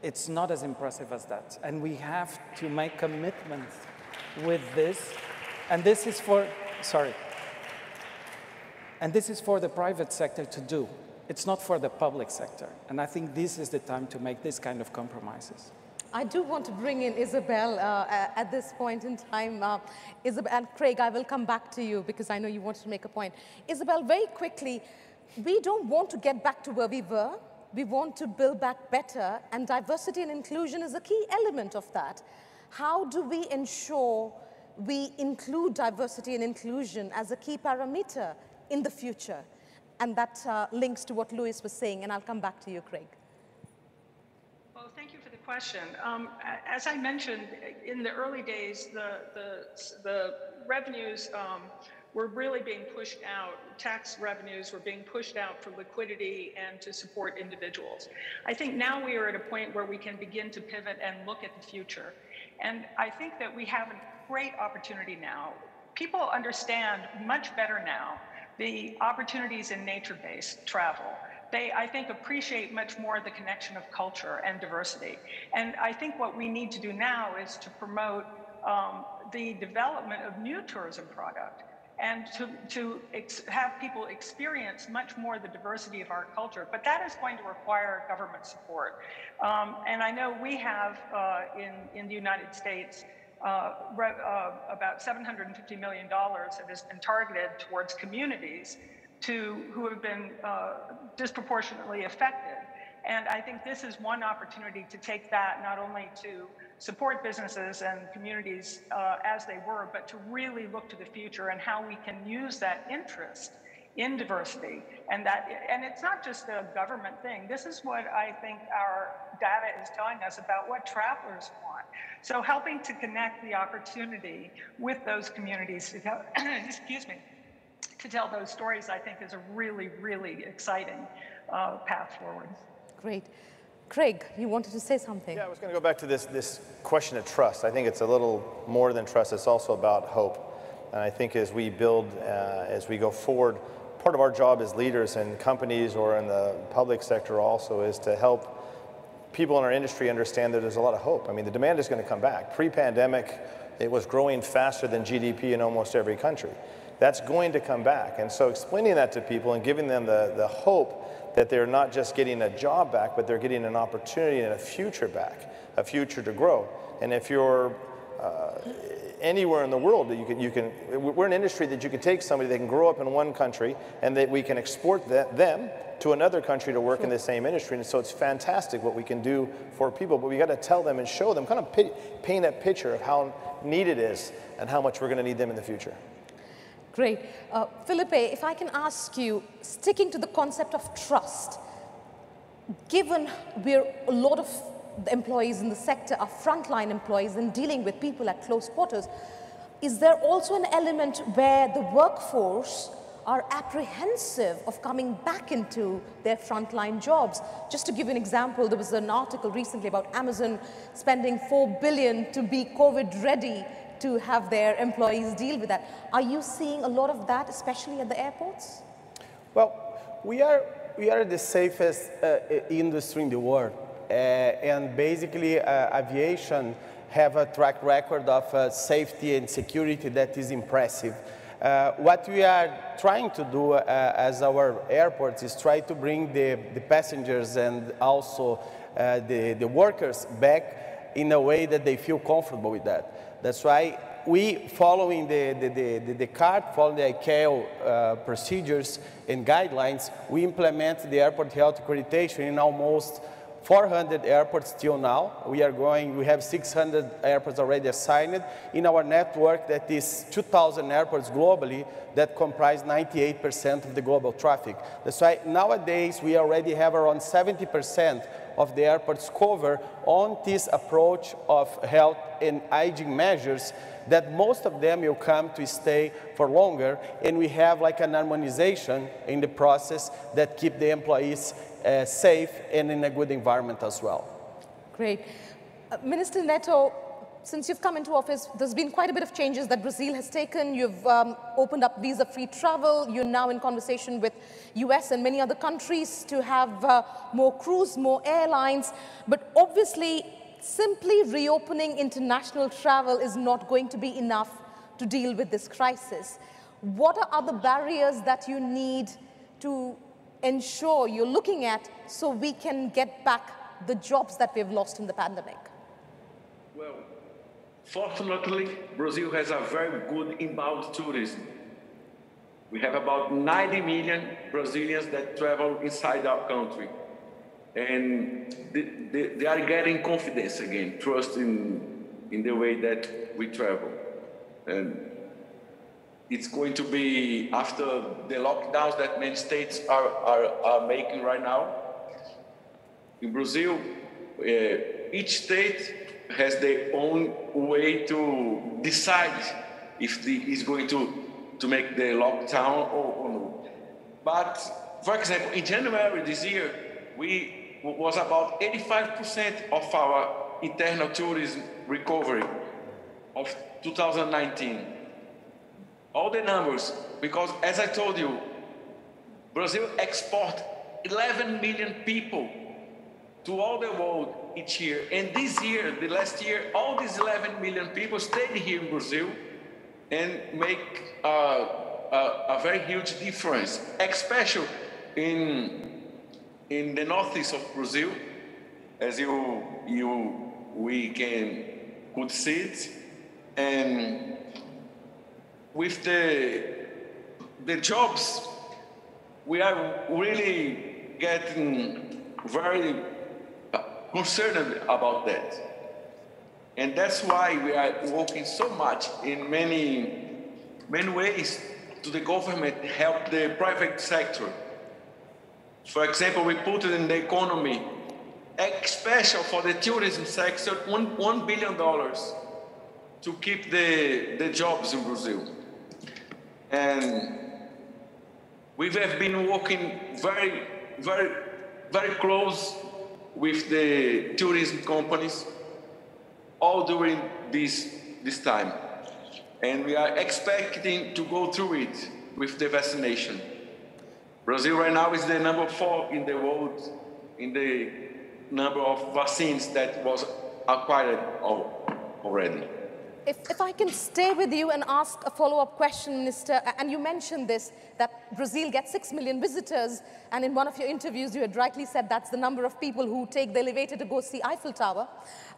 it's not as impressive as that. And we have to make commitments with this. And this is for, and this is for the private sector to do. It's not for the public sector. And I think this is the time to make this kind of compromises. I do want to bring in Isabel at this point in time. Isabel and Craig, I will come back to you because I know you wanted to make a point. Isabel, very quickly, we don't want to get back to where we were. We want to build back better, and diversity and inclusion is a key element of that. How do we ensure we include diversity and inclusion as a key parameter in the future? And that links to what Luis was saying, and I'll come back to you, Craig. Well, thank you for the question. As I mentioned, in the early days, the revenues were really being pushed out. Tax revenues were being pushed out for liquidity and to support individuals. I think now we are at a point where we can begin to pivot and look at the future. And I think that we have a great opportunity now. People understand much better now the opportunities in nature-based travel. They, I think, appreciate much more the connection of culture and diversity. And I think what we need to do now is to promote the development of new tourism product and to have people experience much more the diversity of our culture. But that is going to require government support. And I know we have in the United States about $750 million that has been targeted towards communities who have been disproportionately affected. And I think this is one opportunity to take that not only to support businesses and communities as they were, but to really look to the future and how we can use that interest in diversity. And it's not just a government thing. This is what I think our data is telling us about what travelers want. So helping to connect the opportunity with those communities to tell, excuse me, to tell those stories, I think is a really, really exciting path forward. Great. Craig, you wanted to say something. Yeah, I was going to go back to this question of trust. I think it's a little more than trust. It's also about hope. And I think as we build, as we go forward, part of our job as leaders in companies or in the public sector also is to help people in our industry understand that there's a lot of hope. I mean, the demand is going to come back. Pre-pandemic, it was growing faster than GDP in almost every country. That's going to come back. And so explaining that to people and giving them the hope that they're not just getting a job back, but they're getting an opportunity and a future back, a future to grow. And if you're anywhere in the world, we're an industry that you can take somebody that can grow up in one country and that we can export them to another country to work in the same industry. And so it's fantastic what we can do for people, but we got to tell them and show them, kind of paint a picture of how neat it is and how much we're going to need them in the future. Great. Felipe, if I can ask you, sticking to the concept of trust, given a lot of the employees in the sector are frontline employees and dealing with people at close quarters, is there also an element where the workforce are apprehensive of coming back into their frontline jobs? Just to give you an example, there was an article recently about Amazon spending $4 billion to be COVID ready to have their employees deal with that. Are you seeing a lot of that, especially at the airports? Well, we are the safest industry in the world. And basically, aviation have a track record of safety and security that is impressive. What we are trying to do as our airports is try to bring the passengers and also the workers back in a way that they feel comfortable with that. That's why we, following the CART, following the ICAO procedures and guidelines, we implement the airport health accreditation in almost 400 airports till now. We have 600 airports already assigned in our network that is 2,000 airports globally that comprise 98% of the global traffic. That's why nowadays we already have around 70% of the airports covered on this approach of health and hygiene measures that most of them will come to stay for longer, and we have like an harmonization in the process that keep the employees safe and in a good environment as well. Great. Minister Neto, since you've come into office, there's been quite a bit of changes that Brazil has taken. You've opened up visa-free travel. You're now in conversation with US and many other countries to have more crews, more airlines. But obviously, simply reopening international travel is not going to be enough to deal with this crisis. What are other barriers that you need to ensure you're looking at so we can get back the jobs that we've lost in the pandemic? Well, fortunately, Brazil has a very good inbound tourism. We have about 90 million Brazilians that travel inside our country. And they are getting confidence again, trust in the way that we travel. And it's going to be after the lockdowns that many states are making right now. In Brazil, each state has their own way to decide if is going to make the lockdown or no. But for example, in January this year, we was about 85% of our internal tourism recovery of 2019. All the numbers, because as I told you, Brazil exports 11 million people to all the world each year. And this year, the last year, all these 11 million people stayed here in Brazil and make a very huge difference, especially in the northeast of Brazil, as we could see it, and with the jobs, we are really getting very concerned about that, and that's why we are working so much in many ways to the government help the private sector. For example, we put it in the economy, especially for the tourism sector, $1 billion to keep the jobs in Brazil. And we have been working very, very, very close with the tourism companies all during this time. And we are expecting to go through it with the vaccination. Brazil right now is the number 4 in the world in the number of vaccines that was acquired already. If I can stay with you and ask a follow-up question, Minister, and you mentioned this, that Brazil gets 6 million visitors, and in one of your interviews you had rightly said that's the number of people who take the elevator to go see Eiffel Tower,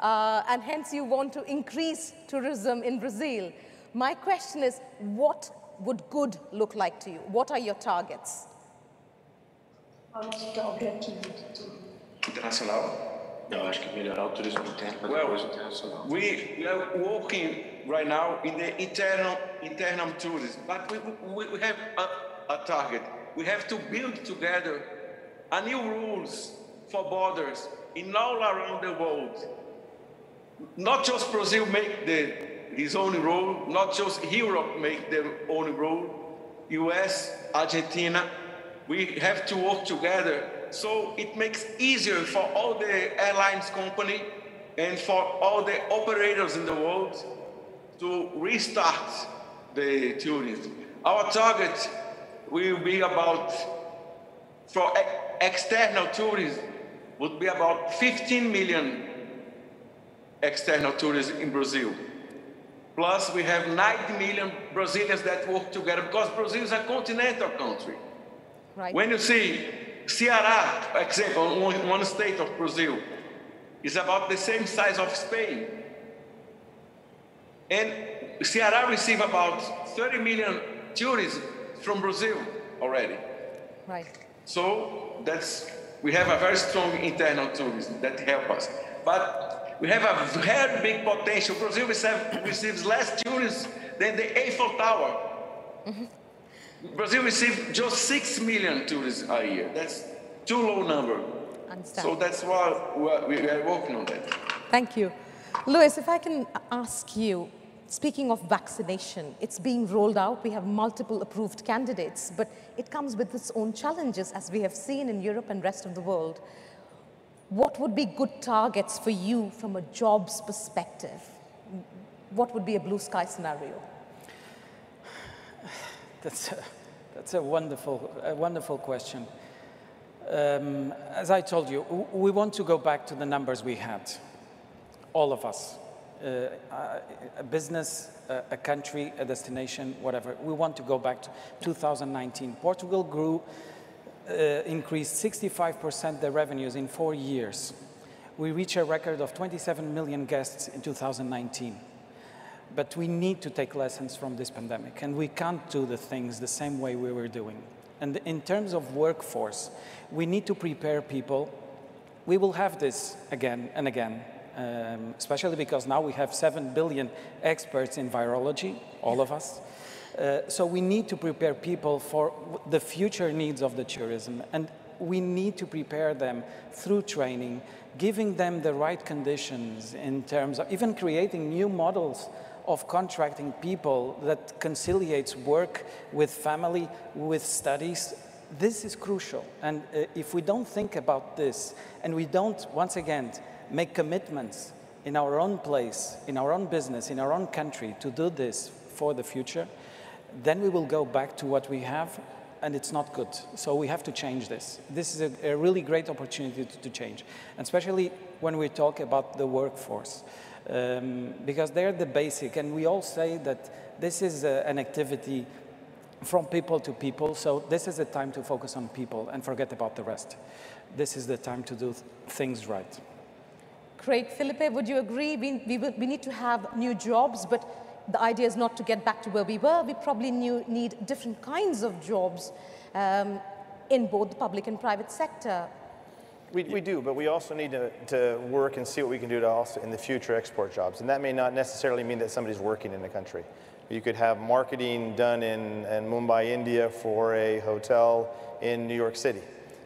and hence you want to increase tourism in Brazil. My question is, what would good look like to you? What are your targets? Internacional. Eu acho que melhorar o turismo interno para depois o internacional. We are working right now in the internal tourism, but we have a target. We have to build together a new rules for borders in all around the world. Not just Brazil make his own rule, not just Europe make their own rule, US, Argentina. We have to work together so it makes easier for all the airlines company and for all the operators in the world to restart the tourism. Our target will be about, for external tourism, would be about 15 million external tourists in Brazil. Plus, we have 90 million Brazilians that work together because Brazil is a continental country. Right. When you see Ceará, for example, one state of Brazil, is about the same size of Spain. And Ceará receives about 30 million tourists from Brazil already. Right. So that's We have a very strong internal tourism that help us. But we have a very big potential. Brazil receives less tourists than the Eiffel Tower. Brazil receives just 6 million tourists a year. That's too low number. So that's why we are working on that. Thank you. Luis, if I can ask you, speaking of vaccination, it's being rolled out. We have multiple approved candidates, but it comes with its own challenges, as we have seen in Europe and rest of the world. What would be good targets for you from a jobs perspective? What would be a blue sky scenario? That's a wonderful question. As I told you, we want to go back to the numbers we had, all of us. A business, a country, a destination, whatever. We want to go back to 2019. Portugal grew, increased 65% their revenues in 4 years. We reached a record of 27 million guests in 2019. But we need to take lessons from this pandemic, and we can't do the things the same way we were doing. And in terms of workforce, we need to prepare people. We will have this again and again, especially because now we have 7 billion experts in virology, all of us. So we need to prepare people for the future needs of the tourism, and we need to prepare them through training, giving them the right conditions in terms of even creating new models of contracting people that conciliates work with family, with studies. This is crucial. And if we don't think about this, and we don't, once again, make commitments in our own place, in our own business, in our own country to do this for the future, then we will go back to what we have, and it's not good. So we have to change this. This is a really great opportunity to change, and especially when we talk about the workforce. Because they're the basic, and we all say that this is an activity from people to people, so this is the time to focus on people and forget about the rest. This is the time to do things right. Great. Felipe, would you agree? We need to have new jobs, but the idea is not to get back to where we were. We probably need different kinds of jobs in both the public and private sector. We do, but we also need to work and see what we can do to also in the future export jobs. And that may not necessarily mean that somebody's working in the country. You could have marketing done in Mumbai, India for a hotel in New York City.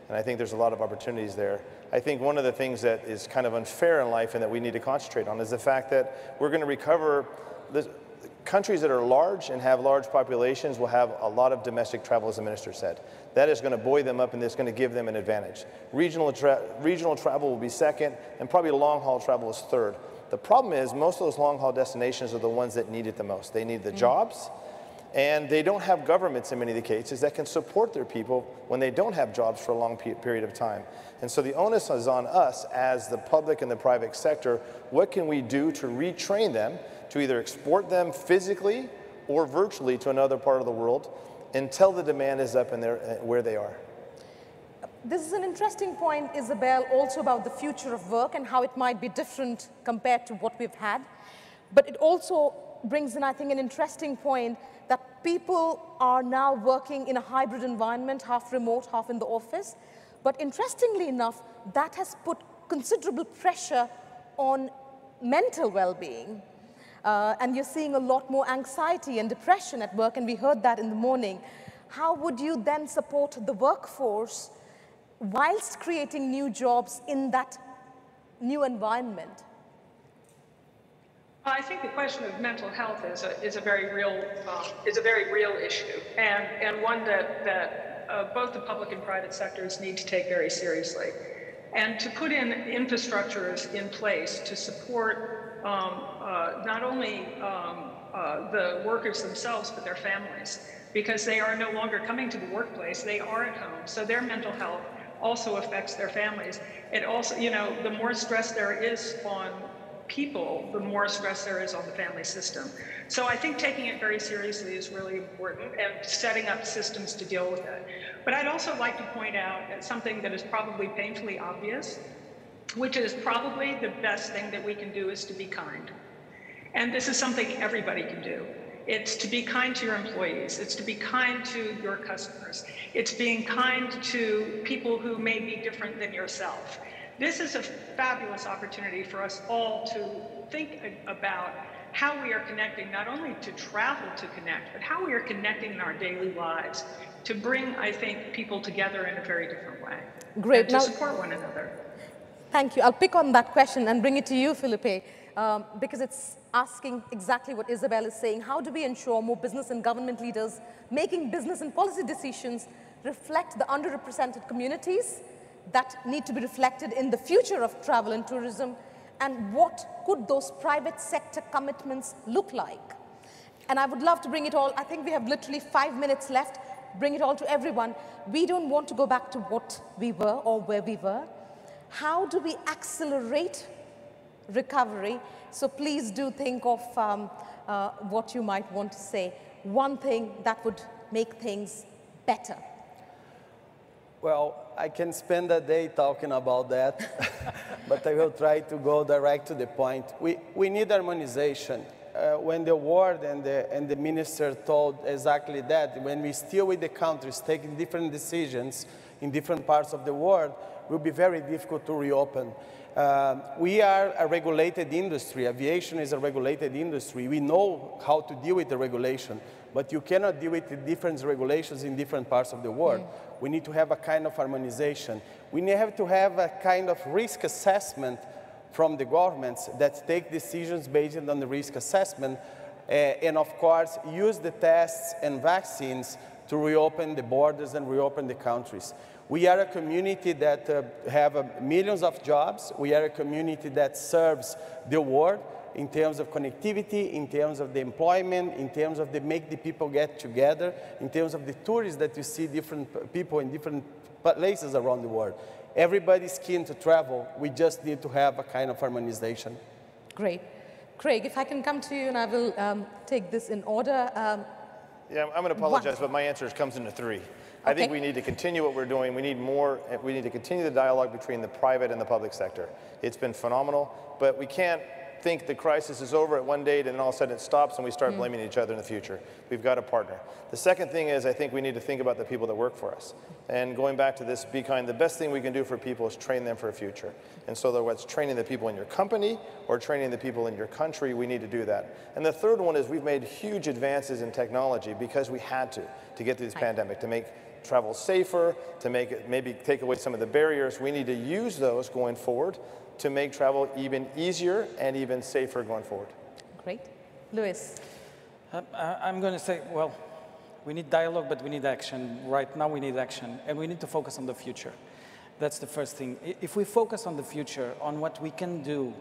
And I think there's a lot of opportunities there. I think one of the things that is kind of unfair in life and that we need to concentrate on is the fact that we're going to recover the countries that are large and have large populations will have a lot of domestic travel, as the minister said. That is going to buoy them up and it's going to give them an advantage. Regional travel will be second, and probably long-haul travel is third. The problem is most of those long-haul destinations are the ones that need it the most. They need the jobs, and they don't have governments in many of the cases that can support their people when they don't have jobs for a long period of time. And so the onus is on us as the public and the private sector. What can we do to retrain them to either export them physically or virtually to another part of the world until the demand is up in where they are? This is an interesting point, Isabel, also about the future of work and how it might be different compared to what we've had. But it also brings in, I think, an interesting point that people are now working in a hybrid environment, half remote, half in the office. But interestingly enough, that has put considerable pressure on mental well-being. And you're seeing a lot more anxiety and depression at work, and we heard that in the morning. How would you then support the workforce whilst creating new jobs in that new environment? I think the question of mental health is a very real issue, and one that both the public and private sectors need to take very seriously, and to put in infrastructures in place to support not only the workers themselves but their families, because they are no longer coming to the workplace; they are at home, so their mental health also affects their families. It also, you know, the more stress there is on people, the more stress there is on the family system. So I think taking it very seriously is really important, and setting up systems to deal with it. But I'd also like to point out something that is probably painfully obvious, which is probably the best thing that we can do is to be kind. And this is something everybody can do. It's to be kind to your employees. It's to be kind to your customers. It's being kind to people who may be different than yourself. This is a fabulous opportunity for us all to think about how we are connecting, not only to travel to connect, but how we are connecting in our daily lives to bring, I think, people together in a very different way. Great. And to support one another. Thank you. I'll pick on that question and bring it to you, Felipe, because it's asking exactly what Isabel is saying. How do we ensure more business and government leaders making business and policy decisions reflect the underrepresented communities that need to be reflected in the future of travel and tourism? And what could those private sector commitments look like? And I would love to bring it all. I think we have literally 5 minutes left. Bring it all to everyone. We don't want to go back to what we were or where we were. How do we accelerate recovery? So please do think of what you might want to say. One thing that would make things better. Well, I can spend a day talking about that, but I will try to go direct to the point. We need harmonization. When the world and the minister told exactly that, when we still with the countries taking different decisions in different parts of the world, it will be very difficult to reopen. We are a regulated industry. Aviation is a regulated industry. We know how to deal with the regulation, but you cannot deal with the different regulations in different parts of the world. We need to have a kind of harmonization. We have to have a kind of risk assessment from the governments that take decisions based on the risk assessment, and of course, use the tests and vaccines to reopen the borders and reopen the countries. We are a community that have millions of jobs. We are a community that serves the world in terms of connectivity, in terms of the employment, in terms of the make the people get together, in terms of the tourists that you see different people in different places around the world. Everybody's keen to travel. We just need to have a kind of harmonization. Great. Craig, if I can come to you, and I will take this in order. Yeah, I'm going to apologize, but my answer comes into three. I think we need to continue what we're doing. We need more. We need to continue the dialogue between the private and the public sector. It's been phenomenal, but we can't think the crisis is over at one date and then all of a sudden it stops and we start blaming each other in the future. We've got to partner. The second thing is I think we need to think about the people that work for us. And going back to this, be kind, the best thing we can do for people is train them for a future. And so whether it's training the people in your company or training the people in your country, we need to do that. And the third one is we've made huge advances in technology because we had to get through this pandemic, to make travel safer, to make it, maybe take away some of the barriers. We need to use those going forward to make travel even easier and even safer going forward. Great. Luis. I'm going to say, well, we need dialogue, but we need action. Right now we need action, and we need to focus on the future. That's the first thing. If we focus on the future, on what we can do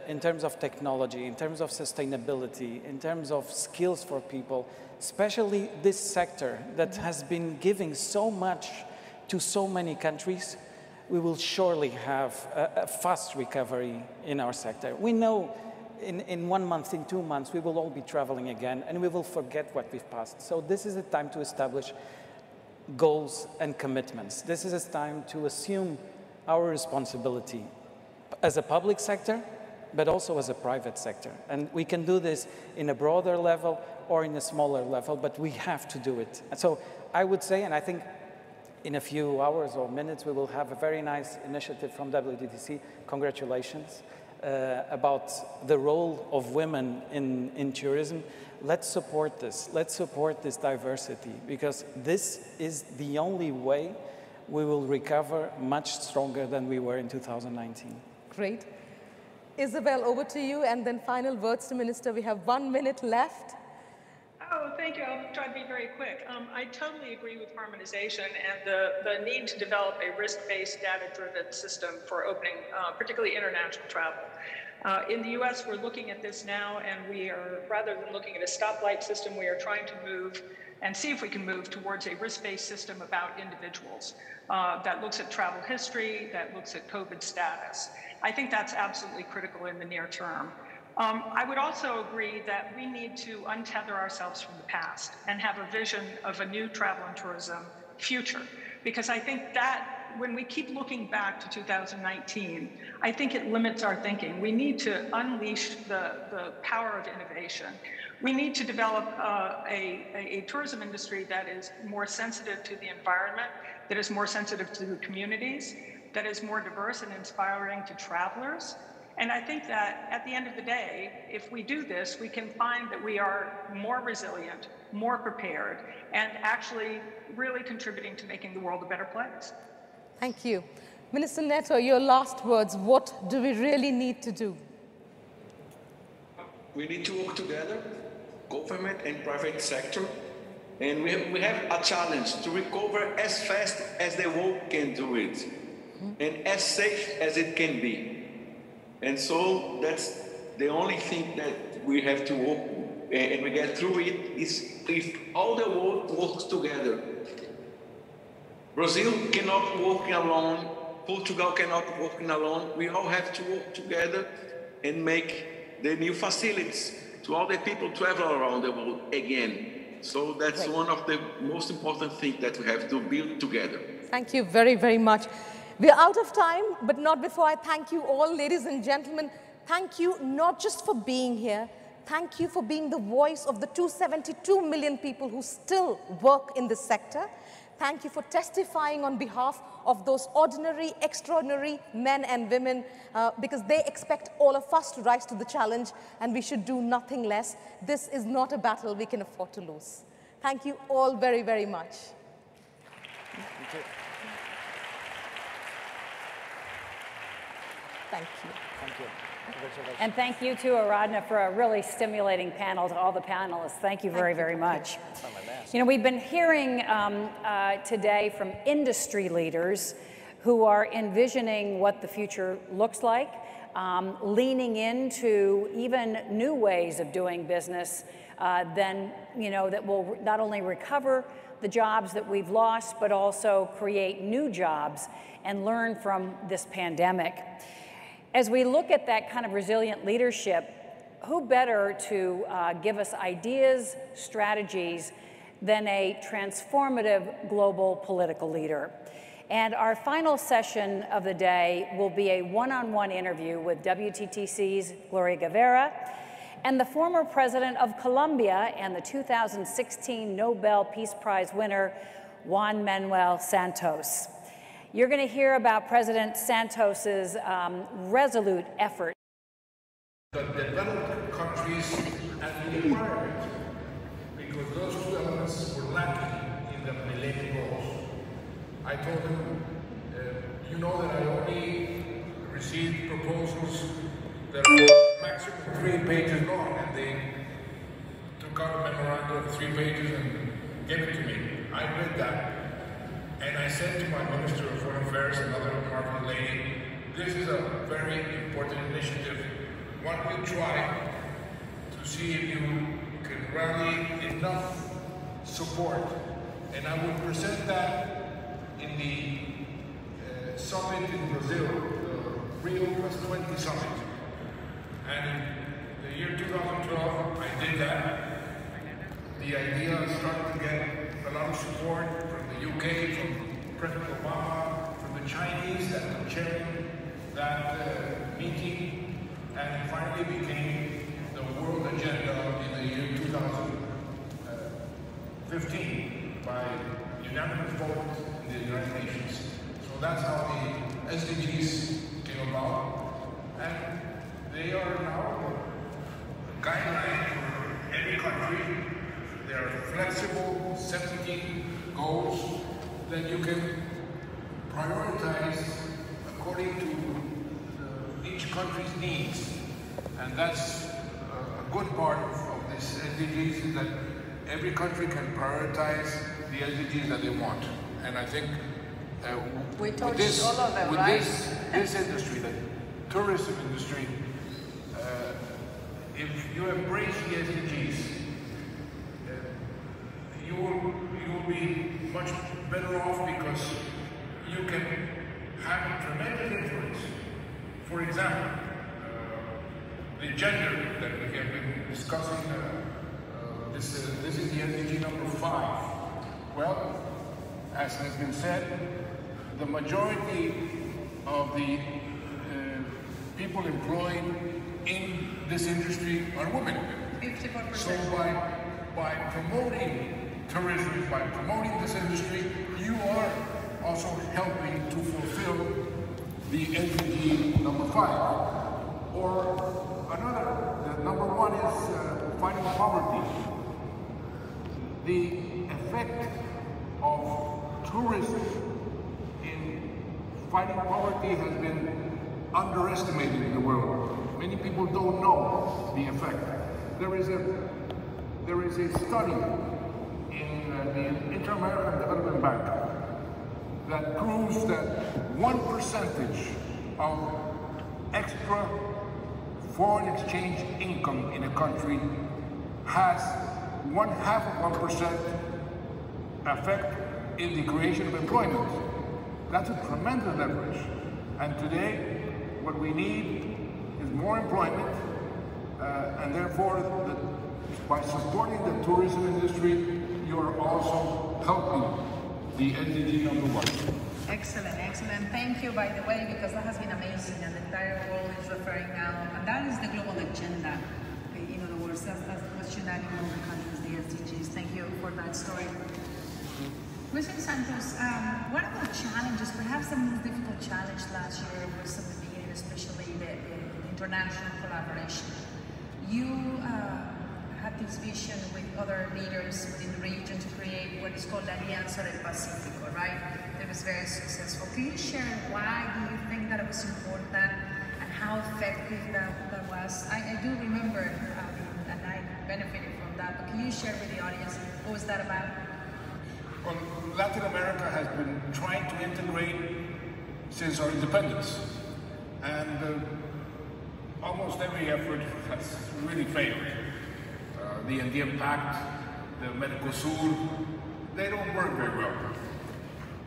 in terms of technology, in terms of sustainability, in terms of skills for people, especially this sector that has been giving so much to so many countries, we will surely have a fast recovery in our sector. We know in 1 month, in 2 months, we will all be traveling again, and we will forget what we've passed. So this is a time to establish goals and commitments. This is a time to assume our responsibility as a public sector, but also as a private sector. And we can do this in a broader level or in a smaller level, but we have to do it. And so I would say, and I think in a few hours or minutes, we will have a very nice initiative from WTTC. Congratulations about the role of women in tourism. Let's support this. Let's support this diversity, because this is the only way we will recover much stronger than we were in 2019. Great. Isabel, over to you, and then final words to Minister. We have 1 minute left. Oh, thank you. I'll try to be very quick. I totally agree with harmonization and the need to develop a risk-based, data-driven system for opening, particularly international travel. In the US, we're looking at this now, and we are, rather than looking at a stoplight system, we are trying to move and see if we can move towards a risk-based system about individuals that looks at travel history, that looks at COVID status. I think that's absolutely critical in the near term. I would also agree that we need to untether ourselves from the past and have a vision of a new travel and tourism future, because I think that when we keep looking back to 2019, I think it limits our thinking. We need to unleash the power of innovation. We need to develop a tourism industry that is more sensitive to the environment, that is more sensitive to the communities, that is more diverse and inspiring to travelers. And I think that at the end of the day, if we do this, we can find that we are more resilient, more prepared, and actually really contributing to making the world a better place. Thank you. Minister Neto, your last words. What do we really need to do? We need to work together, government and private sector, and we have a challenge to recover as fast as the world can do it, and as safe as it can be. And so that's the only thing that we have to work and we get through it is if all the world works together. Brazil cannot work alone, Portugal cannot work alone. We all have to work together and make the new facilities to all the people travel around the world again. So that's one of the most important things that we have to build together. Thank you very, very much. We're out of time, but not before I thank you all, ladies and gentlemen. Thank you not just for being here, thank you for being the voice of the 272 million people who still work in this sector. Thank you for testifying on behalf of those ordinary, extraordinary men and women because they expect all of us to rise to the challenge and we should do nothing less. This is not a battle we can afford to lose. Thank you all very, very much. Thank you. Thank you. Thank you. And thank you to Aradhana for a really stimulating panel, to all the panelists. Thank you very, very much. You know, we've been hearing today from industry leaders who are envisioning what the future looks like, leaning into even new ways of doing business that will not only recover the jobs that we've lost, but also create new jobs and learn from this pandemic. As we look at that kind of resilient leadership, who better to give us ideas, strategies, than a transformative global political leader? And our final session of the day will be a one-on-one interview with WTTC's Gloria Guevara and the former president of Colombia and the 2016 Nobel Peace Prize winner, Juan Manuel Santos. You're going to hear about President Santos's resolute effort. The developed countries and the environment, because those two elements were lacking in the Millennium Goals. I told them, you know that I only received proposals that were maximum 3 pages long, and they took out a memorandum of 3 pages and gave it to me. I read that. And I said to my Minister of Foreign Affairs, another remarkable lady, this is a very important initiative. Why don't you try to see if you can rally enough support? And I will present that in the summit in Brazil, the Rio +20 summit. And in the year 2012, I did that. The idea started to get a lot of support from the UK, from President Obama, from the Chinese that were chairing that meeting, and it finally became the world agenda in the year 2015 by unanimous vote in the United Nations. So that's how the SDGs came about, and they are now a guideline for every country. They are flexible, 17 goals that you can prioritize according to each country's needs. And that's a good part of this SDGs, is that every country can prioritize the SDGs that they want. And I think with this industry, the tourism industry, if you embrace the SDGs, you will be much better off because you can have a tremendous influence. For example, the gender that we have been discussing, this is the SDG number 5. Well, as has been said, the majority of the people employed in this industry are women. 54%. So by promoting tourism, by promoting this industry, you are also helping to fulfill the SDG number 5. Or another, number 1 is fighting poverty. The effect of tourism in fighting poverty has been underestimated in the world. Many people don't know the effect. There is a study in the Inter-American Development Bank that proves that 1% of extra foreign exchange income in a country has 0.5% effect in the creation of employment. That's a tremendous leverage. And today, what we need is more employment, and therefore, by supporting the tourism industry, you're also helping the SDG number 1. Excellent, excellent. Thank you, by the way, because that has been amazing, and the entire world is referring now, and that is the global agenda. In other words, that's what's uniting all the countries, the SDGs. Thank you for that story. Mr. Santos, what are the challenges, perhaps the most difficult challenge last year was at the beginning, especially the international collaboration. You had this vision with other leaders within the region to create what is called Alianza del Pacífico, right? It was very successful. Can you share why do you think that it was important and how effective that was? I do remember, and I benefited from that, but can you share with the audience what was that about? Well, Latin America has been trying to integrate since our independence, and almost every effort has really failed. The Andean Pact, the Mercosur, they don't work very well.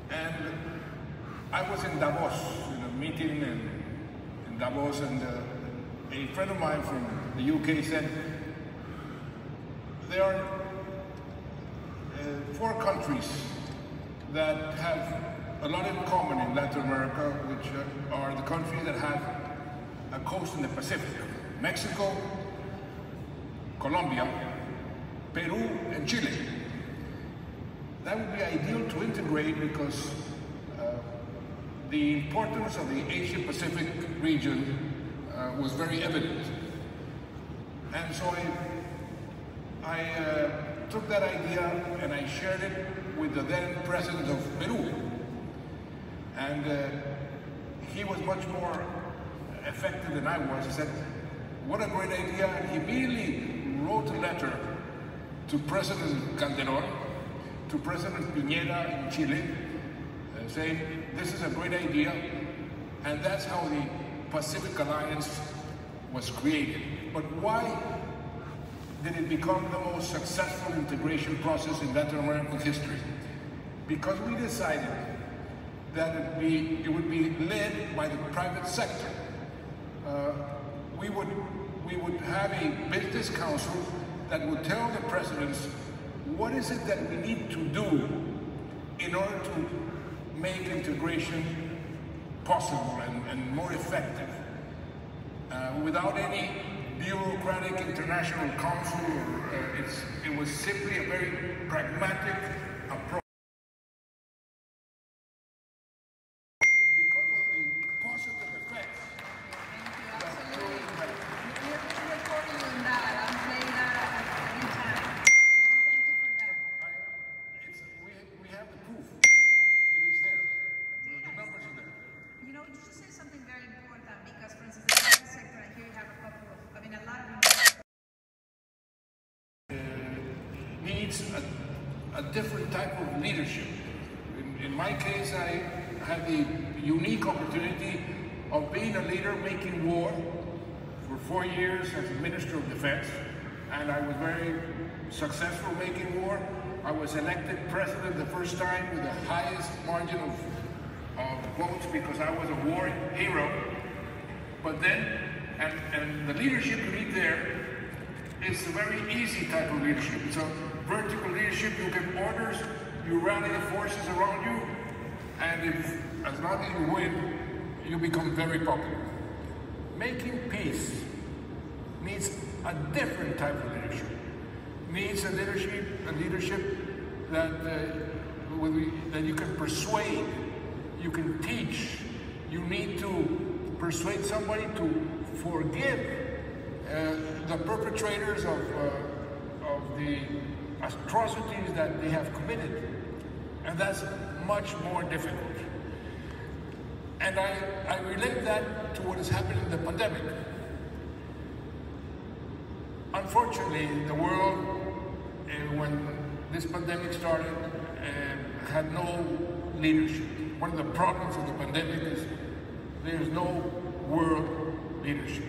And I was in Davos, in a meeting in Davos, and a friend of mine from the UK said, there are 4 countries that have a lot in common in Latin America, which are the countries that have a coast in the Pacific: Mexico, Colombia, Peru, and Chile. That would be ideal to integrate because the importance of the Asia-Pacific region was very evident. And so I took that idea and I shared it with the then president of Peru. And he was much more effective than I was. He said, what a great idea. And he immediately wrote a letter to President Calderón, to President Piñera in Chile, saying, this is a great idea. And that's how the Pacific Alliance was created. But why did it become the most successful integration process in Latin American history? Because we decided that it would be led by the private sector. We would have a business council that would tell the presidents what is it that we need to do in order to make integration possible and more effective, without any bureaucratic international council. It was simply a very pragmatic approach. Because of the positive effects. We have the proof. It is there. The numbers are there. You know, you say something very important because, for instance, the private sector, and here you have a couple of, I mean, a lot of needs a different type of leadership. In my case, I had the unique opportunity of being a leader making war for 4 years as a Minister of Defense, and I was very successful making war. I was elected president the first time with the highest margin of votes because I was a war hero. But then, and the leadership you need there is a very easy type of leadership. It's a vertical leadership. You get orders, you rally the forces around you, And if, as long as you win, you become very popular. Making peace needs a different type of leadership. Needs a leadership that that you can persuade, you can teach. You need to persuade somebody to forgive the perpetrators of the atrocities that they have committed, and that's much more difficult. And I relate that to what is happening in the pandemic. Unfortunately, the world, when this pandemic started, had no leadership. One of the problems of the pandemic is there's no world leadership.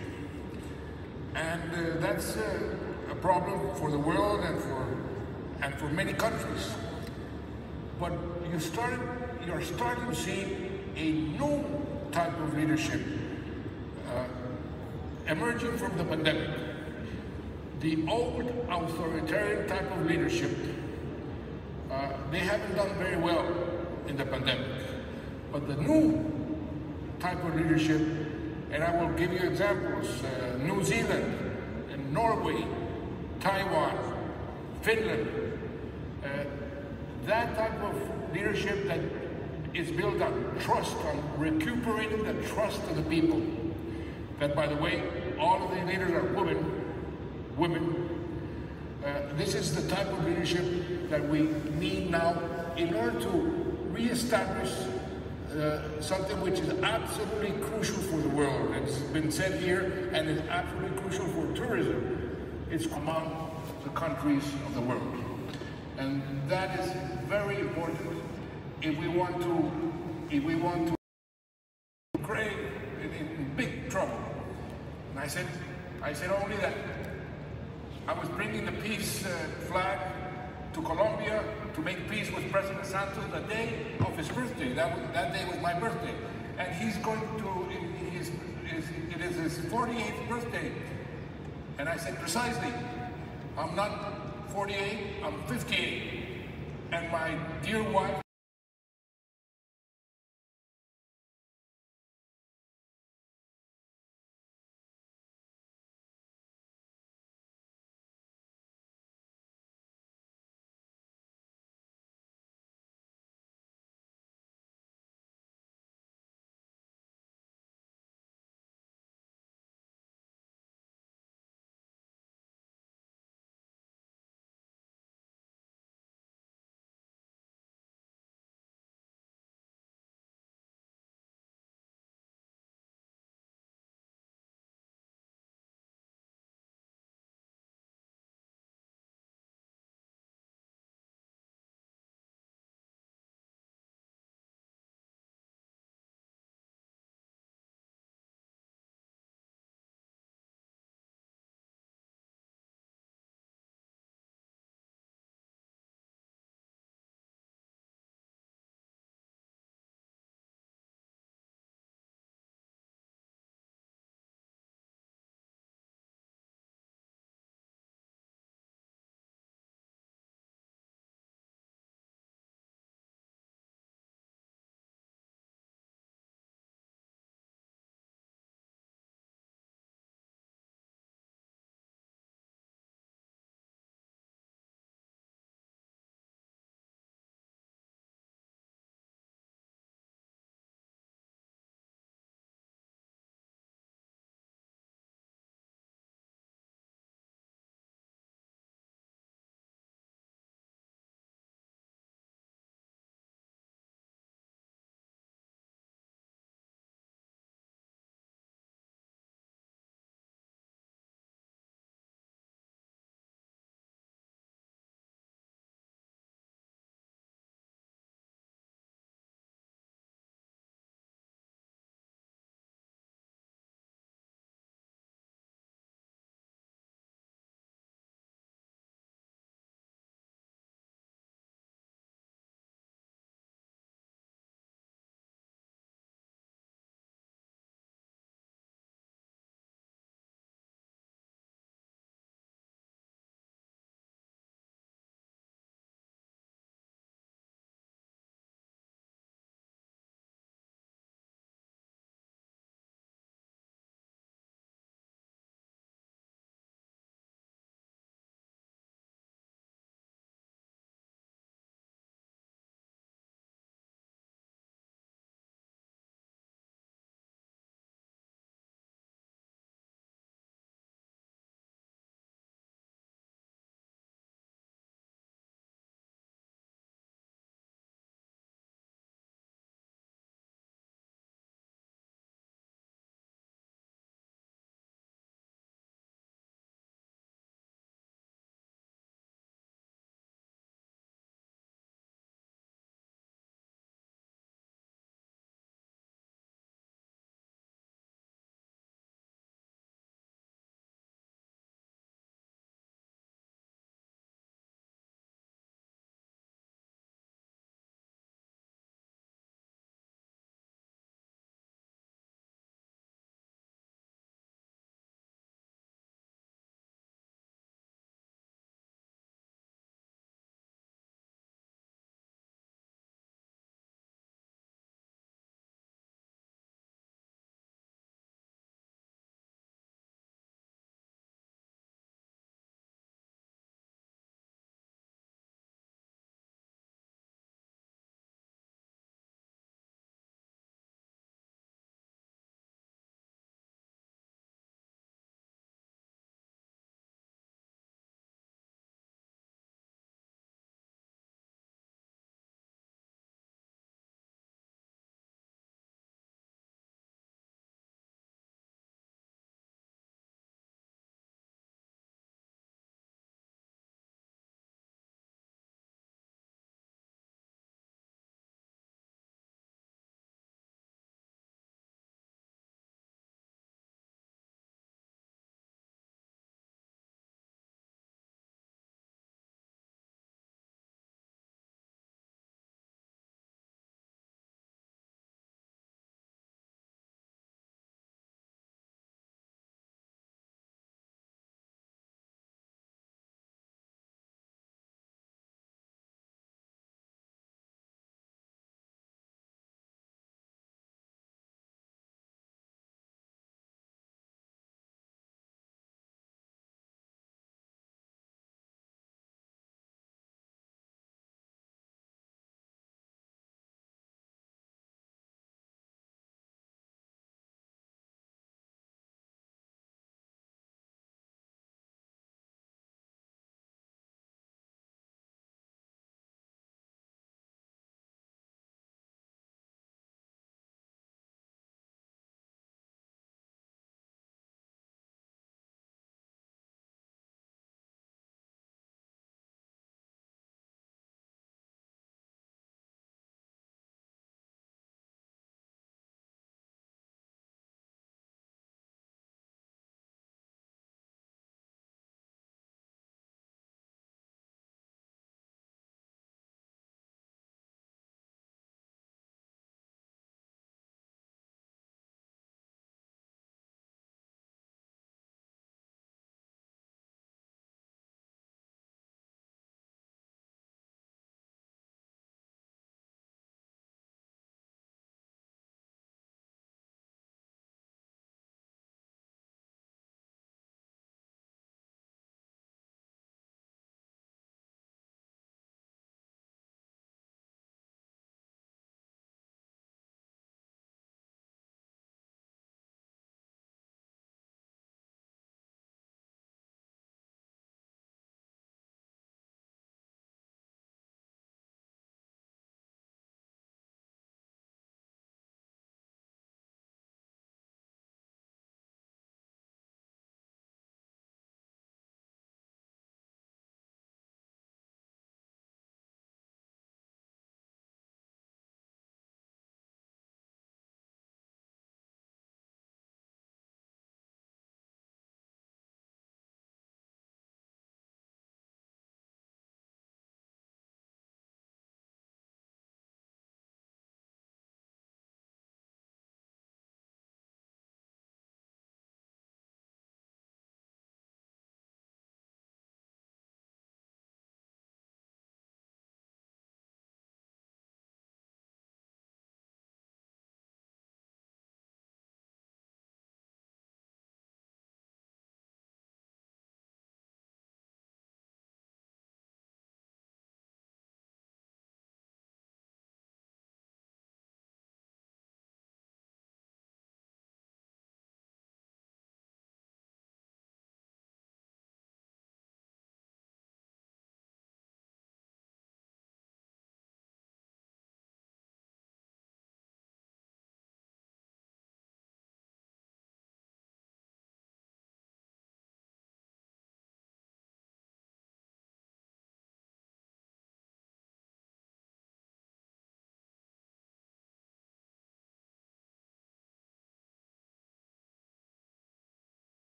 And that's a problem for the world and for many countries. But you're starting to see a new type of leadership emerging from the pandemic. The old authoritarian type of leadership, they haven't done very well in the pandemic. But the new type of leadership, and I will give you examples, New Zealand, and Norway, Taiwan, Finland, that type of leadership that is built on trust, on recuperating the trust of the people. That, by the way, all of the leaders are women. This is the type of leadership that we need now in order to reestablish something which is absolutely crucial for the world. It's been said here, and is absolutely crucial for tourism. It's among the countries of the world. And that is very important if we want to Ukraine in big trouble. And I said only that I was bringing the peace flag to Colombia to make peace with President Santos the day of his birthday. That day was my birthday. And he's going to, it is his 48th birthday. And I said, precisely, I'm not 48, I'm 58. And my dear wife,